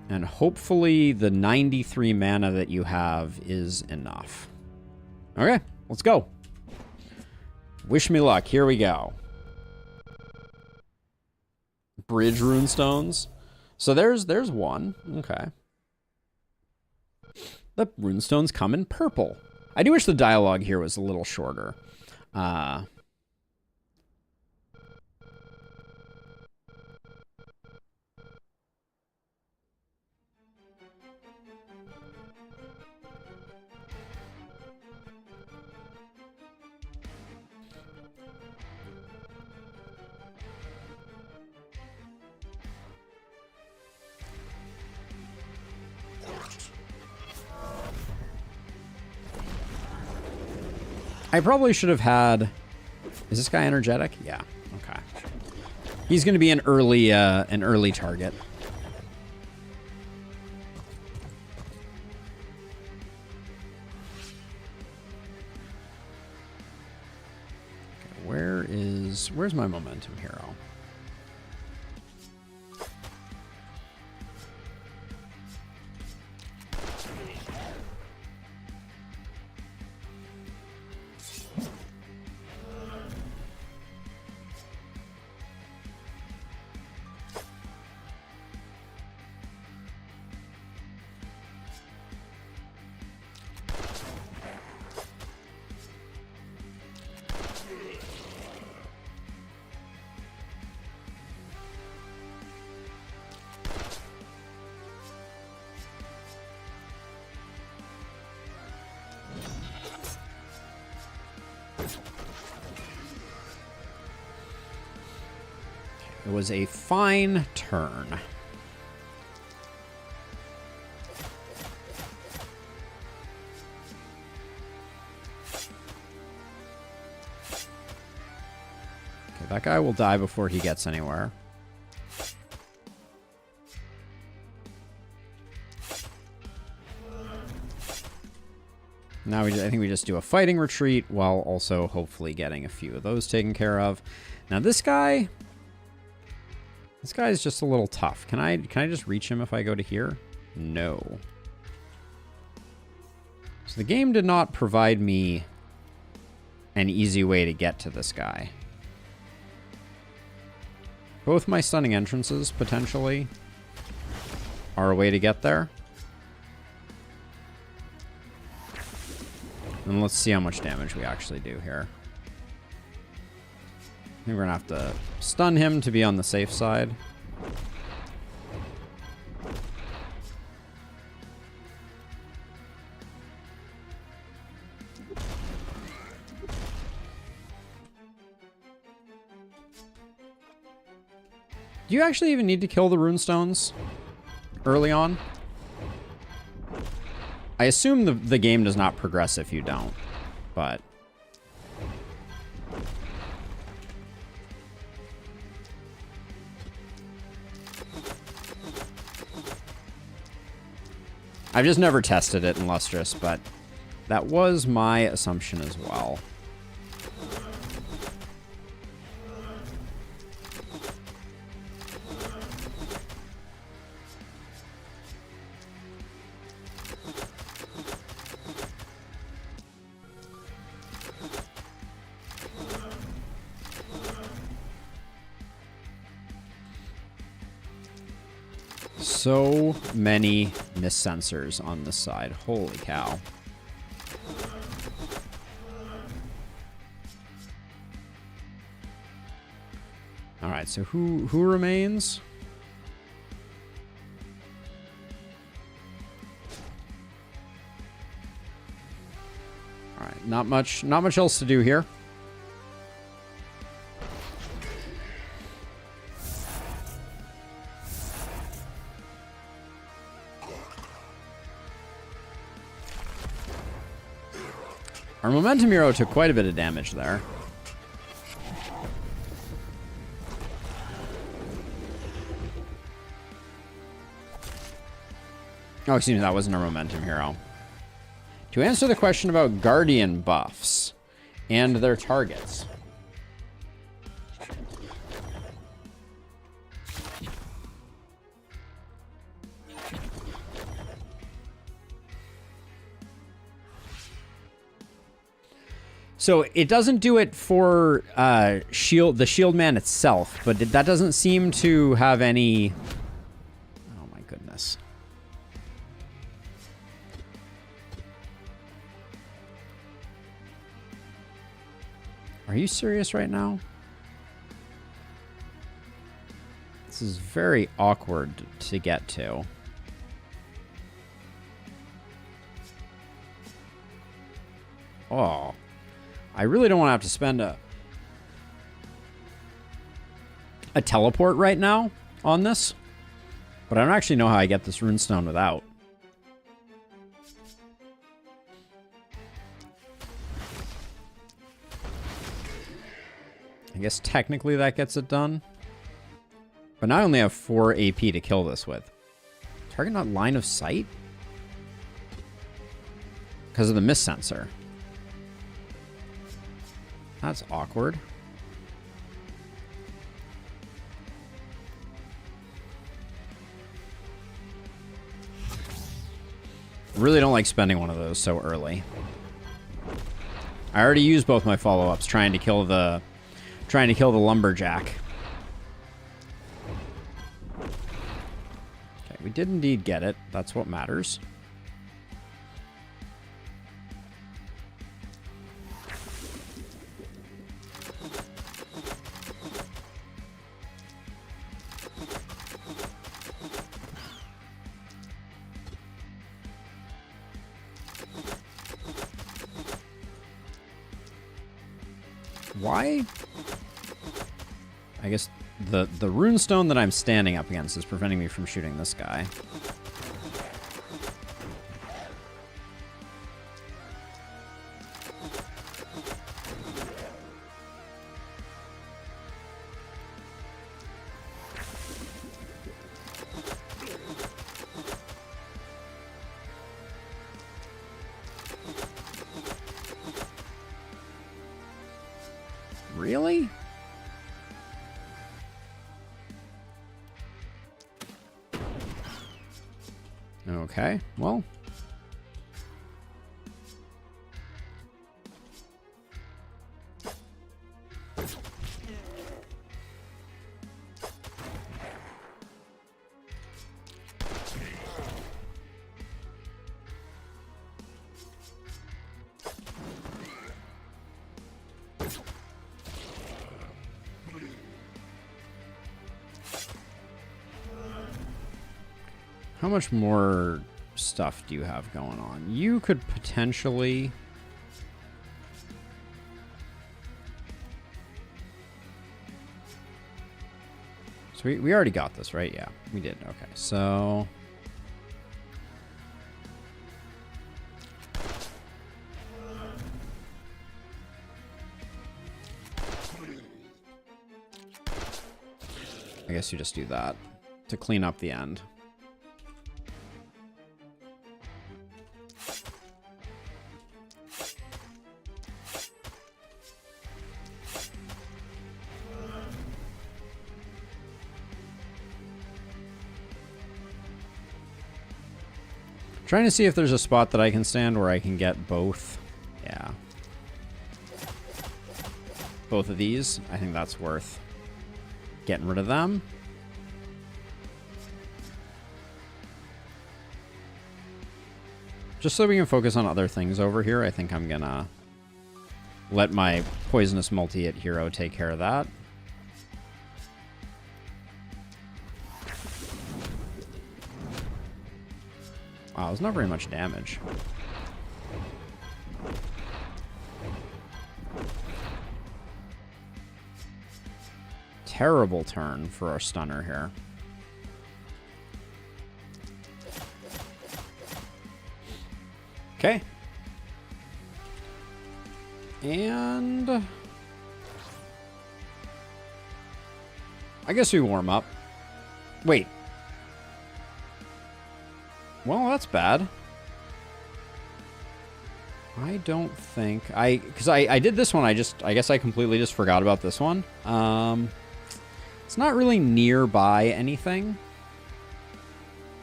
Speaker 1: And hopefully the 93 mana that you have is enough. Okay, let's go. Wish me luck. Here we go. Bridge runestones. So there's one. Okay. The runestones come in purple. I do wish the dialogue here was a little shorter. I probably should have had... Is this guy energetic? Yeah. Okay. He's going to be an early target. Okay, where's my momentum hero? It was a fine turn. Okay, that guy will die before he gets anywhere. Now I think we just do a fighting retreat while also hopefully getting a few of those taken care of. Now this guy is just a little tough. Can I just reach him if I go to here? No. So the game did not provide me an easy way to get to this guy. Both my stunning entrances potentially are a way to get there. And let's see how much damage we actually do here. I think we're gonna have to stun him to be on the safe side. Do you actually even need to kill the runestones early on? I assume the game does not progress if you don't, but... I've just never tested it in Lustrous, but that was my assumption as well. So many miss sensors on this side. Holy cow. All right, so who remains? All right, not much else to do here. Our Momentum Hero took quite a bit of damage there. Oh, excuse me, that wasn't our Momentum Hero. To answer the question about Guardian buffs and their targets. So it doesn't do it for the shield man itself, but that doesn't seem to have any... Oh my goodness. Are you serious right now? This is very awkward to get to. Oh. I really don't want to have to spend a teleport right now on this, but I don't actually know how I get this runestone without. I guess technically that gets it done, but now I only have 4 AP to kill this with. Target not line of sight? Because of the miss sensor. That's awkward. Really don't like spending one of those so early. I already used both my follow-ups trying to kill the lumberjack. Okay, we did indeed get it. That's what matters. Why? I guess the runestone that I'm standing up against is preventing me from shooting this guy. Really? Okay, well. How much more stuff do you have going on? You could potentially... So we already got this, right? Yeah, we did. Okay, so... I guess you just do that to clean up the end. Trying to see if there's a spot that I can stand where I can get both. Yeah. Both of these. I think that's worth getting rid of them. Just so we can focus on other things over here, I think I'm gonna let my poisonous multi-hit hero take care of that. Wow, there's not very much damage. Terrible turn for our stunner here. Okay. And... I guess we warm up. Wait. Well, that's bad. I don't think because I did this one. I guess I completely just forgot about this one. It's not really nearby anything.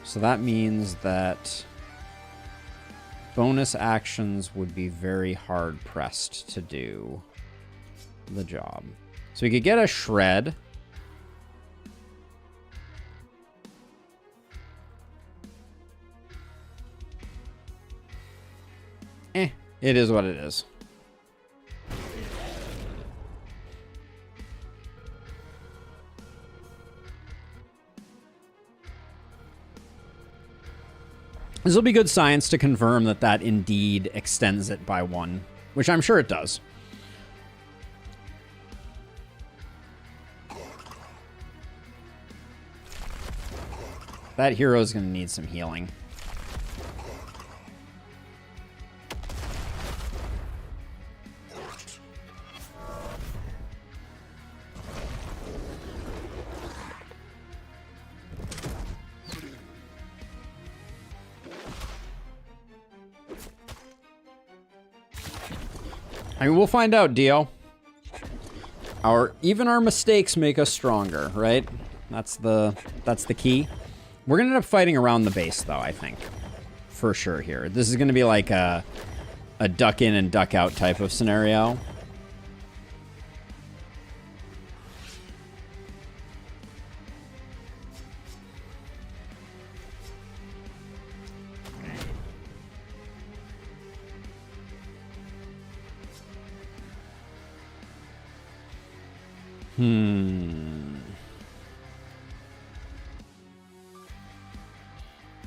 Speaker 1: So that means that bonus actions would be very hard pressed to do the job. So we could get a shred. It is what it is. This will be good science to confirm that that indeed extends it by 1, which I'm sure it does. That hero is going to need some healing. I mean, we'll find out, Dio. Even our mistakes make us stronger, right? That's the key. We're gonna end up fighting around the base, though, I think. For sure here. This is gonna be like a duck in and duck out type of scenario.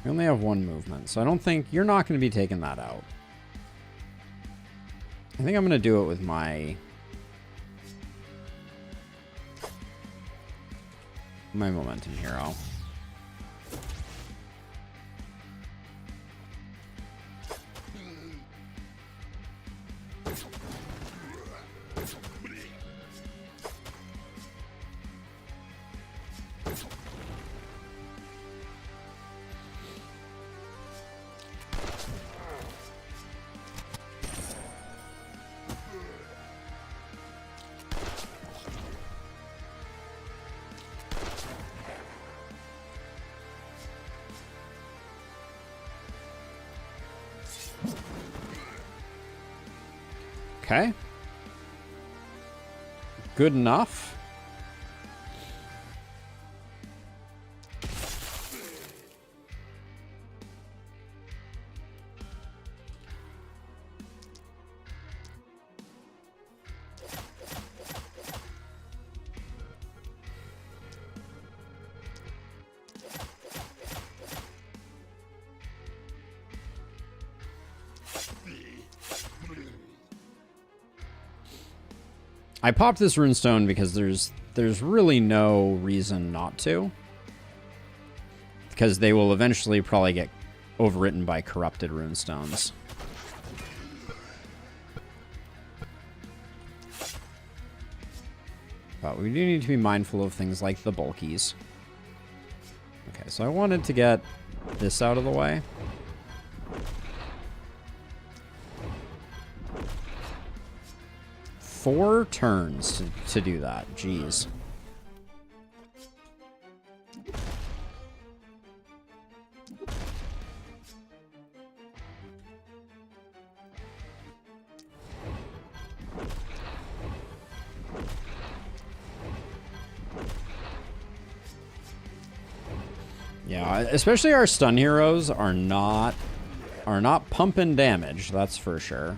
Speaker 1: We only have 1 movement, so I don't think you're not going to be taking that out. I think I'm going to do it with my... my momentum hero. Okay. Good enough. I popped this runestone because there's really no reason not to. Because they will eventually probably get overwritten by corrupted runestones. But we do need to be mindful of things like the bulkies. Okay, so I wanted to get this out of the way. Four turns to do that. Jeez. Yeah, especially our stun heroes are not pumping damage, that's for sure.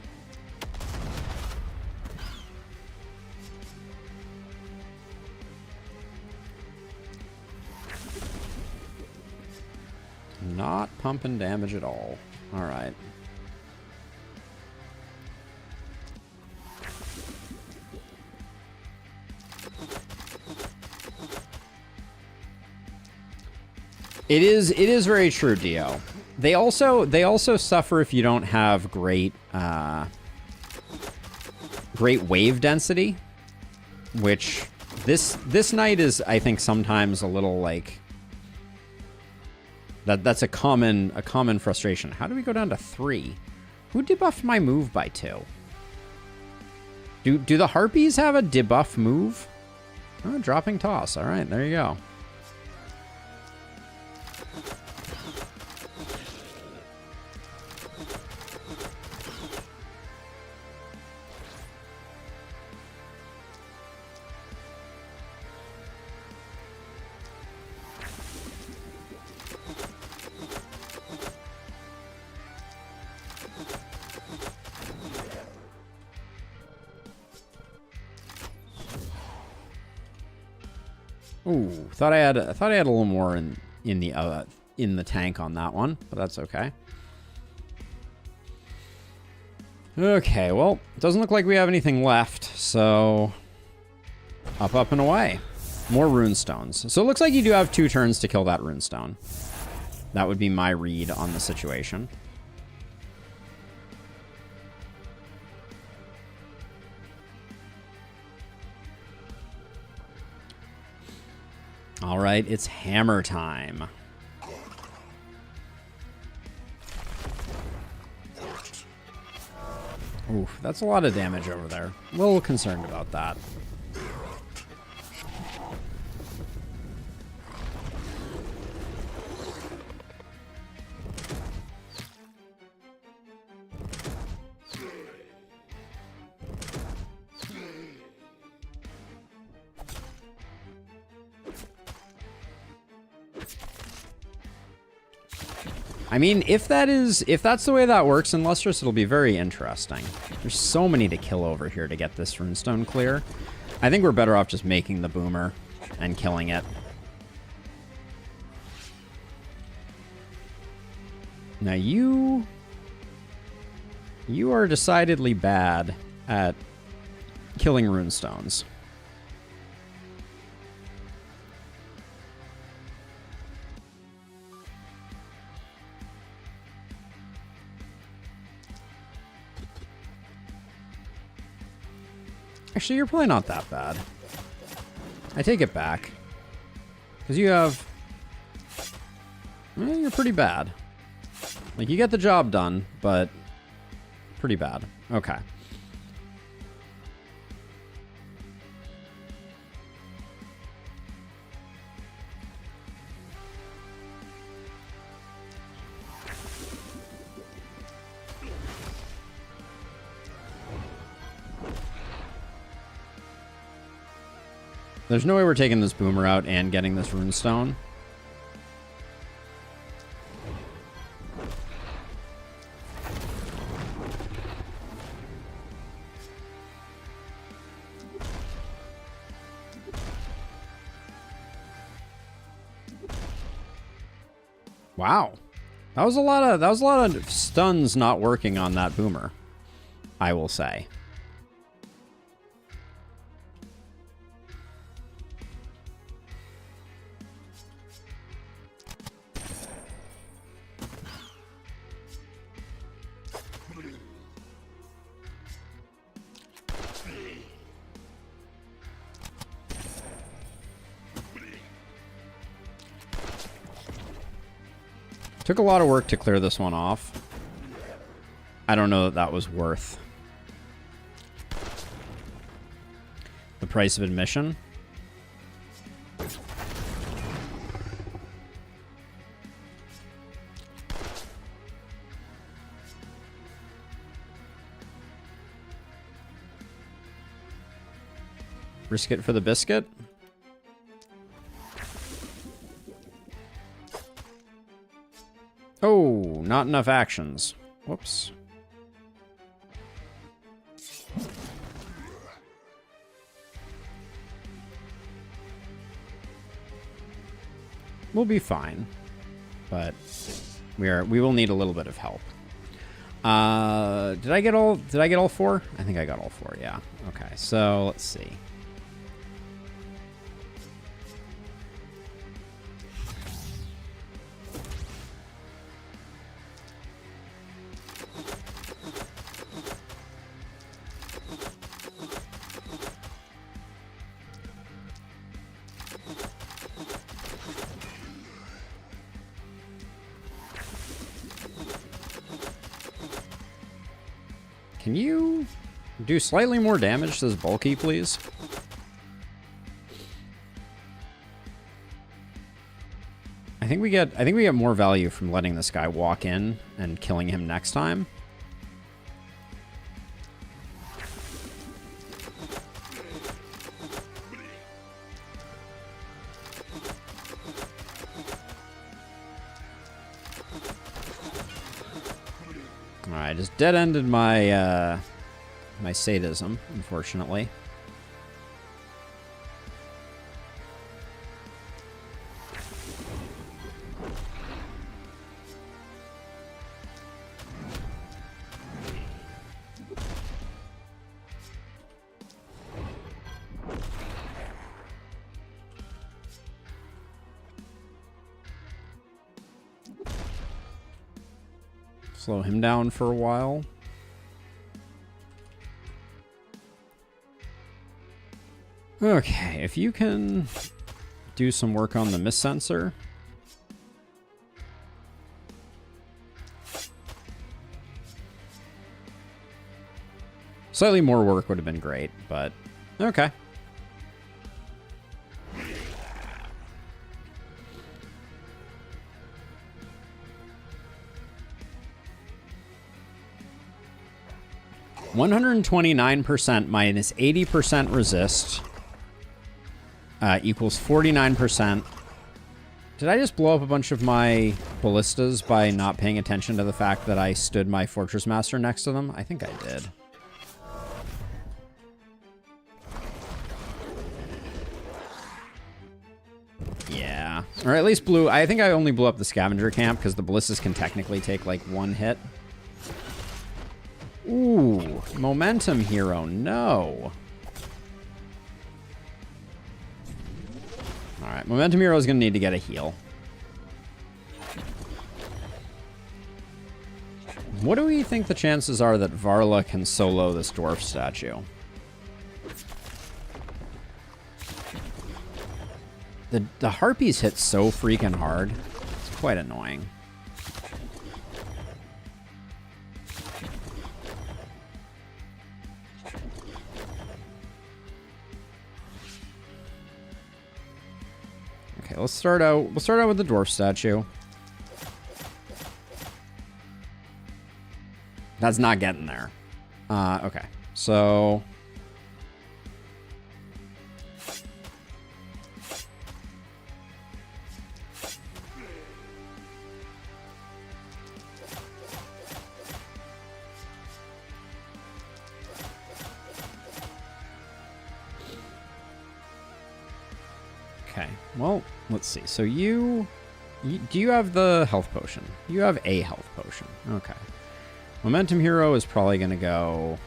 Speaker 1: Not pumping damage at all. All right. It is very true, Dio. They also suffer if you don't have great wave density, which this knight is, I think, sometimes a little like that's a common frustration. How do we go down to 3? Who debuffed my move by 2? Do the harpies have a debuff move? Oh, dropping toss. All right, there you go. Ooh, thought I had a little more in the tank on that one, but that's okay. Okay, well, it doesn't look like we have anything left, so up and away. More runestones. So it looks like you do have 2 turns to kill that runestone. That would be my read on the situation. All right, it's hammer time. Oof, that's a lot of damage over there. A little concerned about that. I mean, if that's the way that works in Lustrous, it'll be very interesting. There's so many to kill over here to get this runestone clear. I think we're better off just making the boomer and killing it. Now you are decidedly bad at killing runestones. Actually, you're probably not that bad. I take it back. Because you have... You're pretty bad. Like, you get the job done, but pretty bad. Okay. There's no way we're taking this boomer out and getting this runestone. Wow. That was a lot of stuns not working on that boomer, I will say. Took a lot of work to clear this one off. I don't know that that was worth the price of admission. Risk it for the biscuit. Oh, not enough actions. Whoops. We'll be fine, but we will need a little bit of help. Did I get all four? I think I got all four. Yeah. Okay. So let's see. Can you do slightly more damage to this bulky, please? I think we get more value from letting this guy walk in and killing him next time. I just dead-ended my my sadism, unfortunately. Slow him down for a while. Okay, if you can do some work on the miss sensor. Slightly more work would have been great, but okay. %, minus 80% resist equals 49%. Did I just blow up a bunch of my ballistas by not paying attention to the fact that I stood my Fortress Master next to them? I think I did. Yeah. Or at least blew... I think I only blew up the scavenger camp because the ballistas can technically take like one hit. Ooh, momentum hero, no. Alright, momentum hero is going to need to get a heal. What do we think the chances are that Varla can solo this dwarf statue? The harpies hit so freaking hard. It's quite annoying. Okay, let's start out. We'll start out with the dwarf statue. That's not getting there. Okay, so okay. Well, let's see. So you do you have the health potion? You have a health potion. Okay. Momentum hero is probably going to go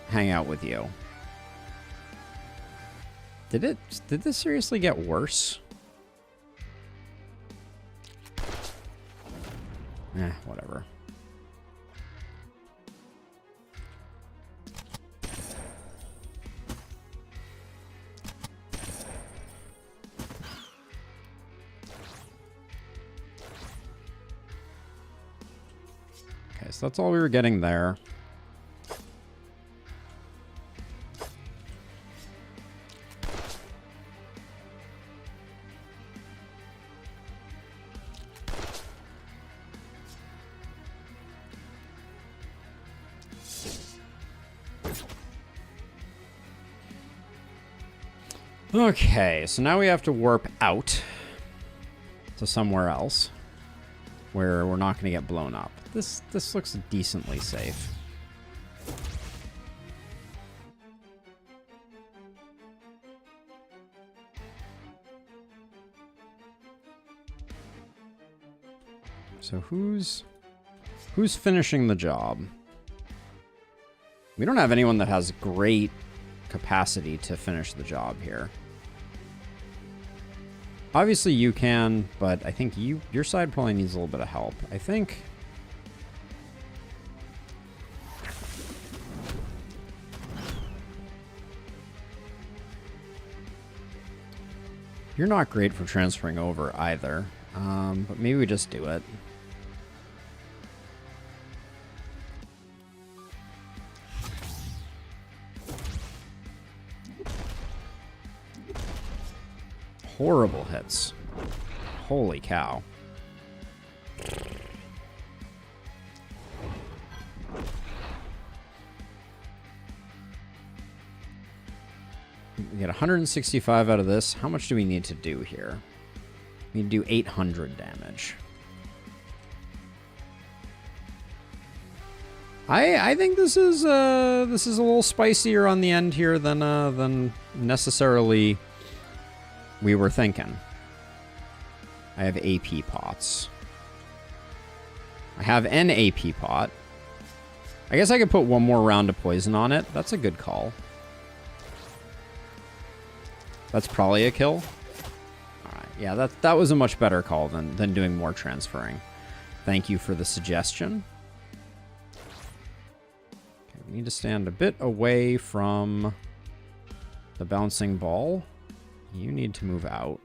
Speaker 1: hang out with you. Did this seriously get worse? Whatever. Okay, so that's all we were getting there. Okay, so now we have to warp out to somewhere else where we're not going to get blown up. This looks decently safe. So who's finishing the job? We don't have anyone that has great capacity to finish the job here. Obviously you can, but I think your side probably needs a little bit of help. I think you're not great for transferring over either, but maybe we just do it. Horrible hits. Holy cow. We get 165 out of this. How much do we need to do here? We need to do 800 damage. I think this is a little spicier on the end here than necessarily we were thinking. I have AP pots. I have an AP pot. I guess I could put one more round of poison on it. That's a good call. That's probably a kill. Alright, yeah, that was a much better call than doing more transferring. Thank you for the suggestion. Okay, we need to stand a bit away from the bouncing ball. You need to move out.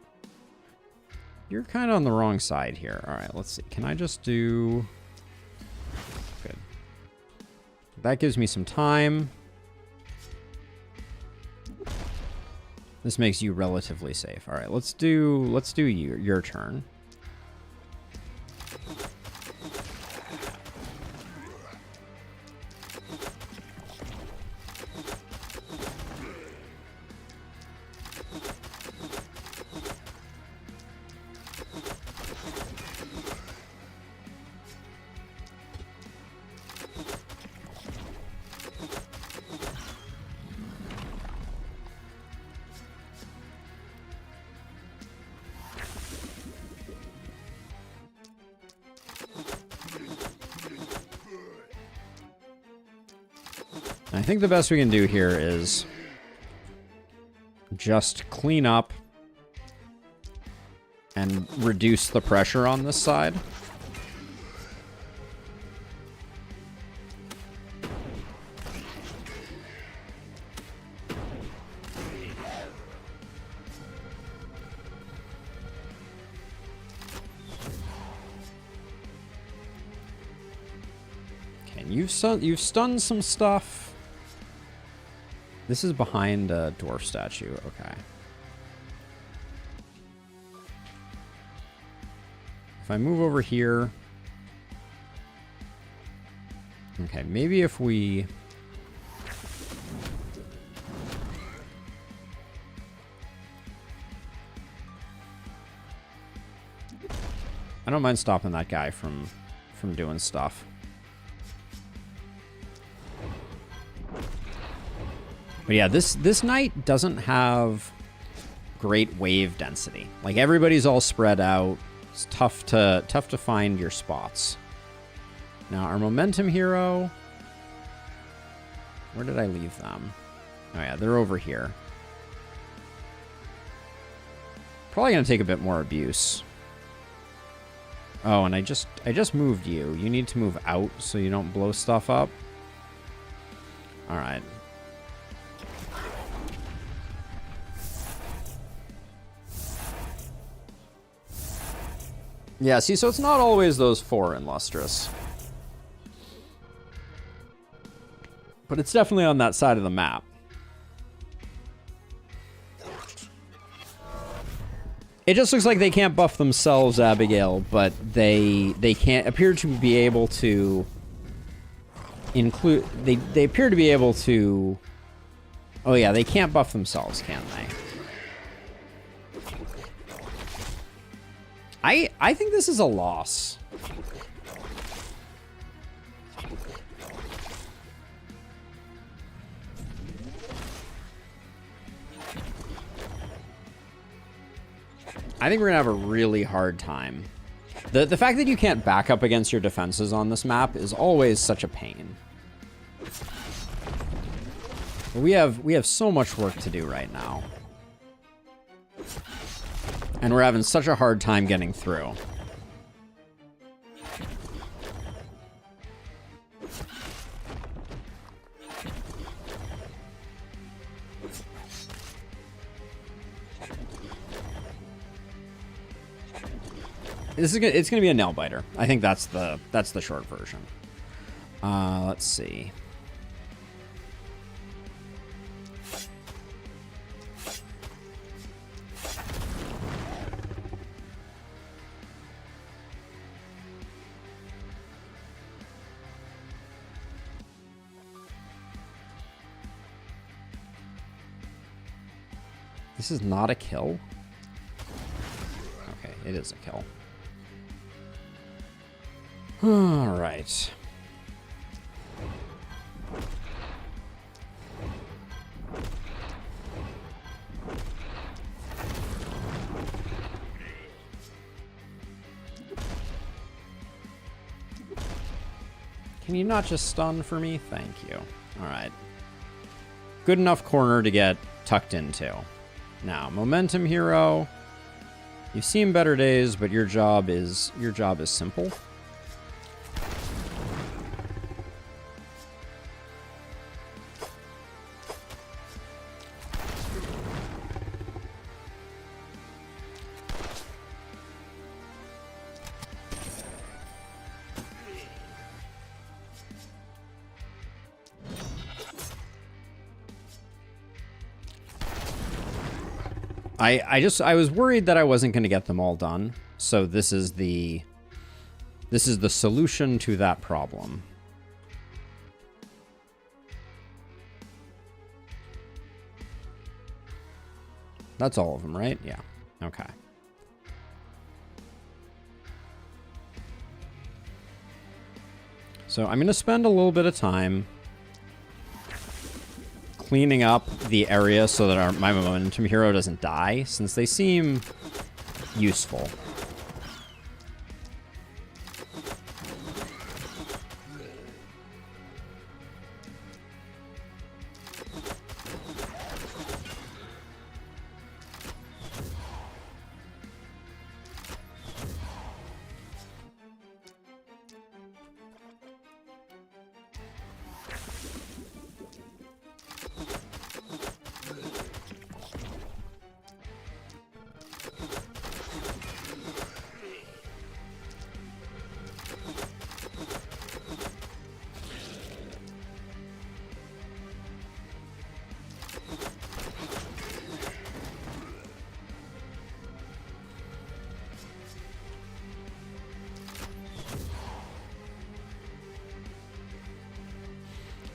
Speaker 1: You're kind of on the wrong side here. All right, let's see. Can I just do... Good. That gives me some time. This makes you relatively safe. All right, let's do your turn. I think the best we can do here is just clean up and reduce the pressure on this side. You've stunned some stuff. This is behind a dwarf statue. Okay. If I move over here. Okay, maybe if we... I don't mind stopping that guy from doing stuff. But yeah, this knight doesn't have great wave density. Like, everybody's all spread out. It's tough to find your spots. Now, our momentum hero, where did I leave them? Oh yeah, they're over here. Probably gonna take a bit more abuse. Oh, and I just moved you. You need to move out so you don't blow stuff up. All right. Yeah, see, so it's not always those 4 in Lustrous. But it's definitely on that side of the map. It just looks like they can't buff themselves, Abigail, but they can't appear to be able to include... They appear to be able to... Oh yeah, they can't buff themselves, can they? I think this is a loss. I think we're gonna have a really hard time. The fact that you can't back up against your defenses on this map is always such a pain. We have so much work to do right now. And we're having such a hard time getting through. It's gonna be a nail biter. I think that's the short version. Let's see. This is not a kill? Okay, it is a kill. All right. Can you not just stun for me? Thank you. All right. Good enough corner to get tucked into. Now, momentum hero. You've seen better days, but your job is simple. I was worried that I wasn't going to get them all done. So this is the solution to that problem. That's all of them, right? Yeah. Okay. So I'm going to spend a little bit of time cleaning up the area so that my momentum hero doesn't die, since they seem useful.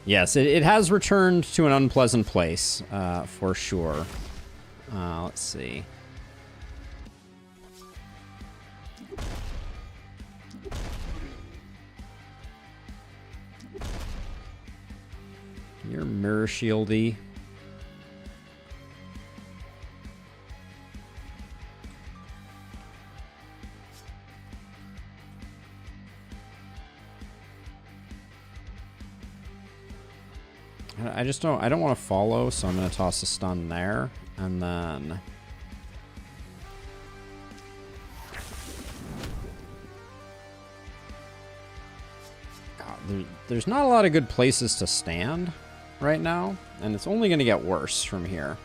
Speaker 1: Yes, it has returned to an unpleasant place, for sure. Let's see. You're mirror shieldy. I don't want to follow, so I'm going to toss a stun there, and then... God, there's not a lot of good places to stand right now, and it's only going to get worse from here.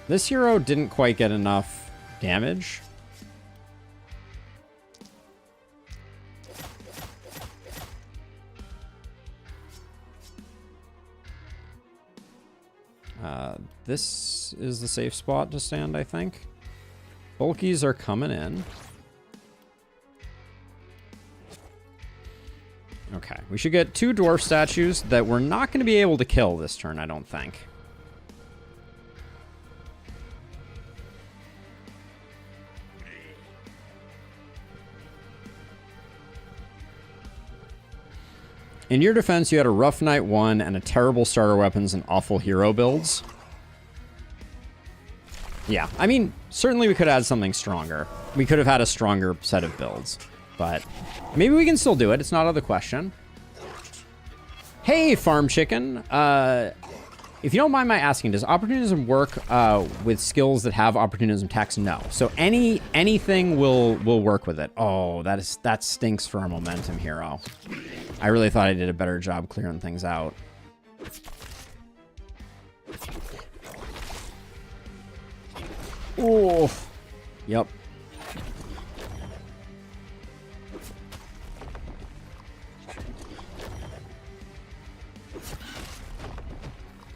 Speaker 1: This hero didn't quite get enough damage. This is the safe spot to stand, I think. Bulkies are coming in. Okay, we should get 2 dwarf statues that we're not going to be able to kill this turn, I don't think. In your defense, you had a rough night 1 and a terrible starter weapons and awful hero builds. Yeah, I mean, certainly we could add something stronger. We could have had a stronger set of builds, but maybe we can still do it. It's not out of the question. Hey, Farm Chicken. If you don't mind my asking, does opportunism work with skills that have opportunism text? No. So anything will work with it. Oh, that stinks for our momentum hero. I really thought I did a better job clearing things out. Oh, yep.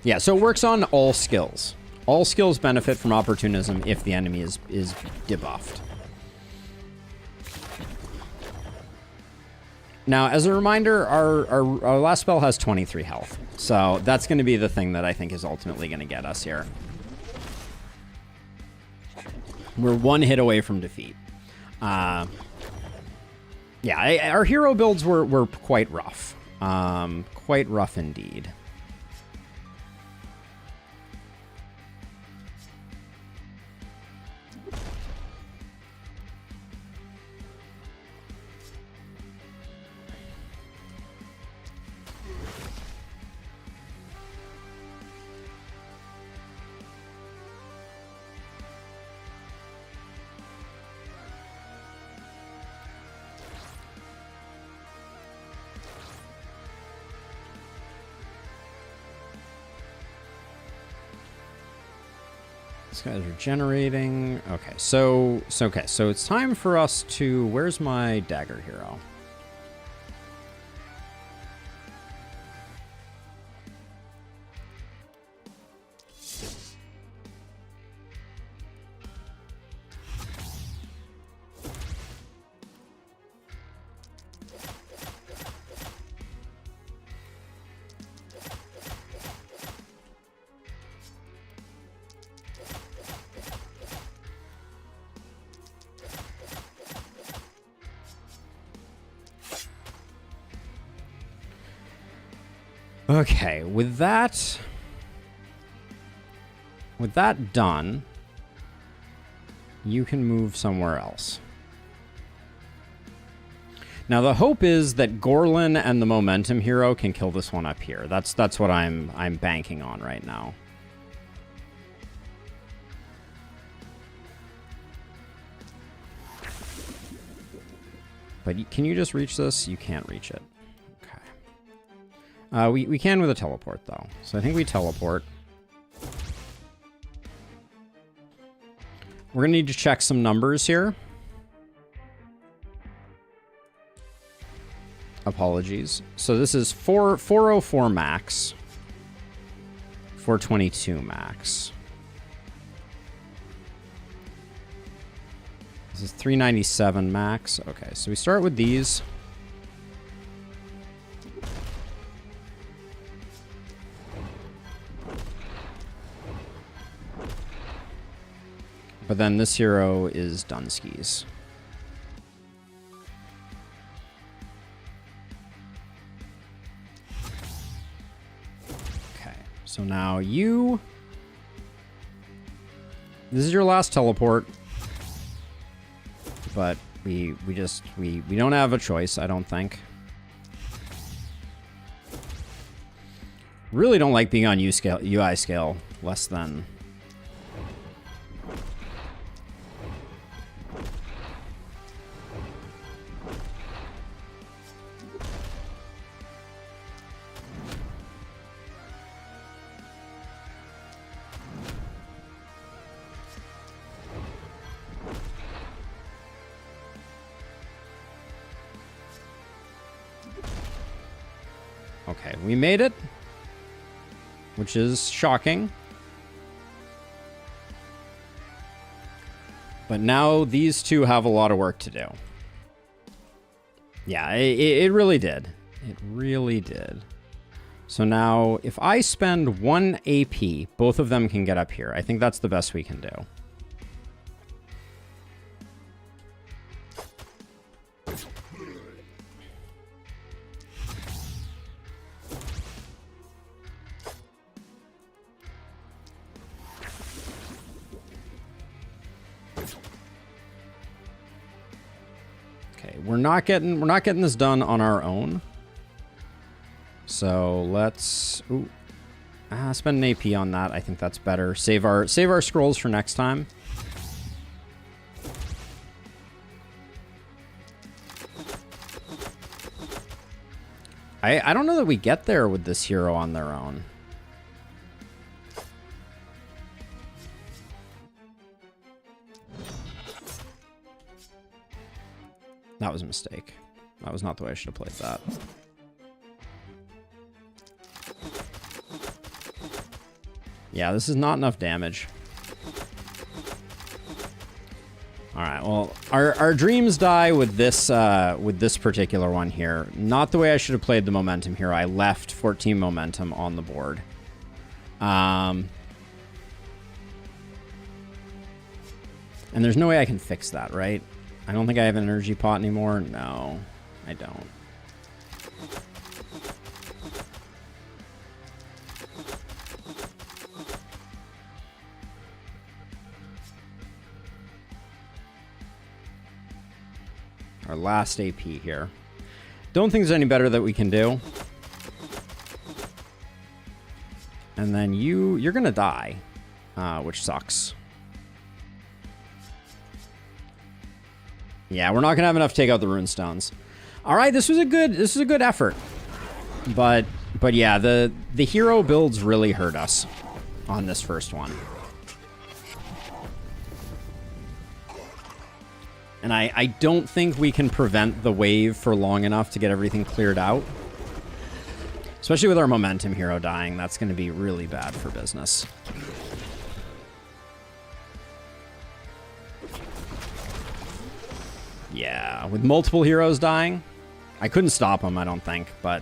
Speaker 1: Yeah, so it works on all skills. All skills benefit from opportunism if the enemy is debuffed. Now, as a reminder, our last spell has 23 health. So that's going to be the thing that I think is ultimately going to get us here. We're 1 hit away from defeat. Yeah, our hero builds were quite rough. Quite rough indeed. These guys are generating. Okay, so it's time for us to... Where's my dagger hero? Okay, with that done, you can move somewhere else. Now the hope is that Gorlin and the momentum hero can kill this one up here. That's what I'm banking on right now. But can you just reach this? You can't reach it. We can with a teleport, though. So I think we teleport. We're going to need to check some numbers here. Apologies. So this is 404 max. 422 max. This is 397 max. Okay, so we start with these. But then this hero is Dunskies. Okay, so now you... This is your last teleport. But we don't have a choice, I don't think. Really don't like being on UI scale less than... Okay, we made it, which is shocking. But now these two have a lot of work to do. Yeah, it really did. It really did. So now, if I spend 1 AP, both of them can get up here. I think that's the best we can do. We're not getting this done on our own. So let's spend an AP on that. I think that's better. Save our scrolls for next time. I don't know that we get there with this hero on their own. That was a mistake. That was not the way I should have played that. Yeah, this is not enough damage. All right, well, our dreams die with this particular one here. Not the way I should have played the momentum here. I left 14 momentum on the board. And there's no way I can fix that, right? I don't think I have an energy pot anymore. No, I don't. Our last AP here. Don't think there's any better that we can do. And then you're gonna die, which sucks. Yeah, we're not gonna have enough to take out the runestones. All right, this was a good effort, but yeah, the hero builds really hurt us on this first one, and I don't think we can prevent the wave for long enough to get everything cleared out, especially with our momentum hero dying. That's going to be really bad for business. Yeah, with multiple heroes dying, I couldn't stop them, I don't think, but...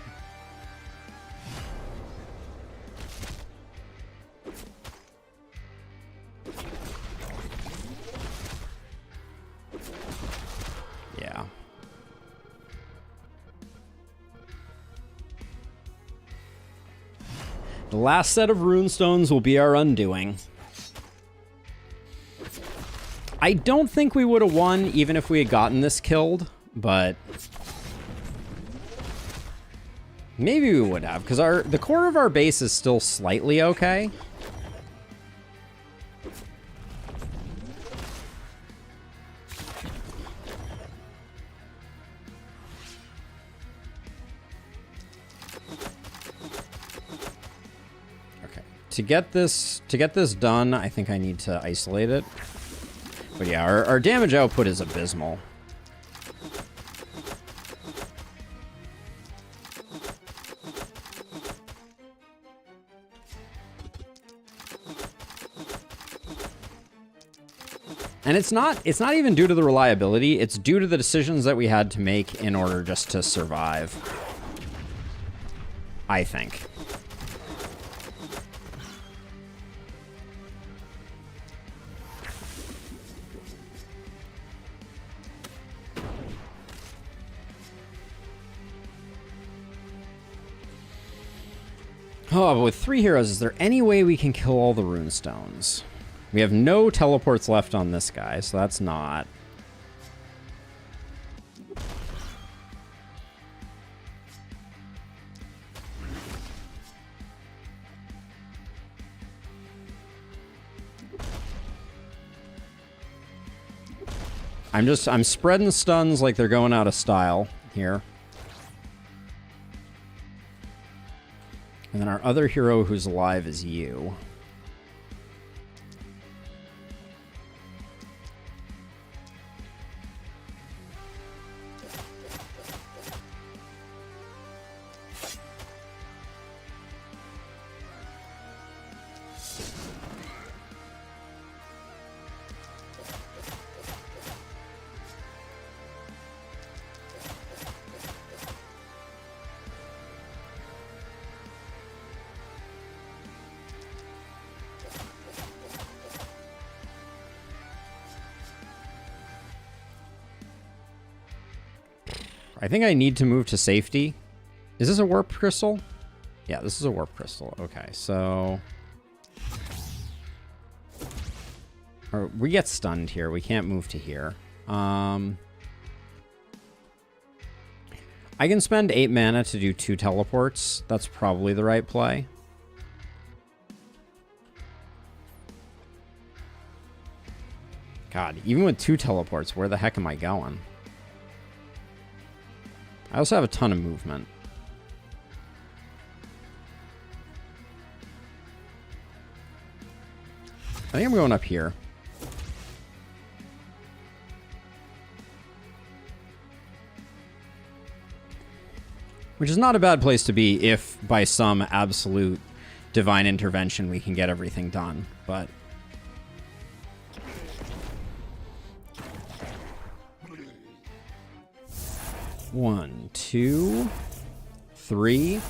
Speaker 1: Yeah. The last set of runestones will be our undoing. I don't think we would have won even if we had gotten this killed, but maybe we would have, because the core of our base is still slightly okay. Okay, to get this done, I think I need to isolate it. But yeah, our damage output is abysmal. And it's not even due to the reliability, it's due to the decisions that we had to make in order just to survive. I think. Oh, but with 3 heroes, is there any way we can kill all the runestones? We have no teleports left on this guy, so that's not. I'm spreading stuns like they're going out of style here. And then our other hero who's alive is you. I think I need to move to safety. Is this a warp crystal? Yeah, this is a warp crystal. Okay, so... Or we get stunned here. We can't move to here. I can spend 8 mana to do 2 teleports. That's probably the right play. God, even with 2 teleports, where the heck am I going? I also have a ton of movement. I think I'm going up here. Which is not a bad place to be if by some absolute divine intervention we can get everything done, but... One, 2, 3,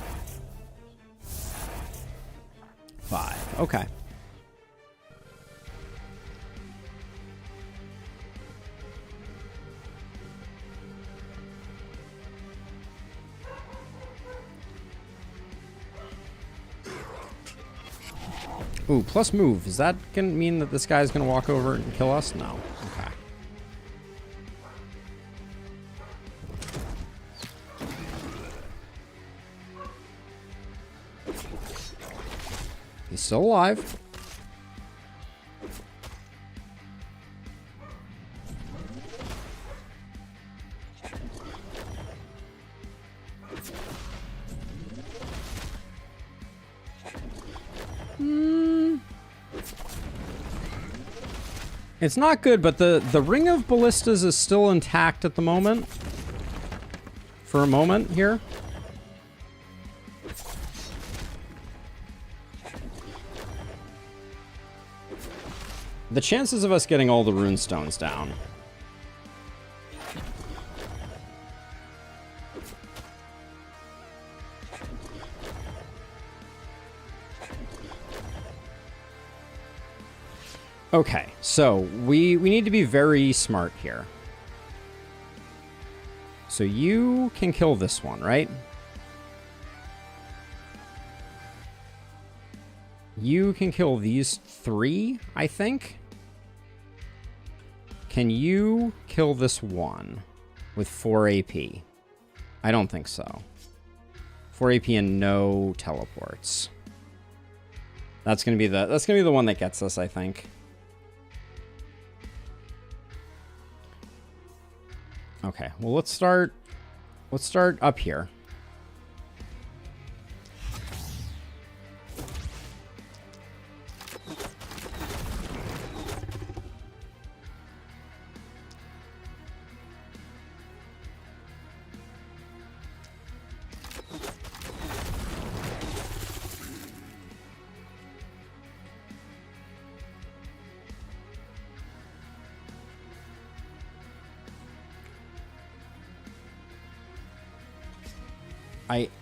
Speaker 1: 5. Okay. Ooh, plus move. Is that gonna mean that this guy's gonna walk over and kill us? No. Okay. He's still alive. It's not good, but the Ring of Ballistas is still intact at the moment. For a moment here. The chances of us getting all the runestones down. Okay, so we need to be very smart here. So you can kill this one, right? You can kill these 3, I think. Can you kill this one with 4 AP? I don't think so. 4 AP and no teleports. That's gonna be the one that gets us, I think. Okay, well let's start up here.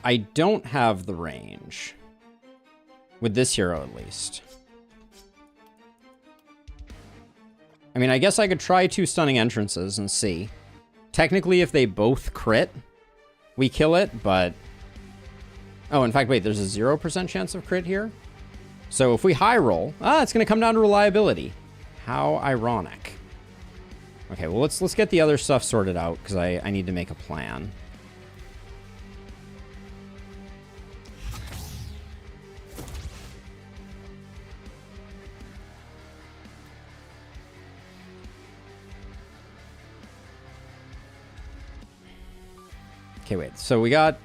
Speaker 1: I don't have the range. With this hero, at least. I mean, I guess I could try 2 stunning entrances and see. Technically, if they both crit, we kill it, but... Oh, in fact, wait, there's a 0% chance of crit here? So if we high roll... Ah, it's going to come down to reliability. How ironic. Okay, well, let's get the other stuff sorted out, because I need to make a plan. Okay, wait. So we got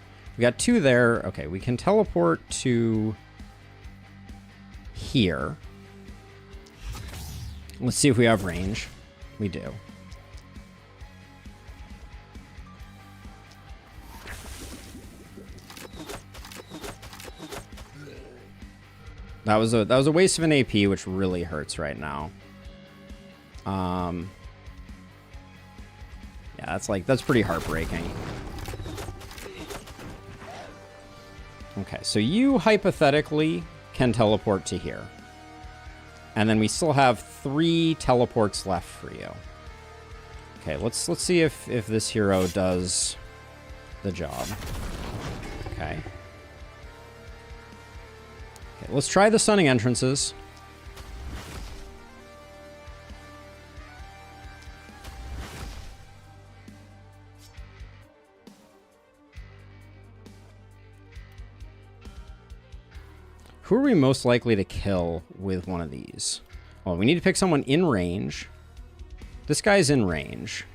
Speaker 1: 2 there. Okay, we can teleport to here. Let's see if we have range. We do. That was a waste of an AP, which really hurts right now. Yeah, that's pretty heartbreaking. Okay, so you hypothetically can teleport to here. And then we still have 3 teleports left for you. Okay, let's see if this hero does the job. Okay. Okay, let's try the stunning entrances. Who are we most likely to kill with one of these? Well, we need to pick someone in range. This guy's in range.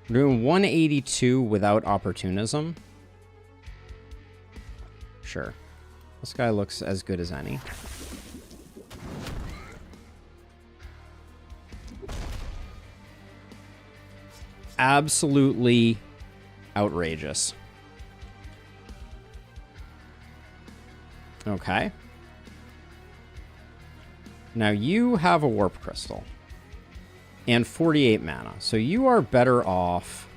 Speaker 1: We're doing 182 without opportunism. Sure. This guy looks as good as any. Absolutely outrageous. Okay. Now you have a warp crystal and 48 mana. So you are better off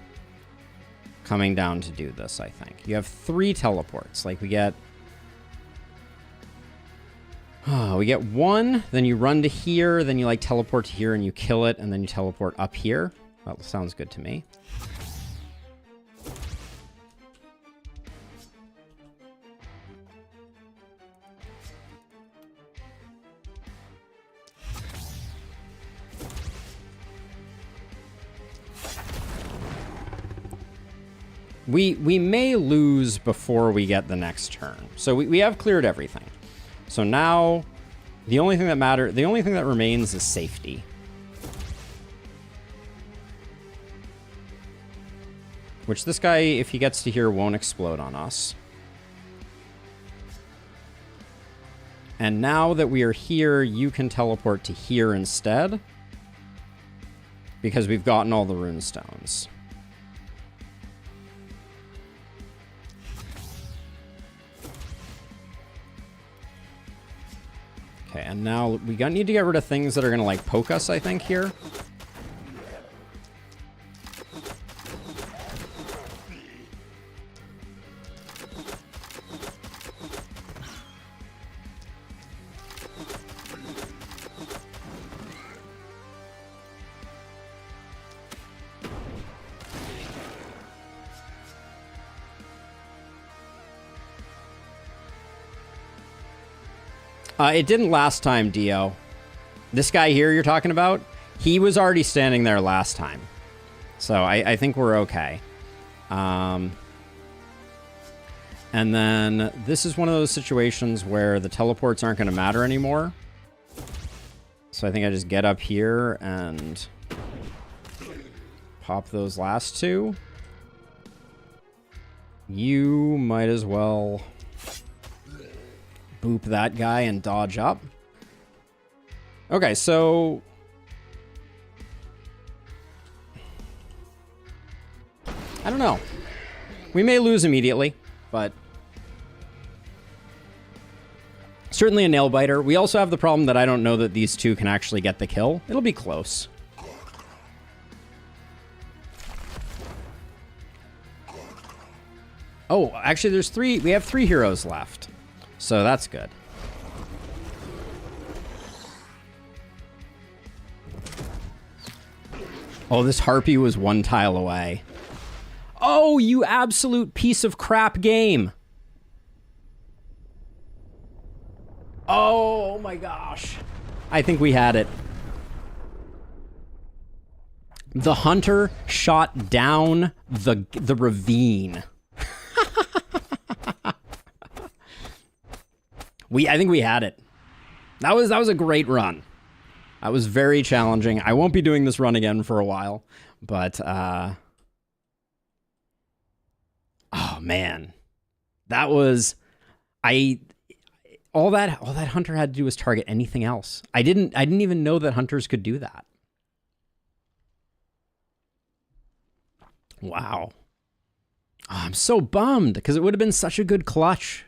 Speaker 1: coming down to do this, I think. You have 3 teleports. Like we get 1, then you run to here, then you like teleport to here and you kill it, and then you teleport up here. That sounds good to me. We may lose before we get the next turn. So we have cleared everything. So now the only thing that remains is safety. Which this guy, if he gets to here, won't explode on us. And now that we are here, you can teleport to here instead. Because we've gotten all the rune stones. Okay, and now we need to get rid of things that are going to, like, poke us, I think, here. It didn't last time, Dio. This guy here you're talking about, he was already standing there last time. So I think we're okay. And then this is one of those situations where the teleports aren't going to matter anymore. So I think I just get up here and pop those last 2. You might as well boop that guy and dodge up. Okay, so I don't know. We may lose immediately, but certainly a nail biter. We also have the problem that I don't know that these 2 can actually get the kill. It'll be close. Oh, actually, there's 3. We have 3 heroes left. So that's good. Oh, this harpy was 1 tile away. Oh, you absolute piece of crap game. Oh my gosh. I think we had it. The hunter shot down the ravine. I think we had it. That was a great run. That was very challenging. I won't be doing this run again for a while, but oh man. That was all that hunter had to do was target anything else. I didn't even know that hunters could do that. Wow. Oh, I'm so bummed because it would have been such a good clutch.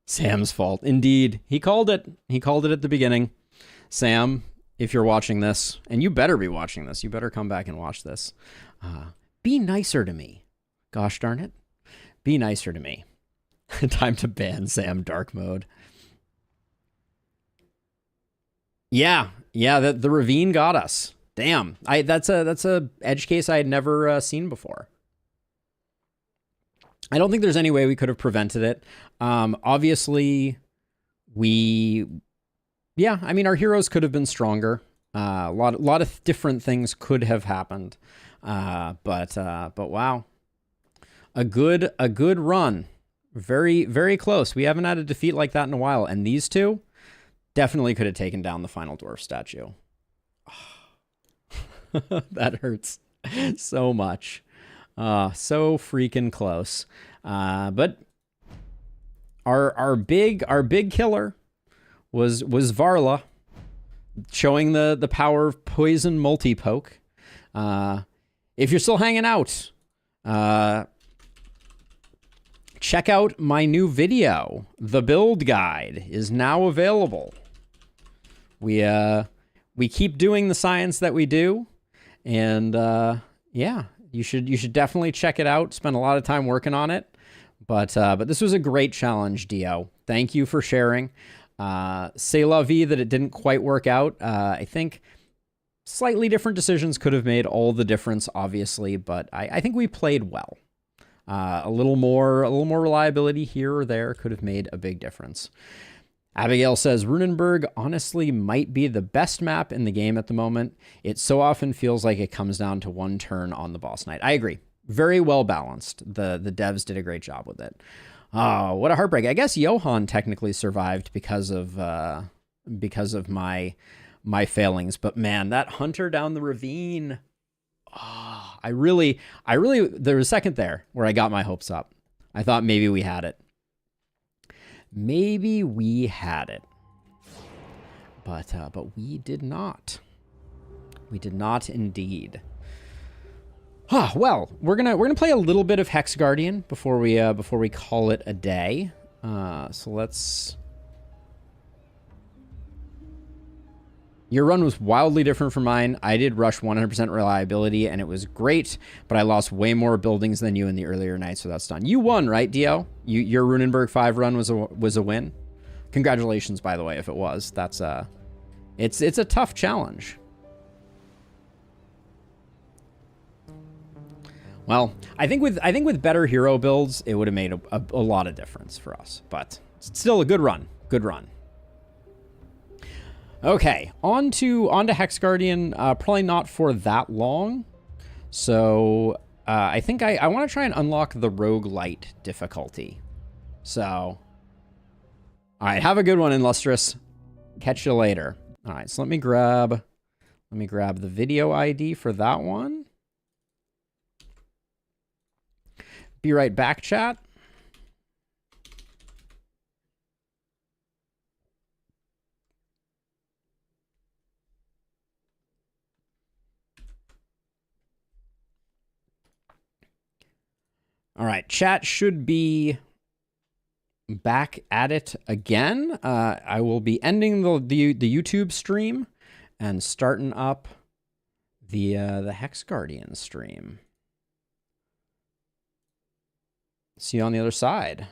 Speaker 1: Sam's fault. Indeed. He called it. He called it at the beginning. Sam, if you're watching this, and you better be watching this, you better come back and watch this. Be nicer to me. Gosh darn it. Be nicer to me. Time to ban Sam dark mode. Yeah. Yeah, the ravine got us. Damn. That's a edge case I had never seen before. I don't think there's any way we could have prevented it. Obviously, yeah, I mean, our heroes could have been stronger. A lot of different things could have happened. But wow. A good run. Very, very close. We haven't had a defeat like that in a while. And these two definitely could have taken down the final dwarf statue. That hurts so much. So freaking close. But our big killer was Varla, showing the power of poison multi-poke. If you're still hanging out, check out my new video. The build guide is now available. We keep doing the science that we do, and yeah. You should definitely check it out. Spend a lot of time working on it. But this was a great challenge, Dio. Thank you for sharing. C'est la vie that it didn't quite work out. I think slightly different decisions could have made all the difference, obviously, but I think we played well. A little more reliability here or there could have made a big difference. Abigail says, Runenberg honestly might be the best map in the game at the moment. It so often feels like it comes down to one turn on the boss night. I agree. Very well balanced. The devs did a great job with it. Oh, what a heartbreak. I guess Johan technically survived because of my failings. But man, that hunter down the ravine. Oh, I really, there was a second there where I got my hopes up. I thought maybe we had it. Maybe we had it, but we did not. We did not indeed. Well, we're gonna play a little bit of HexGuardian before we call it a day. So let's. Your run was wildly different from mine. I did rush 100% reliability, and it was great, but I lost way more buildings than you in the earlier night, so that's done. You won, right, Dio? Your Runenberg 5 run was a win? Congratulations, by the way, if it was. That's it's a tough challenge. Well, I think with better hero builds, it would have made a lot of difference for us, but still a good run. Good run. Okay, on to HexGuardian, probably not for that long. So I think I want to try and unlock the roguelite difficulty. So, all right, have a good one, Illustrious. Catch you later. All right, so let me grab the video ID for that one. Be right back, chat. All right, chat should be back at it again. I will be ending the YouTube stream and starting up the HexGuardian stream. See you on the other side.